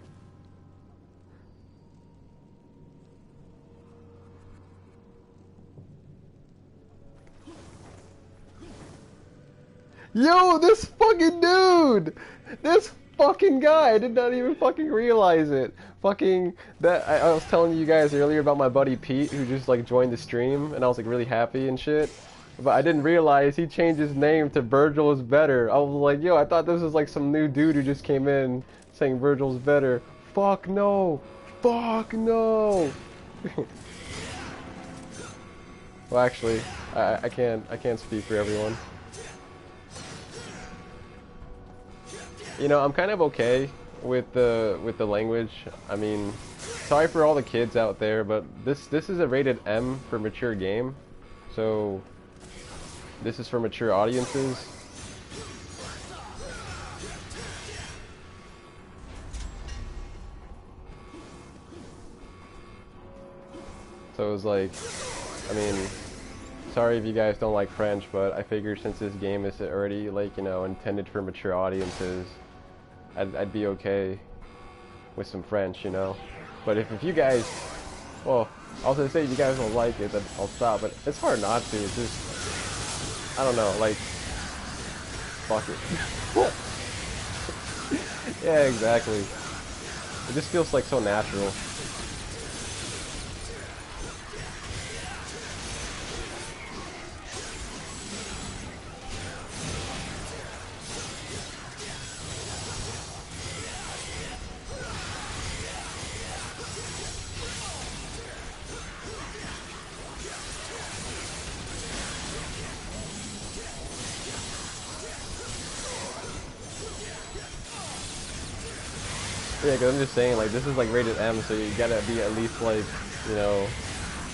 Yo, this fucking dude! This fucking guy! I did not even fucking realize it. Fucking, that, I was telling you guys earlier about my buddy Pete, who just like joined the stream, and I was like really happy and shit. But I didn't realize he changed his name to Virgil's Better. I was like, yo, I thought this was like some new dude who just came in saying Virgil's better. Fuck no! Fuck no! Well, actually, I can't speak for everyone. You know, I'm kind of okay with the language. I mean, sorry for all the kids out there, but this is a rated M for mature game, so this is for mature audiences. So it was like, I mean, sorry if you guys don't like French, but I figured since this game is already like, you know, intended for mature audiences, I'd be okay with some French, you know. But if you guys, well, I was gonna say if you guys don't like it, then I'll stop. But it's hard not to. It's just, I don't know, like, fuck it. Yeah, exactly. It just feels like so natural. Yeah, because I'm just saying, like, this is like rated M, so you gotta be at least like, you know,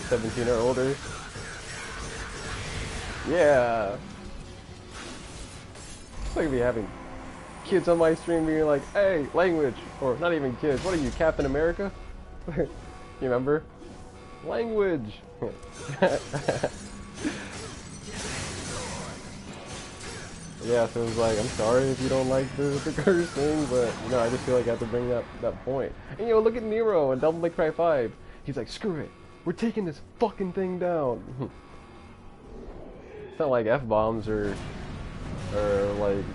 17 or older. Yeah. It's like me having kids on my stream being like, hey, language, or not even kids. What are you, Captain America? You remember? Language. Yeah, so it was like, I'm sorry if you don't like the cursing, but you know, I just feel like I have to bring that point. And you know, look at Nero in Devil May Cry 5. He's like, screw it, we're taking this fucking thing down. It's not like F-bombs or like,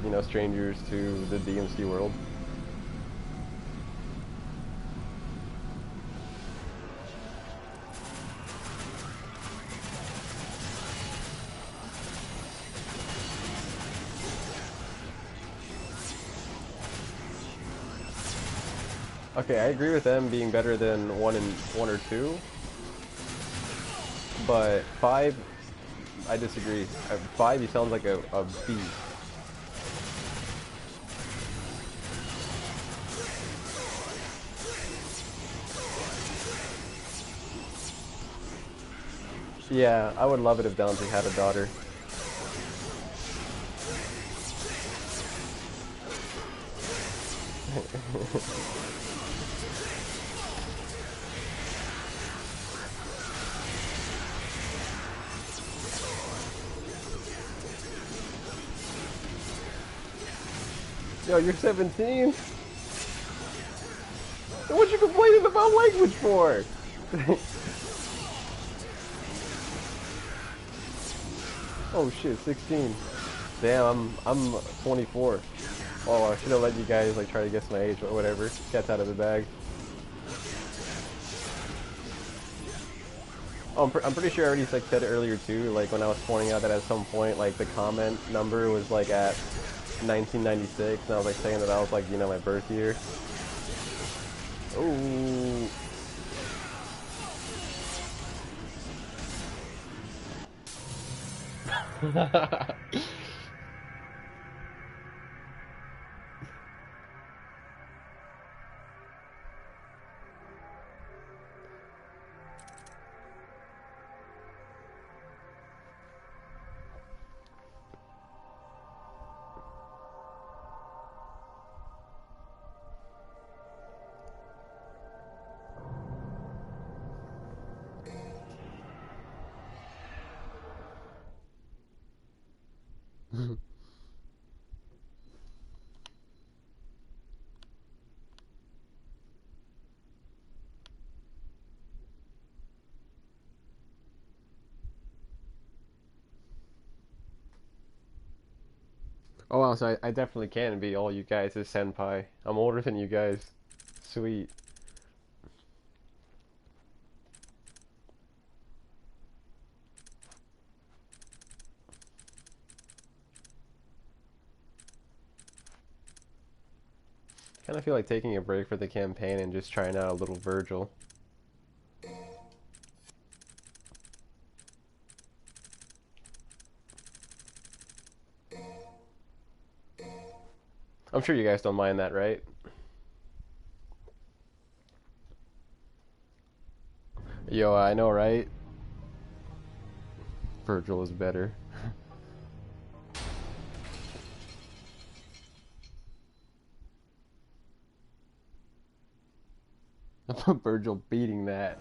you know, strangers to the DMC world. Okay, I agree with them being better than 1 or 2, but 5, I disagree. 5, he sounds like a beast. Yeah, I would love it if Dante had a daughter. Yo, you're 17? So what you complaining about language for? Oh shit, 16. Damn, I'm 24. Oh, I should have let you guys like try to guess my age, but whatever. Cat's out of the bag. Oh, I'm pretty sure I already like said it earlier too. Like when I was pointing out that at some point, like the comment number was like at 1996, and I was like saying that I was like, you know, my birth year. Ooh. Oh wow, so I definitely can be all you guys' senpai. I'm older than you guys. Sweet. Kind of feel like taking a break for the campaign and just trying out a little Virgil. I'm sure you guys don't mind that, right? Yo, I know, right? Virgil is better. Virgil beating that.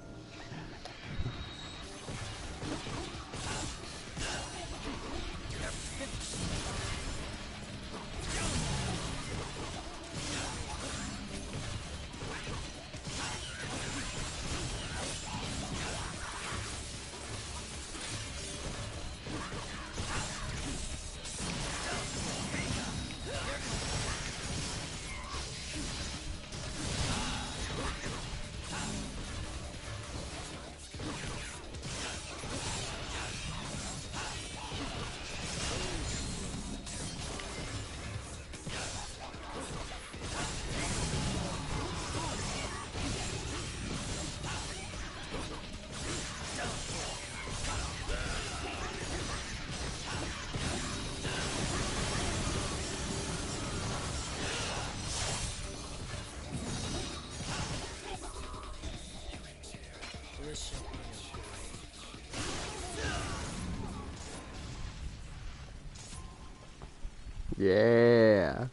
Yeah.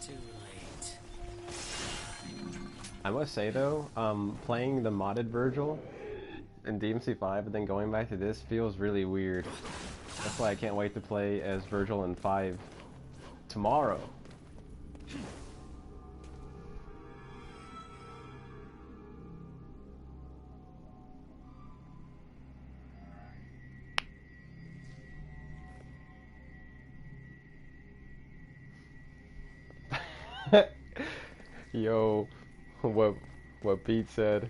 Too late. I must say though, playing the modded Virgil in DMC5 and then going back to this feels really weird. That's why I can't wait to play as Virgil in 5 tomorrow. Yo, what Pete said.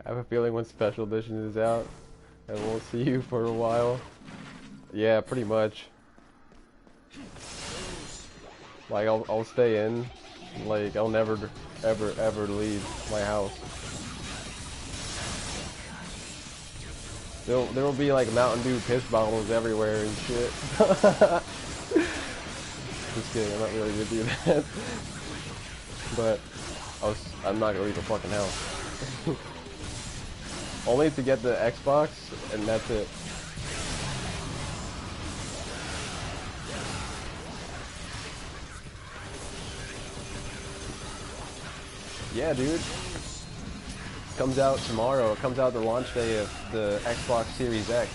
I have a feeling when Special Edition is out, I won't see you for a while. Yeah, pretty much. Like I'll stay in. Like I'll never ever leave my house. There will be like Mountain Dew piss bottles everywhere and shit. Just kidding, I'm not really gonna do that. But I'm not gonna leave the fucking house. Only to get the Xbox, and that's it. Yeah, dude. Comes out tomorrow. It comes out the launch day of the Xbox Series X,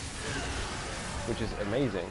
which is amazing.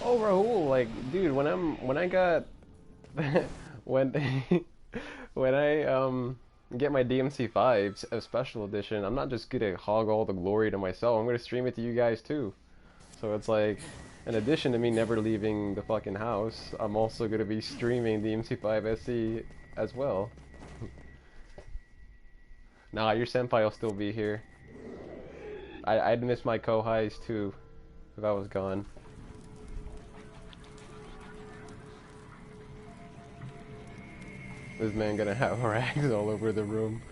Oh, Rahul, like, dude, when I got when when I get my DMC5s a special edition, I'm not just gonna hog all the glory to myself. I'm gonna stream it to you guys too. So it's like, in addition to me never leaving the fucking house, I'm also gonna be streaming DMC5 SC as well. Nah, your senpai will still be here. I'd miss my kohais too if I was gone. This man gonna have rags all over the room.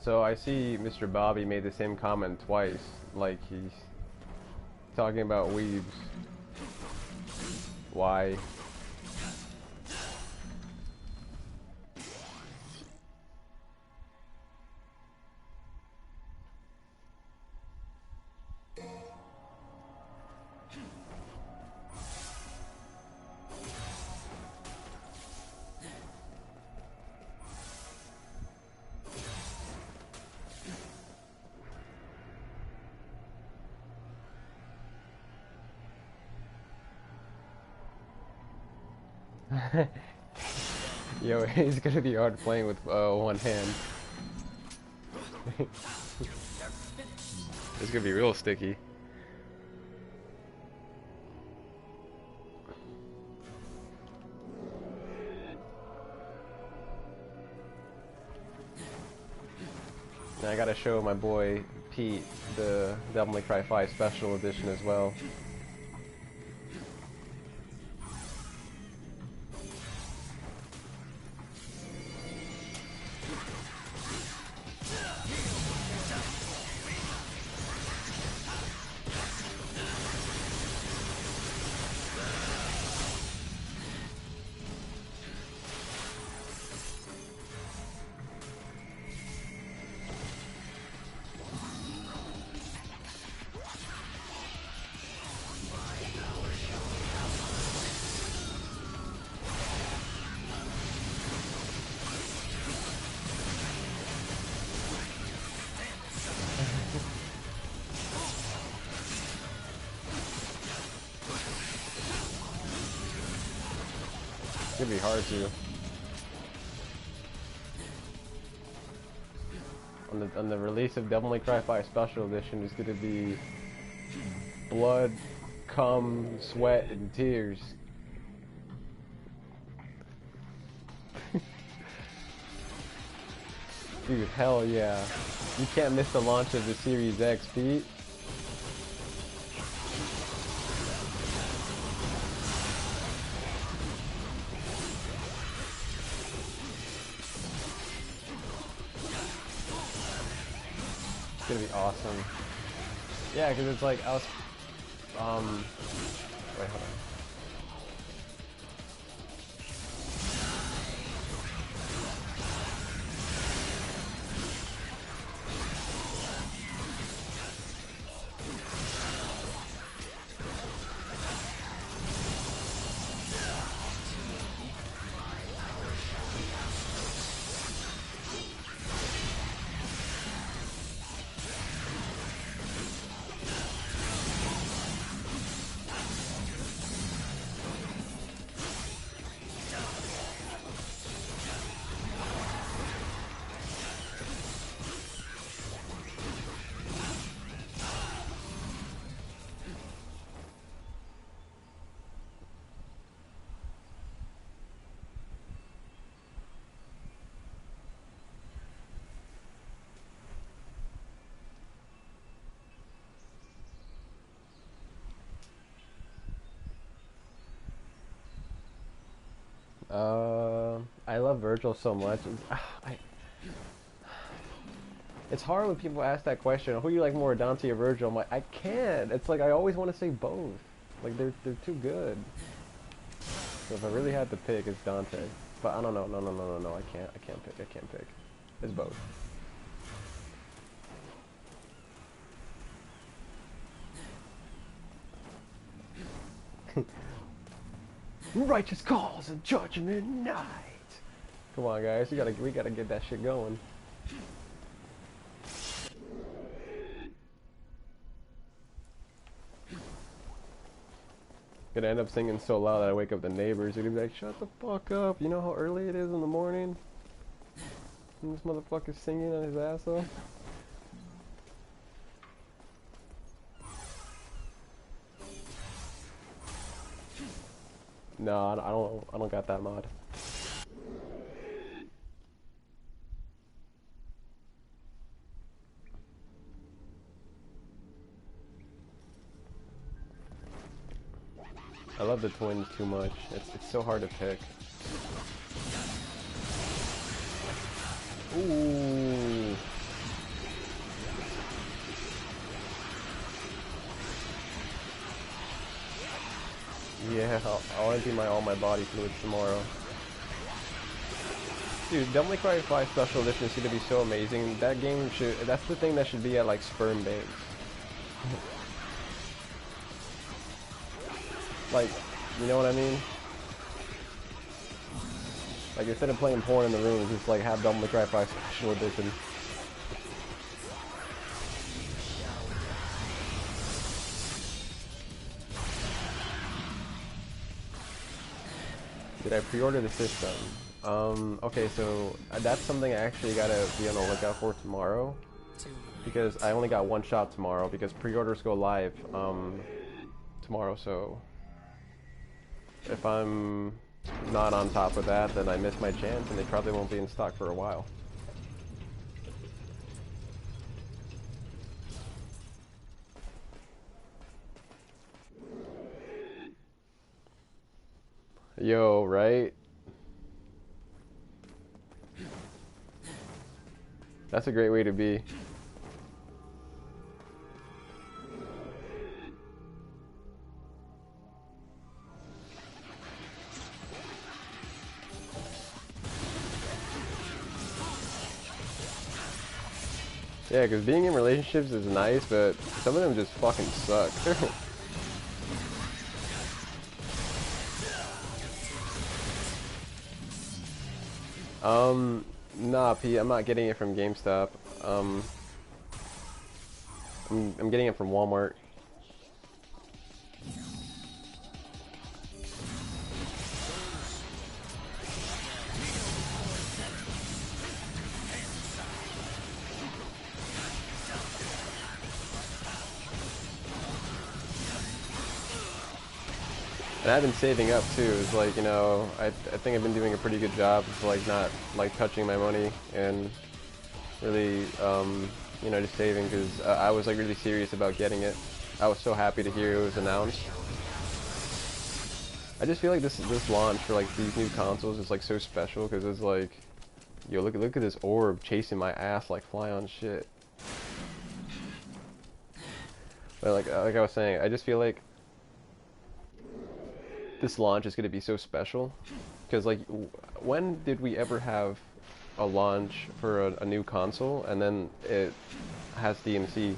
So I see Mr. Bobby made the same comment twice, like he's talking about weebs. Why? Yo, it's gonna be hard playing with one hand. It's gonna be real sticky. And I gotta show my boy Pete the Devil May Cry 5 Special Edition as well. gonna be hard to. On the release of Devil May Cry 5 Special Edition is gonna be blood, cum, sweat, and tears. Dude, hell yeah. You can't miss the launch of the Series X, Pete. It's gonna be awesome. Yeah, because it's like, I was, wait, hold on. I love Virgil so much. It's hard when people ask that question, who do you like more, Dante or Virgil? I'm like, I can't. It's like I always want to say both. Like they're too good. So if I really had to pick, it's Dante. But I don't know. No. I can't pick. It's both. Righteous calls of judgment night. Come on, guys, we gotta get that shit going. Gonna end up singing so loud that I wake up the neighbors. They're gonna be like, "Shut the fuck up! You know how early it is in the morning?" And this motherfucker's singing on his ass off. No, I don't got that mod. I love the twins too much. It's so hard to pick. Ooh. Yeah, I'll empty all my body fluids tomorrow. Dude, Devil May Cry 5 Special Edition is gonna be so amazing. That game that's the thing that should be at like sperm banks. Like, you know what I mean? Like, instead of playing porn in the room, just like have Devil May Cry 5 Special Edition. Did I pre-order the system? Okay, so that's something I actually gotta be on the lookout for tomorrow. Because I only got one shot tomorrow, because pre-orders go live, tomorrow, so... If I'm not on top of that, then I miss my chance, and they probably won't be in stock for a while. Yo, right? That's a great way to be. Yeah, because being in relationships is nice, but some of them just fucking suck. Nah, Pete, I'm not getting it from GameStop. I'm getting it from Walmart. And I've been saving up too. It's like, you know, I think I've been doing a pretty good job of like not like touching my money and really, you know, just saving, because I was like really serious about getting it. I was so happy to hear it was announced. I just feel like this launch for like these new consoles is like so special, because it's like, yo, look at this orb chasing my ass like fly on shit. But like I was saying, I just feel like this launch is gonna be so special, because like when did we ever have a launch for a new console and then it has DMC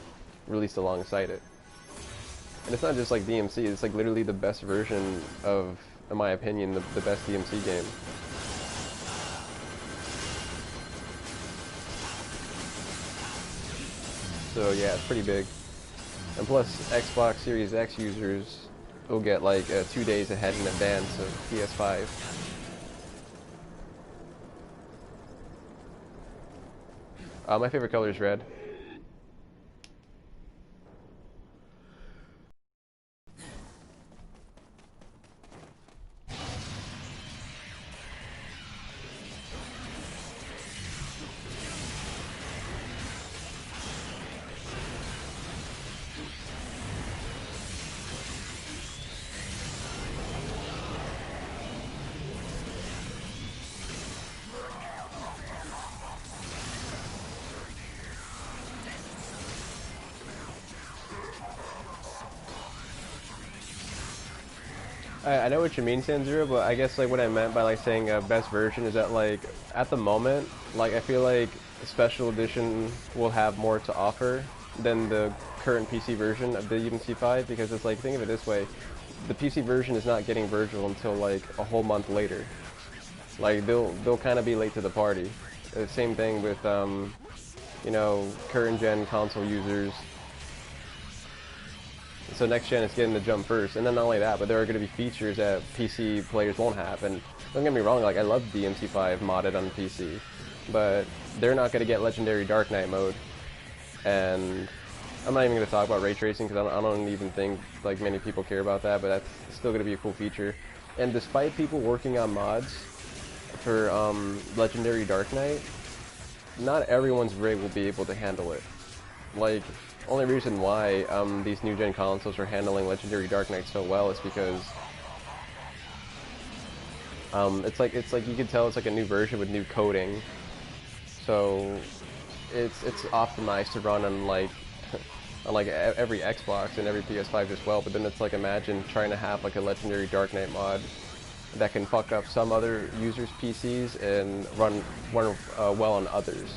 released alongside it? And it's not just like DMC, it's like literally the best version of, in my opinion, the best DMC game. So yeah, it's pretty big. And plus, Xbox Series X users will get like 2 days ahead in advance of PS5. My favorite color is red. I know what you mean, Sanzero, but I guess like what I meant by like saying best version is that like at the moment, like I feel like Special Edition will have more to offer than the current PC version of the DMC5, because it's like, think of it this way, the PC version is not getting Virgil until like a whole month later. Like they'll kind of be late to the party. Same thing with you know, current gen console users. So next gen is getting the jump first, and then not only that, but there are going to be features that PC players won't have. And don't get me wrong, like I love DMC5 modded on PC, but they're not going to get Legendary Dark Knight mode. And I'm not even going to talk about ray tracing, because I don't even think like many people care about that, but that's still going to be a cool feature. And despite people working on mods for Legendary Dark Knight, not everyone's rig will be able to handle it. Like, only reason why these new gen consoles are handling Legendary Dark Knight so well is because it's like you can tell it's like a new version with new coding. So it's optimized to run on like every Xbox and every PS5 as well. But then it's like, imagine trying to have like a Legendary Dark Knight mod that can fuck up some other users' PCs and run well on others.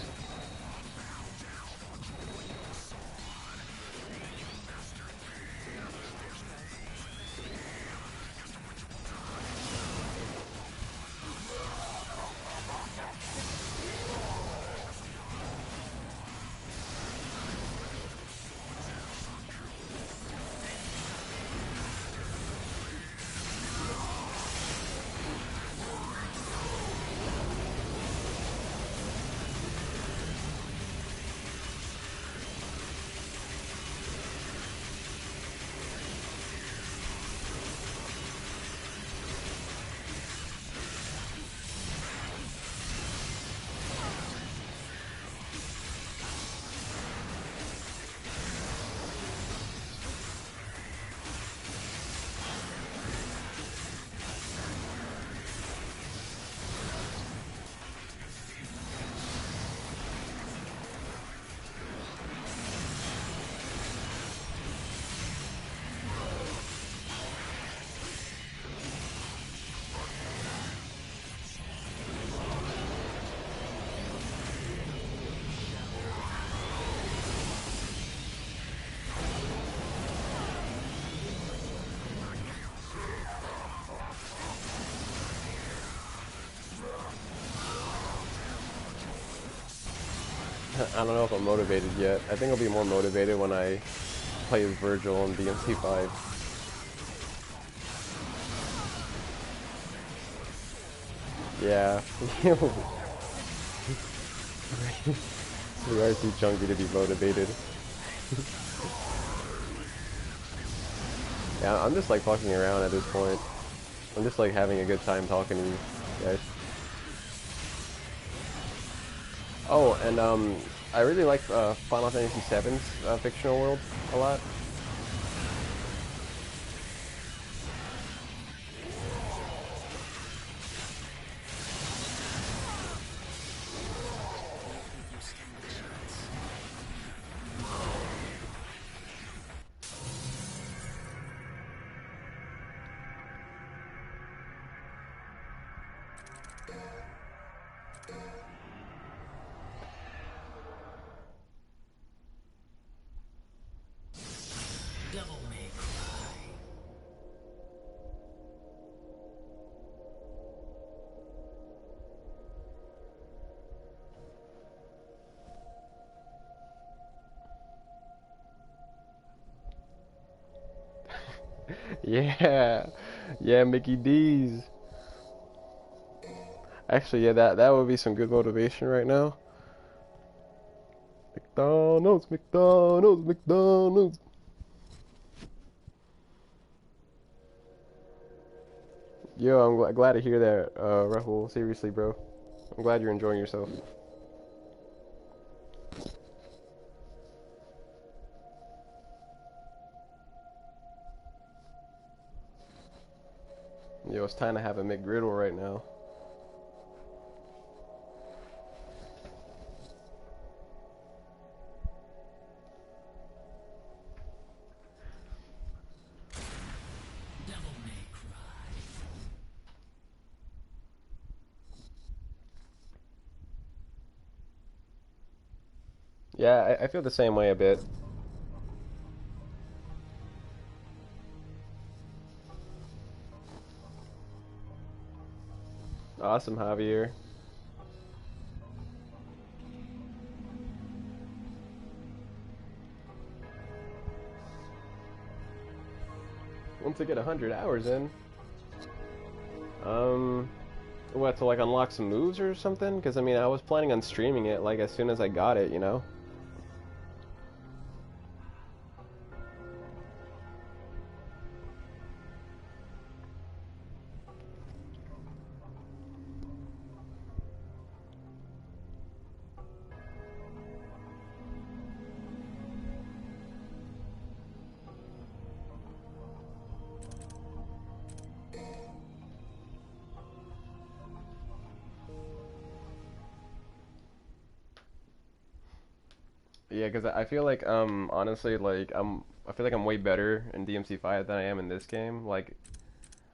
I don't know if I'm motivated yet. I think I'll be more motivated when I play as Virgil on DMC5. Yeah. We are too chunky to be motivated. Yeah, I'm just like fucking around at this point. I'm just like having a good time talking to you guys. Oh, and I really like Final Fantasy VII's fictional world a lot. Devil may cry. Yeah, yeah, Mickey D's. Actually, yeah, that would be some good motivation right now. McDonald's, McDonald's, McDonald's. Yo, I'm glad to hear that, Rahul. Seriously, bro. I'm glad you're enjoying yourself. Yo, it's time to have a McGriddle right now. Devil may cry. Yeah, I feel the same way a bit. Awesome, Javier. Once I get 100 hours in, what, to like unlock some moves or something? Because I mean, I was planning on streaming it like as soon as I got it, you know? Yeah, because I feel like honestly like I feel like I'm way better in DMC5 than I am in this game. Like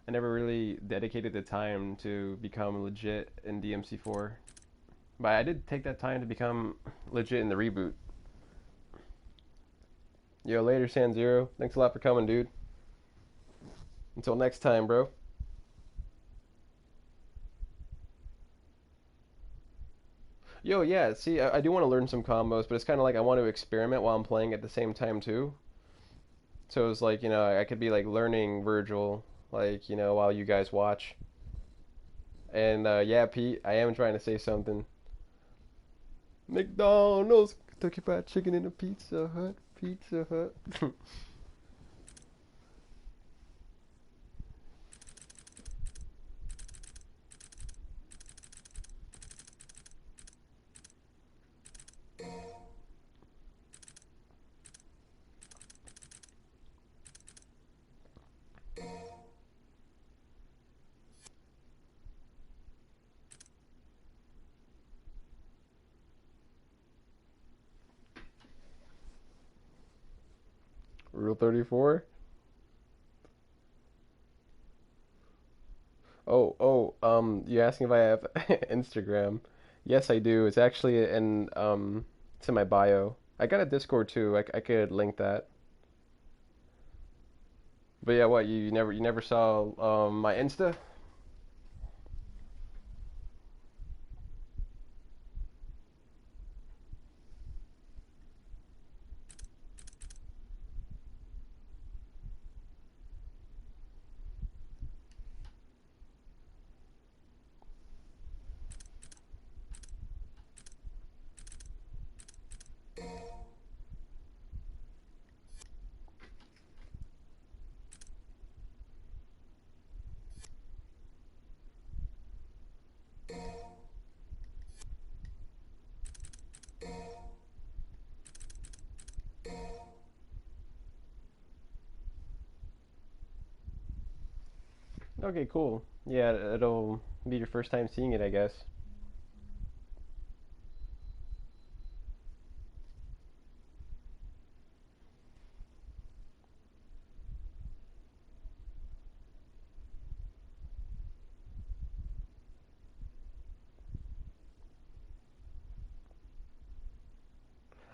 I never really dedicated the time to become legit in DMC4. But I did take that time to become legit in the reboot. Yo, later, San Zero. Thanks a lot for coming, dude. Until next time, bro. Yo, yeah, see, I do want to learn some combos, but it's kind of like I want to experiment while I'm playing at the same time, too. So it's like, you know, I could be like learning Virgil, like, you know, while you guys watch. And yeah, Pete, I am trying to say something. McDonald's, Kentucky Fried Chicken in a Pizza Hut, Pizza Hut. Rule 34? You asking if I have Instagram? Yes, I do. It's actually it's in my bio. I got a Discord too. I could link that. But yeah, what you never saw my Insta? Okay, cool. Yeah, it'll be your first time seeing it, I guess.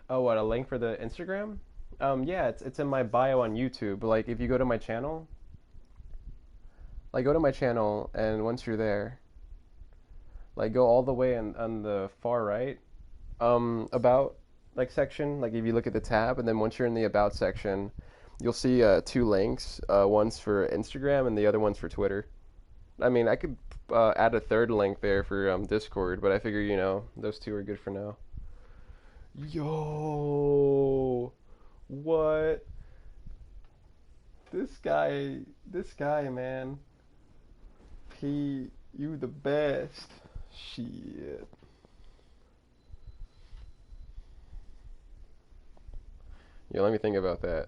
Oh, what, a link for the Instagram? Yeah, it's in my bio on YouTube. Like, if you go to my channel, like, go to my channel, and once you're there, like, go all the way on the far right, about, like, section. Like, if you look at the tab, and then once you're in the about section, you'll see two links. One's for Instagram, and the other one's for Twitter. I mean, I could add a third link there for Discord, but I figure, those two are good for now. Yo, what? This guy, man. You the best. Shit. Yeah, let me think about that.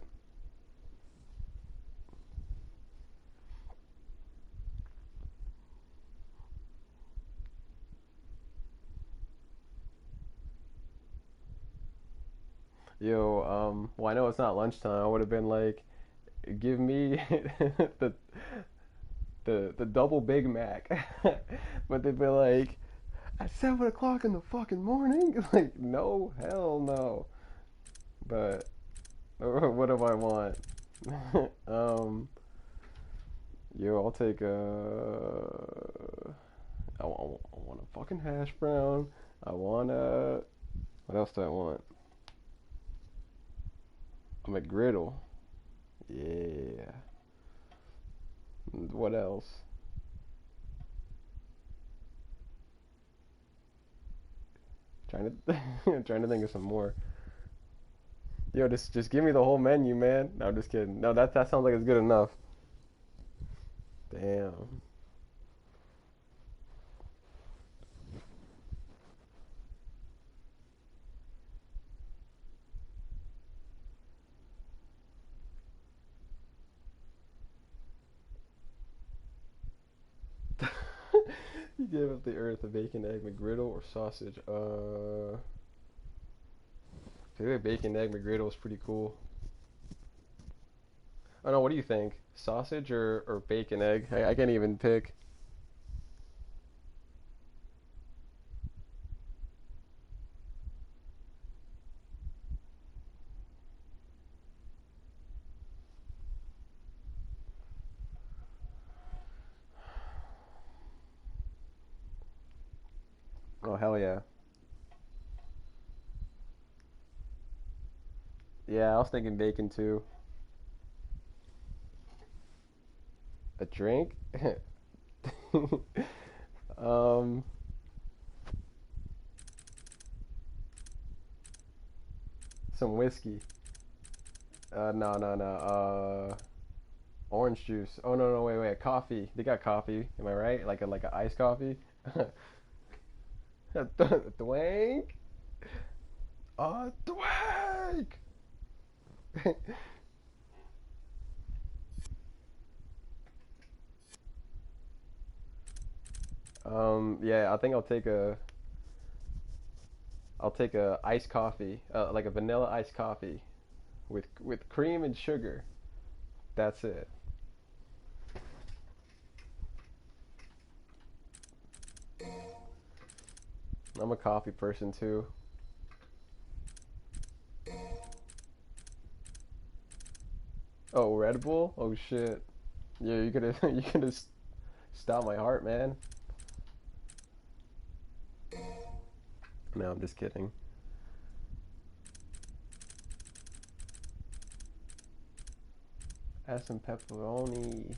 Yo, well, I know it's not lunchtime. I would have been like, give me the the double Big Mac. But they'd be like, at 7 o'clock in the fucking morning? Like, no, hell no. But what do I want? um, yo, I'll take I want a fucking hash brown. I want a, what else do I want? A McGriddle. Yeah. What else? Trying to trying to think of some more. Yo, just give me the whole menu, man. No, I'm just kidding. No, that sounds like it's good enough. Damn. You gave up the earth a bacon, egg, McGriddle, or sausage. I feel like bacon, egg, McGriddle is pretty cool. I don't know, what do you think? Sausage or bacon, egg? I can't even pick. Oh, hell yeah. Yeah, I was thinking bacon too. A drink? um, some whiskey. No, no, no. Orange juice. Oh no, no, wait. Coffee. They got coffee. Am I right? Like a iced coffee. Dwank. Dwank. Yeah, I think I'll take a iced coffee, like a vanilla iced coffee, with cream and sugar. That's it. I'm a coffee person too. Oh, Red Bull? Oh shit. Yeah, you could have you could have stopped my heart, man. No, I'm just kidding. Add some pepperoni.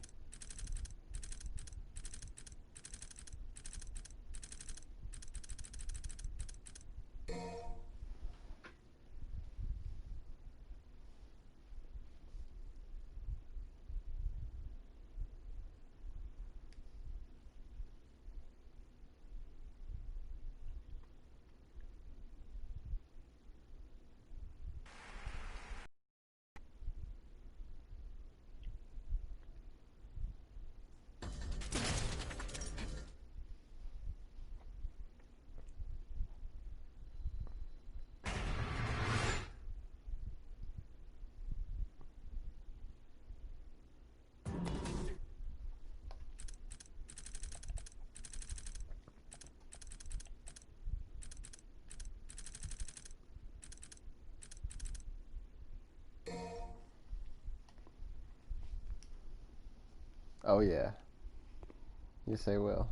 Oh yeah. Yes, I will.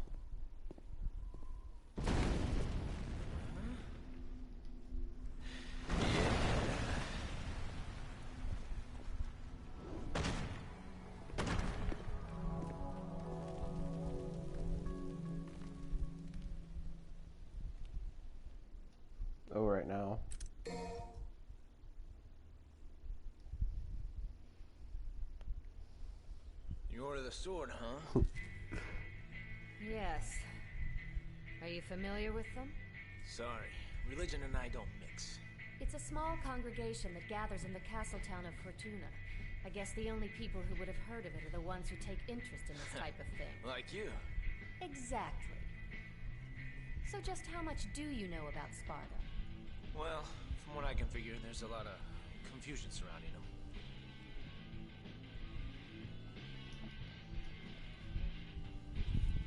Oh, right now. You ordered the sword, huh? Yes. Are you familiar with them? Sorry, religion and I don't mix. It's a small congregation that gathers in the castle town of Fortuna. I guess the only people who would have heard of it are the ones who take interest in this type of thing. Like you. Exactly. So just how much do you know about Sparta? Well, from what I can figure, there's a lot of confusion surrounding them.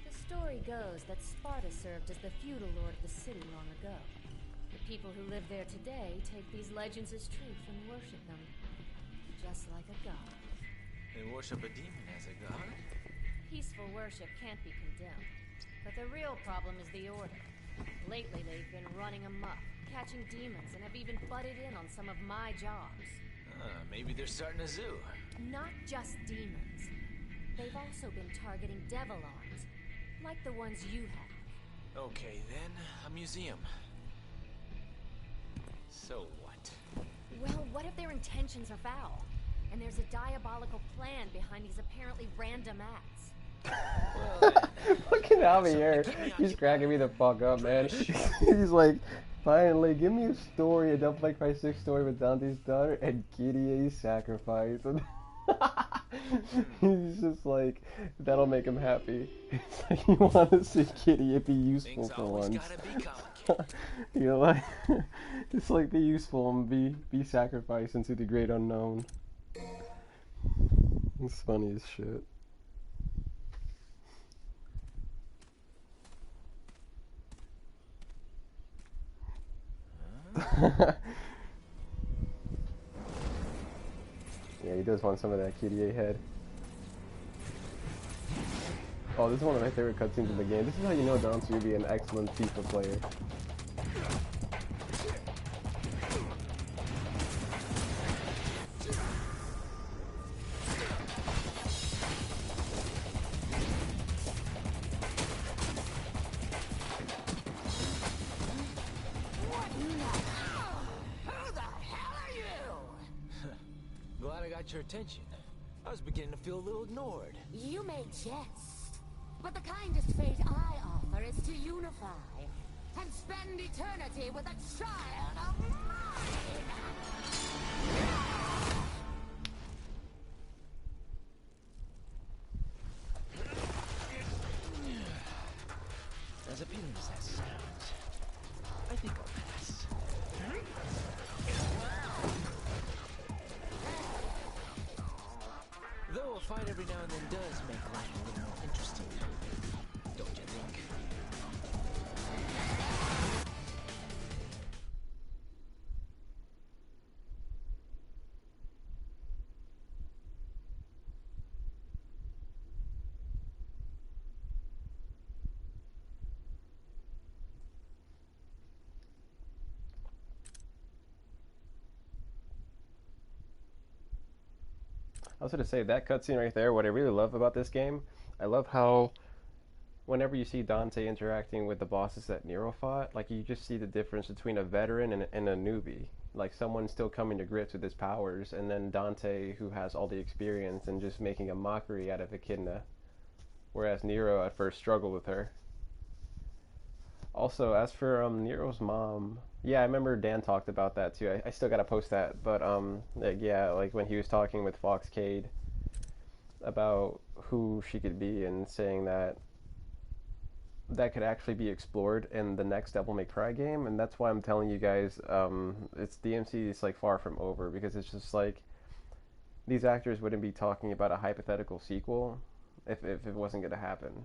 The story goes that Sparta served as the feudal lord of the city long ago. The people who live there today take these legends as truth and worship them, just like a god. They worship a demon as a god? Peaceful worship can't be condemned, but the real problem is the order. Lately, they've been running amok, catching demons, and have even butted in on some of my jobs. Maybe they're starting a zoo. Not just demons. They've also been targeting devil arms, like the ones you have. Okay, then, a museum. So what? Well, what if their intentions are foul? And there's a diabolical plan behind these apparently random acts? Fucking Javier, he's cracking me the fuck up, man. He's like, finally, give me a story, a Devil May Cry 6 story with Dante's daughter and Kyrie's sacrifice. He's just like, that'll make him happy. It's like, you want to see Kyrie be useful for once. You know, like, it's like, be useful and be sacrificed into the great unknown. It's funny as shit. Yeah, he does want some of that Kyrie head. Oh, this is one of my favorite cutscenes in the game. This is how you know Dante will be an excellent FIFA player. Your attention. I was beginning to feel a little ignored. You may jest, but the kindest fate I offer is to unify and spend eternity with a child of mine. As appealing as that sounds, I think I'll pass. Though a fight every now and then does make life a little more interesting, don't you think? I was going to say, that cutscene right there, what I really love about this game, I love how whenever you see Dante interacting with the bosses that Nero fought, like, you just see the difference between a veteran and a newbie. Like, someone still coming to grips with his powers, and then Dante, who has all the experience and just making a mockery out of Echidna. Whereas Nero at first struggled with her. Also, as for Nero's mom, yeah, I remember Dan talked about that too. I still gotta post that, but like, yeah, like when he was talking with Fox Cade about who she could be and saying that could actually be explored in the next Devil May Cry game, and that's why I'm telling you guys, it's DMC is like far from over, because it's just like these actors wouldn't be talking about a hypothetical sequel if it wasn't gonna happen.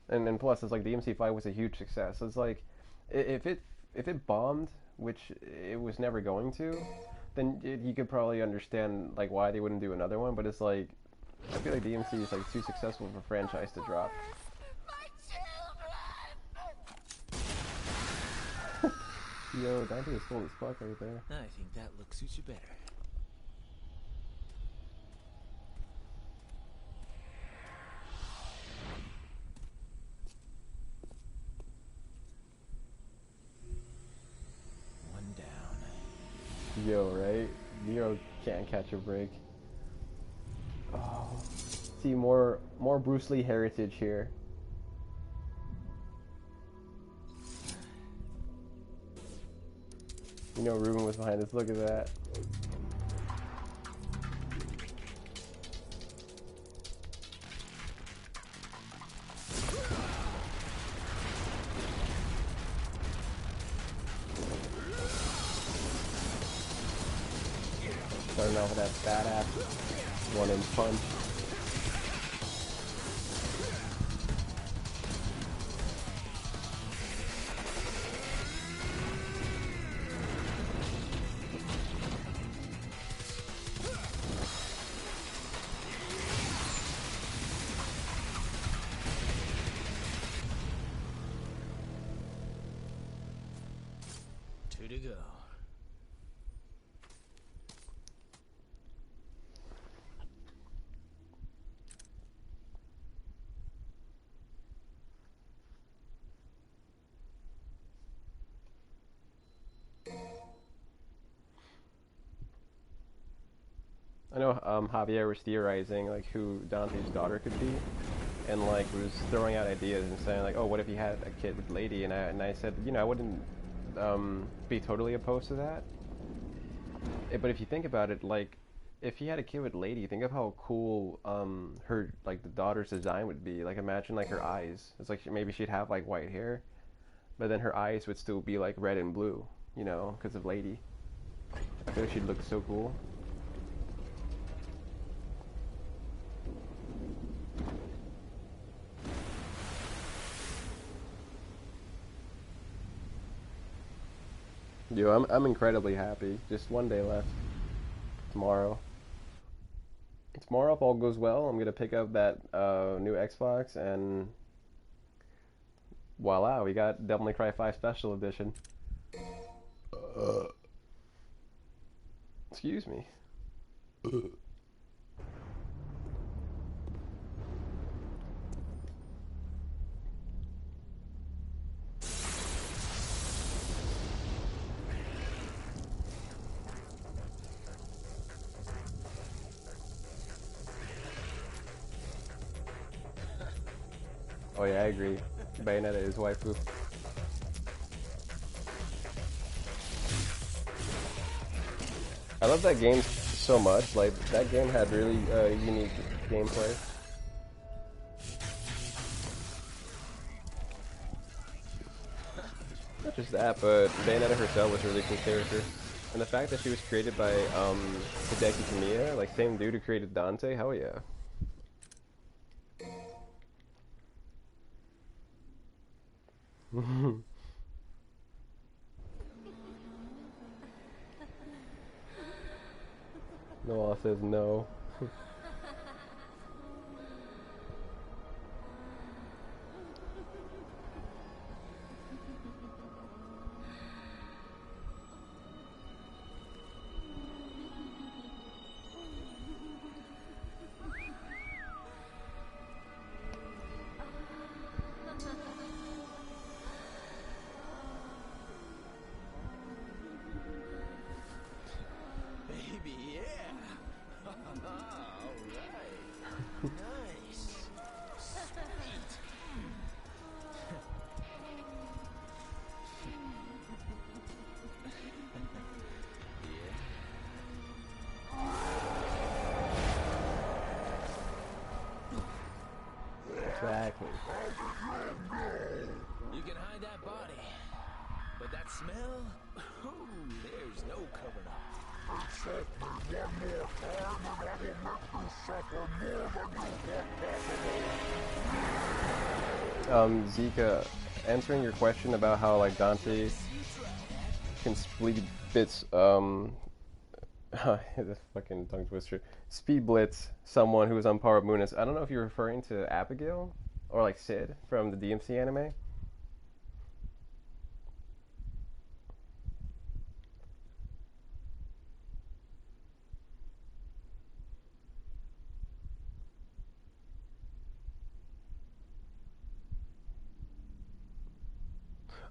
And plus, it's like DMC5 was a huge success. It's like, if it bombed, which it was never going to, then you could probably understand like why they wouldn't do another one. But it's like, I feel like DMC is like too successful of a franchise to drop. Yo, Dante is full as fuck right there. I think that look suits you better. One down. Yo, right? Nero can't catch a break. Oh, see more Bruce Lee heritage here. You know Ruben was behind us. Look at that. Starting off with that badass one-inch punch. Two to go. I know Javier was theorizing like who Dante's daughter could be, and like was throwing out ideas and saying like, oh, what if he had a kid with Lady? And I said, you know, I wouldn't be totally opposed to that. But if you think about it, like if he had a kid with Lady, think of how cool her like the daughter's design would be. Like imagine like her eyes. It's like maybe she'd have like white hair, but then her eyes would still be like red and blue, you know, because of Lady. I feel like she'd look so cool. Yo, I'm incredibly happy. Just one day left. Tomorrow. Tomorrow, if all goes well, I'm gonna pick up that new Xbox, and voila, we got Devil May Cry 5 Special Edition. Excuse me. Oh yeah, I agree. Bayonetta is waifu. I love that game so much. Like, that game had really unique gameplay. Not just that, but Bayonetta herself was a really cool character. And the fact that she was created by Hideki Kamiya, like same dude who created Dante, hell yeah. Noah says no. Baby, yeah. All right. Nice. Sweet. Exactly. You can hide that body, but that smell? Ooh, there's no covering up. Zika, answering your question about how like Dante can split bits This fucking tongue twister. Speed Blitz, someone who was on par with Munis. I don't know if you're referring to Abigail or like Sid from the DMC anime.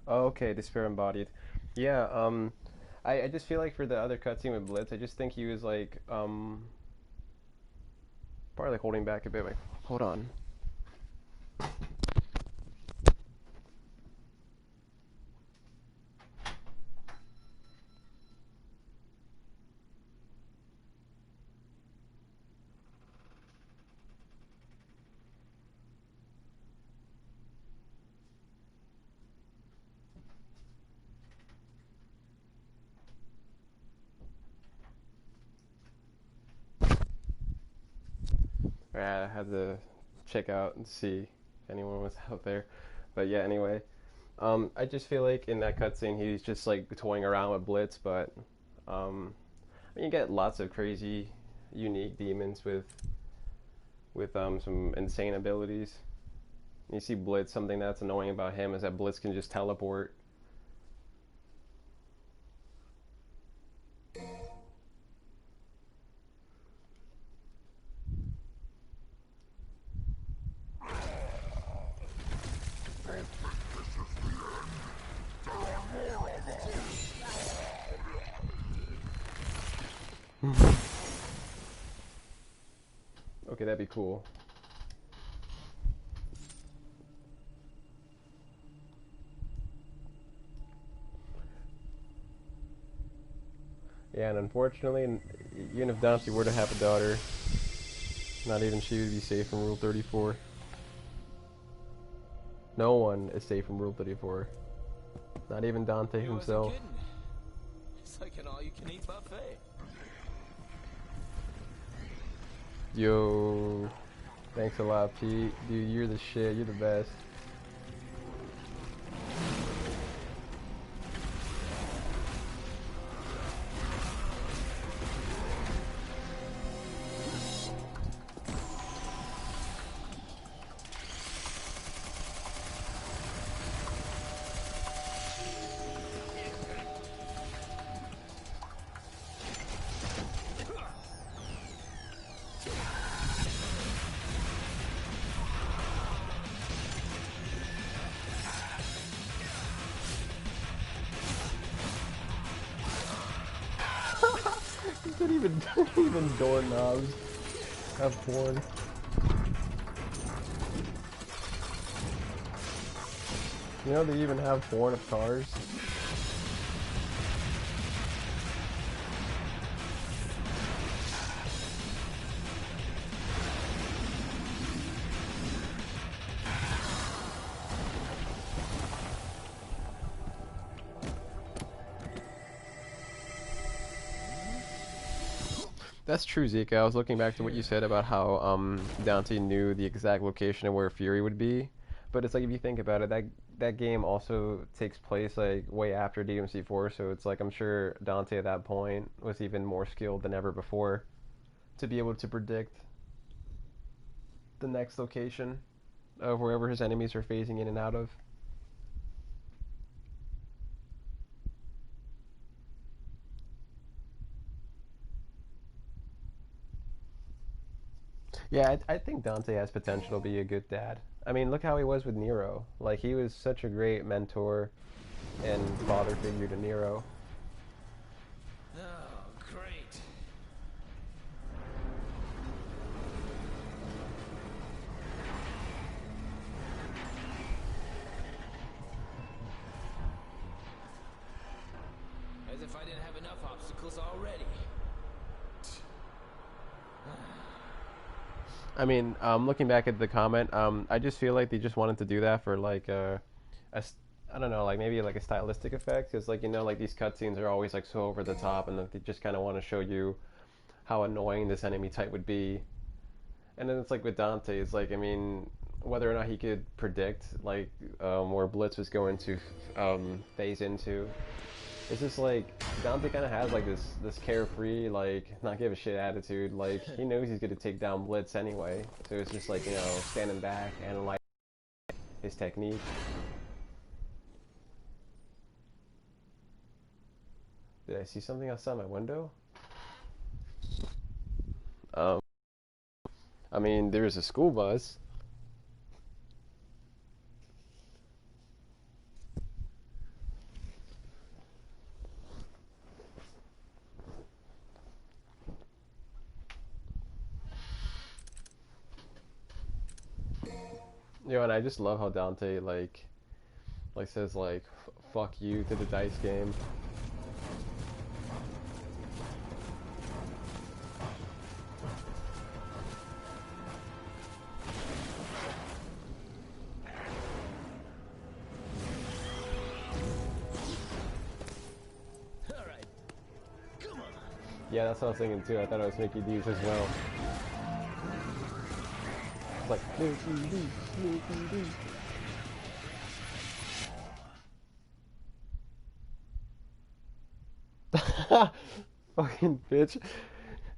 Oh, okay, Despair Embodied. Yeah, I just feel like for the other cutscene with Blitz, I just think he was like, probably like holding back a bit. Like, hold on. I had to check out and see if anyone was out there. But yeah, anyway. I just feel like in that cutscene he's just like toying around with Blitz, but I mean, you get lots of crazy, unique demons with some insane abilities. You see Blitz, something that's annoying about him is that Blitz can just teleport. Okay, that'd be cool. Yeah, and unfortunately, even if Dante were to have a daughter, not even she would be safe from Rule 34. No one is safe from Rule 34. Not even Dante himself. It's like an all-you-can-eat buffet. Yo, thanks a lot, Pete. Dude, you're the shit. You're the best. Even doorknobs have porn. You know they even have porn of cars. That's true, Zeke. I was looking back to what you said about how Dante knew the exact location of where Fury would be, but it's like if you think about it, that game also takes place like way after DMC4, so it's like I'm sure Dante at that point was even more skilled than ever before to be able to predict the next location of wherever his enemies are phasing in and out of. Yeah, I think Dante has potential to be a good dad. I mean, look how he was with Nero. Like, he was such a great mentor and father figure to Nero. Oh, great. As if I didn't have enough obstacles already. I mean, looking back at the comment, I just feel like they just wanted to do that for like I don't know, like maybe like a stylistic effect, because like, you know, like these cutscenes are always like so over the top, and they just kind of want to show you how annoying this enemy type would be. And then it's like with Dante, it's like, I mean, whether or not he could predict like where Blitz was going to phase into, It's just like Dante kind of has like this carefree, like not give a shit attitude. Like he knows he's gonna take down Blitz anyway, so it's just like, you know, standing back, analyzing his technique. Did I see something outside my window? I mean, there's a school bus. Yo, and I just love how Dante like says like fuck you to the dice game. Yeah, that's what I was thinking too. I thought it was Mickey D's as well. It's like Mickey D, Mickey D. Fucking bitch.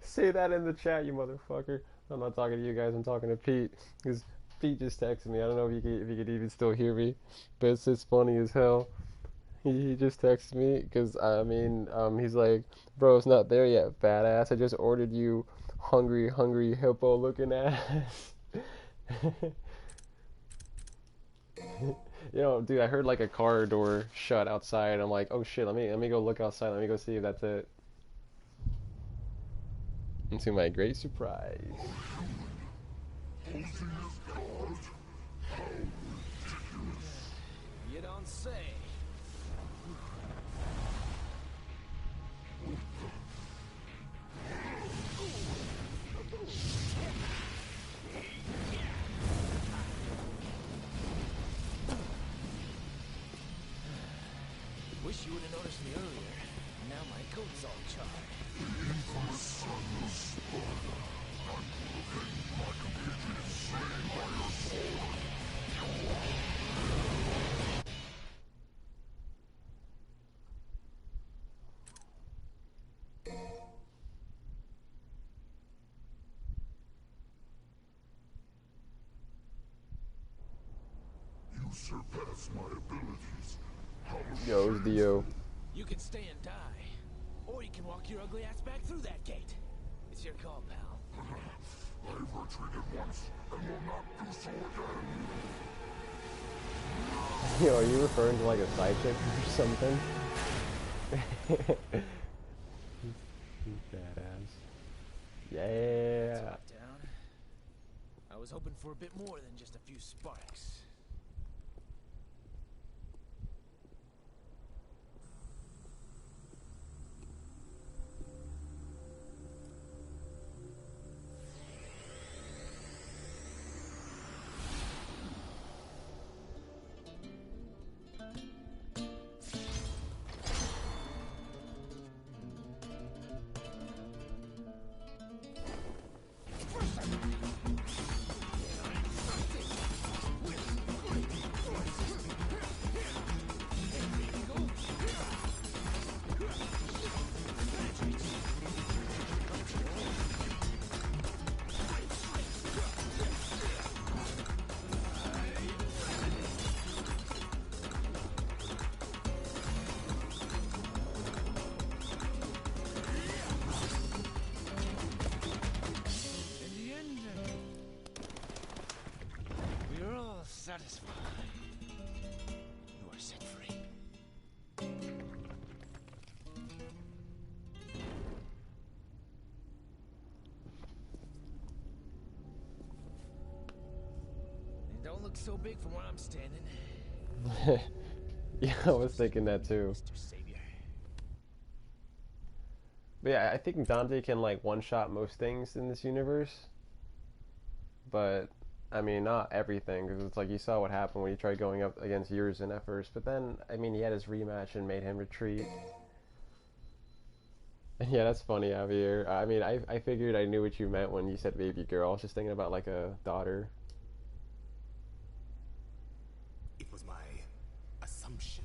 Say that in the chat, you motherfucker. I'm not talking to you guys, I'm talking to Pete. Because Pete just texted me. I don't know if he could even still hear me. But it's just funny as hell. He just texted me because, I mean, he's like, bro, it's not there yet, fat ass. I just ordered you hungry hippo looking ass. You know, dude, I heard like a car door shut outside. I'm like, oh shit, let me go look outside. Let me go see if that's it. And to my great surprise. You don't say. Wish you would have noticed me earlier. Now my coat's all charred. You surpass my abilities. Yo, it's Dio. You can stay and die, or you can walk your ugly ass back through that gate. It's your call, pal. I've retreated once and will not do so again. Yo, are you referring to like a side chick or something? He's badass. Yeah. Down. I was hoping for a bit more than just a few sparks. Satisfied. You are set free. And don't look so big from where I'm standing. Yeah, I was thinking that too. But yeah, I think Dante can like one-shot most things in this universe. But I mean, not everything, because it's like you saw what happened when he tried going up against Urizen at first. But then, I mean, he had his rematch and made him retreat. And yeah, that's funny, Javier. I mean, I figured I knew what you meant when you said baby girl. I was just thinking about like a daughter. It was my assumption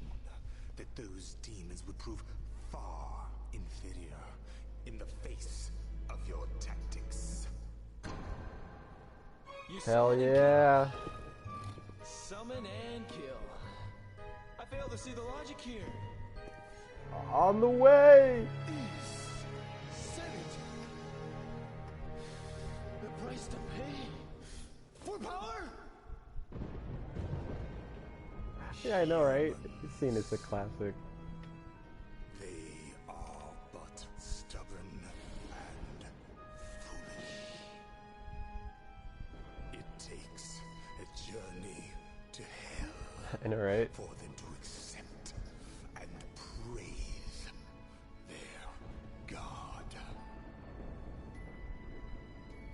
that those demons would prove Hell yeah. Summon and kill. I fail to see the logic here. On the way. Said it. The price to pay for power. Yeah, I know, right? This scene is a classic. They are but stubborn and foolish. It takes a journey to hell I know, right? for them to accept and praise their god.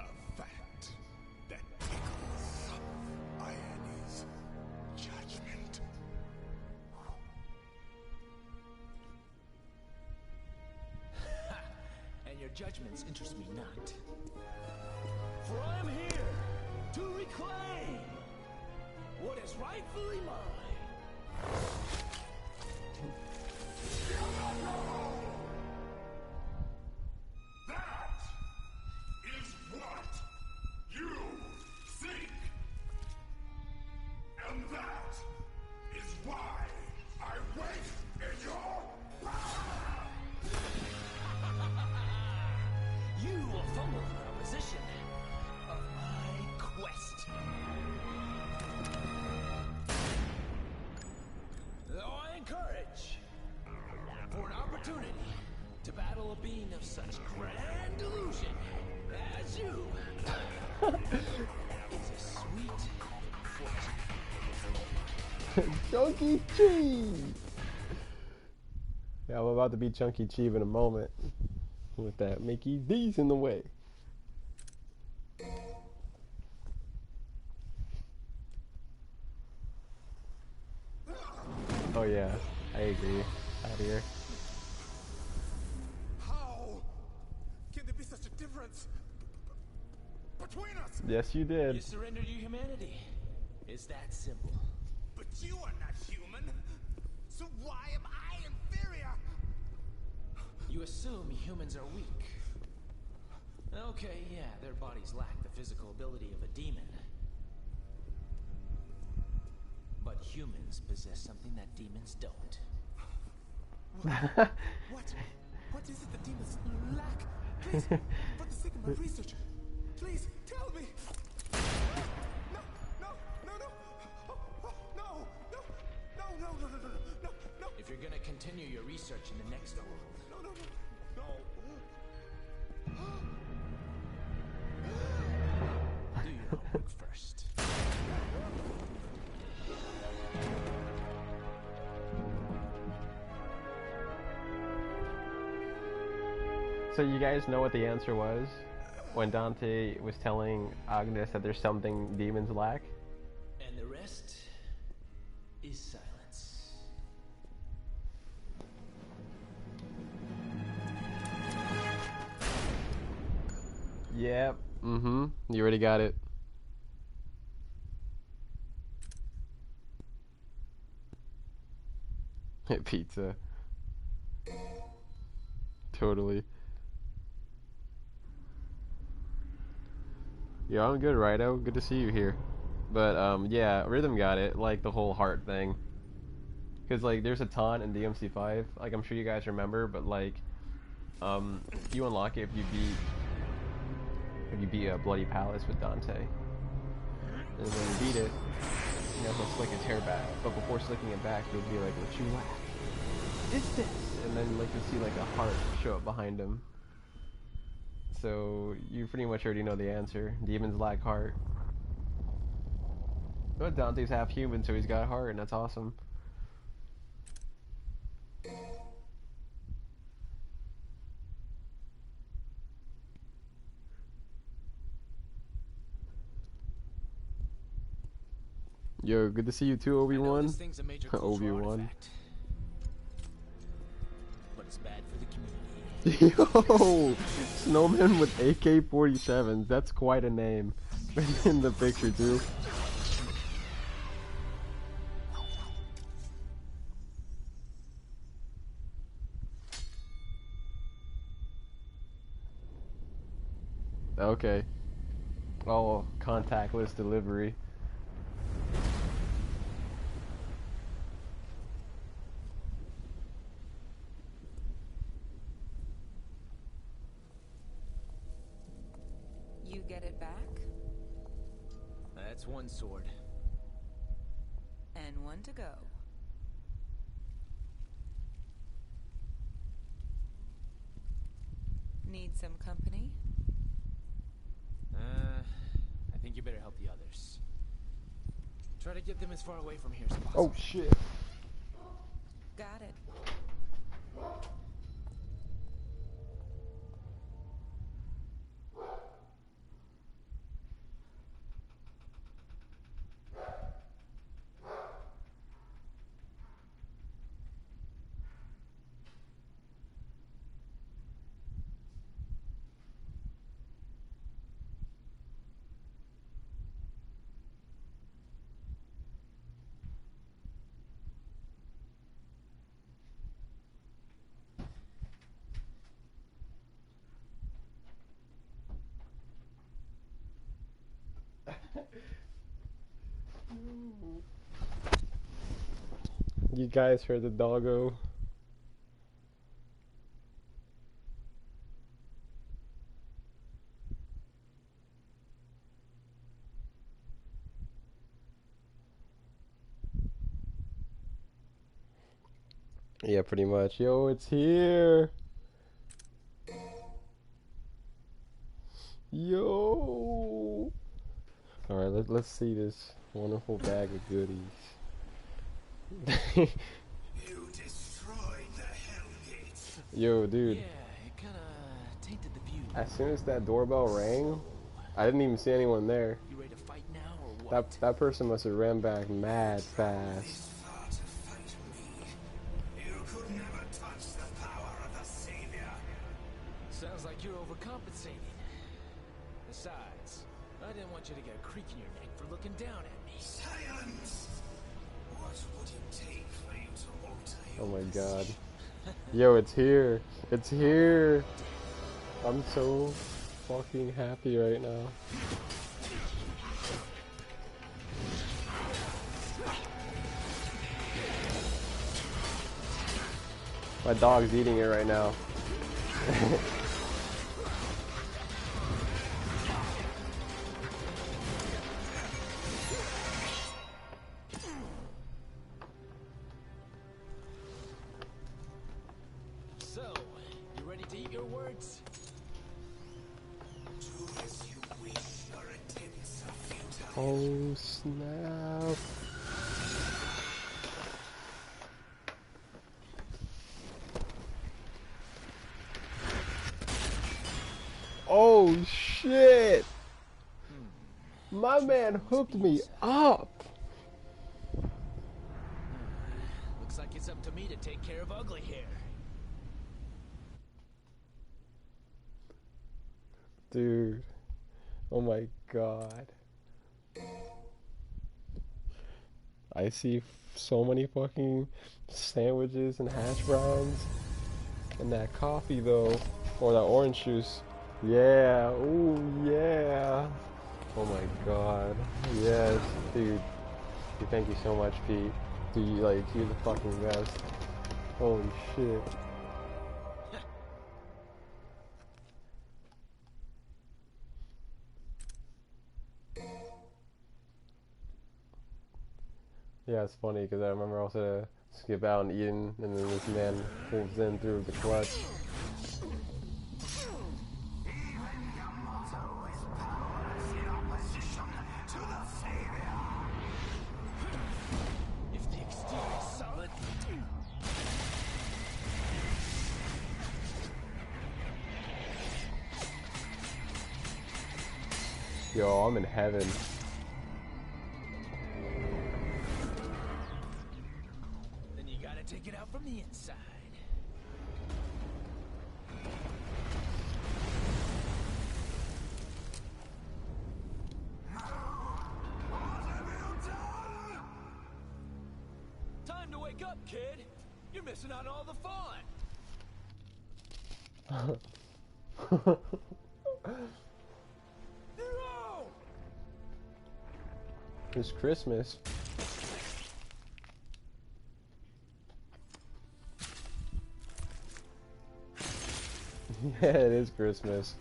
A fact that tickles Ione's judgment. And your judgments interest me not. For I am here to reclaim what is rightfully mine. That is what you think. And that is why I wait in your power. You will fumble for the position of my quest. Though I encourage for an opportunity to battle a being of such grand delusion as you is a sweet fortune. Chunky Cheese! Yeah, I'm about to be Chunky Cheese in a moment. With that Mickey D's in the way. Oh yeah, I agree. Out here. How can there be such a difference between us? Yes, you did. You surrendered your humanity. It's that simple. But you are not human. So why am I inferior? You assume humans are weak. Okay, yeah, their bodies lack the physical ability of a demon. But humans possess something that demons don't. What is it the demons lack? Please, for the sake of my research, please tell me. No, no, no, no, oh, no, no, no, no, no, no, no, no. If you're gonna continue your research in the next world, No, no, no, no. do your homework first. So you guys know what the answer was when Dante was telling Agnes that there's something demons lack? And the rest is silence. Yep. Mm-hmm. You already got it. Pizza. Totally. Yeah, I'm good, Rido. Good to see you here. But, yeah, Rhythm got it, like, the whole heart thing. Because, like, there's a taunt in DMC5, like, I'm sure you guys remember, but, like, you unlock it if you beat a Bloody Palace with Dante. And when you beat it, you know, he'll slick his hair back. But before slicking it back, he'll be like, what you lack? It's this! And then, like, you'll see, like, a heart show up behind him. So, you pretty much already know the answer. Demons lack heart. But Dante's half human, so he's got a heart, and that's awesome. Yo, good to see you too, Obi-Wan. Obi-Wan. But it's bad for the community. Yo! Snowman with AK-47s. That's quite a name. In the picture, too. Okay. Oh, contactless delivery. You get it back? That's one sword. And one to go. Need some company? I think you better help the others. Try to get them as far away from here as possible. Oh shit. Got it. You guys heard the doggo? Yeah, pretty much. Yo, it's here. Yo. All right, let's see this wonderful bag of goodies. You destroyed the Hellgate. Yo, dude. Yeah, it kinda tainted the view. As soon as that doorbell rang, I didn't even see anyone there. You ready to fight now or what? That person must have ran back mad fast. Far to fight me. You could never touch the power of the Savior. Sounds like you're overcompensating. Besides, I didn't want you to get a creak in your neck for looking down at me. Silence! What would it take for you to alter your Oh my god. Yo, it's here. It's here. I'm so fucking happy right now. My dog's eating it right now. So, you ready to eat your words? Do as you wish, your attempts are futile. Oh snap. Oh shit! My man hooked me up! Looks like it's up to me to take care of ugly hair. Dude. Oh my god. I see so many fucking sandwiches and hash browns. And that coffee though. Or that orange juice. Yeah. Ooh, yeah. Oh my god. Yes, dude. Thank you so much, Pete. Dude, like, you're the fucking best. Holy shit. Yeah, it's funny because I remember I was gonna skip out and eating, and then this man pulls in through the clutch. If the exterior is solid. Yo, I'm in heaven. Then you gotta take it out from the inside. Time to wake up, kid. You're missing out on all the fun. Nero! It's Christmas. Yeah, it is Christmas.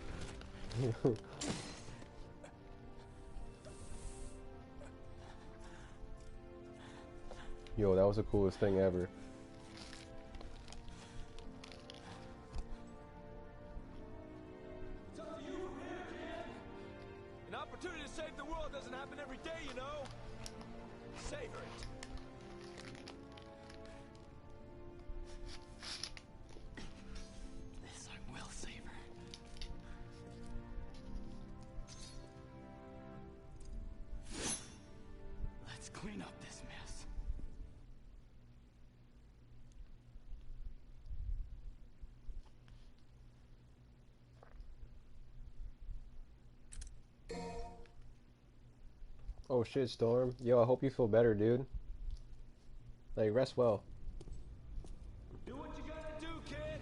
Yo, that was the coolest thing ever. It's up to you from here, kid. An opportunity to save the world doesn't happen every day, you know. Savor it. This I will savor. Let's clean up this mess. Oh shit, Storm. Yo, I hope you feel better, dude. Like, rest well. Do what you gotta do, kid.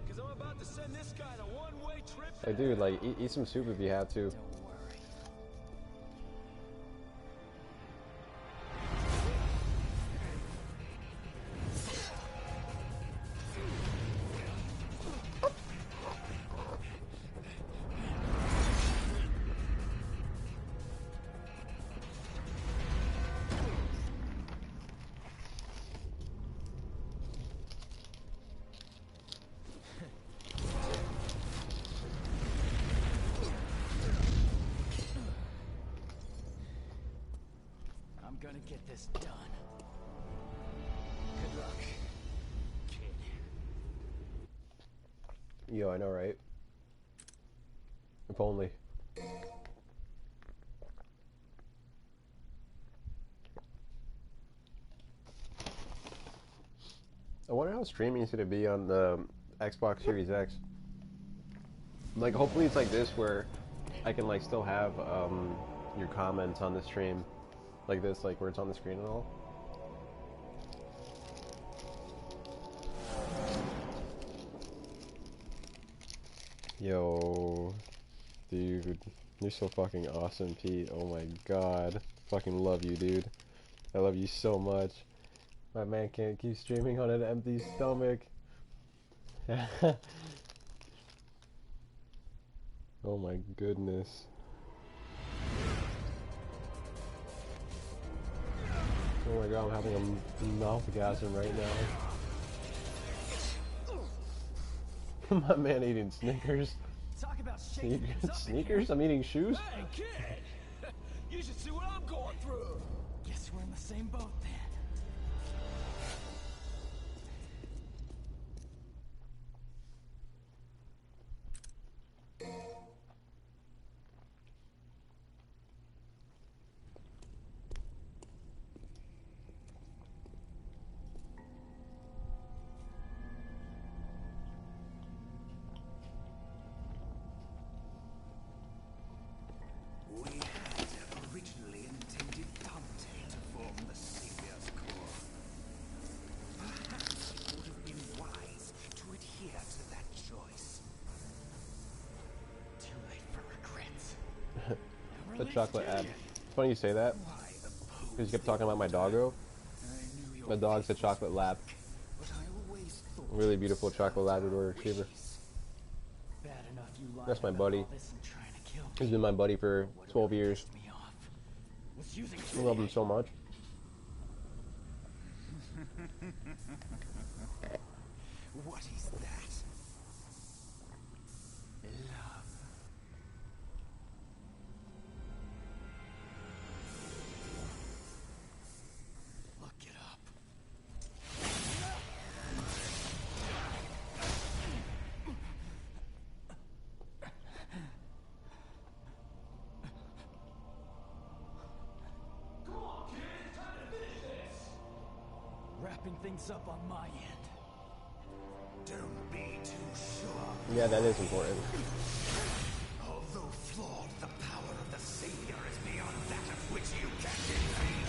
Cause I'm about to send this guy on a one-way trip. Like, dude, like, eat some soup if you have to. I'm gonna get this done. Good luck, kid. Yo, I know, right? If only. I wonder how streaming is gonna be on the Xbox Series X. Like, hopefully it's like this where I can like still have your comments on the stream, like this, like where it's on the screen and all. Yo, dude, you're so fucking awesome, Pete. Oh my god, fucking love you, dude. I love you so much. My man can't keep streaming on an empty stomach. Oh my goodness. Oh my god, I'm having a mouthgasm right now. My man eating Snickers. Talk about shaking things up in Sneakers? I'm eating shoes? Hey, kid! You should see what I'm going through. Guess we're in the same boat then. We had originally intended Dante to form the Savior's Core. Perhaps it would have been wise to adhere to that choice. Too late for regrets. The chocolate ad. It's funny you say that, because you kept talking about my doggo. My dog's a chocolate lab. Really beautiful chocolate Labrador retriever. Bad enough you lied That's my about buddy. all this and trying to kill me. He's been my buddy for 12 years. Me off. Was using I love him so much. What is that? love. Look it up. Come on, kid. It's time to finish this. Wrapping things up on my end. Don't be too sure. Yeah, that is important. Although flawed, the power of the Savior is beyond that of which you can defeat.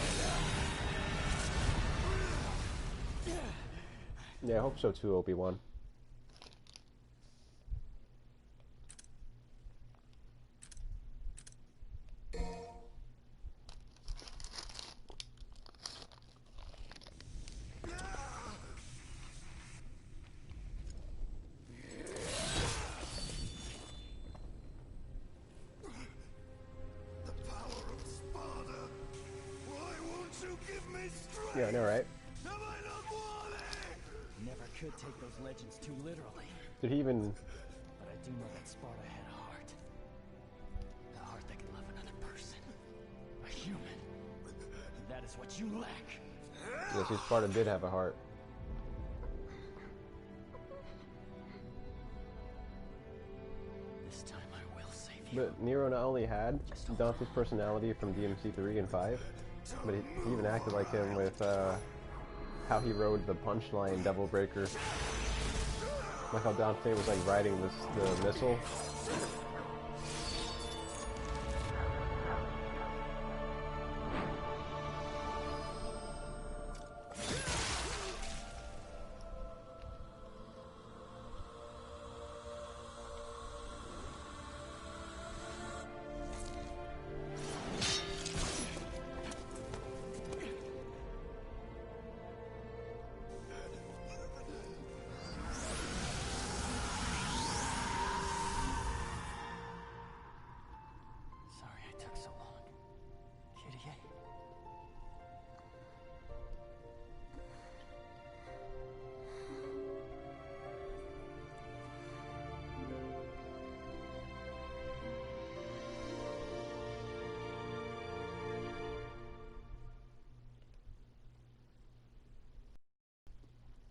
Yeah, I hope so too, Obi-Wan. Yeah, I know, right? Never could take those legends too literally. Did he even... But I do know that Sparta had a heart. A heart that can love another person. A human. And that is what you lack. Yes, see, Sparta did have a heart. This time I will save you. But Nero not only had Dante's personality from DMC3 and 5, but he even acted like him with how he rode the punchline Devil Breaker. Like how Dante was like riding the missile. Sorry I took so long. Kitty.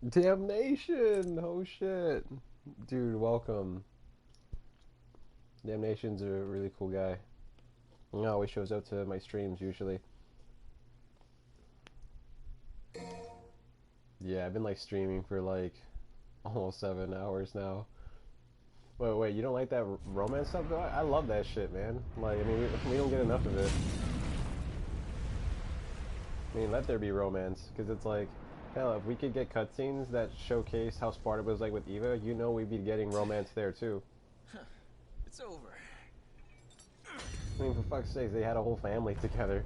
Damnation! Oh shit. Dude, welcome. Damnation's a really cool guy. He always shows up to my streams usually. Yeah, I've been like streaming for like almost 7 hours now. Wait, you don't like that romance stuff though? I love that shit, man. Like, I mean, we don't get enough of it. I mean, let there be romance, because it's like, hell, if we could get cutscenes that showcase how Sparta was like with Eva, you know we'd be getting romance there too. It's over. I mean, for fuck's sake, they had a whole family together.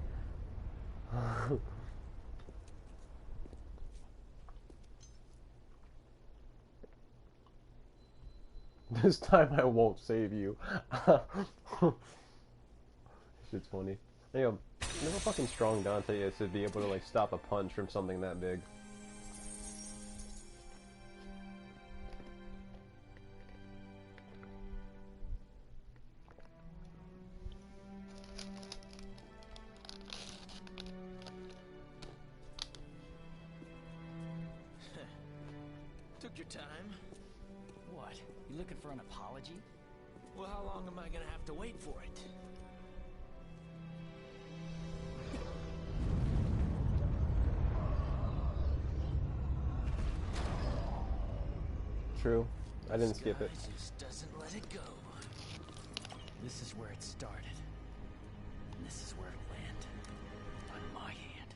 This time I won't save you. Shit's funny. You know how fucking strong Dante is to be able to like stop a punch from something that big. Took your time. What? You looking for an apology? Well, how long am I gonna have to wait for it? True. I didn't skip it. Just doesn't let it go. This is where it started. And this is where it'll end. On my hand.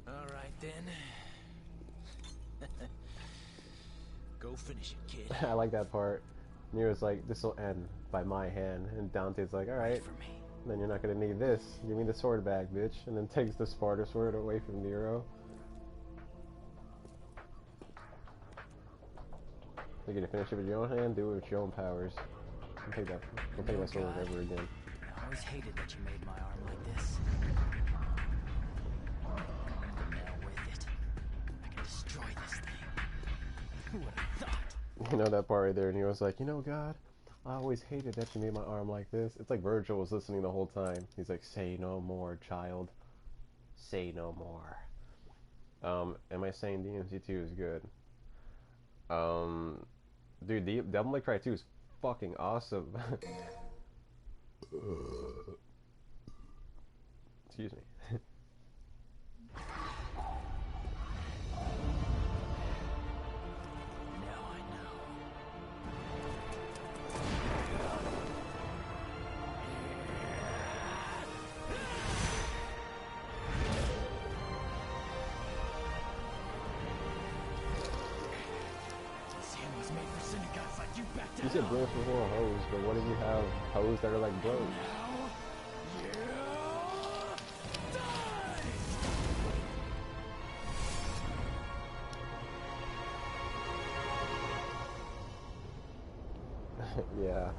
All right, then. Go finish it, kid. I like that part. Nero's like, this will end by my hand. And Dante's like, alright. Then you're not gonna need this. Give me the sword back, bitch. And then takes the Sparta sword away from Nero. You're gonna finish it with your own hand? Do it with your own powers. Don't take that sword ever again. I always hated that you made my arm like this. But now with it, I can destroy this thing. Who would have thought? You know that part right there, and he was like, you know, God, I always hated that you made my arm like this. It's like Virgil was listening the whole time. He's like, say no more, child. Say no more. Am I saying DMC2 is good? Dude, Devil May Cry 2 is fucking awesome. Excuse me. You said bros before hoes, but what if you have hoes that are like bros? Yeah.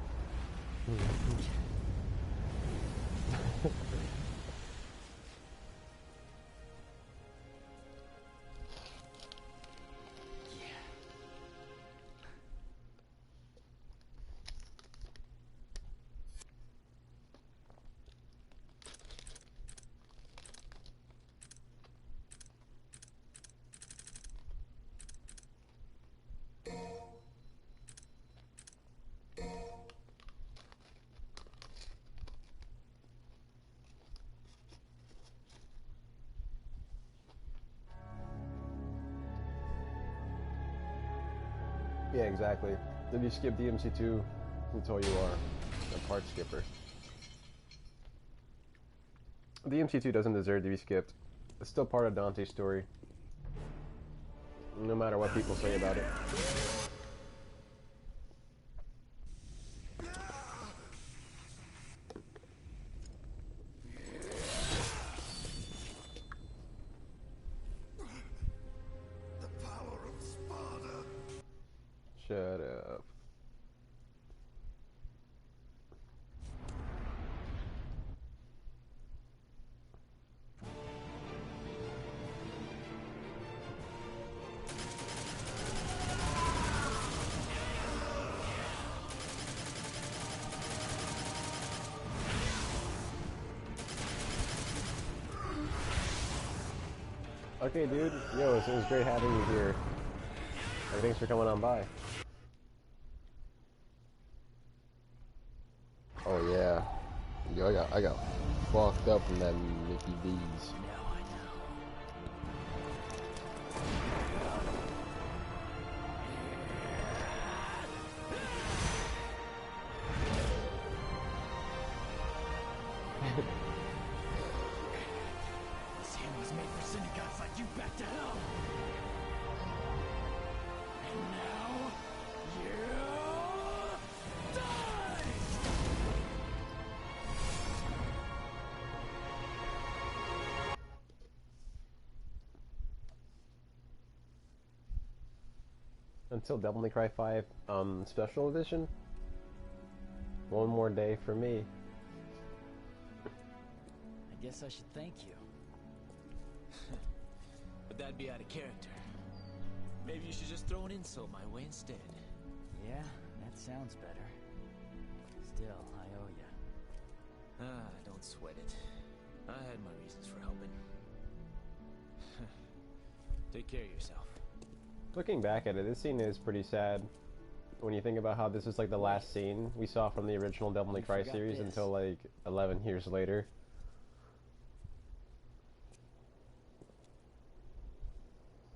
Yeah, exactly. If you skip DMC2, that's all you are. A part skipper. DMC2 doesn't deserve to be skipped. It's still part of Dante's story. No matter what people say about it. Shut up. Okay, dude. Yo, it was great having you here. Thanks for coming on by. Oh yeah. Yo, I got fucked up from that Mickey D's. This hand was made for synagogues like you back to hell. And now you die. Until Devil May Cry 5 Special Edition. One more day for me. I guess I should thank you. But that'd be out of character. Maybe you should just throw an insult my way instead. Yeah, that sounds better. Still, I owe you. Don't sweat it. I had my reasons for helping. Take care of yourself. Looking back at it, this scene is pretty sad. When you think about how this is like the last scene we saw from the original Devil May Cry series until like 11 years later.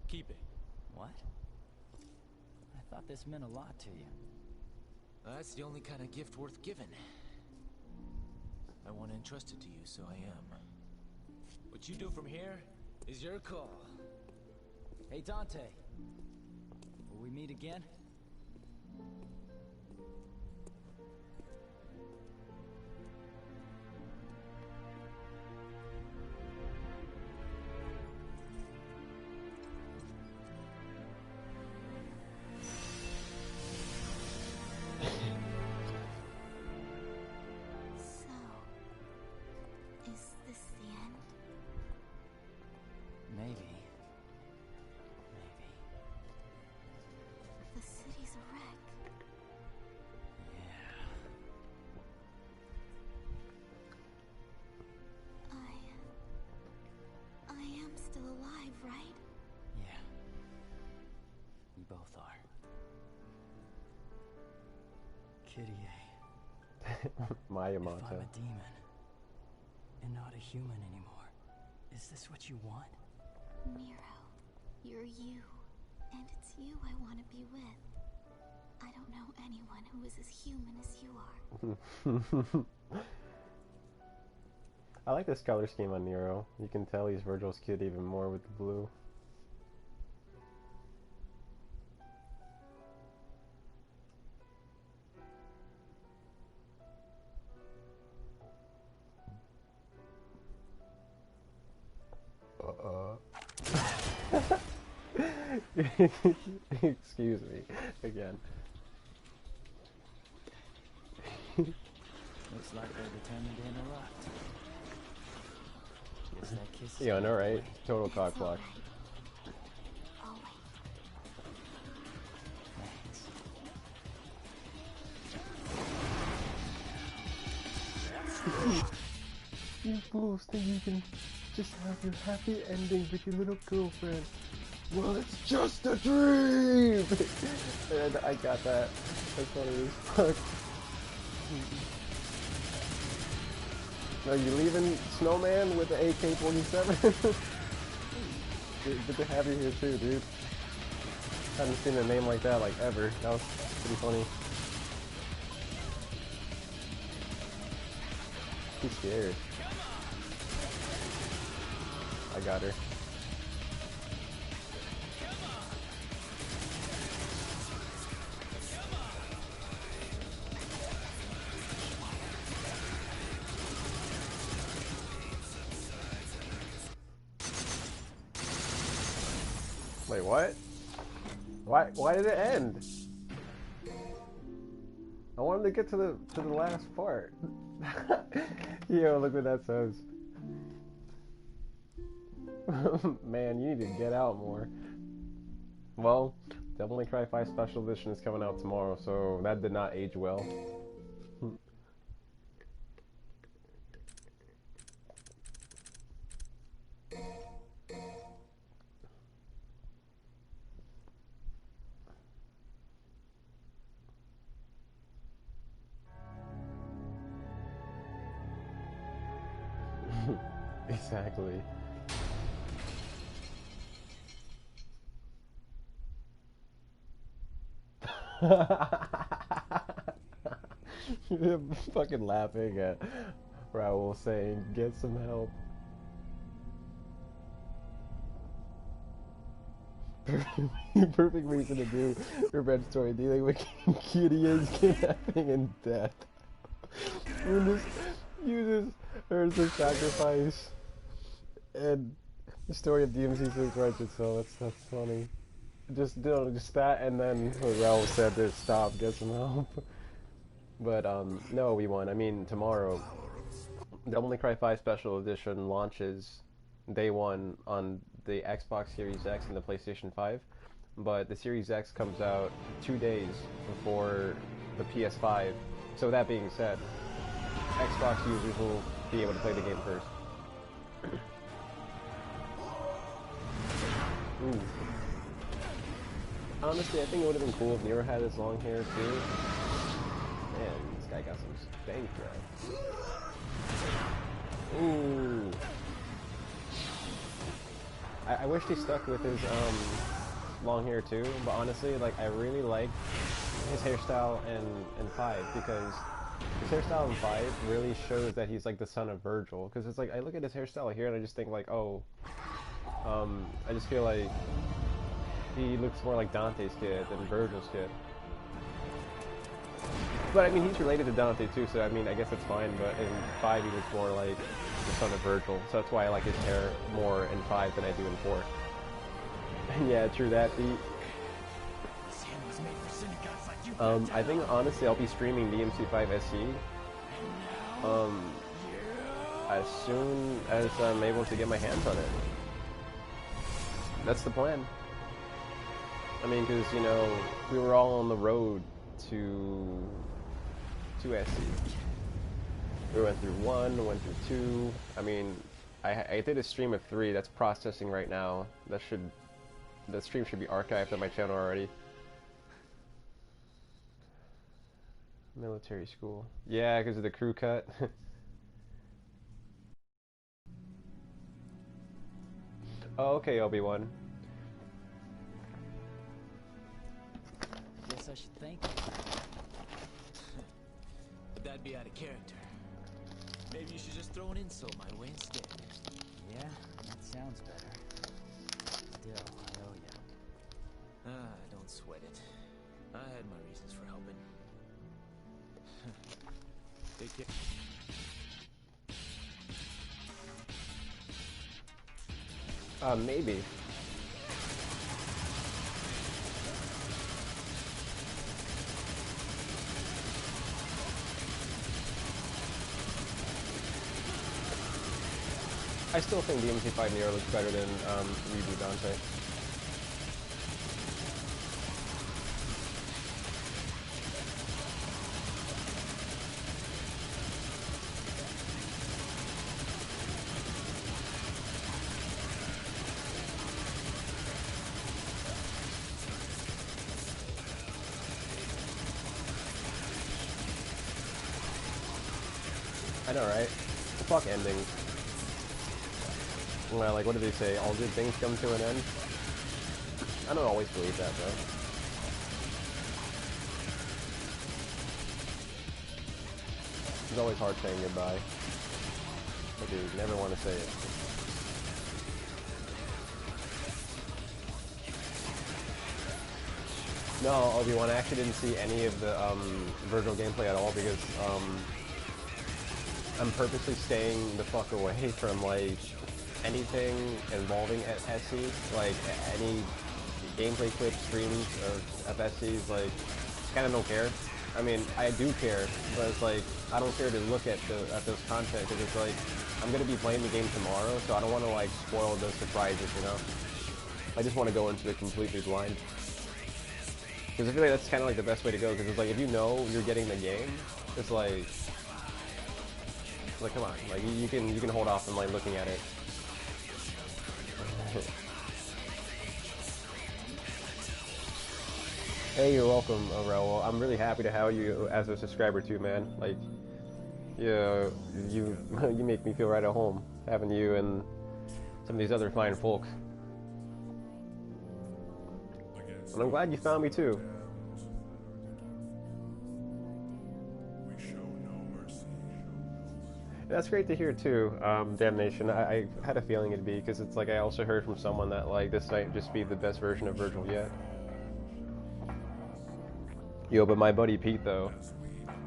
Keep it. What? I thought this meant a lot to you. That's the only kind of gift worth giving. I want to entrust it to you, so I am. What you do from here is your call. Hey, Dante. Will we meet again? So, is this the end? Maybe. The city's a wreck. Yeah. I am still alive, right? Yeah. We both are. Kitty My If motto. I'm a demon and not a human anymore, is this what you want? Nero, you're you. And it's you I want to be with. I don't know anyone who is as human as you are. I like this color scheme on Nero. You can tell he's Virgil's kid even more with the blue. Excuse me, again. Looks like they're determined to interrupt. Guess that kiss is Yeah, I know, on the right? way. Total cock block. I'll wait. Thanks. You fools think you can just have your happy ending with your little girlfriend. Well, it's just a dream! And I got that. That's funny as fuck. Are you leaving Snowman with the AK-47? Good to have you here too, dude. Haven't seen a name like that like ever. That was pretty funny. She's scared. I got her. Wait, what? Why did it end? I wanted to get to the last part. Yo, look what that says. Man, you need to get out more. Well, Devil May Cry 5 Special Edition is coming out tomorrow, so that did not age well. Exactly. Fucking laughing at Raul saying, "Get some help." Perfect reason to do revenge story, dealing with cuties, kidnapping, and death. When this uses her as a sacrifice, and the story of DMC6 writes itself. That's funny. Just that, and then what Raul said to stop, get some help. But no, we won. I mean, tomorrow, Devil May Cry 5 Special Edition launches day one on the Xbox Series X and the PlayStation 5, but the Series X comes out 2 days before the PS5. So that being said, Xbox users will be able to play the game first. Ooh. Honestly, I think it would have been cool if Nero had his long hair too. Man, this guy got some spank, bro. Ooh. I wish he stuck with his long hair too, but honestly, like, I really like his hairstyle in 5, because his hairstyle in 5 really shows that he's like the son of Virgil. Because it's like, I look at his hairstyle here and I just think like, oh, I just feel like he looks more like Dante's kid than Virgil's kid. But I mean, he's related to Dante too, so I mean, I guess it's fine. But in 5, he looks more like the son of Virgil, so that's why I like his hair more in 5 than I do in 4. Yeah, true that, Pete. I think honestly I'll be streaming DMC5 SE as soon as I'm able to get my hands on it. That's the plan. I mean, because, you know, we were all on the road to SE. We went through 1, went through 2. I mean, I did a stream of 3 that's processing right now. The stream should be archived on my channel already. Military school. Yeah, because of the crew cut. Oh, okay, Obi-Wan. Guess I should thank you. But that'd be out of character. Maybe you should just throw an insult my way instead. Yeah, that sounds better. Still, I owe you. Don't sweat it. I had my reasons for helping. Take care. Maybe. I still think DMC5 Nero looks better than Reboot Dante. I know, right? Fuck endings. Well, like, what do they say? All good things come to an end? I don't always believe that, though. It's always hard saying goodbye. I do never want to say it. No, Obi-Wan, I actually didn't see any of the Virgil gameplay at all because I'm purposely staying the fuck away from like anything involving SC, like any gameplay clips, streams, or FSCs. Like, kind of don't care. I mean, I do care, but it's like I don't care to look at those content because it's like I'm gonna be playing the game tomorrow, so I don't want to like spoil the surprises, you know. I just want to go into it completely blind. Because I feel like that's kind of like the best way to go. Because it's like if you know you're getting the game, it's like come on, like you can hold off from like looking at it. Hey, you're welcome, Raul. I'm really happy to have you as a subscriber too, man. Like, yeah, you make me feel right at home having you and some of these other fine folks. And I'm glad you found me too. That's great to hear too, Damnation. I had a feeling it'd be, because it's like I also heard from someone that like this might just be the best version of Virgil yet. Yo, but my buddy Pete though,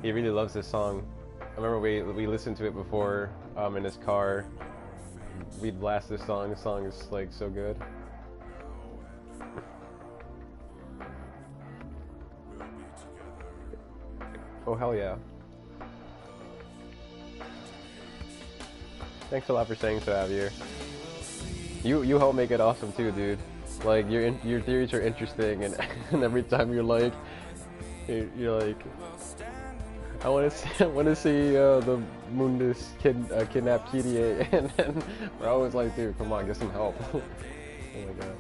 he really loves this song. I remember we listened to it before in his car. We'd blast this song. This song is like so good. Oh hell yeah! Thanks a lot for saying so, Javier. You help make it awesome too, dude. Like your theories are interesting, and and every time you're like I want to see the Mundus kidnap Kirie, and then we're always like, dude, come on, get some help. Oh my god.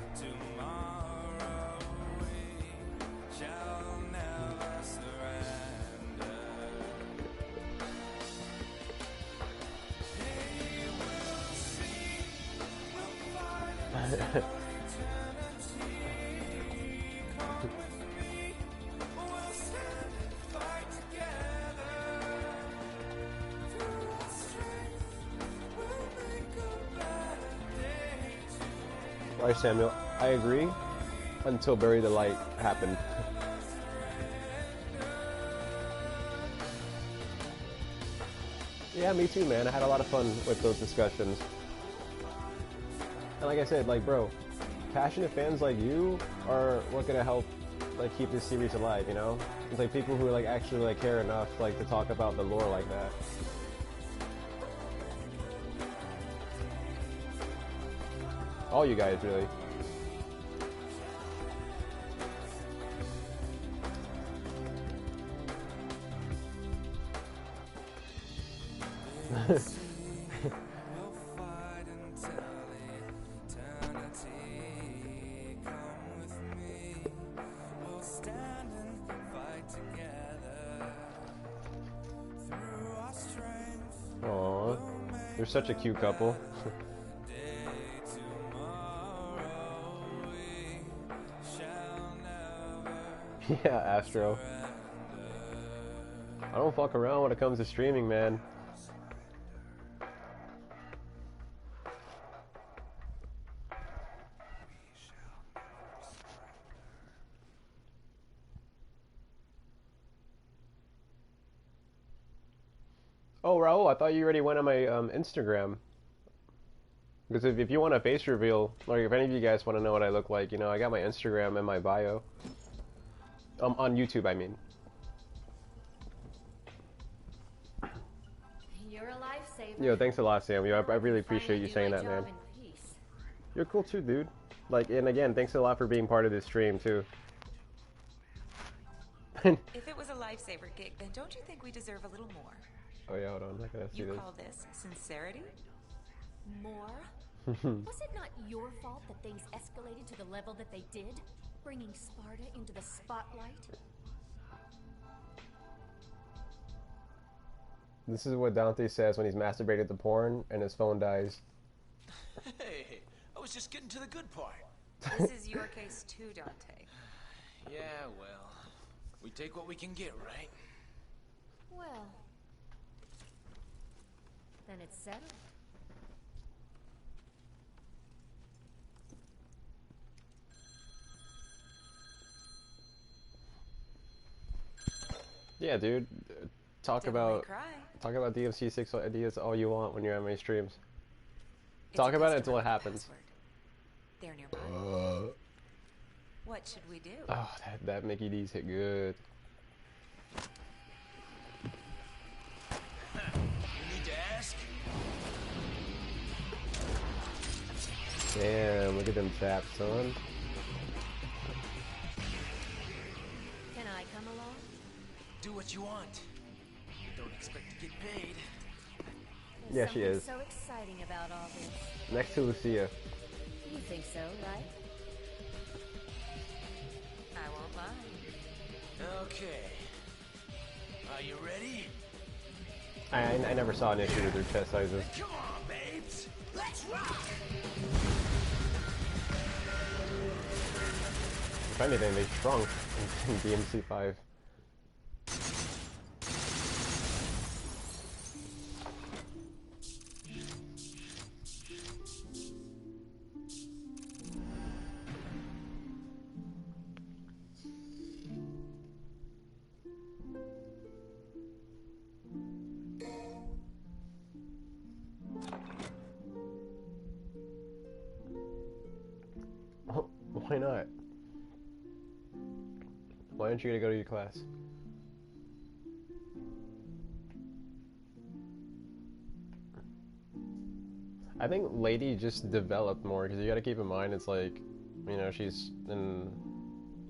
Right, Samuel, I agree until Bury the Light happened. Yeah, me too, man. I had a lot of fun with those discussions. And like I said, like, bro, passionate fans like you are what gonna help like keep this series alive, you know? It's like people who like actually like care enough like to talk about the lore like that. All you guys, really. Aww, they're such a cute couple. Yeah, Astro. I don't fuck around when it comes to streaming, man. Oh, Raul, I thought you already went on my Instagram. Because if you want a face reveal, or if any of you guys want to know what I look like, you know, I got my Instagram in my bio. On YouTube, I mean. You're a lifesaver. Yo, thanks a lot, Samuel. I really appreciate you saying that, man. You're cool too, dude. Like, and again, thanks a lot for being part of this stream too. If it was a lifesaver gig, then don't you think we deserve a little more? Oh yeah, hold on. I gotta see You this. call this sincerity? More? Was it not your fault that things escalated to the level that they did? Bringing Sparta into the spotlight? This is what Dante says when he's masturbated to porn and his phone dies. Hey, I was just getting to the good part. This is your case too, Dante. Yeah, well, we take what we can get, right? Well, then it's settled. Yeah, dude. Talk Devil May about Cry. DMC6 ideas all you want when you're on my streams. It's Talk a about it customer until it with a happens. password. They're nearby. What should we do? Oh, that Mickey D's hit good. You need to ask? Damn, look at them taps, son. Can I come along? Do what you want. Don't expect to get paid. There's Yeah, she something is. so exciting about all this. Next to Lucia. You think so, right? I won't lie. Okay. Are you ready? I never saw an issue with their chest sizes. Come on, babes. Let's rock! If anything, they shrunk in DMC5. Why not? Why aren't you gonna go to your class? I think Lady just developed more because you gotta keep in mind it's like, you know, she's an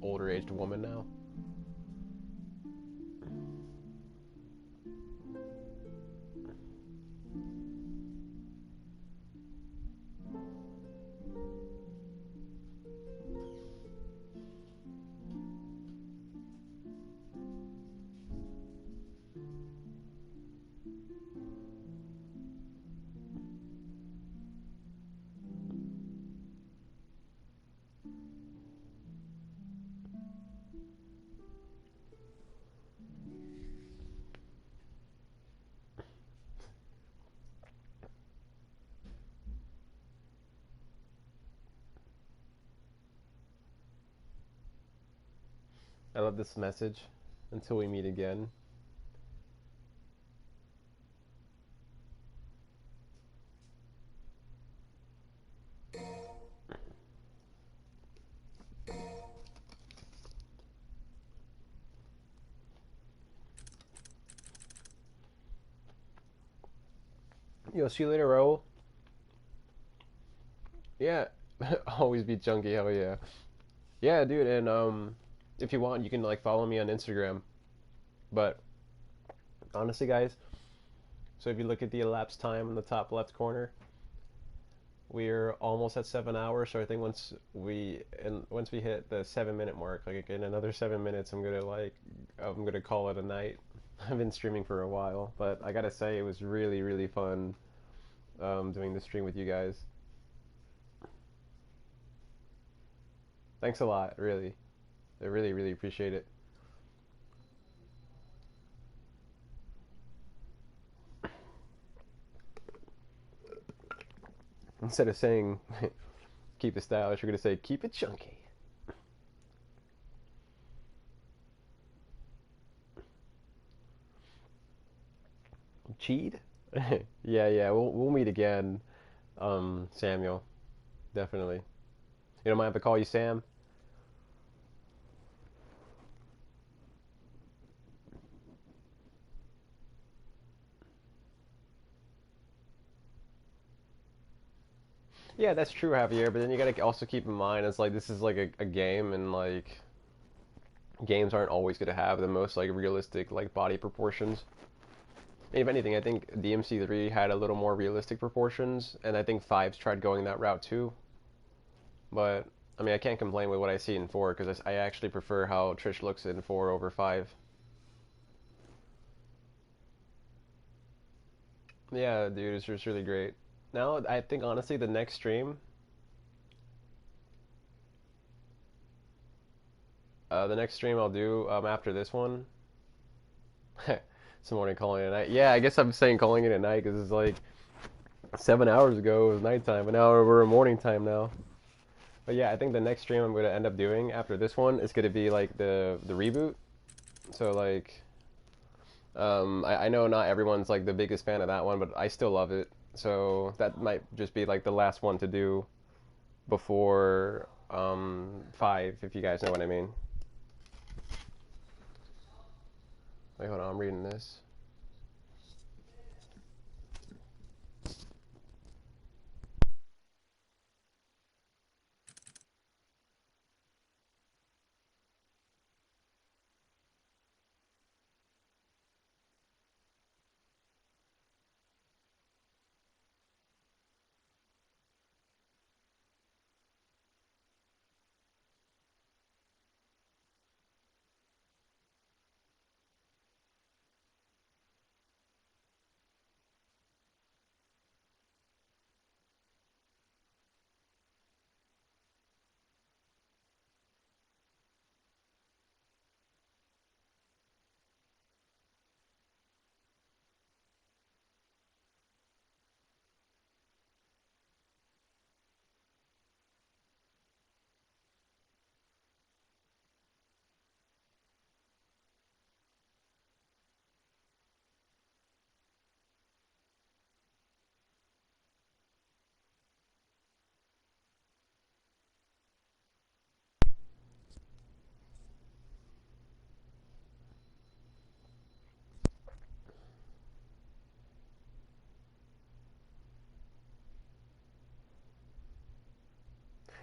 older aged woman now. I love this message. Until we meet again. Yo, see you later, Raul. Yeah, always be chunky, hell yeah. Yeah, dude, and if you want, you can like follow me on Instagram. But honestly, guys, so if you look at the elapsed time in the top left corner, we're almost at 7 hours. So I think once we hit the 7 minute mark, like in another 7 minutes, I'm gonna call it a night. I've been streaming for a while, but I gotta say it was really, really fun doing the stream with you guys. Thanks a lot, really. I really, really appreciate it. Instead of saying keep it stylish, you're gonna say keep it chunky. Cheat? Yeah, we'll meet again, Samuel. Definitely. You don't mind if I call you Sam? Yeah, that's true, Javier, but then you gotta also keep in mind it's like this is like a game, and like games aren't always gonna have the most like realistic like body proportions. If anything, I think DMC3 had a little more realistic proportions, and I think 5's tried going that route too. But I mean, I can't complain with what I see in 4 because I actually prefer how Trish looks in 4 over 5. Yeah, dude, it's just really great. Now, I think honestly, the next stream, The next stream I'll do after this one. Some morning calling it a night. Yeah, I guess I'm saying calling it a night because it's like 7 hours ago it was nighttime, but now we're morning time now. But yeah, I think the next stream I'm going to end up doing after this one is going to be like the reboot. So like, I know not everyone's like the biggest fan of that one, but I still love it. So that might just be like the last one to do before 5, if you guys know what I mean. Wait, hold on, I'm reading this.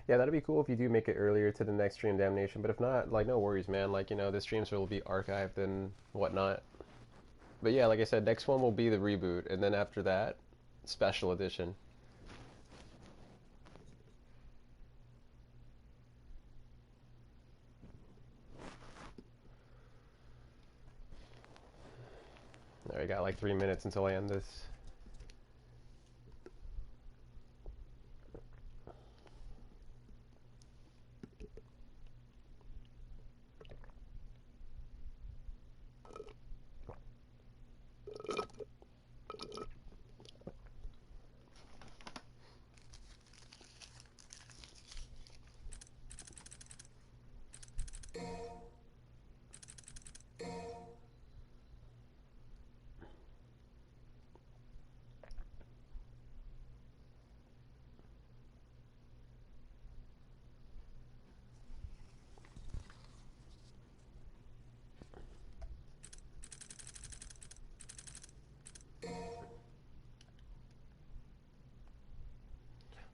Yeah, that'd be cool if you do make it earlier to the next stream, Damnation. But if not, like, no worries, man. Like, you know, the streams will be archived and whatnot. But yeah, like I said, next one will be the reboot, and then after that, special edition. Alright, got like 3 minutes until I end this.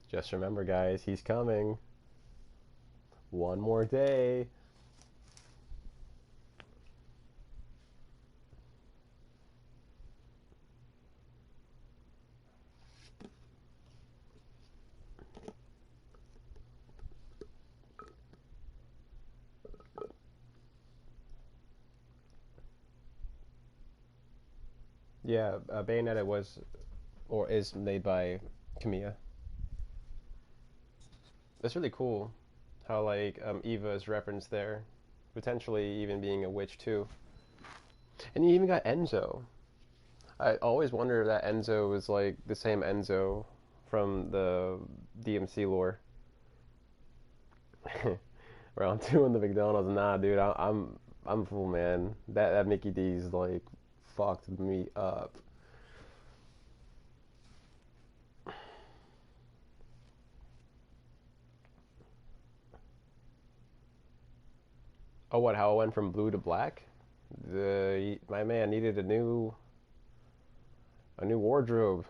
Just remember, guys, he's coming. One more day. Yeah, Bayonetta was, or is made by Kamiya. That's really cool how, like, Eva is referenced there. Potentially even being a witch, too. And you even got Enzo. I always wonder if that Enzo was, like, the same Enzo from the DMC lore. Round 2 in the McDonald's. Nah, dude, I'm full, man. That Mickey D's, like, fucked me up. Oh, what? How it went from blue to black? My man needed a new wardrobe.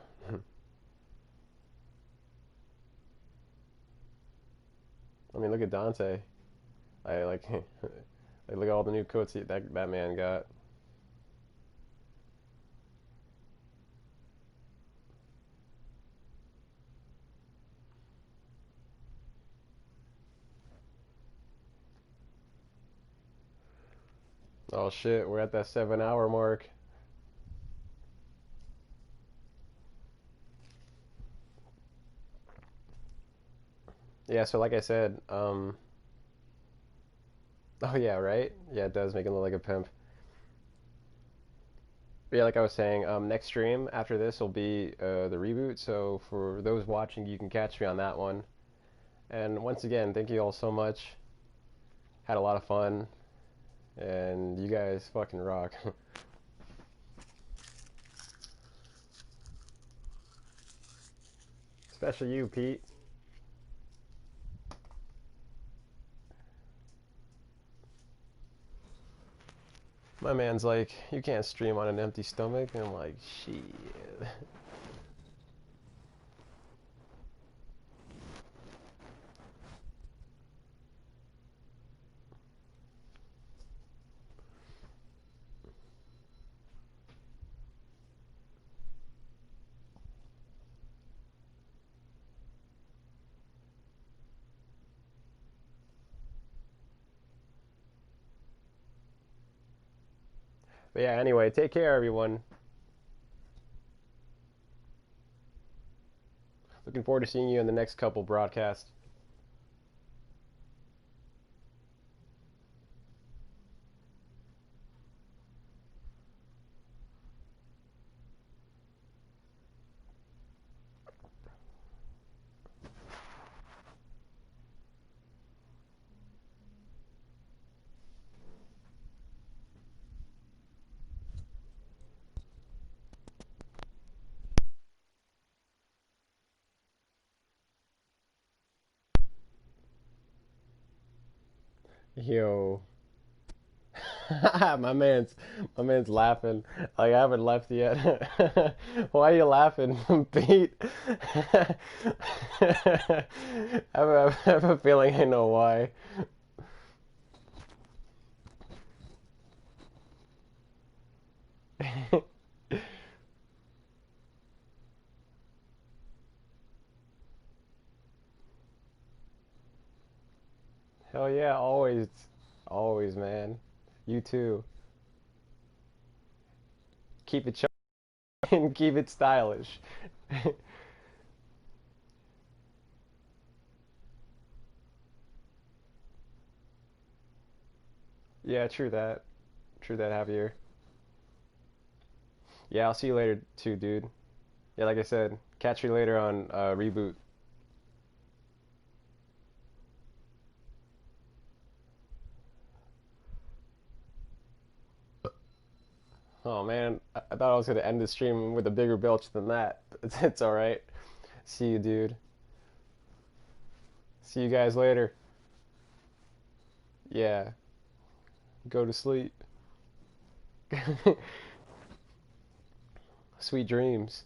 I mean, look at Dante. I like, like look at all the new coats that man got. Oh shit, we're at that 7-hour mark. Yeah, so like I said, Oh yeah, right? Yeah, it does make him look like a pimp. But yeah, like I was saying, next stream after this will be the reboot. So for those watching, you can catch me on that one. And once again, thank you all so much. Had a lot of fun, and you guys fucking rock. Especially you, Pete. My man's like, you can't stream on an empty stomach. And I'm like, shit. But yeah, anyway, take care, everyone. Looking forward to seeing you in the next couple broadcasts. Yo. my man's laughing. Like I haven't left yet. Why are you laughing, Pete? I have a feeling I know why. Hell yeah, always, always, man. You too. Keep it sharp and keep it stylish. Yeah, true that. True that, Javier. Yeah, I'll see you later too, dude. Yeah, like I said, catch you later on Reboot. Oh man, I thought I was gonna end the stream with a bigger belch than that. It's alright. See you, dude. See you guys later. Yeah, go to sleep. Sweet dreams.